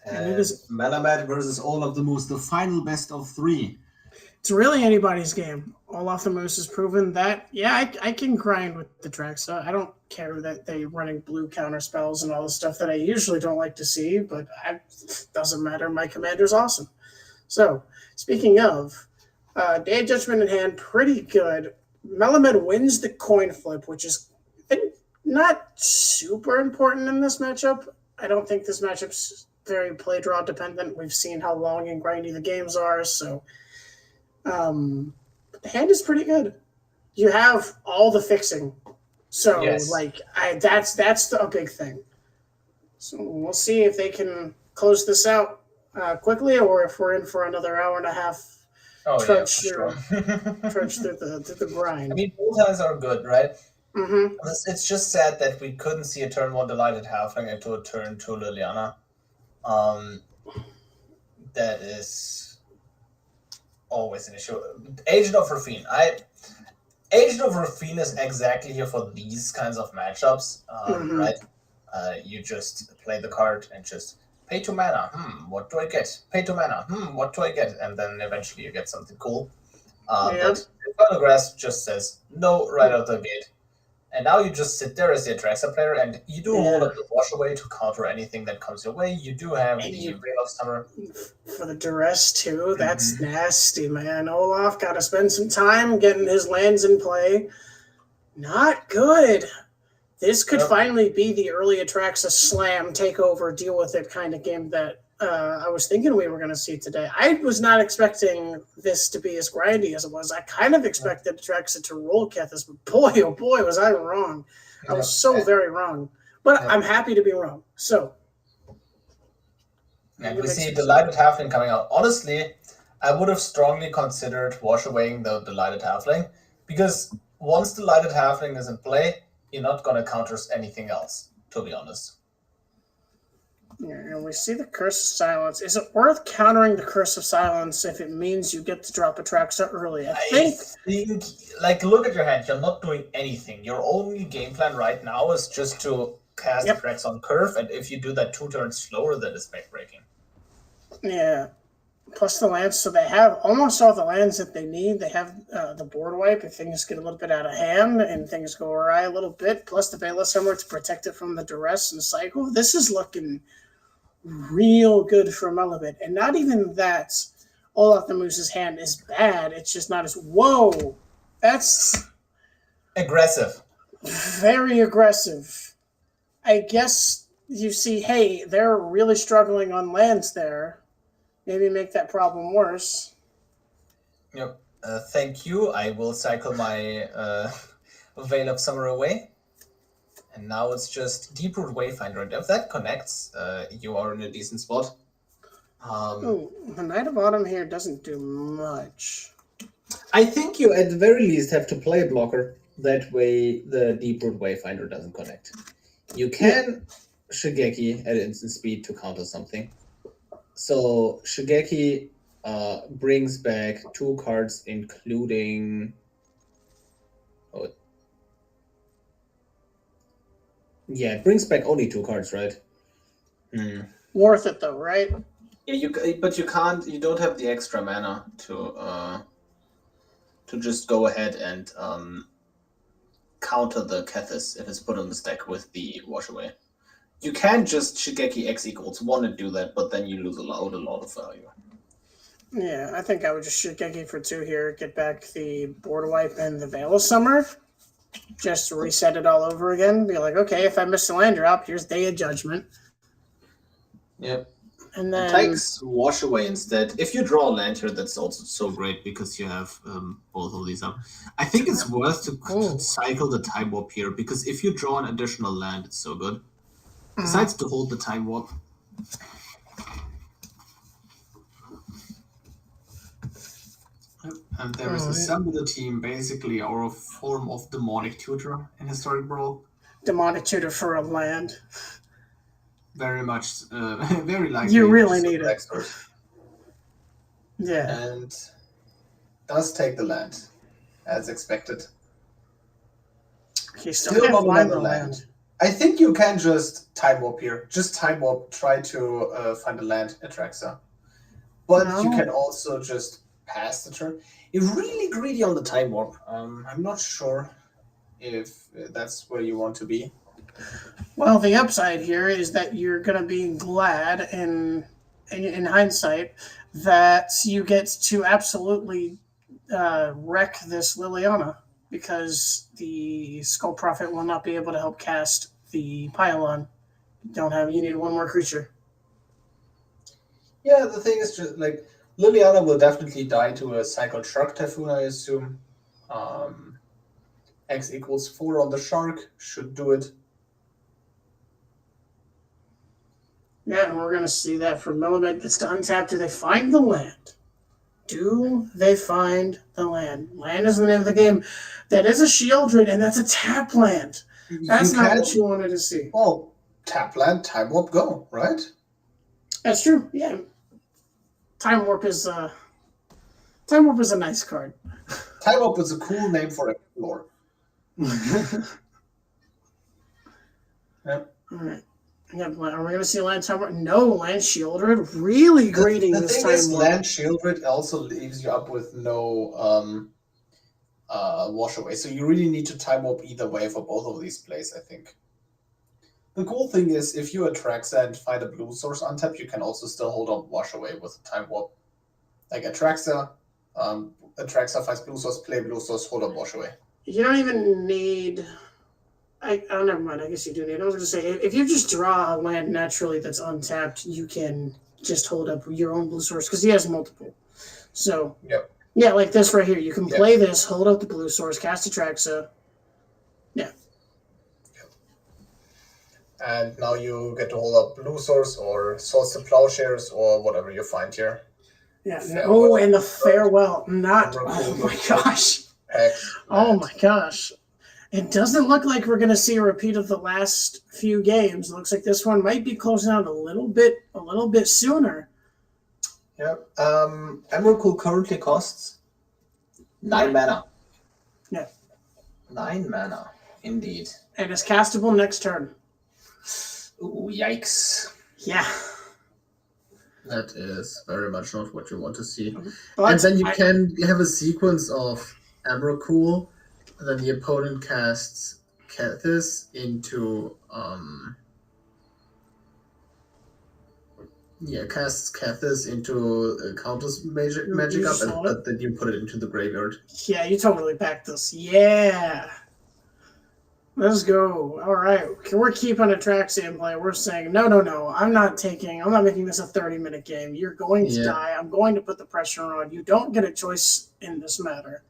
And it is Melamed versus all of the moves, the final best of 3. It's really anybody's game. Olaf the Moose has proven that, yeah, I can grind with the Traxa. I don't care that they're running blue counter spells and all the stuff that I usually don't like to see, but it doesn't matter. My commander's awesome. So, speaking of, Day of Judgment in hand, pretty good. Melamed wins the coin flip, which is not super important in this matchup. I don't think this matchup's very play draw dependent. We've seen how long and grindy the games are, so but the hand is pretty good. You have all the fixing, so Yes. that's a big thing. So we'll see if they can close this out quickly, or if we're in for another hour and a half. Trudge through the grind. I mean, both hands are good, right? Mm-hmm. It's just sad that we couldn't see a turn 1 Delighted Halfling into a turn 2 Liliana. That is always an issue. Agent of Rafine. Agent of Rafine is exactly here for these kinds of matchups, right? You just play the card and just pay 2 mana. What do I get? Pay 2 mana. What do I get? And then eventually you get something cool. But Infernal Grasp just says no right out the gate. And now you just sit there as the Atraxa player, and you do hold up the Wash Away to counter anything that comes your way. You do have the Veil of Summer. For the duress, too. That's nasty, man. Olaf got to spend some time getting his lands in play. Not good. This could finally be the early Atraxa slam, take over, deal with it kind of game that I was thinking we were going to see today. I was not expecting this to be as grindy as it was. I kind of expected Atraxa to roll Kethis, but boy, oh boy, was I wrong. I was so very wrong. But I'm happy to be wrong. So. And we see Delighted Halfling coming out. Honestly, I would have strongly considered wash awaying the Delighted Halfling, because once Delighted Halfling is in play, you're not going to counter anything else, to be honest. Yeah, and we see the Curse of Silence. Is it worth countering the Curse of Silence if it means you get to drop Atraxa early? I think, like, look at your hand. You're not doing anything. Your only game plan right now is just to cast Atraxa on curve, and if you do that 2 turns slower, that is backbreaking. Yeah. Plus the lands, so they have almost all the lands that they need. They have the board wipe if things get a little bit out of hand and things go awry a little bit, plus the Veil of Summer to protect it from the duress and cycle. This is looking real good for Melamed. And not even that Olaf the Moose's hand is bad, it's just not as, whoa, that's aggressive. Very aggressive. I guess you see, hey, they're really struggling on lands there. Maybe make that problem worse. Yep. Thank you. I will cycle my Veil of Summer away. And now it's just Deeproot Wayfinder. And if that connects, you are in a decent spot. The Knight of Autumn here doesn't do much. I think you at the very least have to play a blocker. That way the Deeproot Wayfinder doesn't connect. You can Shigeki at instant speed to counter something. So Shigeki brings back 2 cards, including. Oh. Yeah, it brings back only 2 cards, right? Worth it though, right? Yeah, but you can't. You don't have the extra mana to just go ahead and counter the Kethis if it's put on the stack with the Wash Away. You can just Shigeki X equals 1 and do that, but then you lose a lot of value. Yeah, I think I would just Shigeki for 2 here, get back the Board Wipe and the Veil of Summer. Just reset it all over again. Be like, okay, if I miss a land drop, here's Day of Judgment. Yep. And then Takes Wash Away instead. If you draw a land here, that's also so great because you have both of these up. I think it's worth to cycle the Time Warp here, because if you draw an additional land, it's so good. Besides to hold the Time Warp. And there is Assemble the Team, basically our form of Demonic Tutor in Historic Brawl. Demonic Tutor for a land. Very much, very likely. You really need it. Expert. Yeah. And does take the land, as expected. He still can't not find the another land. I think you can just Time Warp here. Just Time Warp, try to find a land, Atraxa. But you can also just pass the turn. You're really greedy on the Time Warp. I'm not sure if that's where you want to be. Well, the upside here is that you're going to be glad in hindsight that you get to absolutely wreck this Liliana, because the Skull Prophet will not be able to help cast the Pylon. You need 1 more creature. Yeah, the thing is just like Liliana will definitely die to a Cycled Shark Typhoon, I assume. X equals 4 on the Shark should do it. Yeah, and we're going to see that for Millimet gets to untap. Do they find the land? Do they find the land? Land is the name of the game. That is a Shieldred, and that's a tap land. That's not what you wanted to see. Well, tap land, Time Warp, go, right? That's true, yeah. Time Warp is a nice card. Time Warp is a cool name for Explore. Yep. All right. Yeah, are we going to see land Time Warp? No, land Shieldred. Really grading the this thing Time is, Warp. land Shieldred also leaves you up with no wash away. So you really need to Time Warp either way for both of these plays, I think. The cool thing is, if you Atraxa and find a blue source untap, you can also still hold on wash away with Time Warp. Like Atraxa finds blue source, play blue source, hold on wash away. You don't even need... Oh, never mind. I guess you do need. I was going to say, if you just draw a land naturally that's untapped, you can just hold up your own blue source, because he has multiple. So, yep. Yeah, like this right here. You can play this, hold up the blue source, cast Atraxa. Yeah. Yep. And now you get to hold up blue source or source to plowshares or whatever you find here. Yeah. Oh, and the farewell. Not. Oh my gosh. Oh my gosh. It doesn't look like we're going to see a repeat of the last few games. It looks like this one might be closing out a little bit sooner. Yep. Emrakul currently costs 9 mana. Yeah. 9 mana, indeed. And it's castable next turn. Ooh, yikes. Yeah. That is very much not what you want to see. But and then you can have a sequence of Emrakul. And then the opponent casts Kethis into counters magic up, but then you put it into the graveyard. Yeah, you totally backed this. Yeah. Let's go. All right. We're keeping Atraxa in play. We're saying, no. I'm not making this a 30-minute game. You're going to die. I'm going to put the pressure on. You don't get a choice in this matter.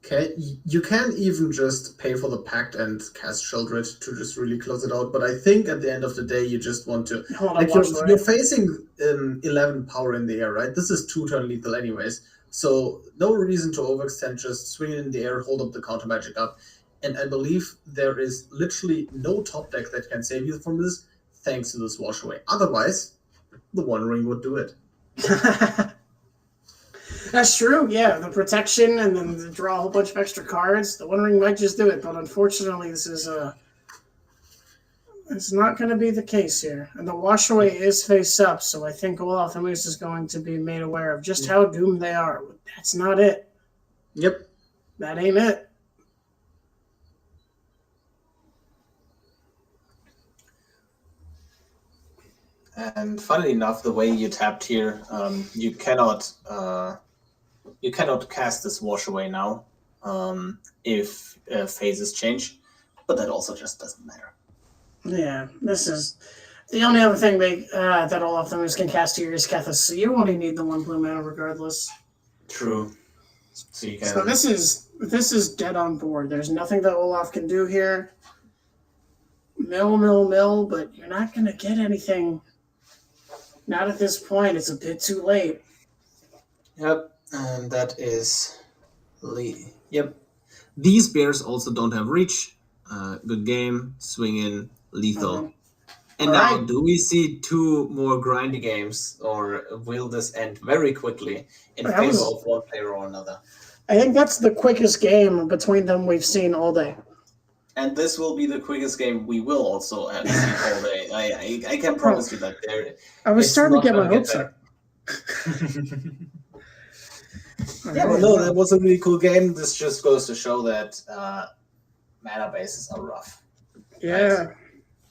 Okay, you can even just pay for the Pact and cast Shieldred to just really close it out, but I think at the end of the day you just want to... You're facing 11 power in the air, right? This is 2-turn lethal anyways, so no reason to overextend, just swing it in the air, hold up the counter magic up, and I believe there is literally no top deck that can save you from this, thanks to this wash away. Otherwise, the One Ring would do it. That's true, yeah. The protection and then the draw a whole bunch of extra cards. The One Ring might just do it, but unfortunately this is it's not going to be the case here. And the wash away is face up, so I think Olaf and Moose is going to be made aware of just how doomed they are. That's not it. Yep. That ain't it. And funnily enough, the way you tapped here, you cannot cast this wash away now if phases change, but that also just doesn't matter. Yeah, this is the only other thing that Olaf and Moose can cast here is Kethis, so you only need the 1 blue mana regardless. True. So you can. So this is dead on board. There's nothing that Olaf can do here. Mill, but you're not going to get anything. Not at this point. It's a bit too late. Yep, and that is Yep. These bears also don't have reach. Good game. Swing in. Lethal. And now, Alright. do we see 2 more grindy games, or will this end very quickly in That favor was- of one player or another? I think that's the quickest game between them we've seen all day. And this will be the quickest game we will also have seen all day. I can promise you that. There. I was It's starting to not get my gonna hopes get up. Yeah, well, no, that was a really cool game. This just goes to show that mana bases are rough. Yeah.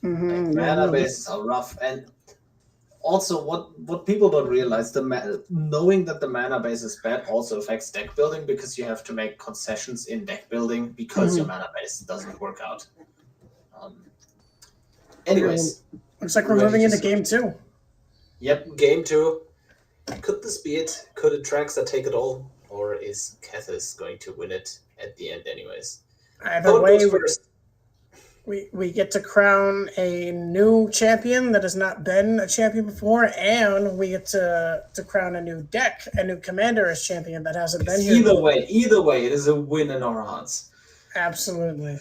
Mm-hmm. Mana bases are rough, and also what people don't realize, knowing that the mana base is bad also affects deck building, because you have to make concessions in deck building because your mana base doesn't work out. Anyways, Looks like we're ready moving to into switch. game 2. Yep, game 2. Could this be it? Could Atraxa take it all, or is Kethis going to win it at the end anyways? Either Vote way, goes first. we get to crown a new champion that has not been a champion before, and we get to crown a new deck, a new commander as champion that hasn't been here. Either way, it is a win in our hearts. Absolutely.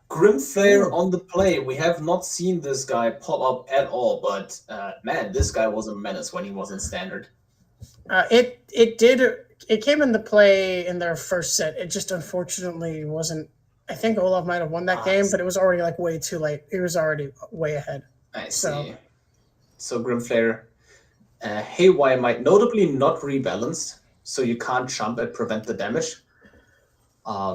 Grimflare on the play. We have not seen this guy pop up at all, but man, this guy was a menace when he was in standard. It came into play in their first set. It just unfortunately wasn't. I think Olaf might have won that game, but it was already like way too late. It was already way ahead. I So- see. So Grimflare, Haywire might notably not rebalance, so you can't jump and prevent the damage.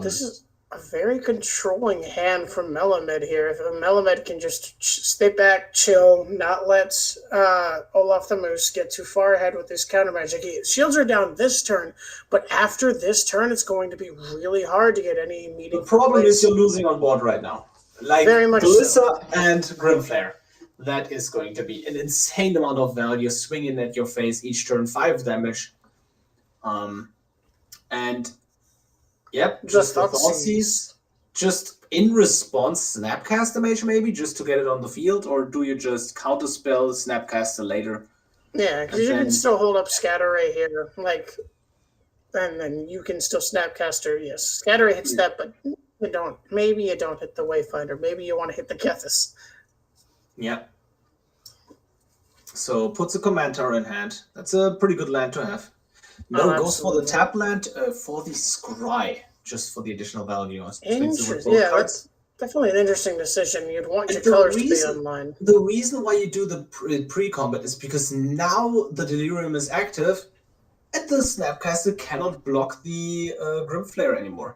This is a very controlling hand from Melamed here. If Melamed can just stay back, chill, not let Olaf the Moose get too far ahead with his counter magic. Shields are down this turn, but after this turn, it's going to be really hard to get any The meaningful problem plays. is you're losing on board right now. Like Very much Delissa so. and Grimflare. That is going to be an insane amount of value swinging at your face each turn, 5 damage. And yep, just the Thoughtseize. Just in response, Snapcaster Mage maybe, just to get it on the field, or do you just counterspell Snapcaster later? Yeah, because you can still hold up Scatter Ray here, and then you can still Snapcaster. Yes, Scatter Ray hits that, but you don't. Maybe you don't hit the Wayfinder. Maybe you want to hit the Kethis. Yep. So puts a command tower in hand. That's a pretty good land to have. No, Oh, goes for the absolutely. tap land for the Scry, just for the additional value. Interesting. Yeah, that's definitely an interesting decision. You'd want your colors to be online. The reason why you do the pre-combat is because now the Delirium is active, and the Snapcaster cannot block the Grimflare anymore.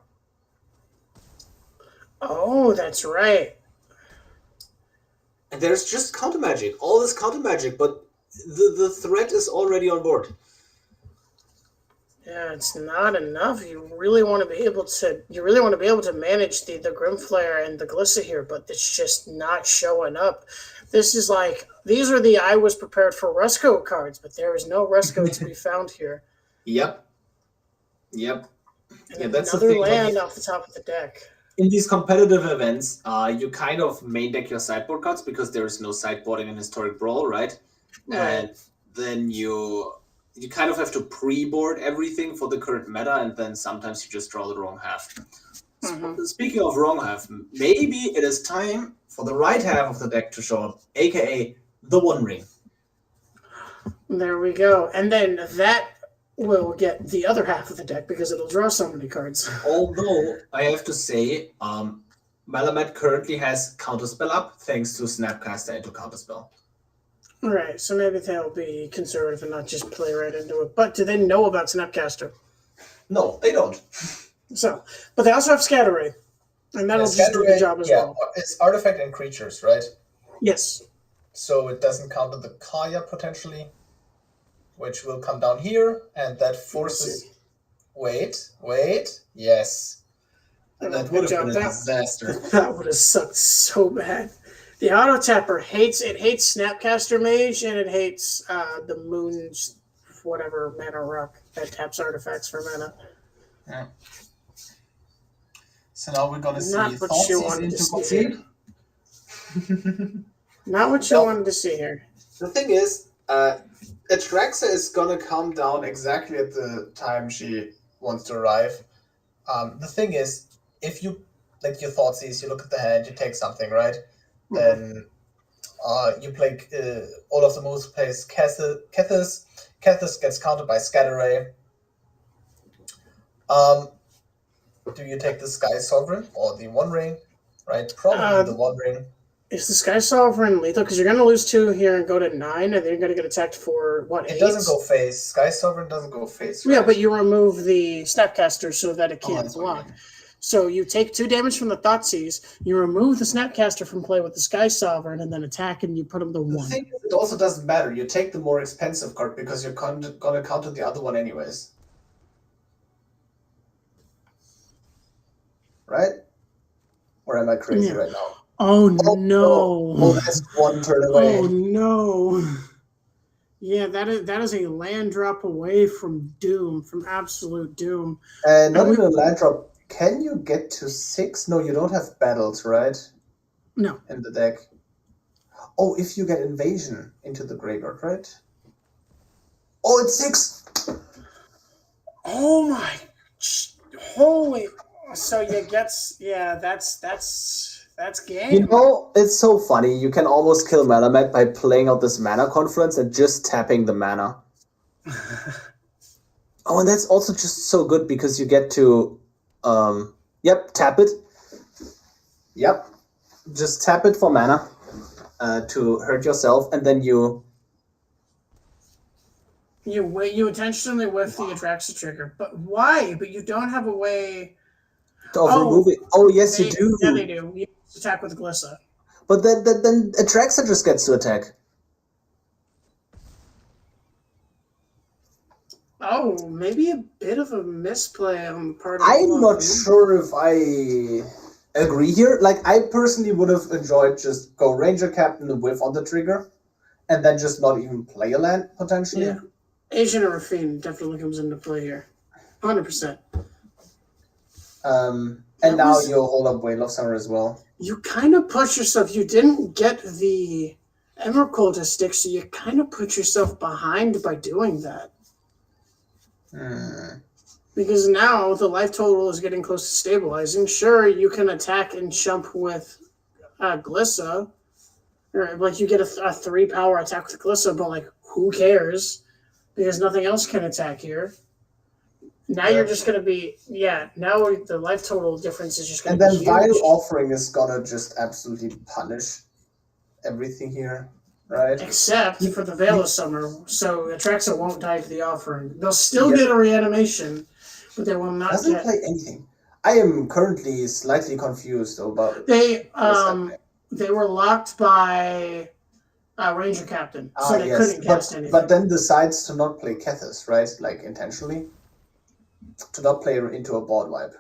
Oh, that's right. And there's just counter magic, all this counter magic, but the threat is already on board. Yeah, it's not enough. You really want to be able to manage the Grimflare and the Glissa here, but it's just not showing up. This is like, these are the I was prepared for Rusco cards, but there is no Rusco to be found here. Yep. And Yeah, that's the another thing. land off the top of the deck. In these competitive events, you kind of main deck your sideboard cards because there is no sideboarding in Historic Brawl, right? And then you kind of have to pre-board everything for the current meta, and then sometimes you just draw the wrong half. Speaking of wrong half, maybe it is time for the right half of the deck to show up, aka the One Ring. There we go. And then that will get the other half of the deck because it'll draw so many cards. Although I have to say, Malamet currently has Counterspell up thanks to Snapcaster into Counterspell. Right, so maybe they'll be conservative and not just play right into it. But do they know about Snapcaster? No, they don't. So, but they also have Scatter Ray, and that'll just do the job as well. It's artifact and creatures, right? Yes. So it doesn't counter the Kaya potentially, which will come down here, and that forces. Wait, yes. And That would have been a disaster. That would have sucked so bad. The auto tapper hates Snapcaster Mage, and it hates the Moon's whatever mana rock that taps artifacts for mana. Yeah. So now we're gonna see Not what you wanted to see. Not what you wanted to see here. The thing is, Atraxa is gonna come down exactly at the time she wants to arrive. The thing is, if you like your Thoughtseize, you look at the hand, you take something, right? Then you play all of the moves plays Kethis. Kethis gets countered by Scatter Ray. Do you take the Sky Sovereign or the One Ring? Right, probably the One Ring. Is the Sky Sovereign lethal? Because you're going to lose 2 here and go to 9, and then you're going to get attacked for, what, 8? It doesn't go face. Sky Sovereign doesn't go face. Right? Yeah, but you remove the Snapcaster so that it can't block. Okay. So you take 2 damage from the Thoughtseize, you remove the Snapcaster from play with the Sky Sovereign, and then attack, and you put him to 1. The thing is, it also doesn't matter. You take the more expensive card because you're going to counter the other one anyways. Right? Or am I crazy right now? Oh no! Oh, that's 1 turn away. Oh no! Yeah, that is a land drop away from doom, from absolute doom. Not even a land drop. Can you get to 6? No, you don't have battles, right? No. In the deck. Oh, if you get invasion into the graveyard, right? Oh, it's 6! Oh my! Holy! So you get that's game. You know, it's so funny. You can almost kill Malamet by playing out this mana confluence and just tapping the mana. Oh, and that's also just so good because you get to, tap it. Yep, just tap it for mana to hurt yourself, and then you intentionally whiff the Atraxa trigger, but why? But you don't have a way to remove it. Oh, yes, you do. Yeah, they do. You attack with Glissa. But then Atraxa just gets to attack. Oh, maybe a bit of a misplay on the part of I'm not sure if I agree here. Like, I personally would have enjoyed just go Ranger Captain and whiff on the trigger, and then just not even play a land, potentially. Yeah. Asian or Rafine definitely comes into play here. 100%. And now you hold up Whale of Summer as well. You kind of put yourself, you didn't get the Emerald Cultist stick, so you kind of put yourself behind by doing that. Because now the life total is getting close to stabilizing. Sure, you can attack and jump with Glissa. Or, like, you get a 3 power attack with Glissa, but, like, who cares? Because nothing else can attack here. Now you're just going to be, now the life total difference is just going to be huge. And then Vital Offering is going to just absolutely punish everything here, right? Except for the Veil of Summer, so Atraxa won't die to the Offering. They'll still get a reanimation, but they will not Doesn't play anything. I am currently slightly confused about They were locked by Ranger Captain, so they couldn't cast anything. But then decides to not play Kethis, right? Like, intentionally? To not play into a board wipe.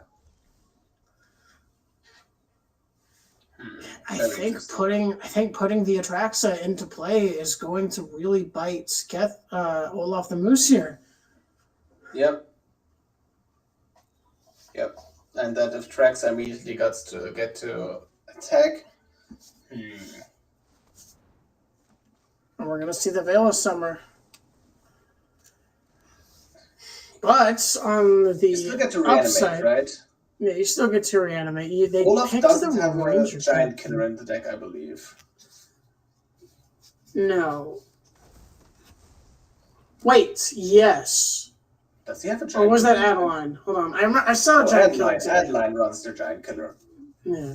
I think putting the Atraxa into play is going to really bite Olaf the Moose here. Yep. And that Atraxa immediately gets to get to attack. And we're going to see the Veil of Summer. But on the you still get to reanimate, upside, right? Yeah, you still get to reanimate. They Olaf picked doesn't the have Ranger a giant Captain. killer in the deck, I believe. No. Wait, yes. Does he have a Or giant? was that killer? Adeline? Hold on. I saw a giant killer Adeline. today. Adeline runs the giant killer. Yeah.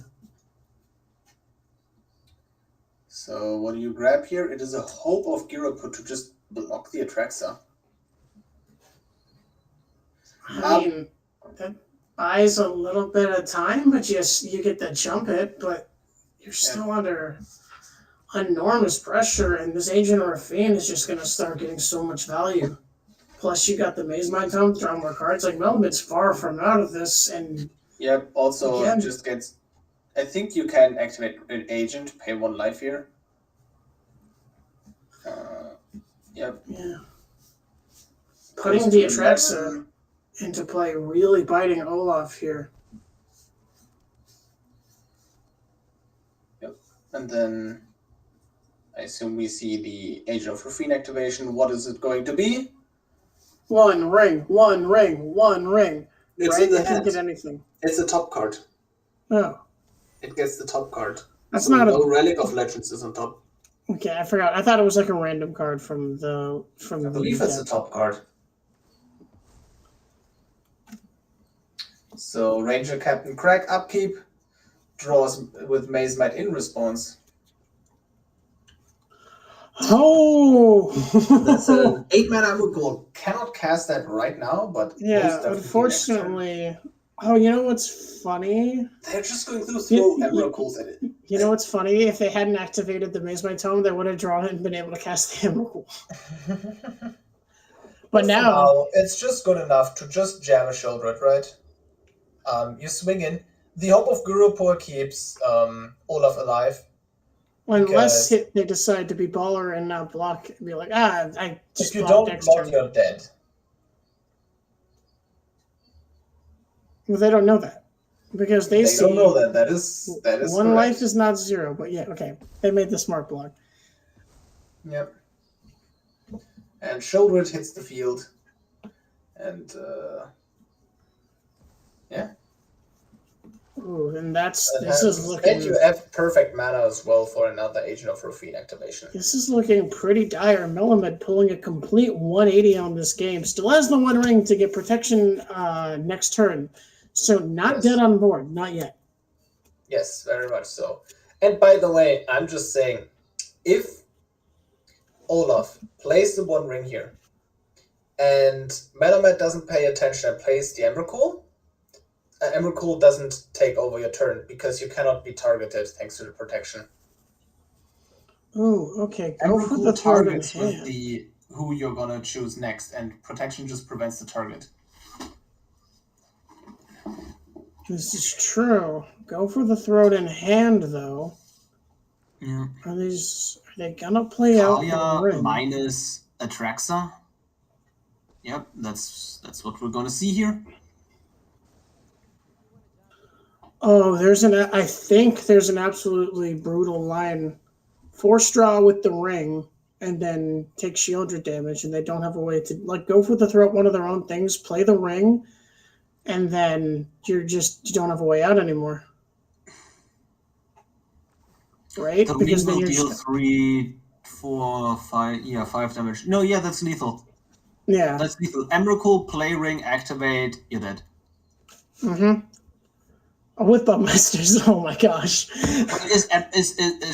So what do you grab here? It is a hope of Giraput to just block the Atraxa. I mean, that buys a little bit of time, but you get the jump it, but you're still under enormous pressure, and this Agent of Rafine is just going to start getting so much value. Plus, you got the Maze Mind Tome, draw more cards. Like, Melvin's far from out of this, and... Yep, also Again. just gets... I think you can activate an agent, pay 1 life here. Yep. Yeah. Putting the Atraxa into play, really biting Olaf here. Yep. And then I assume we see the Agent of Rafine activation. What is it going to be? One ring, one ring, one ring. It's right? in the They can hand. get anything. It's a top card. Oh. It gets the top card. That's So not no a... Relic of Legends is on top. Okay, I forgot. I thought it was like a random card from the... I believe it's the top card. So Ranger Captain Crack upkeep draws with Maze Might in response. Oh! That's an 8-mana Emrakul. Cannot cast that right now, but Yeah, most definitely next turn. unfortunately... Oh, you know what's funny? They're just going to throw Emrakuls at it. You know what's funny? If they hadn't activated the Maze My Tome, they would have drawn it and been able to cast the Emrakul. But now... it's just good enough to just jam a Shieldred, right? You swing in. The Hope of Gurupur keeps Olaf alive. Unless they decide to be baller and not block, and be like, I just If you blocked don't next block, turn. you're dead. Well, they don't know that. Because they see... don't know that. That is one correct. life is not 0, but yeah, okay. They made the smart block. Yep. And Shieldred hits the field. And yeah. Ooh, and this And is looking... you have perfect mana as well for another Agent of Rafine activation. This is looking pretty dire. Melamed pulling a complete 180 on this game. Still has the 1 ring to get protection next turn. So not Yes. dead on board. Not yet. Yes, very much so. And by the way, I'm just saying, if Olaf plays the 1 ring here, and Melamed doesn't pay attention and plays the Emrakul, Emrakul doesn't take over your turn because you cannot be targeted thanks to the protection. Ooh, okay. Go for the Emrakul throw in targets with hand. the who you're gonna choose next, and protection just prevents the target. This is true. Go for the throat in hand, though. Yeah. Are they gonna play out the Talia ring? minus Atraxa. Yep, that's what we're gonna see here. Oh, I think there's an absolutely brutal line. Force draw with the ring, and then take Shieldred damage, and they don't have a way to go for the throat, one of their own things, play the ring, and then you don't have a way out anymore. Right? The Because ring then will you're deal 3, 4, 5, 5 damage. No, yeah, that's lethal. yeah. That's lethal. Emrakul, play ring, activate, you're dead. Mm-hmm. With Bumpmasters, oh my gosh.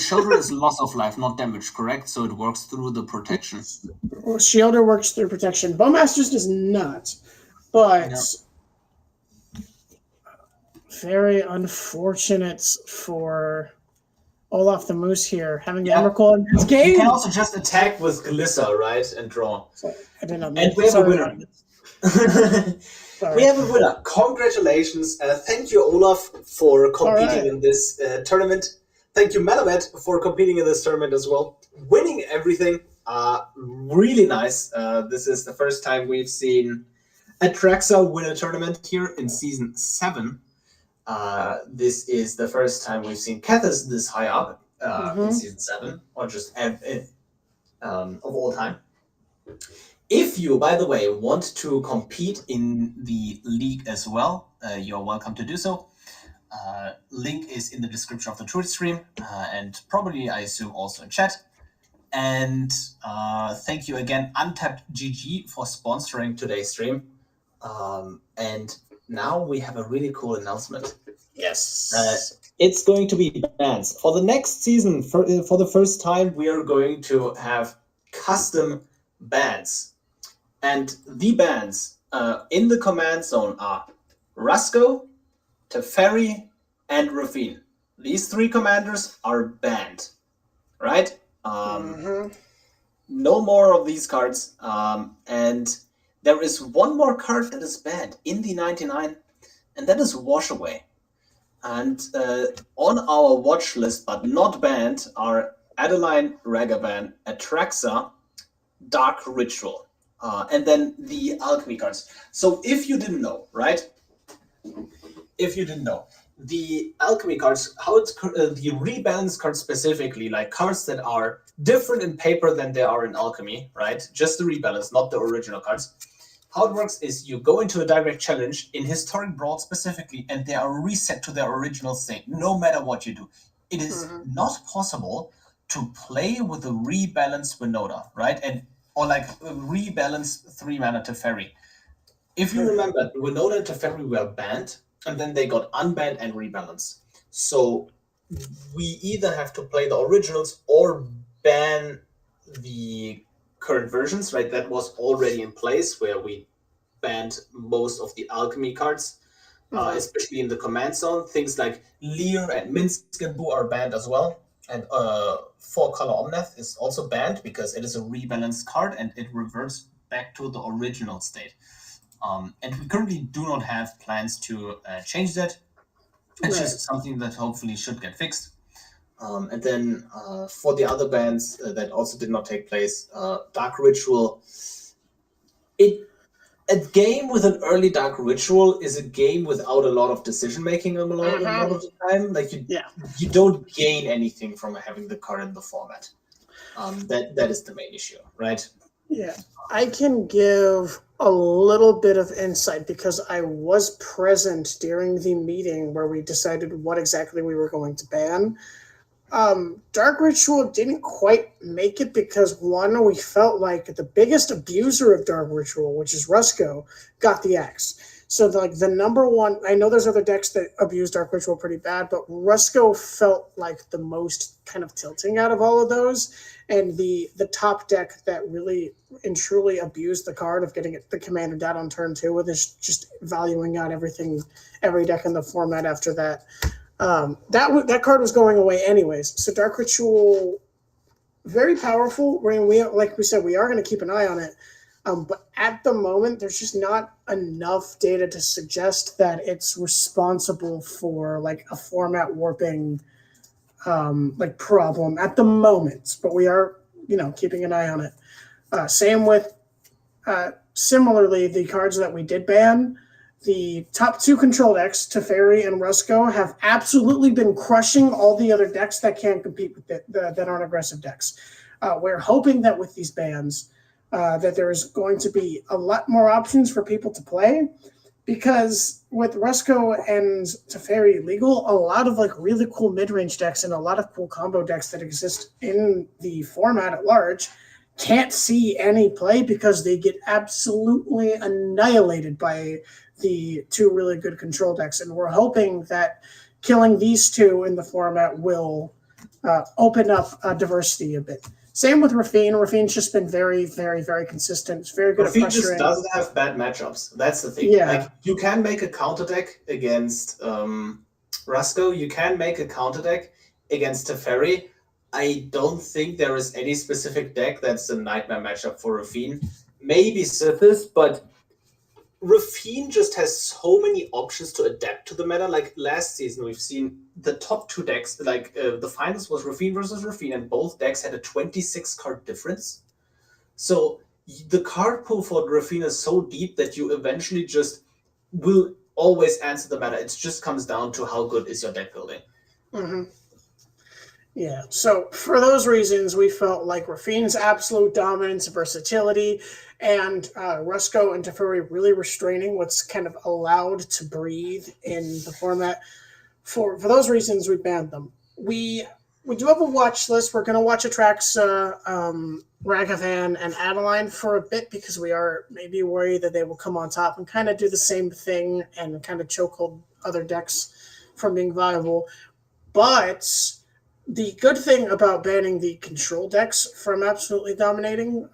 Shelter is loss of life, not damage, correct? So it works through the protection. Shielder works through protection. Bumpmasters does not. But very unfortunate for Olaf the Moose here, having the Emrakul in this You game. can also just attack with Glissa, right? And draw. Sorry, I did not And we have a winner. Sorry. We have a winner. Congratulations. Thank you, Olaf, for competing in this tournament. Thank you, Melamed, for competing in this tournament as well. Winning everything. Really nice. This is the first time we've seen Atraxa win a tournament here in Season 7. This is the first time we've seen Kethis this high up in Season 7, or just of all time. If you, by the way, want to compete in the league as well, you're welcome to do so. Link is in the description of the Twitch stream, and probably, I assume, also in chat. And thank you again, Untapped GG, for sponsoring today's stream. And now we have a really cool announcement. Yes. It's going to be bans. For the next season, for the first time, we are going to have custom bans. And the bans in the command zone are Rusko, Teferi, and Rafine. These three commanders are banned, right? No more of these cards. And there is one more card that is banned in the 99, and that is Wash Away. And on our watch list, but not banned, are Adeline, Ragavan, Atraxa, Dark Ritual, and then the alchemy cards. So if you didn't know, right? If you didn't know, the alchemy cards, how it's the rebalance cards specifically, like cards that are different in paper than they are in alchemy, right? Just the rebalance, not the original cards. How it works is you go into a direct challenge in historic Brawl specifically, and they are reset to their original state, no matter what you do. It is not possible to play with a rebalanced Winota, right? Or like a rebalanced 3-mana Teferi. If you remember, Winota and Teferi were banned, and then they got unbanned and rebalanced. So we either have to play the originals or ban the current versions, right? That was already in place, where we banned most of the alchemy cards, especially in the command zone. Things like Lear and Minsk and Boo are banned as well. And 4-color Omnath is also banned because it is a rebalanced card and it reverts back to the original state. And we currently do not have plans to change that. It's just something that hopefully should get fixed. And then for the other bans that also did not take place, Dark Ritual. A game with an early Dark Ritual is a game without a lot of decision making a lot of the time. Like you don't gain anything from having the card in the format. That is the main issue, right? Yeah, I can give a little bit of insight because I was present during the meeting where we decided what exactly we were going to ban. Dark Ritual didn't quite make it because, one, we felt like the biggest abuser of Dark Ritual, which is Rusko, got the X. So the number one, I know there's other decks that abuse Dark Ritual pretty bad, but Rusko felt like the most kind of tilting out of all of those. And the top deck that really and truly abused the card of getting the commander down on turn 2 with is just valuing out every deck in the format after that. That card was going away anyways. So Dark Ritual, very powerful. I mean, like we said, we are going to keep an eye on it. But at the moment, there's just not enough data to suggest that it's responsible for like a format warping like problem at the moment. But we are, keeping an eye on it. Same with similarly the cards that we did ban. The top 2 control decks, Teferi and Rusko, have absolutely been crushing all the other decks that can't compete with that aren't aggressive decks. We're hoping that with these bans, that there's going to be a lot more options for people to play, because with Rusko and Teferi legal, a lot of like really cool mid-range decks and a lot of cool combo decks that exist in the format at large can't see any play because they get absolutely annihilated by the 2 really good control decks. And we're hoping that killing these 2 in the format will open up diversity a bit. Same with Rafine. Rafine's just been very, very, very consistent. It's very good Rafine at pressuring. just doesn't have bad matchups. That's the thing. Yeah. Like, you can make a counter deck against Rusko. You can make a counter deck against Teferi. I don't think there is any specific deck that's a nightmare matchup for Rafine. Maybe Sithis, but Rafine just has so many options to adapt to the meta. Like last season, we've seen the top 2 decks, like the finals was Rafine versus Rafine, and both decks had a 26 card difference. So the card pool for Rafine is so deep that you eventually just will always answer the meta. It just comes down to how good is your deck building. Mm-hmm. Yeah, so for those reasons, we felt like Rafine's absolute dominance and versatility and Rusko and Teferi really restraining what's kind of allowed to breathe in the format. For those reasons, we banned them. We we do have a watch list. We're going to watch Atraxa, Ragavan, and Adeline for a bit because we are maybe worried that they will come on top and kind of do the same thing and kind of chokehold other decks from being viable. But the good thing about banning the control decks from absolutely dominating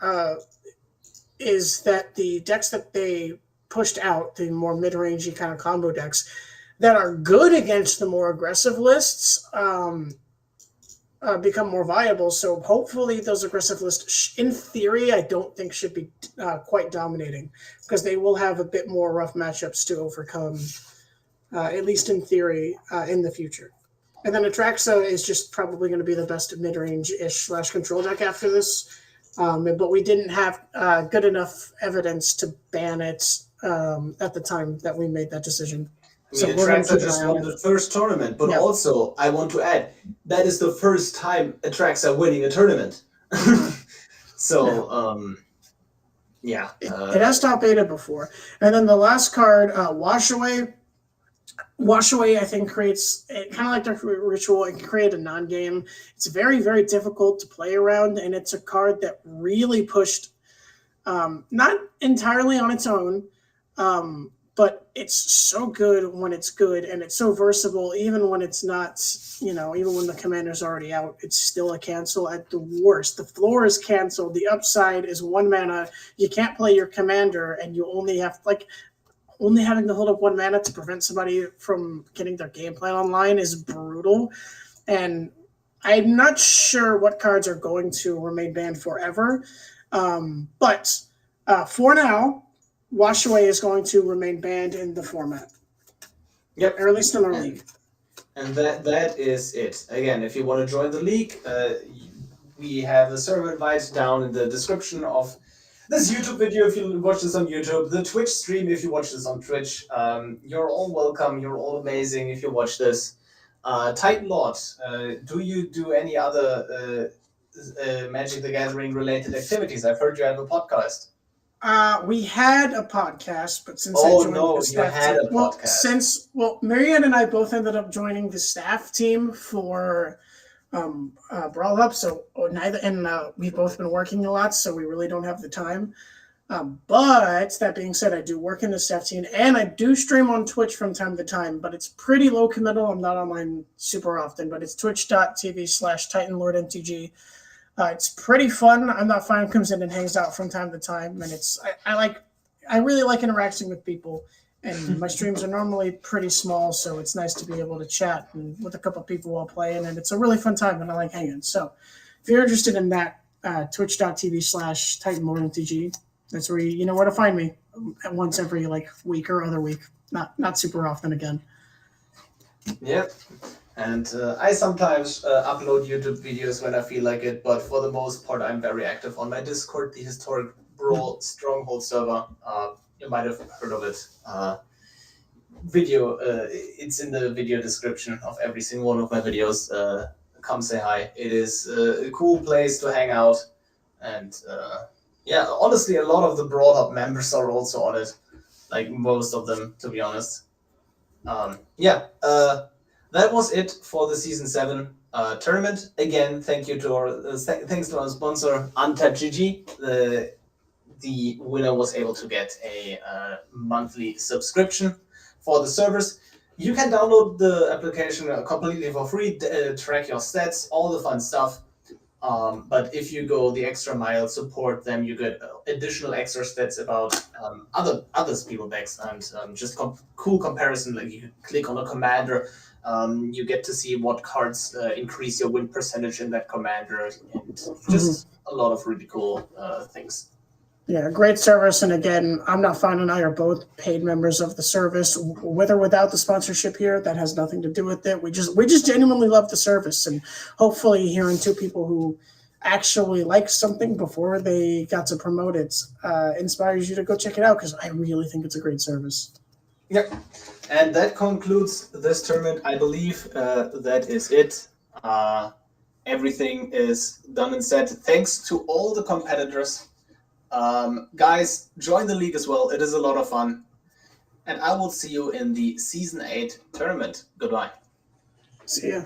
is that the decks that they pushed out, the more mid-rangey kind of combo decks that are good against the more aggressive lists, become more viable. So hopefully those aggressive lists, in theory, I don't think should be quite dominating because they will have a bit more rough matchups to overcome, at least in theory, in the future. And then Atraxa is just probably going to be the best mid-range-ish / control deck after this. But we didn't have good enough evidence to ban it at the time that we made that decision. I mean, Atraxa just won the first tournament, but also I want to add that is the first time Atraxa winning a tournament. So, it has top-8 before. And then the last card, Wash Away. Wash Away, I think, creates kind of like Dark Ritual. It can create a non-game. It's very, very difficult to play around, and it's a card that really pushed, not entirely on its own, but it's so good when it's good, and it's so versatile even when it's not, even when the commander's already out, it's still a cancel at the worst. The floor is canceled. The upside is 1 mana. You can't play your commander, and you only have, only having to hold up 1 mana to prevent somebody from getting their game plan online is brutal. And I'm not sure what cards are going to remain banned forever. But for now, Wash Away is going to remain banned in the format. Yep. Or at least in our league. And that is it. Again, if you want to join the league, we have a server invite down in the description of this YouTube video if you watch this on YouTube, the Twitch stream if you watch this on Twitch. You're all welcome. You're all amazing if you watch this. Titan Lord, do you do any other Magic the Gathering related activities? I've heard you have a podcast. We had a podcast, but since I joined the staff team, Marianne and I both ended up joining the staff team for Brawl Hub, so we've both been working a lot, so we really don't have the time. But that being said, I do work in the staff team, and I do stream on Twitch from time to time, but it's pretty low committal. I'm not online super often, but it's twitch.tv/TitanLordMTG. It's pretty fun. I'm Not Fine comes in and hangs out from time to time, and I really like interacting with people. And my streams are normally pretty small, so it's nice to be able to chat with a couple of people while playing, and it's a really fun time, and I like hanging. So if you're interested in that, twitch.tv/TitanLordMTG, that's where you know where to find me once every week or other week. Not super often again. Yep. And I sometimes upload YouTube videos when I feel like it, but for the most part, I'm very active on my Discord, the Historic Brawl Stronghold server. You might have heard of it. It's in the video description of every single one of my videos. Come say hi. It is a cool place to hang out. And honestly, a lot of the Brawl Hub members are also on it. Like most of them, to be honest. That was it for the Season 7 tournament. Again, thanks to our sponsor, Untapped.gg. The winner was able to get a monthly subscription for the servers. You can download the application completely for free, track your stats, all the fun stuff. But if you go the extra mile, support them, you get additional extra stats about other people decks and just cool comparison. Like you click on a commander, you get to see what cards increase your win percentage in that commander, and just a lot of really cool things. Yeah, great service. And again, I'm Not Fine and I are both paid members of the service. With or without the sponsorship here, that has nothing to do with it. We just genuinely love the service. And hopefully hearing two people who actually like something before they got to promote it inspires you to go check it out, because I really think it's a great service. Yep. And that concludes this tournament. I believe that is it. Everything is done and said. Thanks to all the competitors. Guys, join the league as well. It is a lot of fun. And I will see you in the Season 8 tournament. Goodbye. See ya.